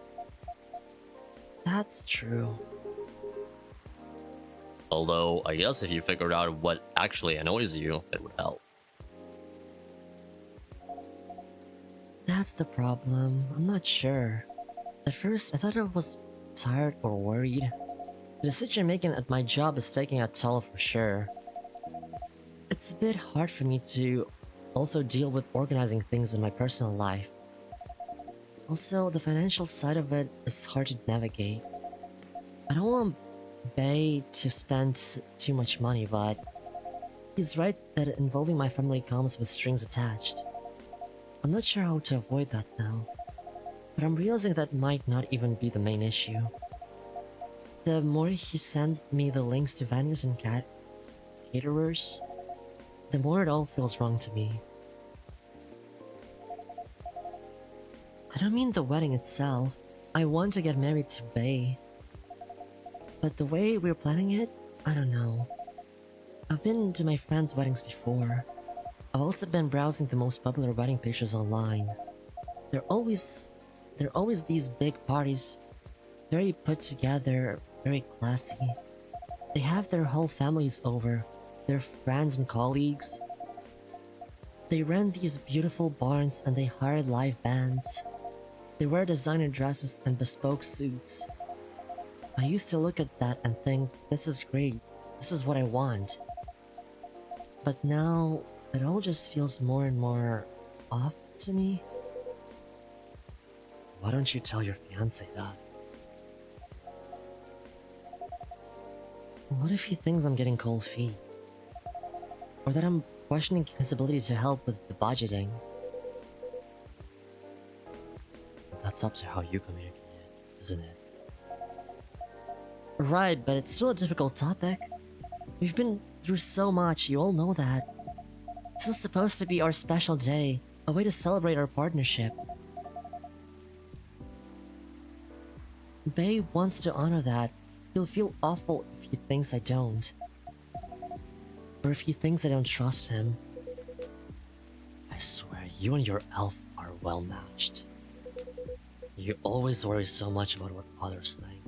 Speaker 2: That's true.
Speaker 1: Although, I guess if you figured out what actually annoys you, it would help.
Speaker 2: That's the problem. I'm not sure. At first, I thought I was tired or worried. The decision making at my job is taking a toll for sure. It's a bit hard for me to also deal with organizing things in my personal life. Also, the financial side of it is hard to navigate. I don't want Bay to spend too much money, but he's right that involving my family comes with strings attached. I'm not sure how to avoid that though, but I'm realizing that might not even be the main issue. The more he sends me the links to venues and caterers, the more it all feels wrong to me. I don't mean the wedding itself. I want to get married to Bay. But the way we're planning it, I don't know. I've been to my friends' weddings before. I've also been browsing the most popular wedding pictures online. They're always these big parties, very put together, very classy. They have their whole families over, their friends and colleagues. They rent these beautiful barns and they hire live bands. They wear designer dresses and bespoke suits. I used to look at that and think, this is great, this is what I want. But now, it all just feels more and more off to me.
Speaker 3: Why don't you tell your fiancé that?
Speaker 2: What if he thinks I'm getting cold feet? Or that I'm questioning his ability to help with the budgeting?
Speaker 3: That's up to how you communicate it, isn't it?
Speaker 2: Right, but it's still a difficult topic. We've been through so much, you all know that. This is supposed to be our special day, a way to celebrate our partnership. Bae wants to honor that. He'll feel awful if he thinks I don't. Or if he thinks I don't trust him.
Speaker 3: I swear, you and your elf are well matched. You always worry so much about what others think,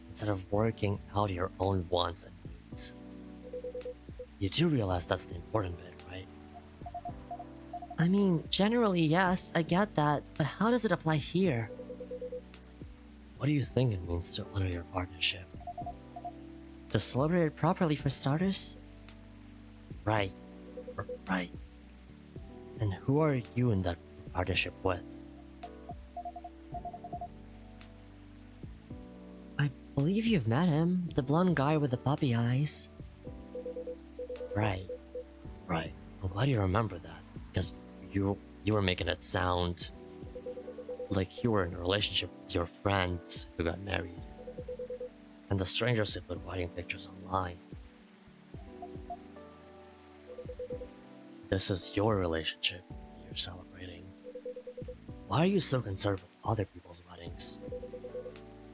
Speaker 3: instead of working out your own wants and needs. You do realize that's the important bit, right?
Speaker 2: I mean, generally yes, I get that, but how does it apply here?
Speaker 3: What do you think it means to honor your partnership?
Speaker 2: To celebrate it properly for starters?
Speaker 3: Right. Right. And who are you in that partnership with?
Speaker 2: I believe you've met him, the blonde guy with the puppy eyes.
Speaker 3: Right. Right. I'm glad you remember that, because you were making it sound like you were in a relationship with your friends who got married, and the strangers who put wedding pictures online. This is your relationship you're celebrating. Why are you so concerned with other people's weddings?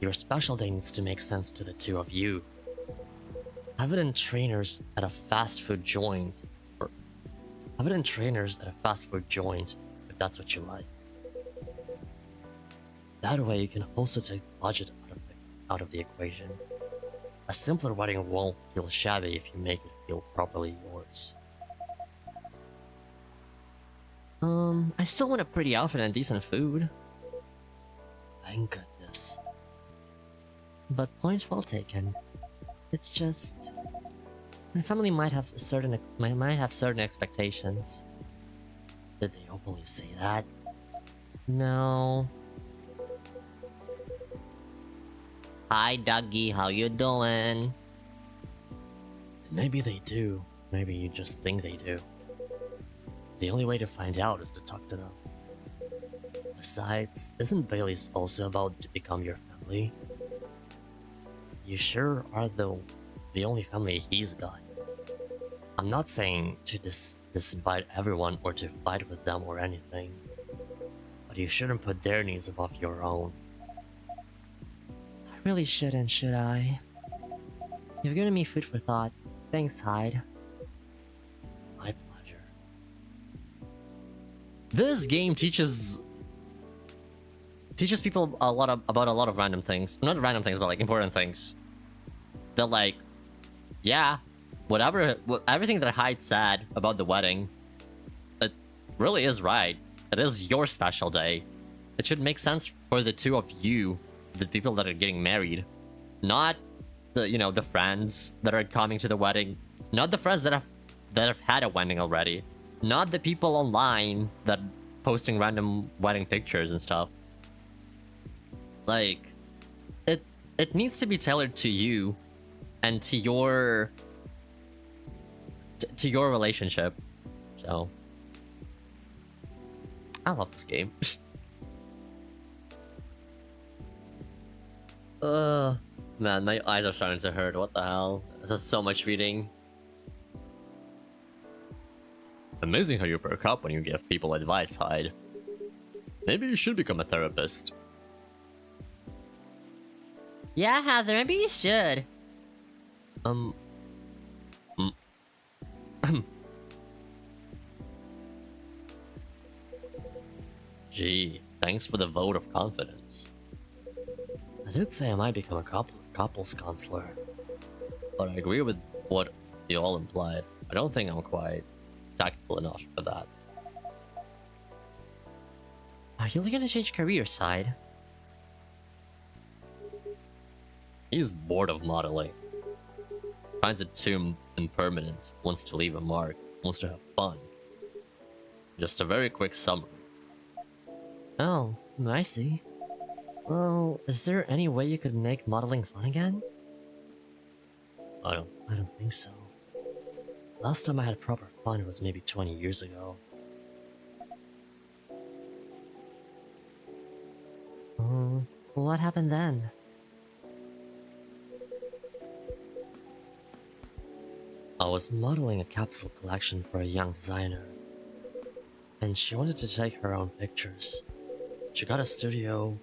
Speaker 3: Your special day needs to make sense to the two of you. Have it in trainers at a fast food joint, or have it in trainers at a fast food joint if that's what you like. That way you can also take the budget out of the equation. A simpler wedding won't feel shabby if you make it feel properly yours.
Speaker 2: I still want a pretty outfit and decent food.
Speaker 3: Thank goodness.
Speaker 2: But point well taken. It's just... my family might have certain expectations.
Speaker 3: Did they openly say that?
Speaker 2: No.
Speaker 1: Hi, Dougie. How you doing?
Speaker 3: Maybe they do. Maybe you just think they do. The only way to find out is to talk to them. Besides, isn't Bailey's also about to become your family? You sure are the only family he's got. I'm not saying to disinvite everyone or to fight with them or anything, but you shouldn't put their needs above your own.
Speaker 2: I really shouldn't, should I? You've given me food for thought. Thanks, Hyde.
Speaker 3: My pleasure.
Speaker 1: This game teaches people a lot about a lot of random things. Not random things, but like important things. That like, yeah, everything that Hyde said about the wedding, it really is right. It is your special day. It should make sense for the two of you, the people that are getting married, not the friends that are coming to the wedding, not the friends that have had a wedding already, not the people online that posting random wedding pictures and stuff. Like, it needs to be tailored to you and to your relationship. So I love this game. Man, my eyes are starting to hurt. What the hell? That's so much reading. Amazing how you perk up when you give people advice, Hyde. Maybe you should become a therapist.
Speaker 4: Yeah, Heather, maybe you should.
Speaker 1: Gee, thanks for the vote of confidence.
Speaker 3: I did say I might become a couples counselor.
Speaker 1: But I agree with what you all implied. I don't think I'm quite tactful enough for that.
Speaker 2: Are you looking to change careers, Hyde?
Speaker 1: He's bored of modeling. Finds it too impermanent, wants to leave a mark, wants to have fun. Just a very quick summary.
Speaker 2: Oh, I see. Well, is there any way you could make modeling fun again?
Speaker 3: I don't think so. Last time I had proper fun was maybe 20 years ago.
Speaker 2: What happened then?
Speaker 3: I was modeling a capsule collection for a young designer, and she wanted to take her own pictures. She got a studio,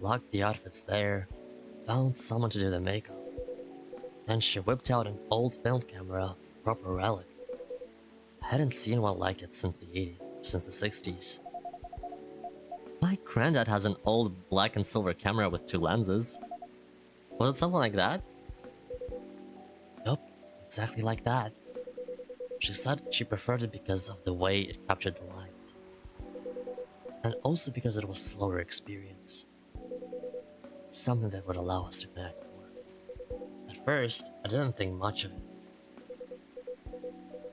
Speaker 3: locked the outfits there, found someone to do the makeup. Then she whipped out an old film camera, proper relic. I hadn't seen one like it since the 80s, since the 60s. My granddad has an old black and silver camera with 2 lenses. Was it something like that? Yup, exactly like that. She said she preferred it because of the way it captured the light. And also because it was a slower experience. Something that would allow us to connect more. At first, I didn't think much of it.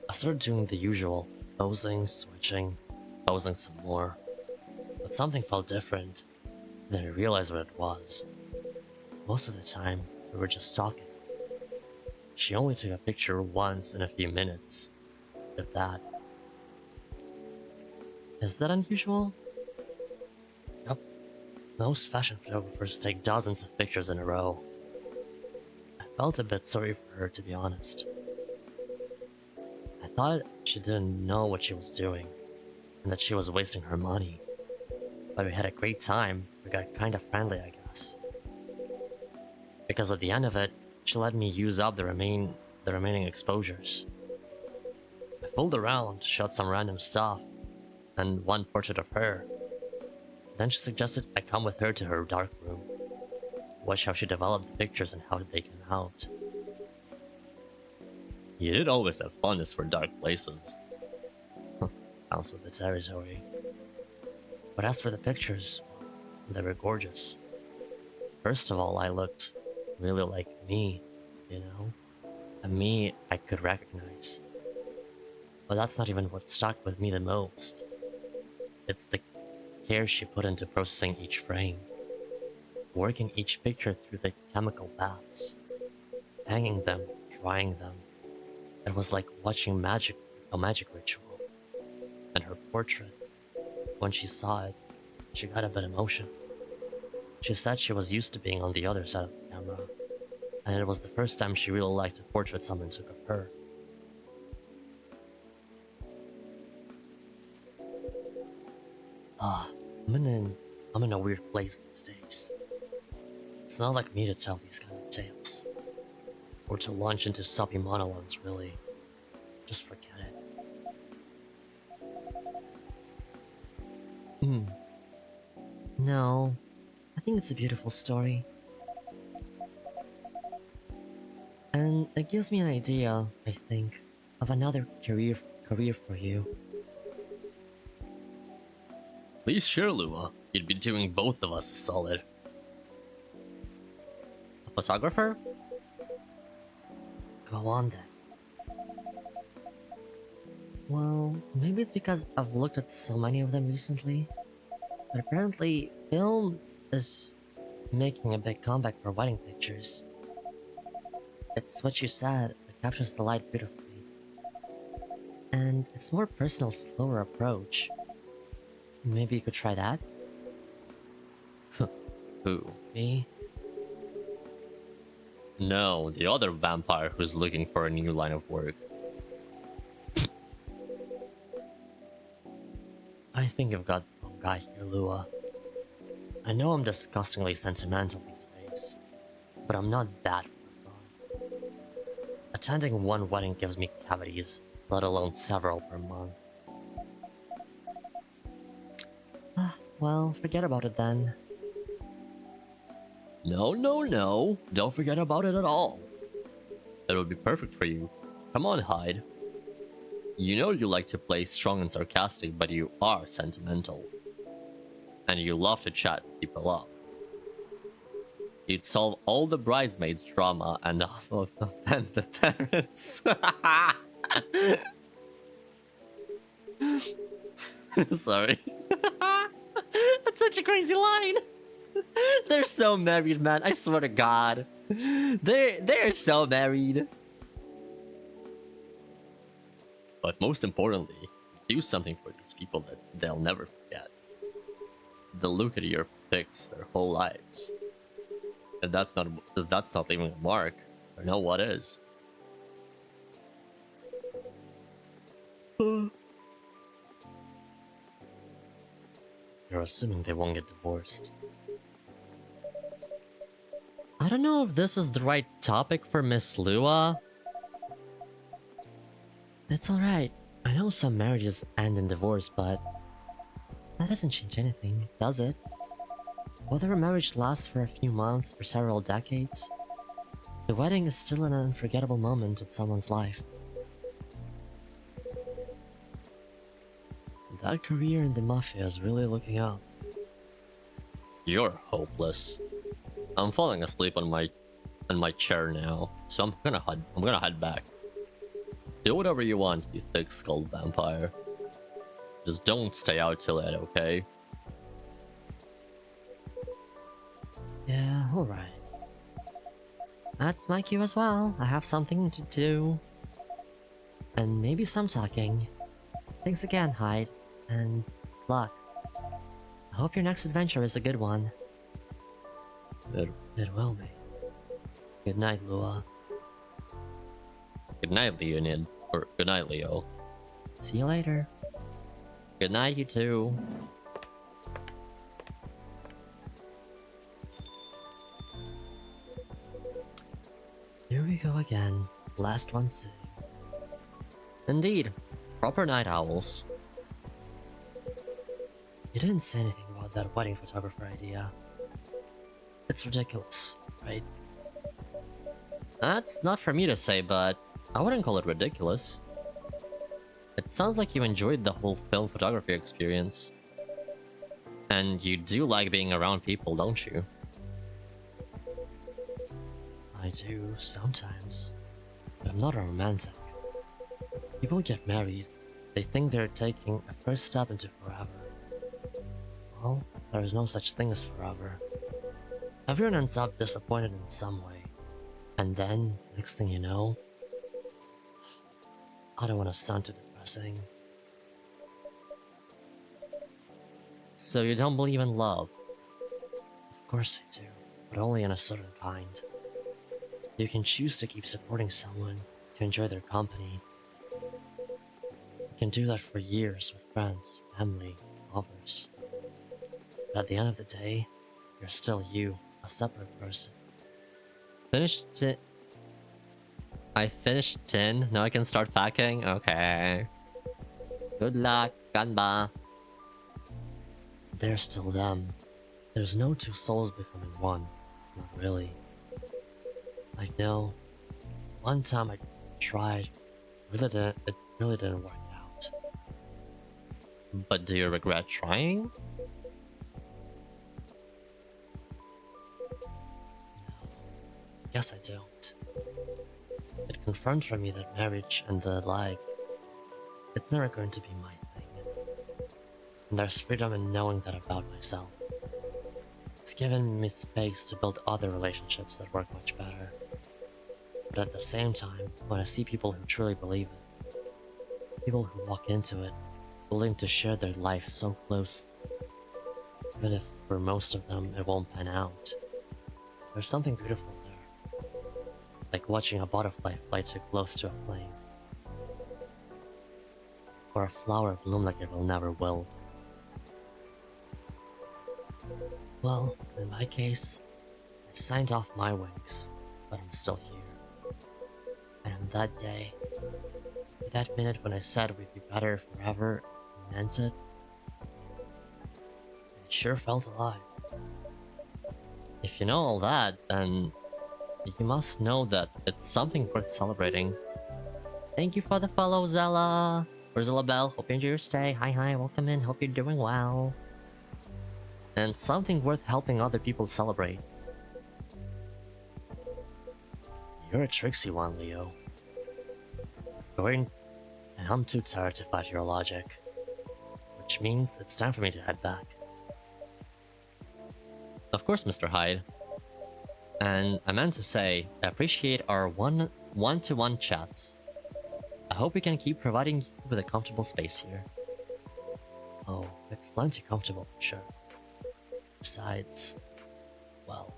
Speaker 3: I started doing the usual, posing, switching, posing some more. But something felt different. Then I realized what it was. Most of the time, we were just talking. She only took a picture once in a few minutes, if that. Is that unusual? Yup. Most fashion photographers take dozens of pictures in a row. I felt a bit sorry for her, to be honest. I thought she didn't know what she was doing, and that she was wasting her money. But we had a great time. We got kinda friendly, I guess. Because at the end of it, she let me use up the remaining exposures. I fooled around, shot some random stuff, and one portrait of her. Then she suggested I come with her to her dark room, watch how she developed the pictures and how they came out.
Speaker 1: You did always have fondness for dark places.
Speaker 3: Counts with the territory. But as for the pictures, they were gorgeous. First of all, I looked really like me, you know? A me I could recognize. But that's not even what stuck with me the most. It's the care she put into processing each frame, working each picture through the chemical baths, hanging them, drying them. It was like watching a magic ritual. And her portrait, when she saw it, she got a bit emotional. She said she was used to being on the other side of the camera, and it was the first time she really liked a portrait someone took of her. I'm in a weird place these days. It's not like me to tell these kinds of tales. Or to launch into soppy monologues, really. Just forget it.
Speaker 2: No, I think it's a beautiful story. And it gives me an idea, I think, of another career for you.
Speaker 1: Please share, Lua. You'd be doing both of us a solid. A photographer?
Speaker 2: Go on then. Well, maybe it's because I've looked at so many of them recently. But apparently, film is making a big comeback for wedding pictures. It's what you said, it captures the light beautifully. And it's more personal, slower approach. Maybe you could try that?
Speaker 1: Who?
Speaker 2: Me?
Speaker 1: No, the other vampire who's looking for a new line of work.
Speaker 3: I think you've got the wrong guy here, Lua. I know I'm disgustingly sentimental these days, but I'm not that far gone. Attending one wedding gives me cavities, let alone several per month.
Speaker 2: Well, forget about it then.
Speaker 1: No. Don't forget about it at all. It would be perfect for you. Come on, Hyde. You know you like to play strong and sarcastic, but you are sentimental. And you love to chat people up. You'd solve all the bridesmaids' drama and offend the parents. Sorry. That's such a crazy line. They're so married, man. I swear to God. They're so married. But most importantly, do something for these people that they'll never forget. They'll look at your pics their whole lives. And that's not leaving a mark. I know what is.
Speaker 3: You're assuming they won't get divorced.
Speaker 1: I don't know if this is the right topic for Miss Lua.
Speaker 2: It's alright. I know some marriages end in divorce, but that doesn't change anything, does it? Whether a marriage lasts for a few months or several decades, the wedding is still an unforgettable moment in someone's life. That career in the Mafia is really looking up.
Speaker 1: You're hopeless. I'm falling asleep on my chair now, so I'm gonna head back. Do whatever you want, you thick-skulled vampire. Just don't stay out till late, okay?
Speaker 2: Yeah, alright. That's my cue as well. I have something to do. And maybe some talking. Thanks again, Hyde. And luck. I hope your next adventure is a good one.
Speaker 3: It will be.
Speaker 2: Good night, Lua.
Speaker 1: Good night, Leonid. Or good night, Leo.
Speaker 2: See you later.
Speaker 1: Good night, you too.
Speaker 2: Here we go again. Last one sitting.
Speaker 1: Indeed. Proper night owls.
Speaker 2: You didn't say anything about that wedding photographer idea. It's ridiculous, right?
Speaker 1: That's not for me to say, but I wouldn't call it ridiculous. It sounds like you enjoyed the whole film photography experience. And you do like being around people, don't you?
Speaker 2: I do, sometimes. But I'm not a romantic. People get married. They think they're taking a first step into forever. Well, there is no such thing as forever. Everyone ends up disappointed in some way. And then, next thing you know... I don't want to sound too depressing.
Speaker 1: So you don't believe in love?
Speaker 2: Of course I do, but only in a certain kind. You can choose to keep supporting someone, to enjoy their company. You can do that for years with friends, family, lovers. But at the end of the day, you're still you, a separate person.
Speaker 1: I finished 10. Now I can start packing? Okay. Good luck, Ganba.
Speaker 2: They're still them. There's no two souls becoming one. Not really. I know. One time I tried. It really didn't work out.
Speaker 1: But do you regret trying?
Speaker 2: No. Guess I don't. It confronted me that marriage and the like, it's never going to be my thing. And there's freedom in knowing that about myself. It's given me space to build other relationships that work much better. But at the same time, when I see people who truly believe it, people who walk into it, willing to share their life so closely, even if for most of them it won't pan out, there's something beautiful there. Like watching a butterfly fly too close to a flame. Or a flower bloom like it will never wilt. Well, in my case, I signed off my wings, but I'm still here. And on that day, that minute when I said we'd be better forever, I meant it. It sure felt alive.
Speaker 1: If you know all that, then you must know that it's something worth celebrating. Thank you for the follow, Zella. Ursula Bell, hope you enjoy your stay. Hi, welcome in, hope you're doing well. And something worth helping other people celebrate.
Speaker 2: You're a tricksy one, Leo. Going, and I'm too tired to fight your logic. Which means it's time for me to head back.
Speaker 1: Of course, Mr. Hyde. And I meant to say, I appreciate our one-to-one chats. I hope we can keep providing you with a comfortable space here.
Speaker 2: Oh, it's plenty comfortable for sure. Besides, well,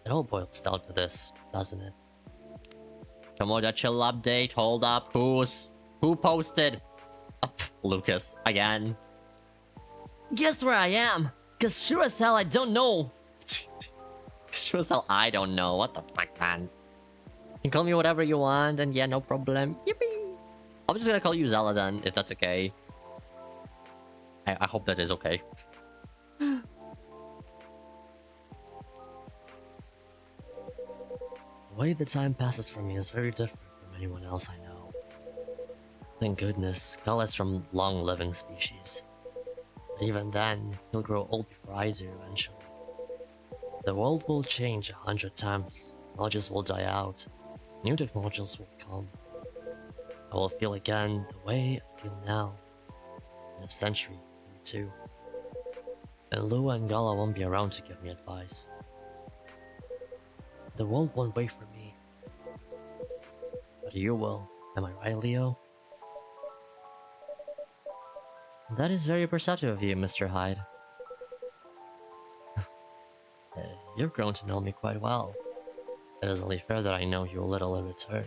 Speaker 2: it all boils down to this, doesn't it?
Speaker 1: Come on, that chill update, hold up, who's? Who posted? Oh, Lucas, again.
Speaker 2: Guess where I am? Cause sure as hell I don't know.
Speaker 1: Sure as hell, I don't know. What the fuck, man? You can call me whatever you want, and yeah, no problem. Yippee! I'm just gonna call you Zella then, if that's okay. I hope that is okay.
Speaker 3: The way the time passes for me is very different from anyone else I know. Thank goodness, Gala is from long-living species. But even then, he'll grow old before I do eventually. The world will change 100 times, knowledges will die out, new technologies will come. I will feel again the way I feel now, in a century or two. And Lua and Gala won't be around to give me advice. The world won't wait for me. But you will, am I right, Leo?
Speaker 1: That is very perceptive of you, Mr. Hyde.
Speaker 3: You've grown to know me quite well. It is only fair that I know you a little in return.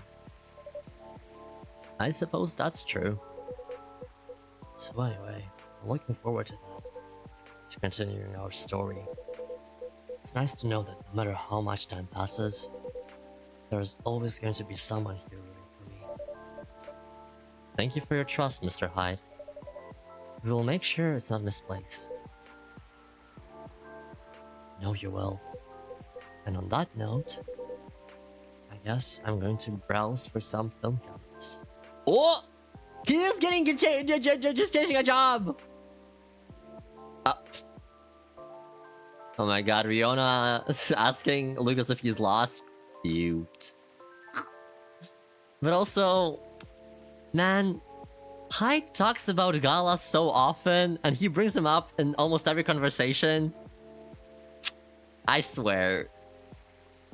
Speaker 1: I suppose that's true.
Speaker 3: So anyway, I'm looking forward to that. To continuing our story. It's nice to know that no matter how much time passes, there's always going to be someone here rooting for me.
Speaker 1: Thank you for your trust, Mr. Hyde.
Speaker 3: We will make sure it's not misplaced. I know you will. And on that note, I guess I'm going to browse for some film cameras.
Speaker 1: Oh! He is getting just chasing a job! Oh my god, Riona is asking Lucas if he's lost. Cute. But also, man, Hyde talks about Gala so often, and he brings him up in almost every conversation. I swear.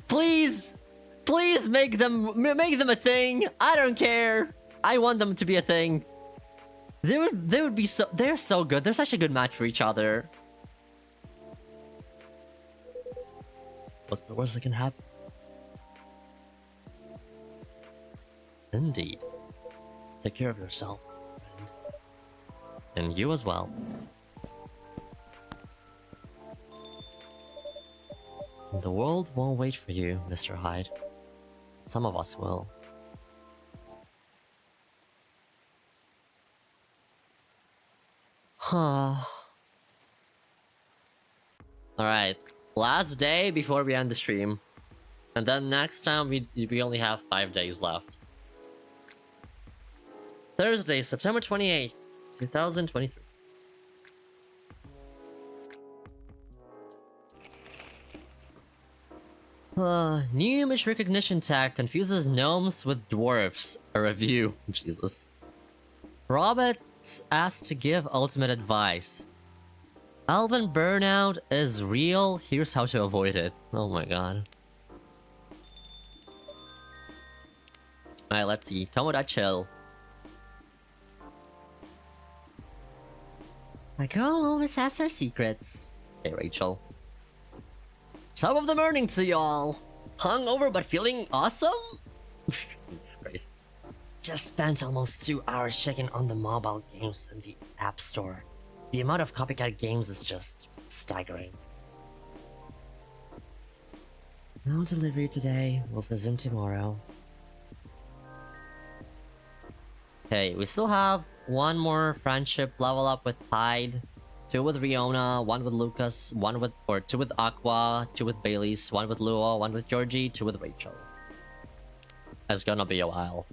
Speaker 1: Please! Please make them a thing! I don't care! I want them to be a thing. They would be so... They're so good. They're such a good match for each other.
Speaker 3: What's the worst that can happen?
Speaker 1: Indeed.
Speaker 3: Take care of yourself, friend.
Speaker 1: And you as well.
Speaker 3: The world won't wait for you, Mr. Hyde. Some of us will.
Speaker 1: Alright. Last day before we end the stream. And then next time we only have 5 days left. Thursday, September 28th, 2023. New image recognition tag confuses gnomes with dwarfs. A review. Jesus. Roberts asked to give ultimate advice. Alvin burnout is real. Here's how to avoid it. Oh my god. Alright, let's see. Tomoda chill.
Speaker 4: My girl always has her secrets.
Speaker 1: Hey, Rachel.
Speaker 4: Some of them earning to y'all.
Speaker 1: Hungover but feeling awesome? Jesus Christ.
Speaker 2: Just spent almost 2 hours checking on the mobile games in the App Store. The amount of copycat games is just staggering. No delivery today. We'll resume tomorrow.
Speaker 1: Okay, we still have one more friendship level up with Hyde. 2 with Riona, 1 with Lucas, 2 with Aqua, 2 with Bailey's, 1 with Lua, 1 with Georgie, 2 with Rachel. It's gonna be a while.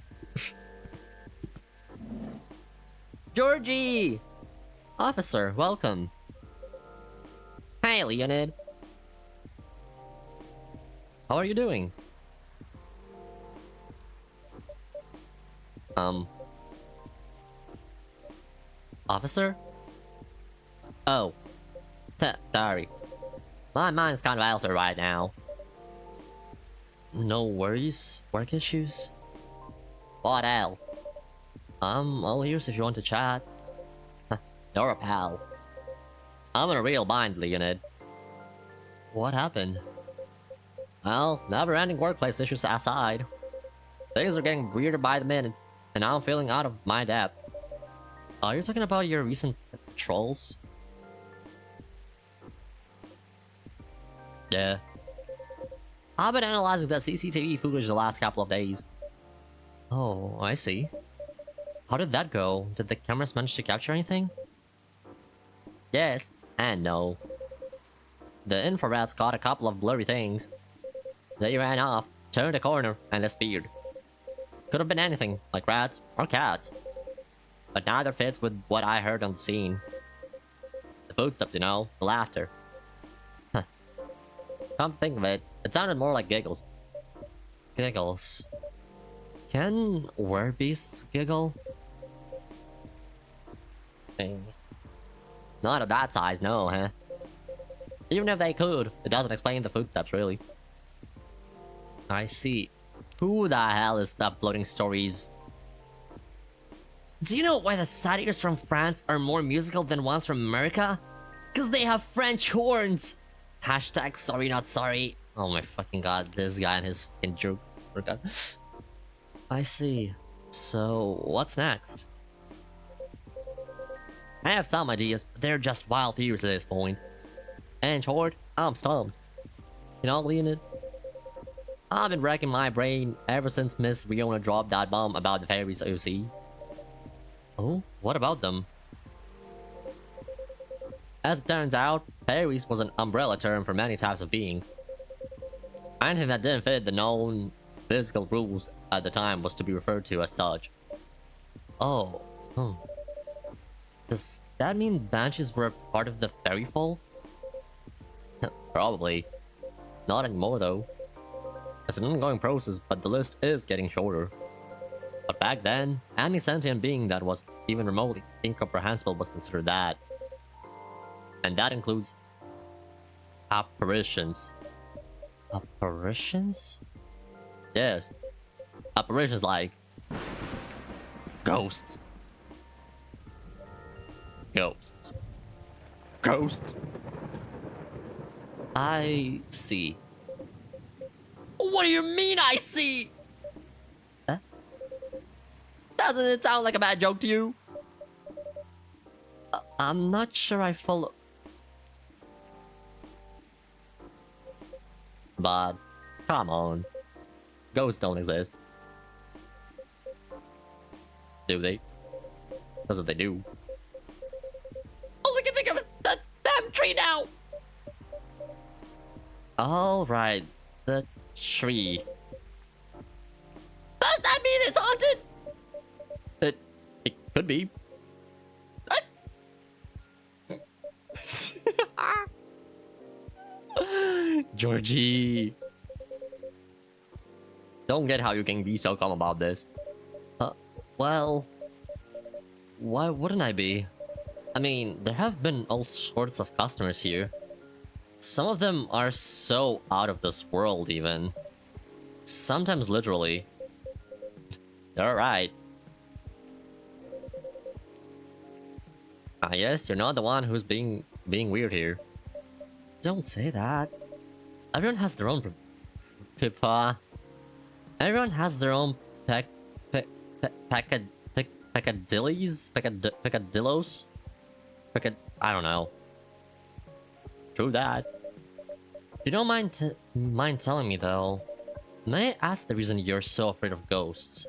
Speaker 1: Georgie! Officer, welcome. Hi, Leonid. How are you doing? Officer? Oh. Sorry. My mind's kind of elsewhere right now.
Speaker 3: No worries? Work issues?
Speaker 1: What else?
Speaker 3: All ears if you want to chat.
Speaker 1: You're a pal. I'm in a real bind, Leonid.
Speaker 3: What happened?
Speaker 1: Well, never-ending workplace issues aside. Things are getting weirder by the minute. And now I'm feeling out of my depth. Are you talking about your recent patrols? Yeah. I've been analyzing the CCTV footage the last couple of days. Oh, I see. How did that go? Did the cameras manage to capture anything? Yes, and no. The infrareds caught a couple of blurry things. They ran off, turned a corner, and disappeared. Could have been anything, like rats or cats. But neither fits with what I heard on the scene. The footsteps, you know, the laughter. Huh. Come to think of it, it sounded more like giggles. Giggles. Can werbeasts giggle? Not of that size, no, huh? Even if they could, it doesn't explain the footsteps, really. I see. Who the hell is uploading stories?
Speaker 4: Do you know why the satyrs from France are more musical than ones from America? Cause they have French horns! Hashtag sorry not sorry.
Speaker 1: Oh my fucking god, this guy and his fucking joke.
Speaker 3: I see. So, what's next?
Speaker 1: I have some ideas, but they're just wild theories at this point. And in short, I'm stumped. You know, Leonid? I've been racking my brain ever since Miss Riona dropped that bomb about the fairies OC.
Speaker 3: Oh, what about them?
Speaker 1: As it turns out, fairies was an umbrella term for many types of beings. Anything that didn't fit the known physical rules at the time was to be referred to as such.
Speaker 3: Oh, Does that mean banshees were part of the fairy folk?
Speaker 1: Probably. Not anymore though. It's an ongoing process, but the list is getting shorter. But back then, any sentient being that was even remotely incomprehensible was considered that. And that includes apparitions.
Speaker 3: Apparitions?
Speaker 1: Yes. Apparitions like ghosts. Ghosts. Ghosts.
Speaker 3: I see.
Speaker 1: What do you mean I see?
Speaker 3: Huh?
Speaker 1: Doesn't it sound like a bad joke to you?
Speaker 3: I'm not sure I follow.
Speaker 1: But, come on. Ghosts don't exist. Do they? Because if they do. All I can think of is the damn tree now!
Speaker 3: Alright, the tree.
Speaker 1: Does that mean it's haunted? It could be. Georgie. Don't get how you can be so calm about this.
Speaker 3: Well, why wouldn't I be? I mean, there have been all sorts of customers here. Some of them are so out of this world even. Sometimes literally.
Speaker 1: You're right.
Speaker 3: Yes, you're not the one who's being weird here.
Speaker 1: Don't say that.
Speaker 3: Everyone has their own
Speaker 1: Pippa.
Speaker 3: Everyone has their own peccadillies? Peccadillos?
Speaker 1: I don't know. True that.
Speaker 3: You don't mind telling me though, may I ask the reason you're so afraid of ghosts?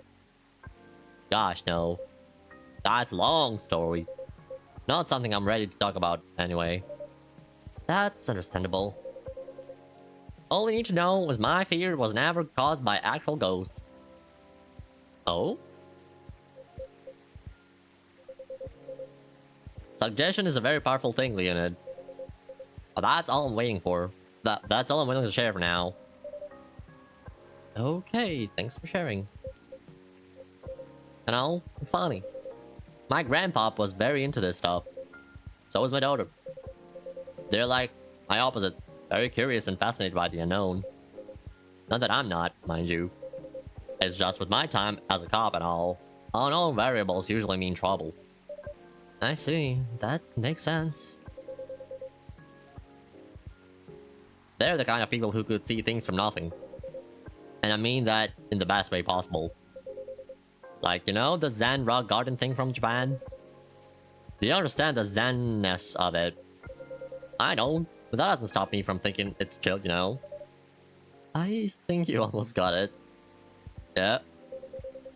Speaker 1: Gosh, no. That's a long story. Not something I'm ready to talk about anyway.
Speaker 3: That's understandable.
Speaker 1: All you need to know was my fear was never caused by actual ghosts.
Speaker 3: Oh?
Speaker 1: Suggestion is a very powerful thing, Leonid. But that's all I'm waiting for. That's all I'm willing to share for now.
Speaker 3: Okay, thanks for sharing.
Speaker 1: You know, it's funny. My grandpa was very into this stuff. So was my daughter. They're like my opposite, very curious and fascinated by the unknown. Not that I'm not, mind you. It's just with my time as a cop and all, unknown variables usually mean trouble.
Speaker 3: I see, that makes sense.
Speaker 1: They're the kind of people who could see things from nothing. And I mean that in the best way possible. Like, you know, the Zen rock garden thing from Japan? Do you understand the Zen-ness of it? I don't, but that doesn't stop me from thinking it's chill, you know? I think you almost got it. Yeah.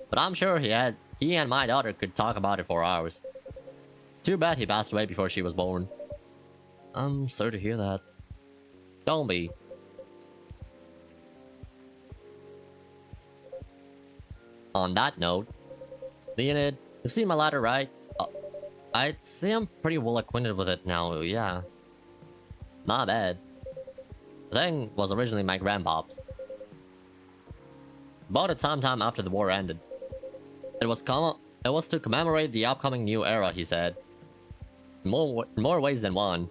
Speaker 1: But I'm sure he and my daughter could talk about it for hours. Too bad he passed away before she was born.
Speaker 3: I'm sorry to hear that.
Speaker 1: Don't be. On that note, Leonid, you've seen my ladder, right? I'd say I'm pretty well acquainted with it now, yeah. Not bad. The thing was originally my grandpa's. Bought it sometime after the war ended. It was to commemorate the upcoming new era, he said. In more ways than one.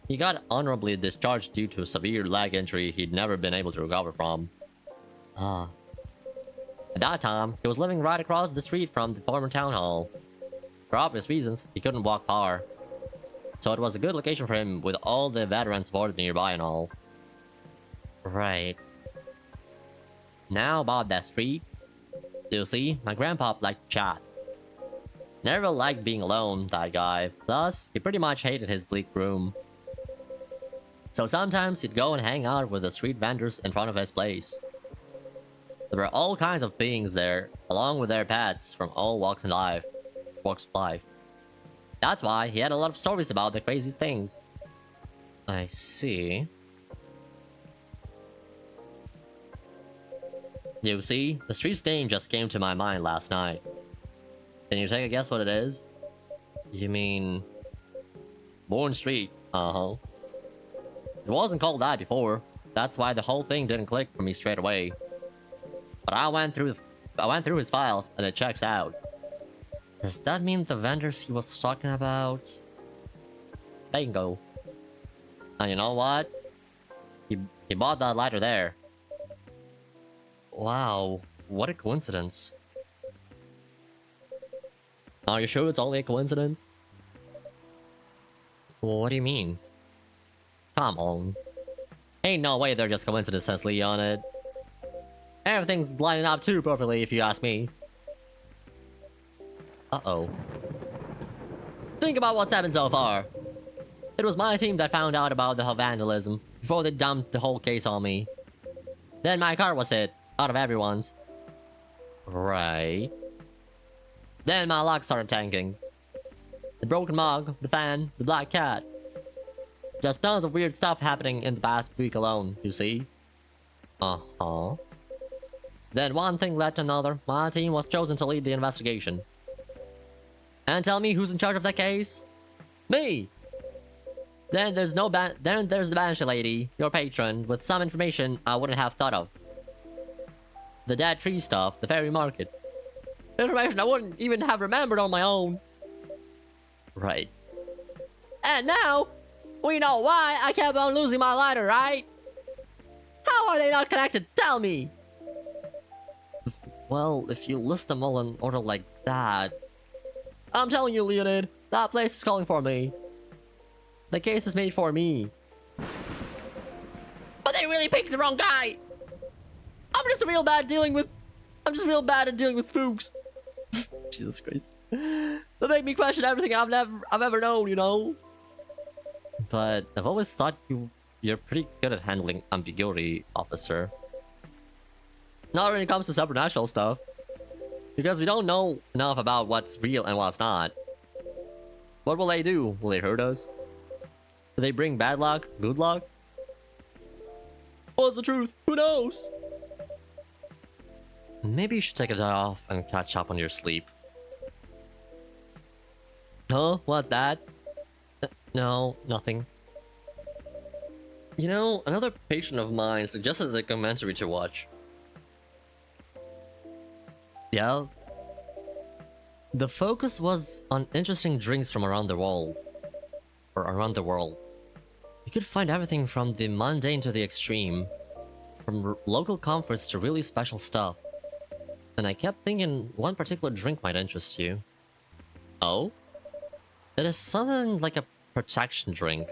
Speaker 1: He got honorably discharged due to a severe leg injury he'd never been able to recover from.
Speaker 3: Ah.
Speaker 1: At that time, he was living right across the street from the former town hall. For obvious reasons, he couldn't walk far. So it was a good location for him with all the veterans boarded nearby and all.
Speaker 3: Right.
Speaker 1: Now about that street. You see, my grandpa liked to chat. Never liked being alone, that guy. Thus, he pretty much hated his bleak room. So sometimes he'd go and hang out with the street vendors in front of his place. There were all kinds of beings there, along with their pets from all walks of life. That's why he had a lot of stories about the craziest things.
Speaker 3: I see.
Speaker 1: You see, the street's name just came to my mind last night. Can you take a guess what it is?
Speaker 3: You mean...
Speaker 1: Bourne Street. Uh-huh. It wasn't called that before. That's why the whole thing didn't click for me straight away. But I went through his files and it checks out.
Speaker 3: Does that mean the vendors he was talking about?
Speaker 1: Bingo. And you know what? He bought that lighter there.
Speaker 3: Wow, what a coincidence.
Speaker 1: Are you sure it's only a coincidence?
Speaker 3: What do you mean?
Speaker 1: Come on. Ain't no way they're just coincidences, Leonid. Everything's lining up too perfectly if you ask me.
Speaker 3: Uh-oh.
Speaker 1: Think about what's happened so far. It was my team that found out about the vandalism before they dumped the whole case on me. Then my car was hit, out of everyone's.
Speaker 3: Right.
Speaker 1: Then my luck started tanking. The broken mug, the fan, the black cat. Just tons of weird stuff happening in the past week alone, you see?
Speaker 3: Uh-huh.
Speaker 1: Then one thing led to another. My team was chosen to lead the investigation. And tell me who's in charge of that case? Me! Then there's the Banshee lady, your patron, with some information I wouldn't have thought of. The dead tree stuff, the fairy market. Information I wouldn't even have remembered on my own.
Speaker 3: Right.
Speaker 1: And now, we know why I kept on losing my lighter, right? How are they not connected? Tell me!
Speaker 3: Well, if you list them all in order like that...
Speaker 1: I'm telling you, Leonid, that place is calling for me. The case is made for me. But they really picked the wrong guy! I'm just real bad at dealing with spooks.
Speaker 3: Jesus Christ.
Speaker 1: They make me question everything I've ever known, you know?
Speaker 3: But I've always thought you're pretty good at handling ambiguity, officer.
Speaker 1: Not when it comes to supernatural stuff. Because we don't know enough about what's real and what's not. What will they do? Will they hurt us? Do they bring bad luck? Good luck? What's the truth? Who knows?
Speaker 3: Maybe you should take a day off and catch up on your sleep.
Speaker 1: Huh? What's that?
Speaker 3: No, nothing. You know, another patron of mine suggested a documentary to watch.
Speaker 1: Yeah?
Speaker 3: The focus was on interesting drinks from around the world. You could find everything from the mundane to the extreme. From local comforts to really special stuff. And I kept thinking one particular drink might interest you.
Speaker 1: Oh?
Speaker 3: It is something like a protection drink.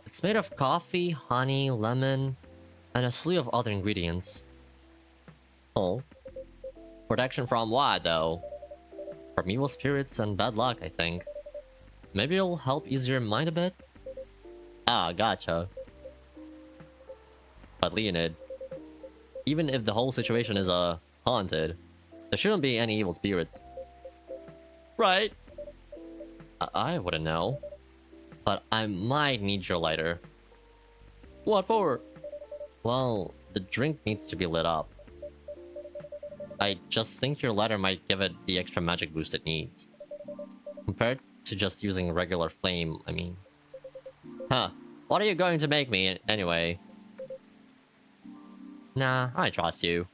Speaker 3: It's made of coffee, honey, lemon, and a slew of other ingredients.
Speaker 1: Oh. Protection from what, though?
Speaker 3: From evil spirits and bad luck, I think. Maybe it'll help ease your mind a bit?
Speaker 1: Ah, gotcha. But Leonid, even if the whole situation is haunted, there shouldn't be any evil spirits. Right?
Speaker 3: I wouldn't know. But I might need your lighter.
Speaker 1: What for?
Speaker 3: Well, the drink needs to be lit up. I just think your lighter might give it the extra magic boost it needs. Compared to just using a regular flame, I mean.
Speaker 1: Huh. What are you going to make me, anyway?
Speaker 3: Nah,
Speaker 1: I trust you.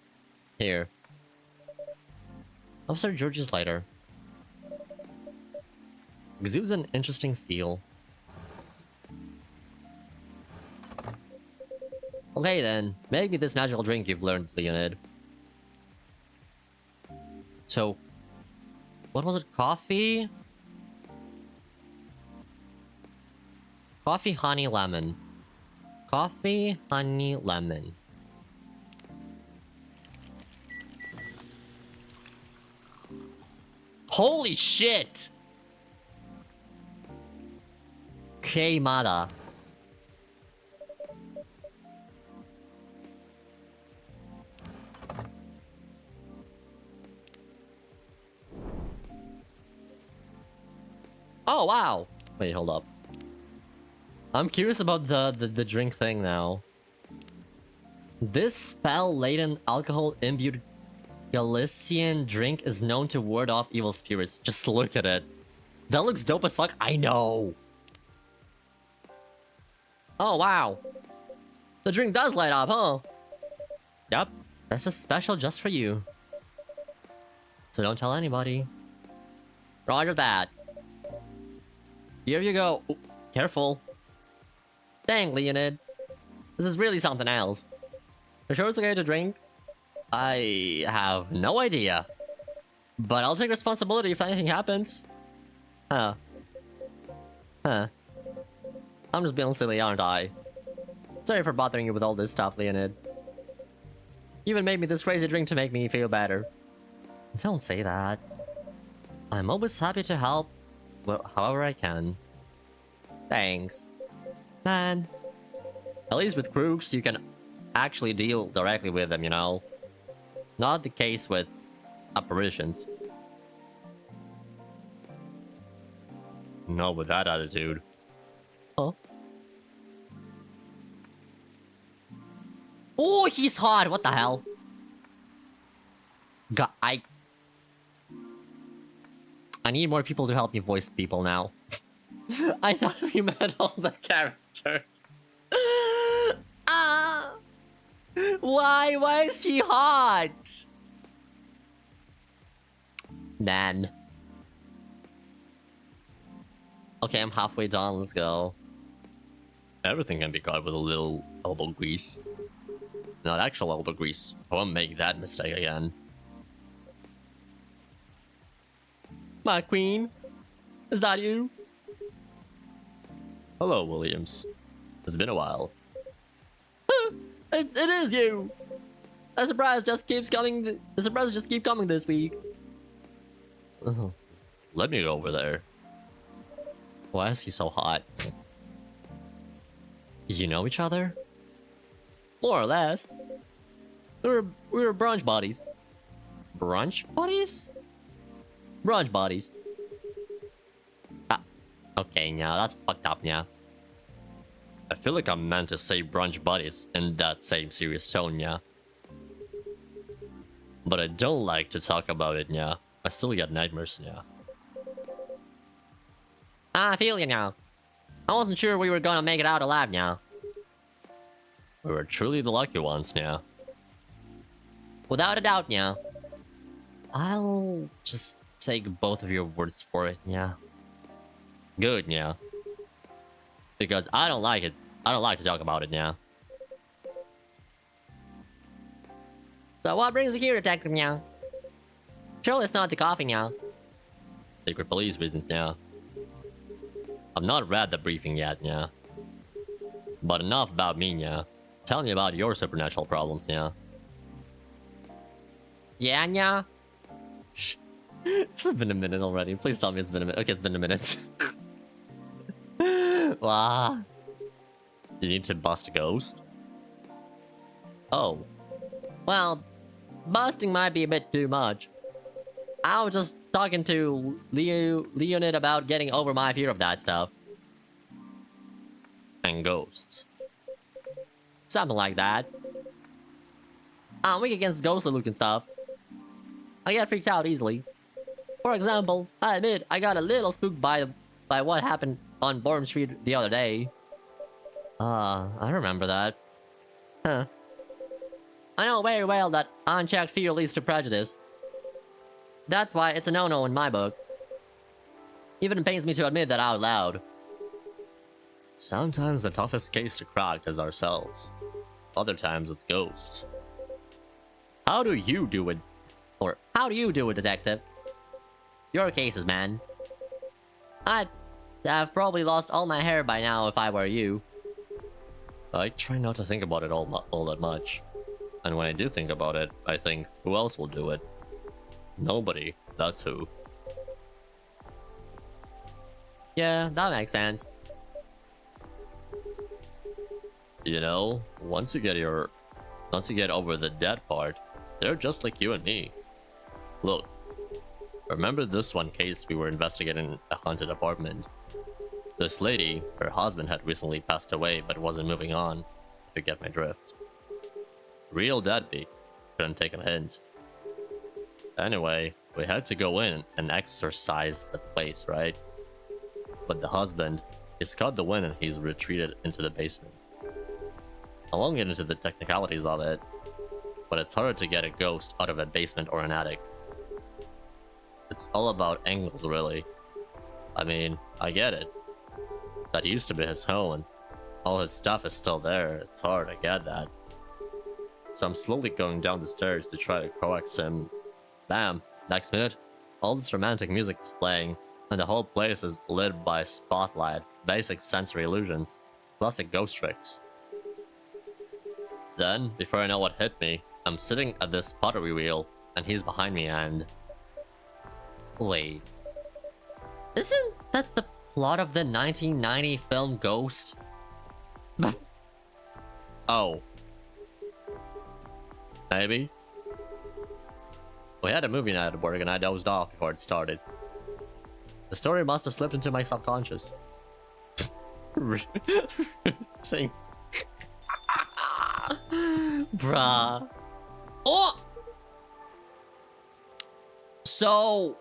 Speaker 1: Here.
Speaker 3: Officer George's lighter. Exudes an interesting feel.
Speaker 1: Okay then, make me this magical drink you've learned, Leonid.
Speaker 3: So, what was it? Coffee? Coffee, honey, lemon. Coffee, honey, lemon.
Speaker 1: Holy shit!
Speaker 3: Keimada.
Speaker 1: Oh wow!
Speaker 3: Wait, hold up. I'm curious about the drink thing now. This spell-laden, alcohol-imbued Galician drink is known to ward off evil spirits. Just look at it.
Speaker 1: That looks dope as fuck, I know! Oh wow! The drink does light up, huh?
Speaker 3: Yep, this is special just for you. So don't tell anybody.
Speaker 1: Roger that. Here you go. Ooh, careful. Dang, Leonid. This is really something else. You sure it's okay to drink? I have no idea. But I'll take responsibility if anything happens. Huh. Huh. I'm just being silly, aren't I? Sorry for bothering you with all this stuff, Leonid. You even made me this crazy drink to make me feel better.
Speaker 3: Don't say that. I'm always happy to help, well, however I can.
Speaker 1: Thanks. Man. At least with crooks, you can actually deal directly with them, you know? Not the case with apparitions. Not with that attitude.
Speaker 3: Huh?
Speaker 1: Oh, he's hot! What the hell? God, I need more people to help me voice people now. I thought we met all the characters. Ah! Why is he hot? Man. Okay, I'm halfway done, let's go. Everything can be caught with a little elbow grease. Not actual elbow grease. I won't make that mistake again. My queen? Is that you? Hello, Williams. It's been a while. It is you! The surprise just keeps coming. The surprises just keep coming this week.
Speaker 3: Oh,
Speaker 1: Let me go over there.
Speaker 3: why is he so hot? You know each other?
Speaker 1: More or less. We were brunch buddies.
Speaker 3: Brunch buddies?
Speaker 1: Brunch buddies.
Speaker 3: Ah, okay, yeah, that's fucked up, yeah.
Speaker 1: I feel like I'm meant to say brunch buddies in that same serious tone, yeah. But I don't like to talk about it, yeah. I still get nightmares, yeah. I feel you now. I wasn't sure we were gonna make it out alive, now. We were truly the lucky ones, yeah. Without a doubt, yeah.
Speaker 3: I'll just take both of your words for it, yeah.
Speaker 1: Good, yeah. Because I don't like it. I don't like to talk about it, yeah. So what brings you here, Detective Meow? Surely it's not the coffee, Meow. Secret police reasons, yeah. I've not read the briefing yet, yeah. But enough about me, yeah. Tell me about your supernatural problems, yeah. Yeah, yeah. It's been a minute already. Please tell me it's been a minute. Okay, it's been a minute. Wow. You need to bust a ghost? Oh. Well, busting might be a bit too much. I was just talking to Leonid about getting over my fear of that stuff. And ghosts. Something like that. I'm weak against ghostly looking stuff. I get freaked out easily. For example, I admit I got a little spooked by what happened on Borm Street the other day. I remember that. Huh. I know very well that unchecked fear leads to prejudice. That's why it's a no-no in my book. Even pains me to admit that out loud. Sometimes the toughest case to crack is ourselves. Other times it's ghosts. How do you do it? Or how do you do it, detective? Your cases, man. I'd have probably lost all my hair by now if I were you. I try not to think about it all that much. And when I do think about it, I think, who else will do it? Nobody, that's who. Yeah, that makes sense. You know, once you get over the dead part, they're just like you and me. Look, remember this one case we were investigating a haunted apartment? This lady, her husband had recently passed away but wasn't moving on, if you get my drift. Real deadbeat, couldn't take a hint. Anyway, we had to go in and exorcise the place, right? But the husband, he's caught the wind and he's retreated into the basement. I won't get into the technicalities of it, but it's hard to get a ghost out of a basement or an attic. It's all about angles, really. I mean, I get it. That used to be his home, and all his stuff is still there. It's hard, I get that. So I'm slowly going down the stairs to try to coax him. Bam! Next minute, all this romantic music is playing, and the whole place is lit by a spotlight, basic sensory illusions, classic ghost tricks. Then, before I know what hit me, I'm sitting at this pottery wheel, and he's behind me and... Wait. Isn't that the plot of the 1990 film Ghost? Oh. Maybe? We had a movie night at work and I dozed off before it started. The story must have slipped into my subconscious. Saying... Bruh. Oh! So...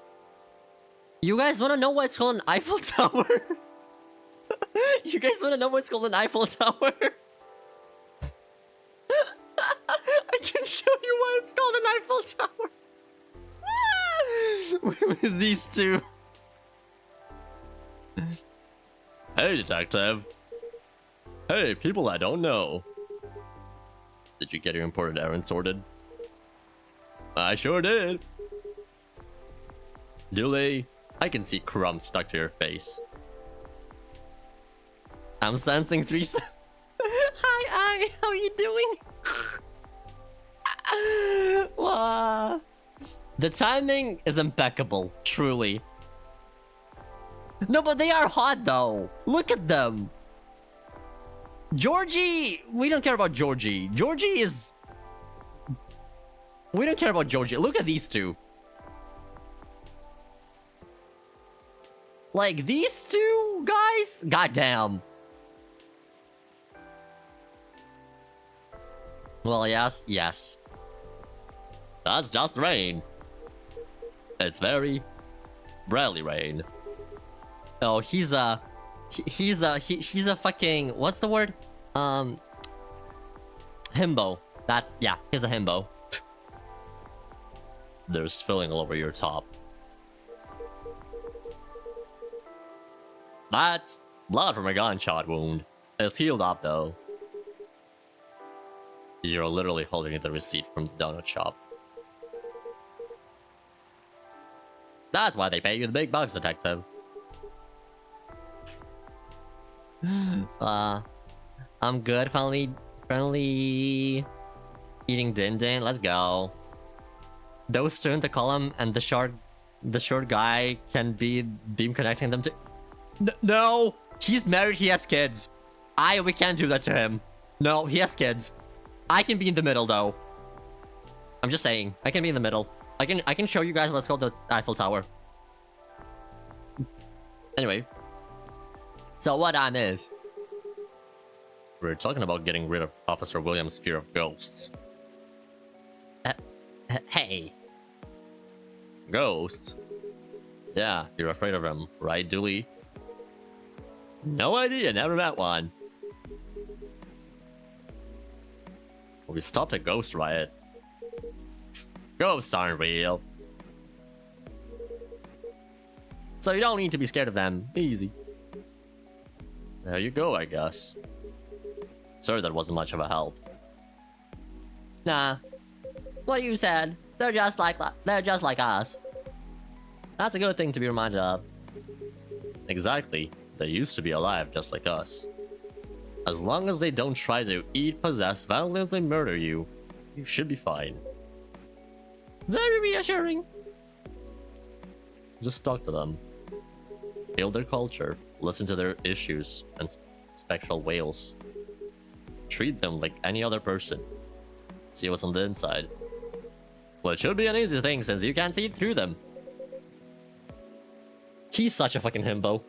Speaker 1: You guys wanna know why it's called an Eiffel Tower? You guys wanna know why it's called an Eiffel Tower? I can show you why it's called an Eiffel Tower. With these two. Hey, detective. Hey, people I don't know. Did you get your important errand sorted? I sure did. Dooley, I can see crumbs stuck to your face. I'm sensing three. Hi, how are you doing? Wow. The timing is impeccable, truly. No, but they are hot though. Look at them. Georgie, we don't care about Georgie. Georgie is... We don't care about Georgie. Look at these two. Like, these two guys? Goddamn. Well, yes. That's just rain. It's very rarely rain. Oh, he's a fucking, what's the word? Himbo. Yeah, he's a himbo. There's filling all over your top. That's blood from a gunshot wound. It's healed up though. You're literally holding the receipt from the donut shop. That's why they pay you the big bucks, detective. I'm good. Finally Friendly eating din din. Let's go. Those two in the column and the short guy can be beam connecting them to. No, he's married. He has kids. We can't do that to him. No, he has kids. I can be in the middle though. I'm just saying, I can be in the middle. I can show you guys what's called the Eiffel Tower. Anyway, so what is, we're talking about getting rid of Officer Williams' fear of ghosts. Hey, ghosts? Yeah, you're afraid of them, right, Dooley? No idea, never met one. We stopped a ghost riot. Ghosts aren't real. So you don't need to be scared of them. Easy. There you go, I guess. Sorry that wasn't much of a help. Nah. What you said. They're just like us. That's a good thing to be reminded of. Exactly. They used to be alive just like us. As long as they don't try to eat, possess, violently murder you, you should be fine. Very reassuring. Just talk to them. Feel their culture, listen to their issues and spectral wails. Treat them like any other person. See what's on the inside. Well, it should be an easy thing since you can't see through them. He's such a fucking himbo.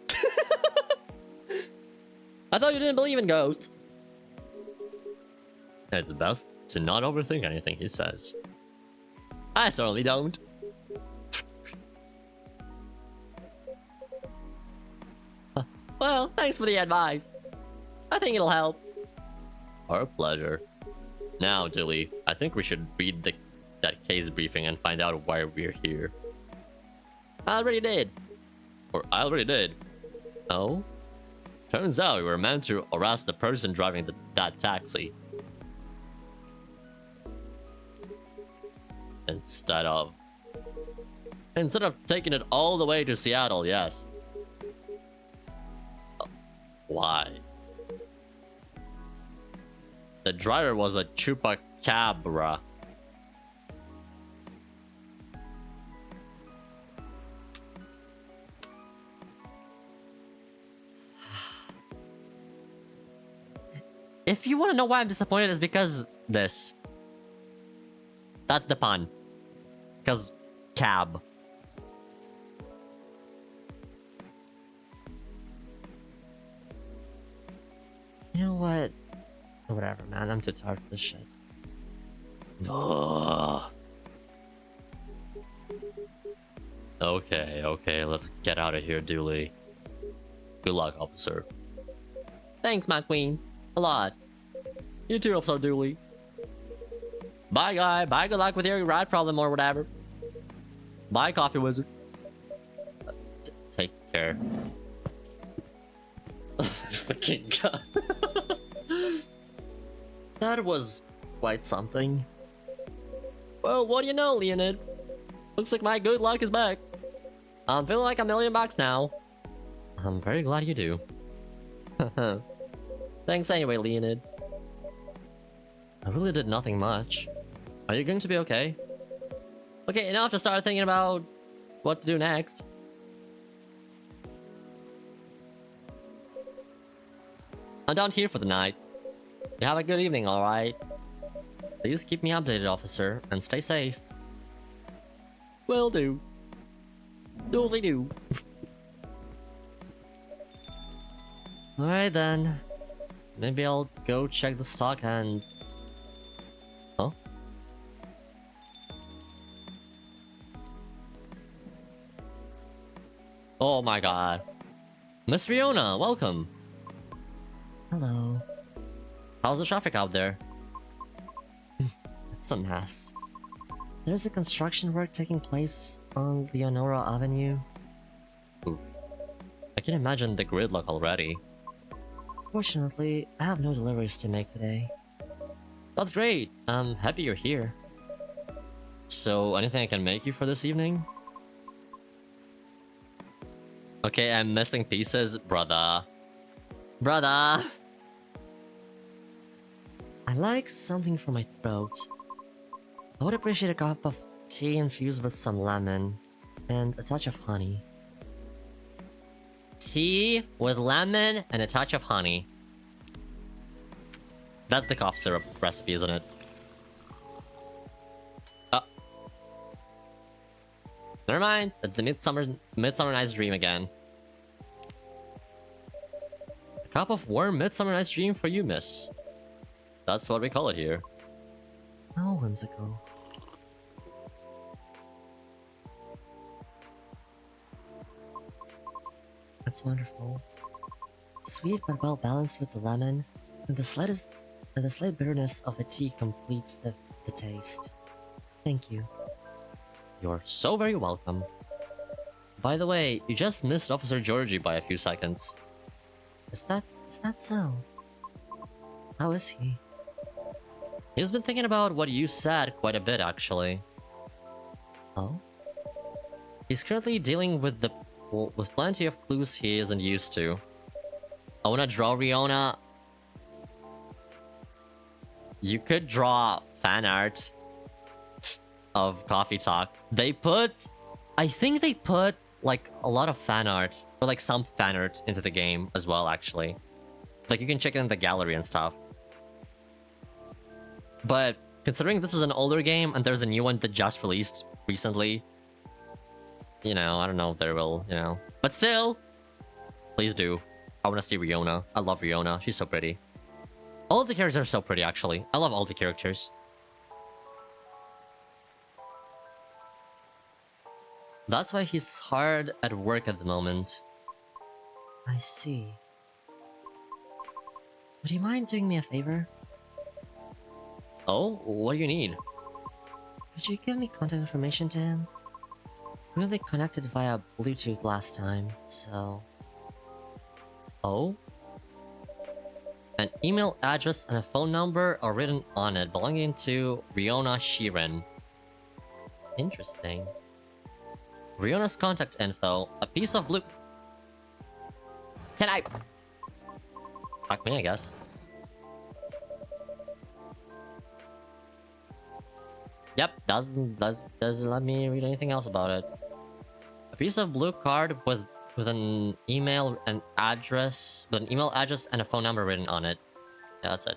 Speaker 1: I thought you didn't believe in ghosts. It's best to not overthink anything he says. I certainly don't. Well, thanks for the advice. I think it'll help. Our pleasure. Now, Dilly, I think we should read that case briefing and find out why we're here. I already did. Oh? Turns out we were meant to arrest the person driving that taxi. Instead of taking it all the way to Seattle, yes. Why? The driver was a chupacabra. If you want to know why I'm disappointed, it's because this. That's the pun. Because cab.
Speaker 2: You know what? Whatever, man. I'm too tired for this shit.
Speaker 1: Ugh. Okay, let's get out of here, Dooley. Good luck, officer. Thanks, my queen. A lot. You too, Officer Dooley. Bye, guy. Bye, good luck with your ride problem or whatever. Bye, coffee wizard. Take care. Fucking god. That was quite something. Well, what do you know, Leonid? Looks like my good luck is back. I'm feeling like $1,000,000 now. I'm very glad you do. Thanks anyway, Leonid. I really did nothing much. Are you going to be okay? Okay, enough to start thinking about what to do next. I'm down here for the night. You have a good evening, alright? Please keep me updated, officer, and stay safe. Will do. Doodly do.
Speaker 2: Alright then. Maybe I'll go check the stock and... Huh?
Speaker 1: Oh my god. Miss Fiona, welcome.
Speaker 2: Hello.
Speaker 1: How's the traffic out there?
Speaker 2: It's a mess. There's a construction work taking place on Leonora Avenue.
Speaker 1: Oof. I can imagine the gridlock already.
Speaker 2: Fortunately, I have no deliveries to make today.
Speaker 1: That's great. I'm happy you're here. So, anything I can make you for this evening? Okay, I'm missing pieces, brother. Brother!
Speaker 2: I like something for my throat. I would appreciate a cup of tea infused with some lemon and a touch of honey.
Speaker 1: Tea with lemon and a touch of honey. That's the cough syrup recipe, isn't it? Never mind. That's the Midsummer Night's Dream again. A cup of warm Midsummer Night's Dream for you, miss. That's what we call it here.
Speaker 2: How whimsical. That's wonderful. Sweet but well balanced with the lemon, and the slight bitterness of the tea completes the taste. Thank you.
Speaker 1: You're so very welcome. By the way, you just missed Officer Georgie by a few seconds.
Speaker 2: Is that so? How is he?
Speaker 1: He's been thinking about what you said quite a bit, actually.
Speaker 2: Oh?
Speaker 1: He's currently dealing with plenty of clues he isn't used to. I wanna draw Riona. You could draw fan art of Coffee Talk. I think they put like a lot of fan art, or like some fan art into the game as well, actually. Like you can check it in the gallery and stuff. But considering this is an older game and there's a new one that just released recently, you know, I don't know if there will, you know. But still, please do. I want to see Riona. I love Riona. She's so pretty. All of the characters are so pretty, actually. I love all the characters. That's why he's hard at work at the moment.
Speaker 2: I see. Would you mind doing me a favor?
Speaker 1: Oh, what do you need?
Speaker 2: Could you give me contact information to him? We only connected via Bluetooth last time, so...
Speaker 1: Oh? An email address and a phone number are written on it, belonging to Riona Sheeran. Interesting. Riona's contact info, a piece of blue... Can I... Fuck me, I guess. Yep, doesn't let me read anything else about it. A piece of blue card with an email and address, with an email address and a phone number written on it. Yeah, that's it.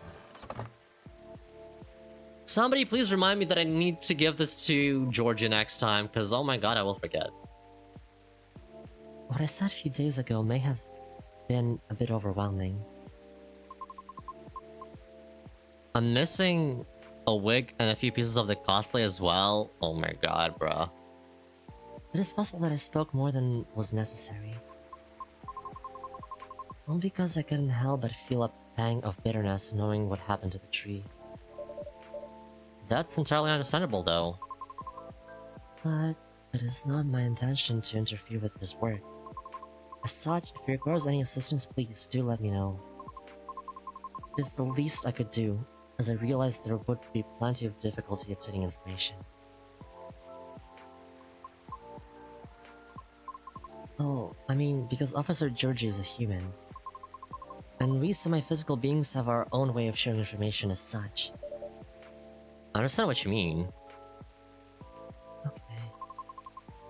Speaker 1: Somebody please remind me that I need to give this to Georgia next time, because oh my god, I will forget.
Speaker 2: What I said a few days ago may have been a bit overwhelming.
Speaker 1: I'm missing a wig and a few pieces of the cosplay as well. Oh my god, bruh.
Speaker 2: It is possible that I spoke more than was necessary. Only because I couldn't help but feel a pang of bitterness knowing what happened to the tree.
Speaker 1: That's entirely understandable, though.
Speaker 2: But it is not my intention to interfere with his work. As such, if he requires any assistance, please do let me know. It is the least I could do, as I realized there would be plenty of difficulty obtaining information. Oh, I mean, because Officer Georgie is a human. And we semi-physical beings have our own way of sharing information as such.
Speaker 1: I understand what you mean.
Speaker 2: Okay.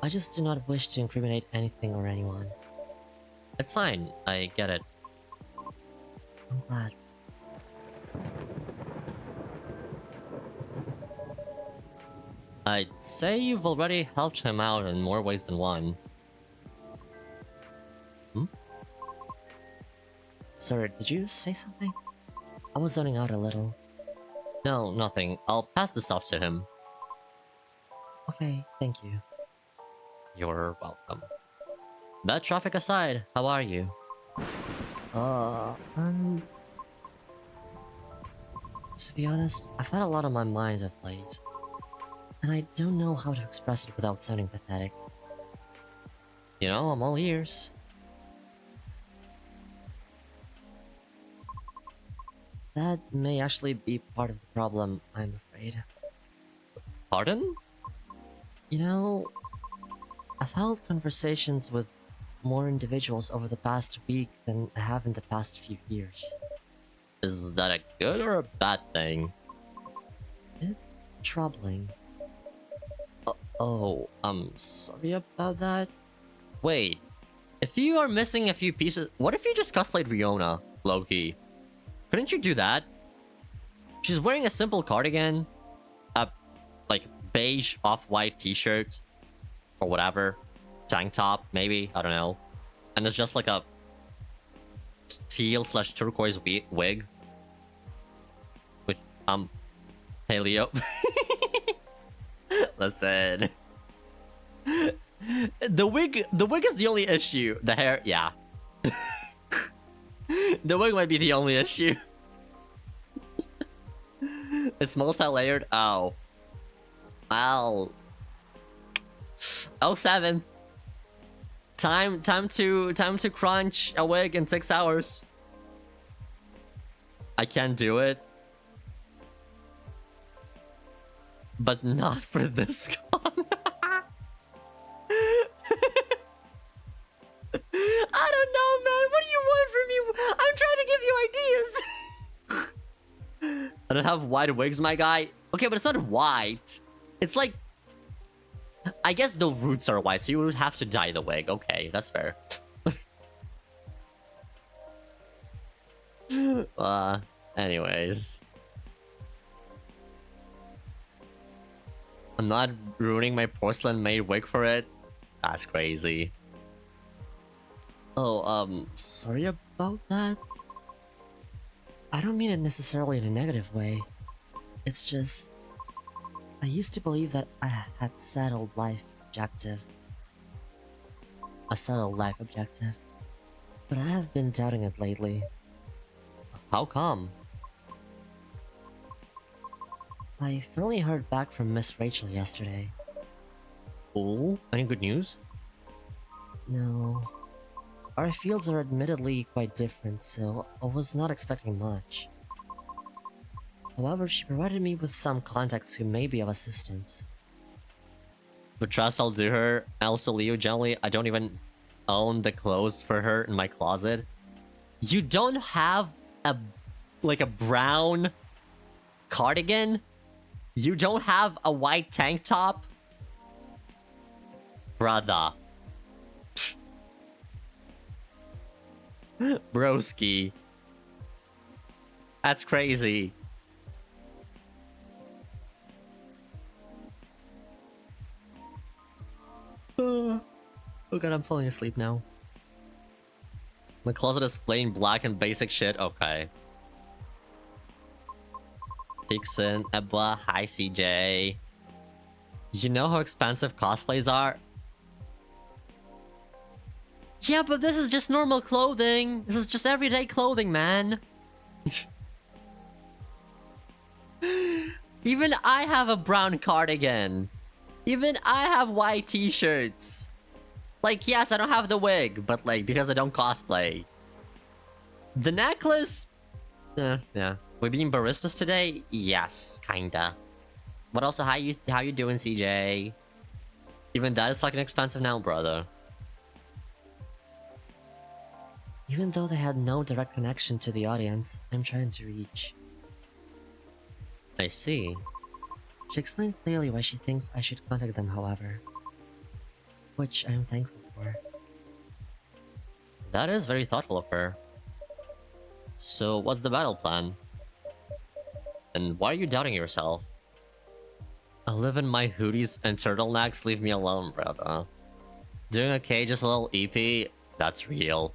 Speaker 2: I just do not wish to incriminate anything or anyone.
Speaker 1: It's fine, I get it.
Speaker 2: I'm glad.
Speaker 1: I'd say you've already helped him out in more ways than one.
Speaker 2: Sir, did you say something? I was zoning out a little.
Speaker 1: No, nothing. I'll pass this off to him.
Speaker 2: Okay, thank you.
Speaker 1: You're welcome. Bad traffic aside, how are you?
Speaker 2: To be honest, I've had a lot on my mind of late. And I don't know how to express it without sounding pathetic.
Speaker 1: You know, I'm all ears.
Speaker 2: That may actually be part of the problem, I'm afraid.
Speaker 1: Pardon?
Speaker 2: You know, I've held conversations with more individuals over the past week than I have in the past few years.
Speaker 1: Is that a good or a bad thing?
Speaker 2: It's troubling.
Speaker 1: Oh, I'm sorry about that. Wait, if you are missing a few pieces, what if you just cosplayed Riona, Loki? Couldn't you do that? She's wearing a simple cardigan, a like beige off-white t-shirt, or whatever, tank top maybe, I don't know, and it's just like a teal/turquoise wig. Which hey Leo, listen, the wig is the only issue. The hair, yeah. The wig might be the only issue. It's multi-layered. Oh. Well. 07. Time to crunch a wig in 6 hours. I can do it. But not for this con. I don't know, man. What do you want from me? I'm trying to give you ideas. I don't have white wigs, my guy. Okay, but it's not white. It's like... I guess the roots are white, so you would have to dye the wig. Okay, that's fair. Anyways. I'm not ruining my porcelain-made wig for it. That's crazy.
Speaker 2: Oh, sorry about that. I don't mean it necessarily in a negative way. It's just... I used to believe that I had settled life objective. A settled life objective. But I have been doubting it lately.
Speaker 1: How come?
Speaker 2: I finally heard back from Miss Rachel yesterday.
Speaker 1: Cool. Any good news?
Speaker 2: No. Our fields are admittedly quite different, so I was not expecting much. However, she provided me with some contacts who may be of assistance.
Speaker 1: But trust I'll do her. Also, Leo, generally, I don't even own the clothes for her in my closet. You don't have a brown cardigan? You don't have a white tank top? Brother. Broski. That's crazy.
Speaker 2: Oh god, I'm falling asleep now.
Speaker 1: My closet is plain black and basic shit. Okay. Dixon, Ebba, hi CJ. You know how expensive cosplays are? Yeah, but this is just normal clothing. This is just everyday clothing, man. Even I have a brown cardigan. Even I have white t-shirts. Like, yes, I don't have the wig, but like, because I don't cosplay. The necklace? Yeah. We being baristas today? Yes, kinda. But also, how you doing, CJ? Even that is fucking expensive now, brother.
Speaker 2: Even though they had no direct connection to the audience I'm trying to reach.
Speaker 1: I see.
Speaker 2: She explained clearly why she thinks I should contact them, however. Which I am thankful for.
Speaker 1: That is very thoughtful of her. So, what's the battle plan? And why are you doubting yourself? I live in my hoodies and turtlenecks, leave me alone, brother. Doing okay, just a little EP? That's real.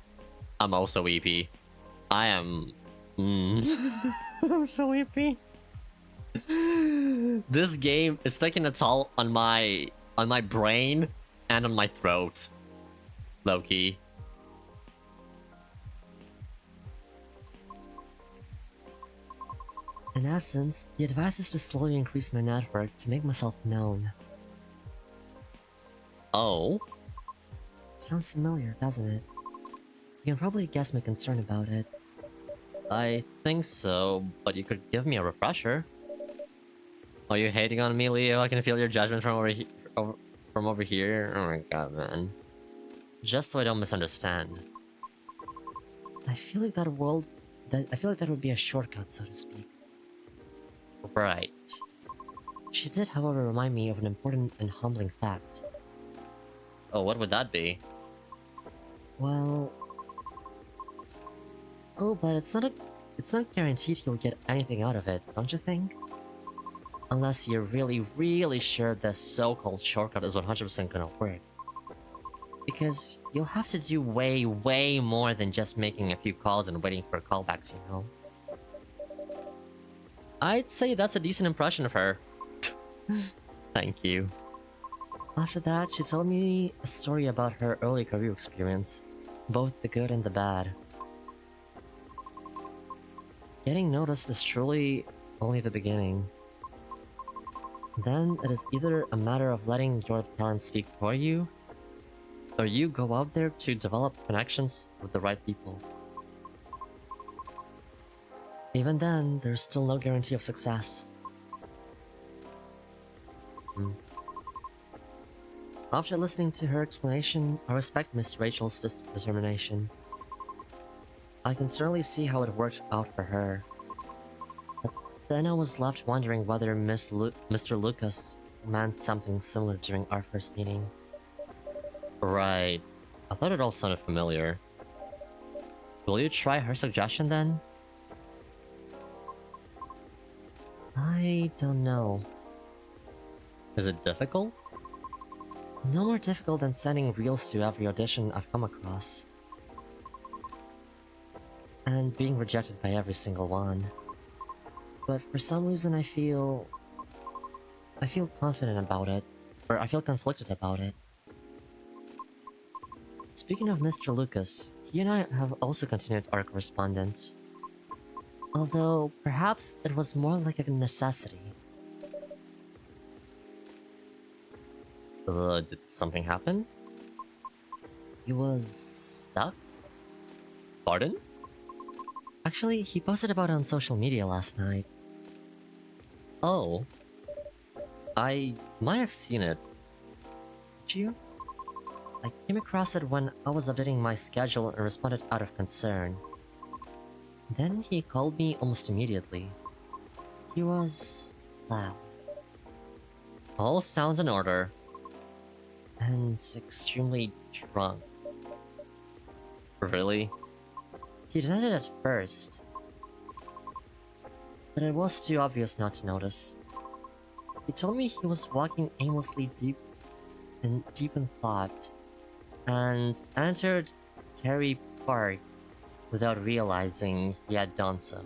Speaker 1: I'm also EP. I am... I'm so EP. This game is taking a toll on my brain and on my throat. Low-key.
Speaker 2: In essence, the advice is to slowly increase my network to make myself known.
Speaker 1: Oh?
Speaker 2: Sounds familiar, doesn't it? You can probably guess my concern about it.
Speaker 1: I think so, but you could give me a refresher. Are you hating on me, Leo? I can feel your judgment from over here. Oh my god, man. Just so I don't misunderstand.
Speaker 2: I feel like that world I feel like that would be a shortcut, so to speak.
Speaker 1: Right.
Speaker 2: She did, however, remind me of an important and humbling fact.
Speaker 1: Oh, what would that be?
Speaker 2: Well... Oh, but it's not guaranteed you'll get anything out of it, don't you think? Unless you're really, really sure this so-called shortcut is 100% gonna work. Because you'll have to do way, way more than just making a few calls and waiting for callbacks, you know?
Speaker 1: I'd say that's a decent impression of her. Thank you.
Speaker 2: After that, she told me a story about her early career experience, both the good and the bad. Getting noticed is truly only the beginning. Then it is either a matter of letting your talent speak for you, or you go out there to develop connections with the right people. Even then, there's still no guarantee of success. After listening to her explanation, I respect Miss Rachel's determination. I can certainly see how it worked out for her. But then I was left wondering whether Mr. Lucas meant something similar during our first meeting.
Speaker 1: Right. I thought it all sounded familiar. Will you try her suggestion then?
Speaker 2: I don't know.
Speaker 1: Is it difficult?
Speaker 2: No more difficult than sending reels to every audition I've come across. And being rejected by every single one. But for some reason I feel confident about it. Or I feel conflicted about it. Speaking of Mr. Lucas, he and I have also continued our correspondence. Although, perhaps it was more like a necessity.
Speaker 1: Did something happen?
Speaker 2: He was stuck?
Speaker 1: Pardon?
Speaker 2: Actually, he posted about it on social media last night.
Speaker 1: Oh. I might have seen it.
Speaker 2: Did you? I came across it when I was updating my schedule and responded out of concern. Then he called me almost immediately. He was loud.
Speaker 1: All sounds in order.
Speaker 2: And extremely drunk.
Speaker 1: Really?
Speaker 2: He denied it at first, but it was too obvious not to notice. He told me he was walking aimlessly deep in thought, and entered Kerry Park without realizing he had done so.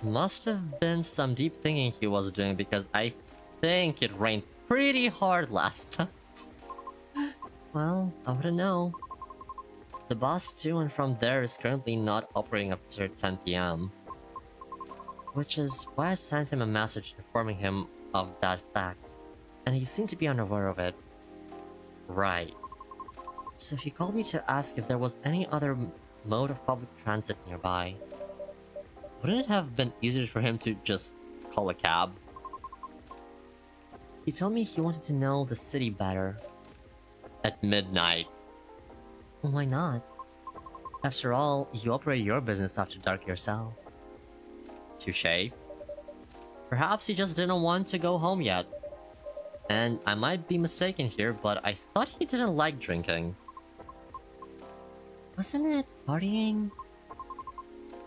Speaker 1: Must have been some deep thinking he was doing, because I think it rained pretty hard last night.
Speaker 2: Well, I wouldn't know.
Speaker 1: The bus to and from there is currently not operating after 10 PM.
Speaker 2: Which is why I sent him a message informing him of that fact, and he seemed to be unaware of it.
Speaker 1: Right.
Speaker 2: So he called me to ask if there was any other mode of public transit nearby.
Speaker 1: Wouldn't it have been easier for him to just call a cab?
Speaker 2: He told me he wanted to know the city better.
Speaker 1: At midnight.
Speaker 2: Well, why not? After all, you operate your business after dark yourself.
Speaker 1: Touché. Perhaps he just didn't want to go home yet. And I might be mistaken here, but I thought he didn't like drinking.
Speaker 2: Wasn't it partying?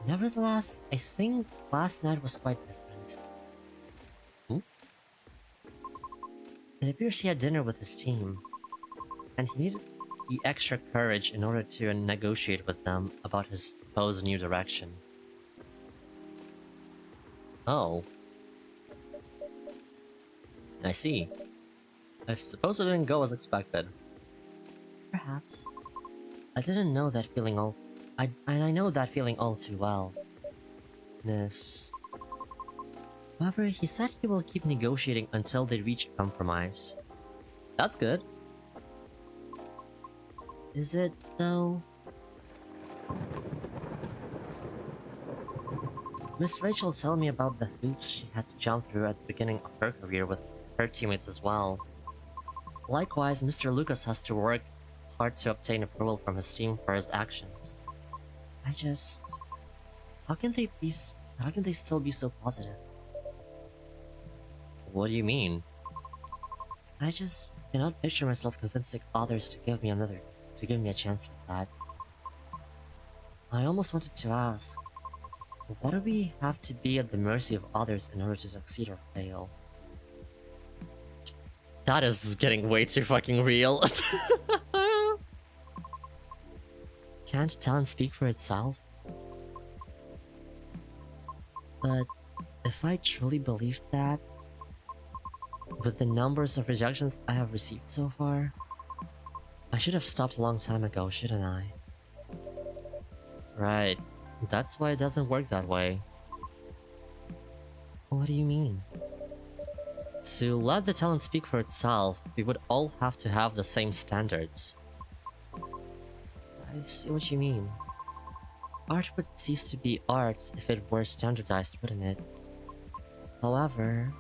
Speaker 2: Nevertheless, I think last night was quite different. It appears he had dinner with his team, and he needed the extra courage in order to negotiate with them about his proposed new direction.
Speaker 1: Oh. I see. I suppose it didn't go as expected.
Speaker 2: Perhaps. I didn't know that feeling I know that feeling all too well. However, he said he will keep negotiating until they reach a compromise.
Speaker 1: That's good.
Speaker 2: Is it, though? Miss Rachel told me about the hoops she had to jump through at the beginning of her career with her teammates as well. Likewise, Mr. Lucas has to work hard to obtain approval from his team for his actions. how can they be? How can they still be so positive?
Speaker 1: What do you mean?
Speaker 2: I just cannot picture myself convincing others to give me a chance like that. I almost wanted to ask, why do we have to be at the mercy of others in order to succeed or fail?
Speaker 1: That is getting way too fucking real.
Speaker 2: Can't talent speak for itself? But if I truly believed that, with the numbers of rejections I have received so far, I should have stopped a long time ago, shouldn't I?
Speaker 1: Right. That's why it doesn't work that way.
Speaker 2: What do you mean?
Speaker 1: To let the talent speak for itself, we would all have to have the same standards.
Speaker 2: I see what you mean. Art would cease to be art if it were standardized, wouldn't it? However,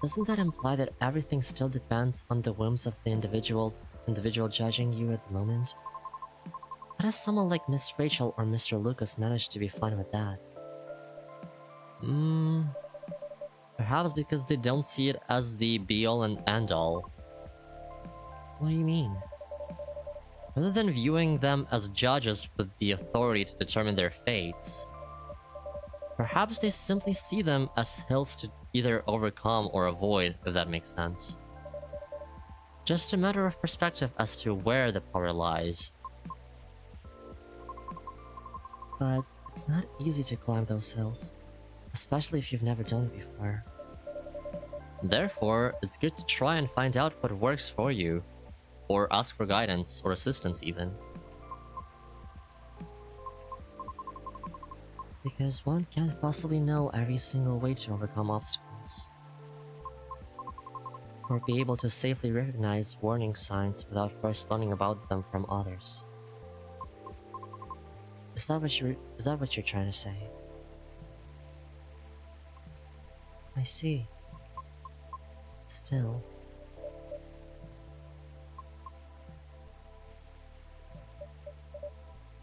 Speaker 2: doesn't that imply that everything still depends on the whims of the individual judging you at the moment? How does someone like Miss Rachel or Mr. Lucas manage to be fine with that?
Speaker 1: Perhaps because they don't see it as the be-all and end-all.
Speaker 2: What do you mean?
Speaker 1: Rather than viewing them as judges with the authority to determine their fates, perhaps they simply see them as hills to either overcome or avoid, if that makes sense. Just a matter of perspective as to where the power lies.
Speaker 2: But it's not easy to climb those hills, especially if you've never done it before.
Speaker 1: Therefore, it's good to try and find out what works for you, or ask for guidance or assistance even.
Speaker 2: Because one can't possibly know every single way to overcome obstacles, or be able to safely recognize warning signs without first learning about them from others. Is that what you're trying to say? I see. Still.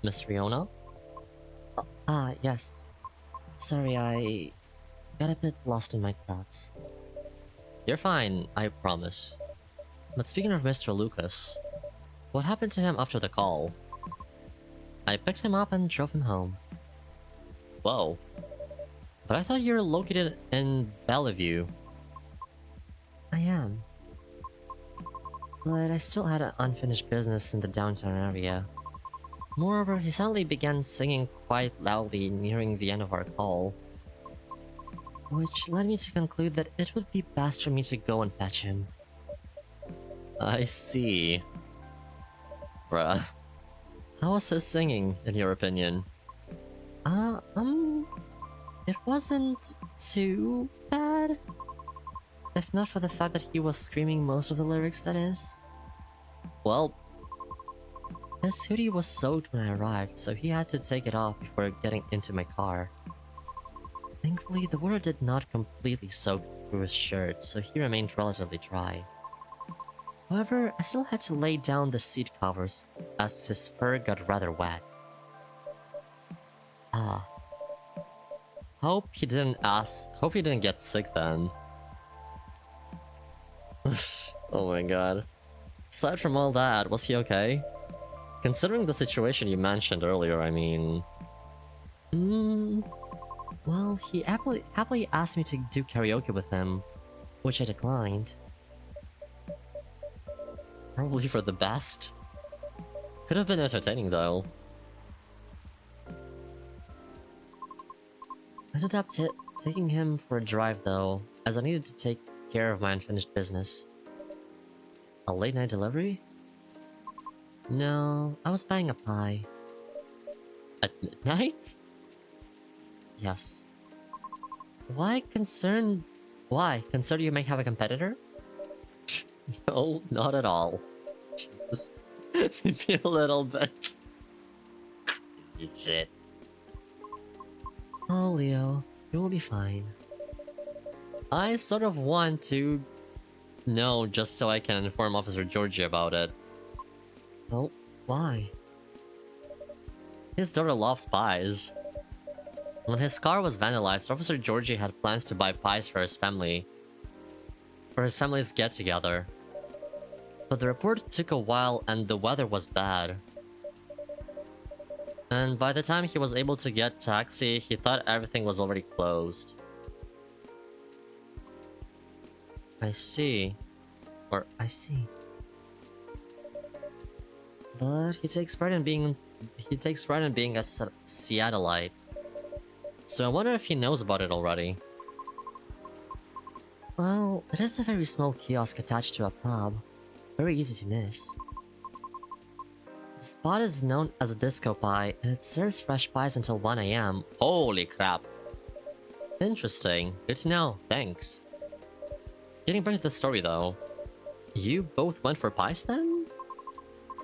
Speaker 1: Miss Riona?
Speaker 2: Yes. Sorry, I got a bit lost in my thoughts.
Speaker 1: You're fine, I promise. But speaking of Mr. Lucas, what happened to him after the call? I picked him up and drove him home. Whoa. But I thought you were located in Bellevue.
Speaker 2: I am. But I still had an unfinished business in the downtown area. Moreover, he suddenly began singing quite loudly nearing the end of our call, which led me to conclude that it would be best for me to go and fetch him.
Speaker 1: I see. Bruh. How was his singing, in your opinion?
Speaker 2: It wasn't too bad. If not for the fact that he was screaming most of the lyrics, that is.
Speaker 1: Well,
Speaker 2: his hoodie was soaked when I arrived, so he had to take it off before getting into my car. Thankfully, the water did not completely soak through his shirt, so he remained relatively dry. However, I still had to lay down the seat covers, as his fur got rather wet.
Speaker 1: hope he didn't get sick then. Oh my god. Aside from all that, was he okay? Considering the situation you mentioned earlier, I mean...
Speaker 2: Well, he happily asked me to do karaoke with him, which I declined.
Speaker 1: Probably for the best. Could have been entertaining though.
Speaker 2: I ended up taking him for a drive though, as I needed to take care of my unfinished business. A late night delivery? No, I was buying a pie.
Speaker 1: At midnight?
Speaker 2: Yes.
Speaker 1: Why concern you may have a competitor? No, not at all. Jesus. Maybe a little bit. Crazy shit.
Speaker 2: Oh, Leo, you will be fine.
Speaker 1: I sort of want to know just so I can inform Officer Georgie about it.
Speaker 2: Oh, why?
Speaker 1: His daughter loves pies. When his car was vandalized, Officer Georgie had plans to buy pies for his family. For his family's get-together. But the report took a while and the weather was bad. And by the time he was able to get taxi, he thought everything was already closed. I see. Or I see. But he takes pride in being a Seattleite. So I wonder if he knows about it already.
Speaker 2: Well, it is a very small kiosk attached to a pub. Very easy to miss. The spot is known as a disco pie, and it serves fresh pies until 1 AM.
Speaker 1: Holy crap. Interesting. Good to know. Thanks. Getting back to the story though. You both went for pies then?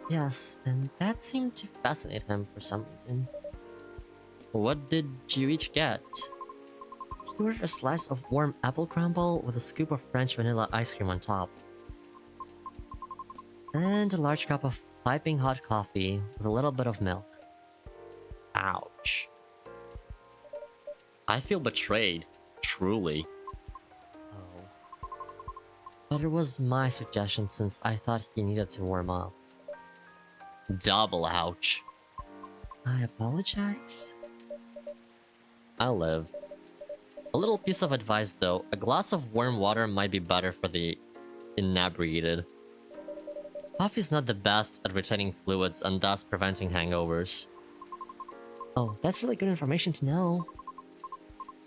Speaker 2: Yes, and that seemed to fascinate him for some reason.
Speaker 1: What did you each get?
Speaker 2: He ordered a slice of warm apple crumble with a scoop of French vanilla ice cream on top. And a large cup of piping hot coffee with a little bit of milk.
Speaker 1: Ouch. I feel betrayed. Truly.
Speaker 2: Oh. But it was my suggestion since I thought he needed to warm up.
Speaker 1: Double ouch.
Speaker 2: I apologize.
Speaker 1: I'll live. A little piece of advice though, a glass of warm water might be better for the inebriated. Coffee's not the best at retaining fluids and thus preventing hangovers.
Speaker 2: Oh, that's really good information to know.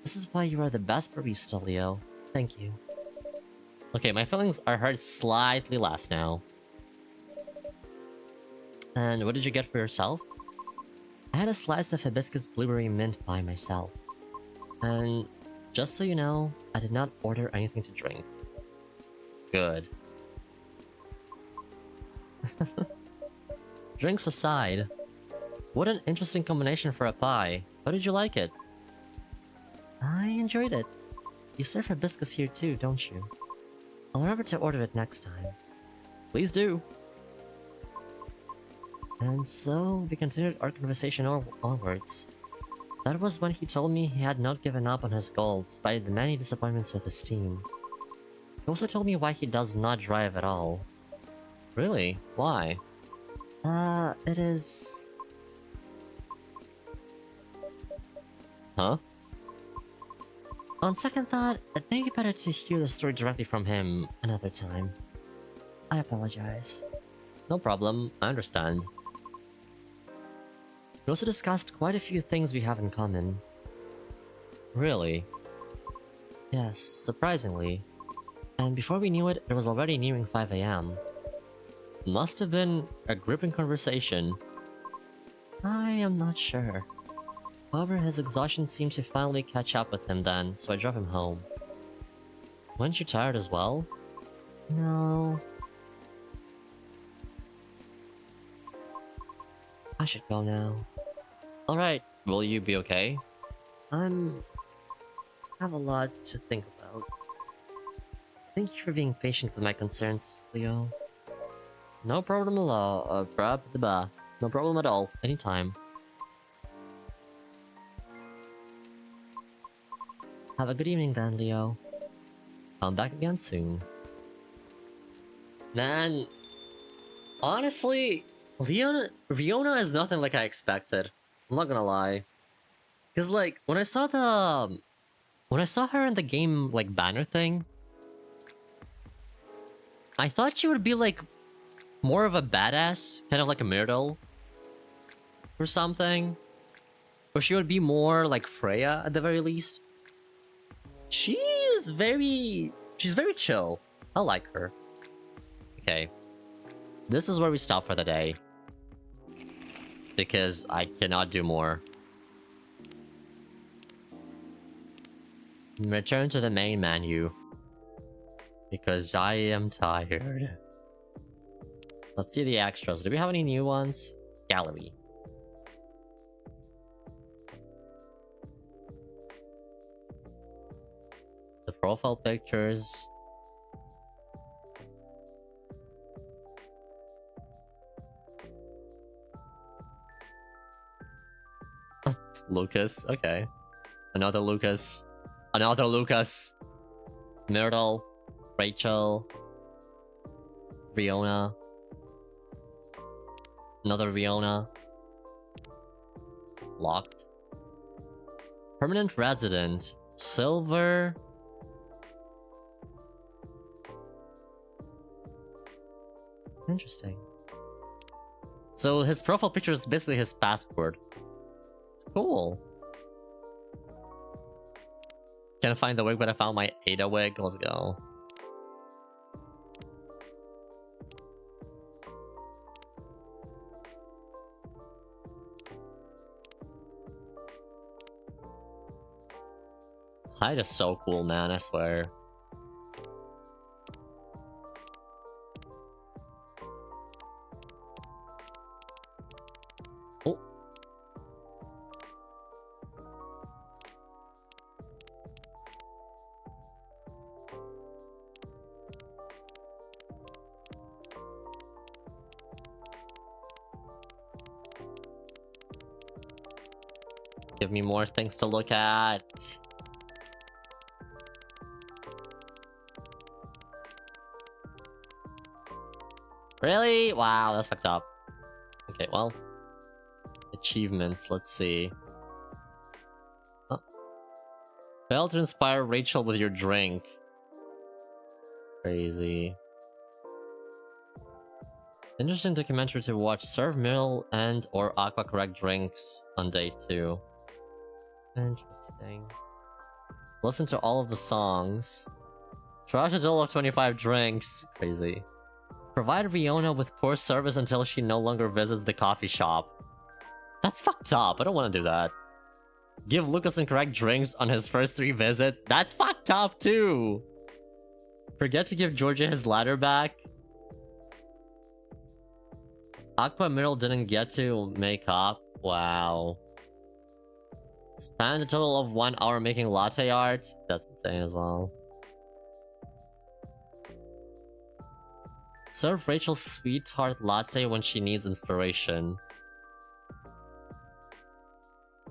Speaker 2: This is why you are the best barista, Leo. Thank you.
Speaker 1: Okay, my feelings are hurt slightly less now. And what did you get for yourself?
Speaker 2: I had a slice of hibiscus blueberry mint pie myself. And just so you know, I did not order anything to drink.
Speaker 1: Good. Drinks aside, what an interesting combination for a pie. How did you like it?
Speaker 2: I enjoyed it. You serve hibiscus here too, don't you? I'll remember to order it next time.
Speaker 1: Please do.
Speaker 2: And so, we continued our conversation onwards. That was when he told me he had not given up on his goal despite the many disappointments with his team. He also told me why he does not drive at all.
Speaker 1: Really? Why?
Speaker 2: It is...
Speaker 1: Huh?
Speaker 2: On second thought, it may be better to hear the story directly from him another time. I apologize.
Speaker 1: No problem, I understand.
Speaker 2: We also discussed quite a few things we have in common.
Speaker 1: Really?
Speaker 2: Yes, surprisingly. And before we knew it, it was already nearing 5 AM.
Speaker 1: Must have been a gripping conversation.
Speaker 2: I am not sure. However, his exhaustion seemed to finally catch up with him then, so I drove him home.
Speaker 1: Weren't you tired as well?
Speaker 2: No. I should go now.
Speaker 1: Alright, will you be okay?
Speaker 2: I have a lot to think about. Thank you for being patient with my concerns, Leo.
Speaker 1: No problem at all, no problem at all, anytime.
Speaker 2: Have a good evening then, Leo.
Speaker 1: Come back again soon. Man, honestly, Riona is nothing like I expected. I'm not gonna lie. Cause like, when I saw her in the game, like, banner thing, I thought she would be like, more of a badass, kind of like a Myrtle. Or something. Or she would be more like Freya at the very least. She's very chill. I like her. Okay. This is where we stop for the day. Because I cannot do more. Return to the main menu. Because I am tired. Let's see the extras. Do we have any new ones? Gallery. The profile pictures. Lucas, okay. Another Lucas. Another Lucas. Myrtle. Rachel. Riona. Another Riona. Locked. Permanent resident. Silver. Interesting. So his profile picture is basically his passport. Cool. Can't find the wig, but I found my Ada wig. Let's go. Hyde is so cool, man, I swear. Oh. Give me more things to look at. Really? Wow, that's fucked up. Okay, well. Achievements, let's see. Oh. Fail to inspire Rachel with your drink. Crazy. Interesting documentary to watch. Serve mineral and or aqua correct drinks on day 2. Interesting. Listen to all of the songs. Trash a total of 25 drinks. Crazy. Provide Riona with poor service until she no longer visits the coffee shop. That's fucked up. I don't want to do that. Give Lucas incorrect drinks on his first 3 visits. That's fucked up too. Forget to give Georgia his ladder back. Aqua Mineral didn't get to make up. Wow. Spend a total of 1 hour making latte art. That's insane as well. Serve Rachel sweetheart latte when she needs inspiration.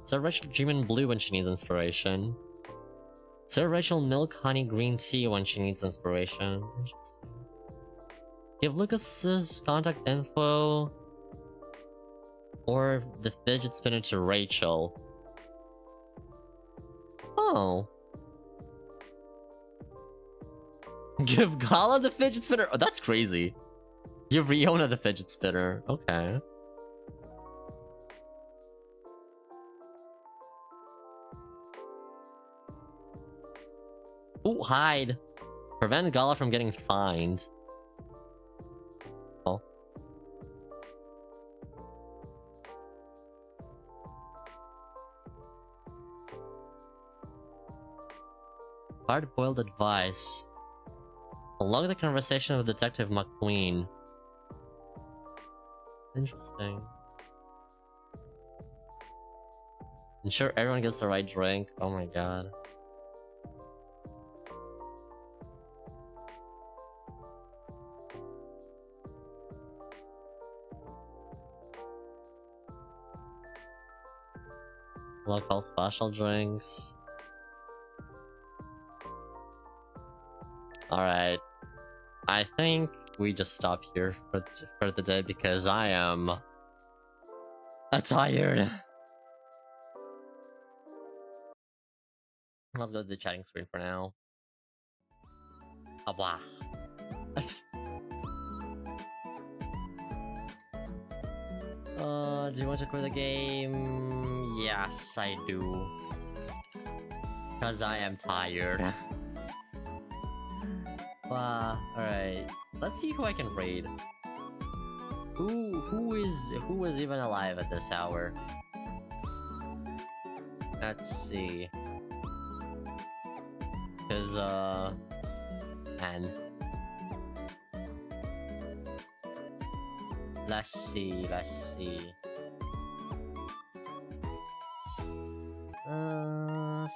Speaker 1: Serve Rachel Dreamin' Blue when she needs inspiration. Serve Rachel milk honey green tea when she needs inspiration. Interesting. Give Lucas's contact info or the fidget spinner to Rachel. Oh. Give Gala the fidget spinner? Oh, that's crazy. Give Riona the fidget spinner. Okay. Ooh, hide. Prevent Gala from getting fined. Oh. Hard-boiled advice. Along the conversation with Detective McQueen. Interesting. Ensure everyone gets the right drink. Oh my god. Local special drinks. Alright. I think we just stop here for the day because I am tired. Let's go to the chatting screen for now. Ah, wow. Do you want to quit the game? Yes, I do. Because I am tired. Wow, alright. Let's see who I can raid. Who is even alive at this hour? Let's see. Cause man. Let's see.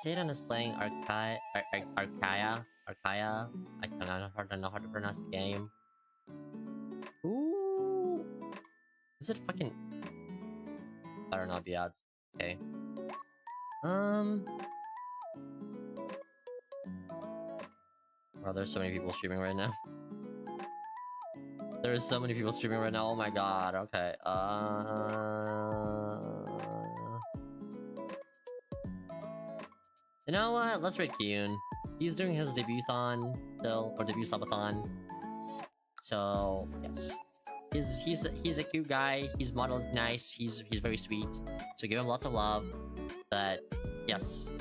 Speaker 1: Satan is playing Archaea. I don't know how to pronounce the game. Ooh. Is it fucking... I don't know the odds. Okay. Oh, there's so many people streaming right now. There's so many people streaming right now. Oh my god. Okay. You know what? Let's rate Kyun. He's doing his debut-thon still, or debut subathon. So yes, he's a cute guy. His model is nice. He's very sweet. So give him lots of love. But yes,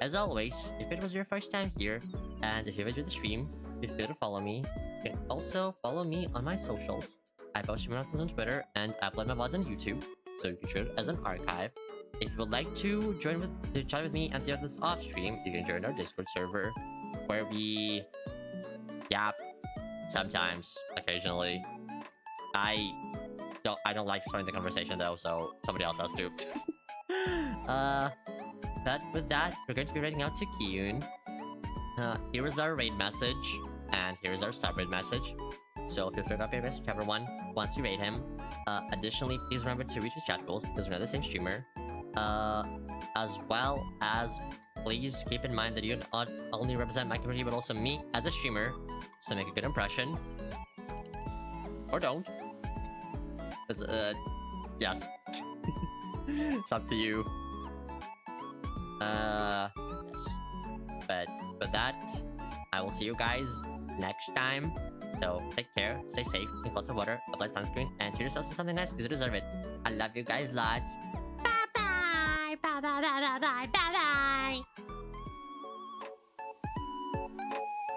Speaker 1: as always, if it was your first time here, and if you enjoyed the stream, feel free to follow me. You can also follow me on my socials. I post stream announcements on Twitter, and I upload my VODs on YouTube, so you can share it as an archive. If you would like to chat with me and the others off stream, you can join our Discord server, where we yap sometimes, occasionally. I don't like starting the conversation though, so somebody else has to. But with that, we're going to be raiding out to Kyun. Here is our raid message, and here is our sub-raid message. So feel free to copy and paste whichever one once you raid him. Additionally, please remember to reach his chat goals because we're not the same streamer. As well as please keep in mind that you not only represent my community but also me as a streamer, so make a good impression. Or don't. It's, yes. It's up to you. Yes. But with that, I will see you guys next time. So take care, stay safe, drink lots of water, apply sunscreen, and treat yourselves to something nice because you deserve it. I love you guys lots.
Speaker 4: Bye bye. Bye bye bye bye bye bye bye.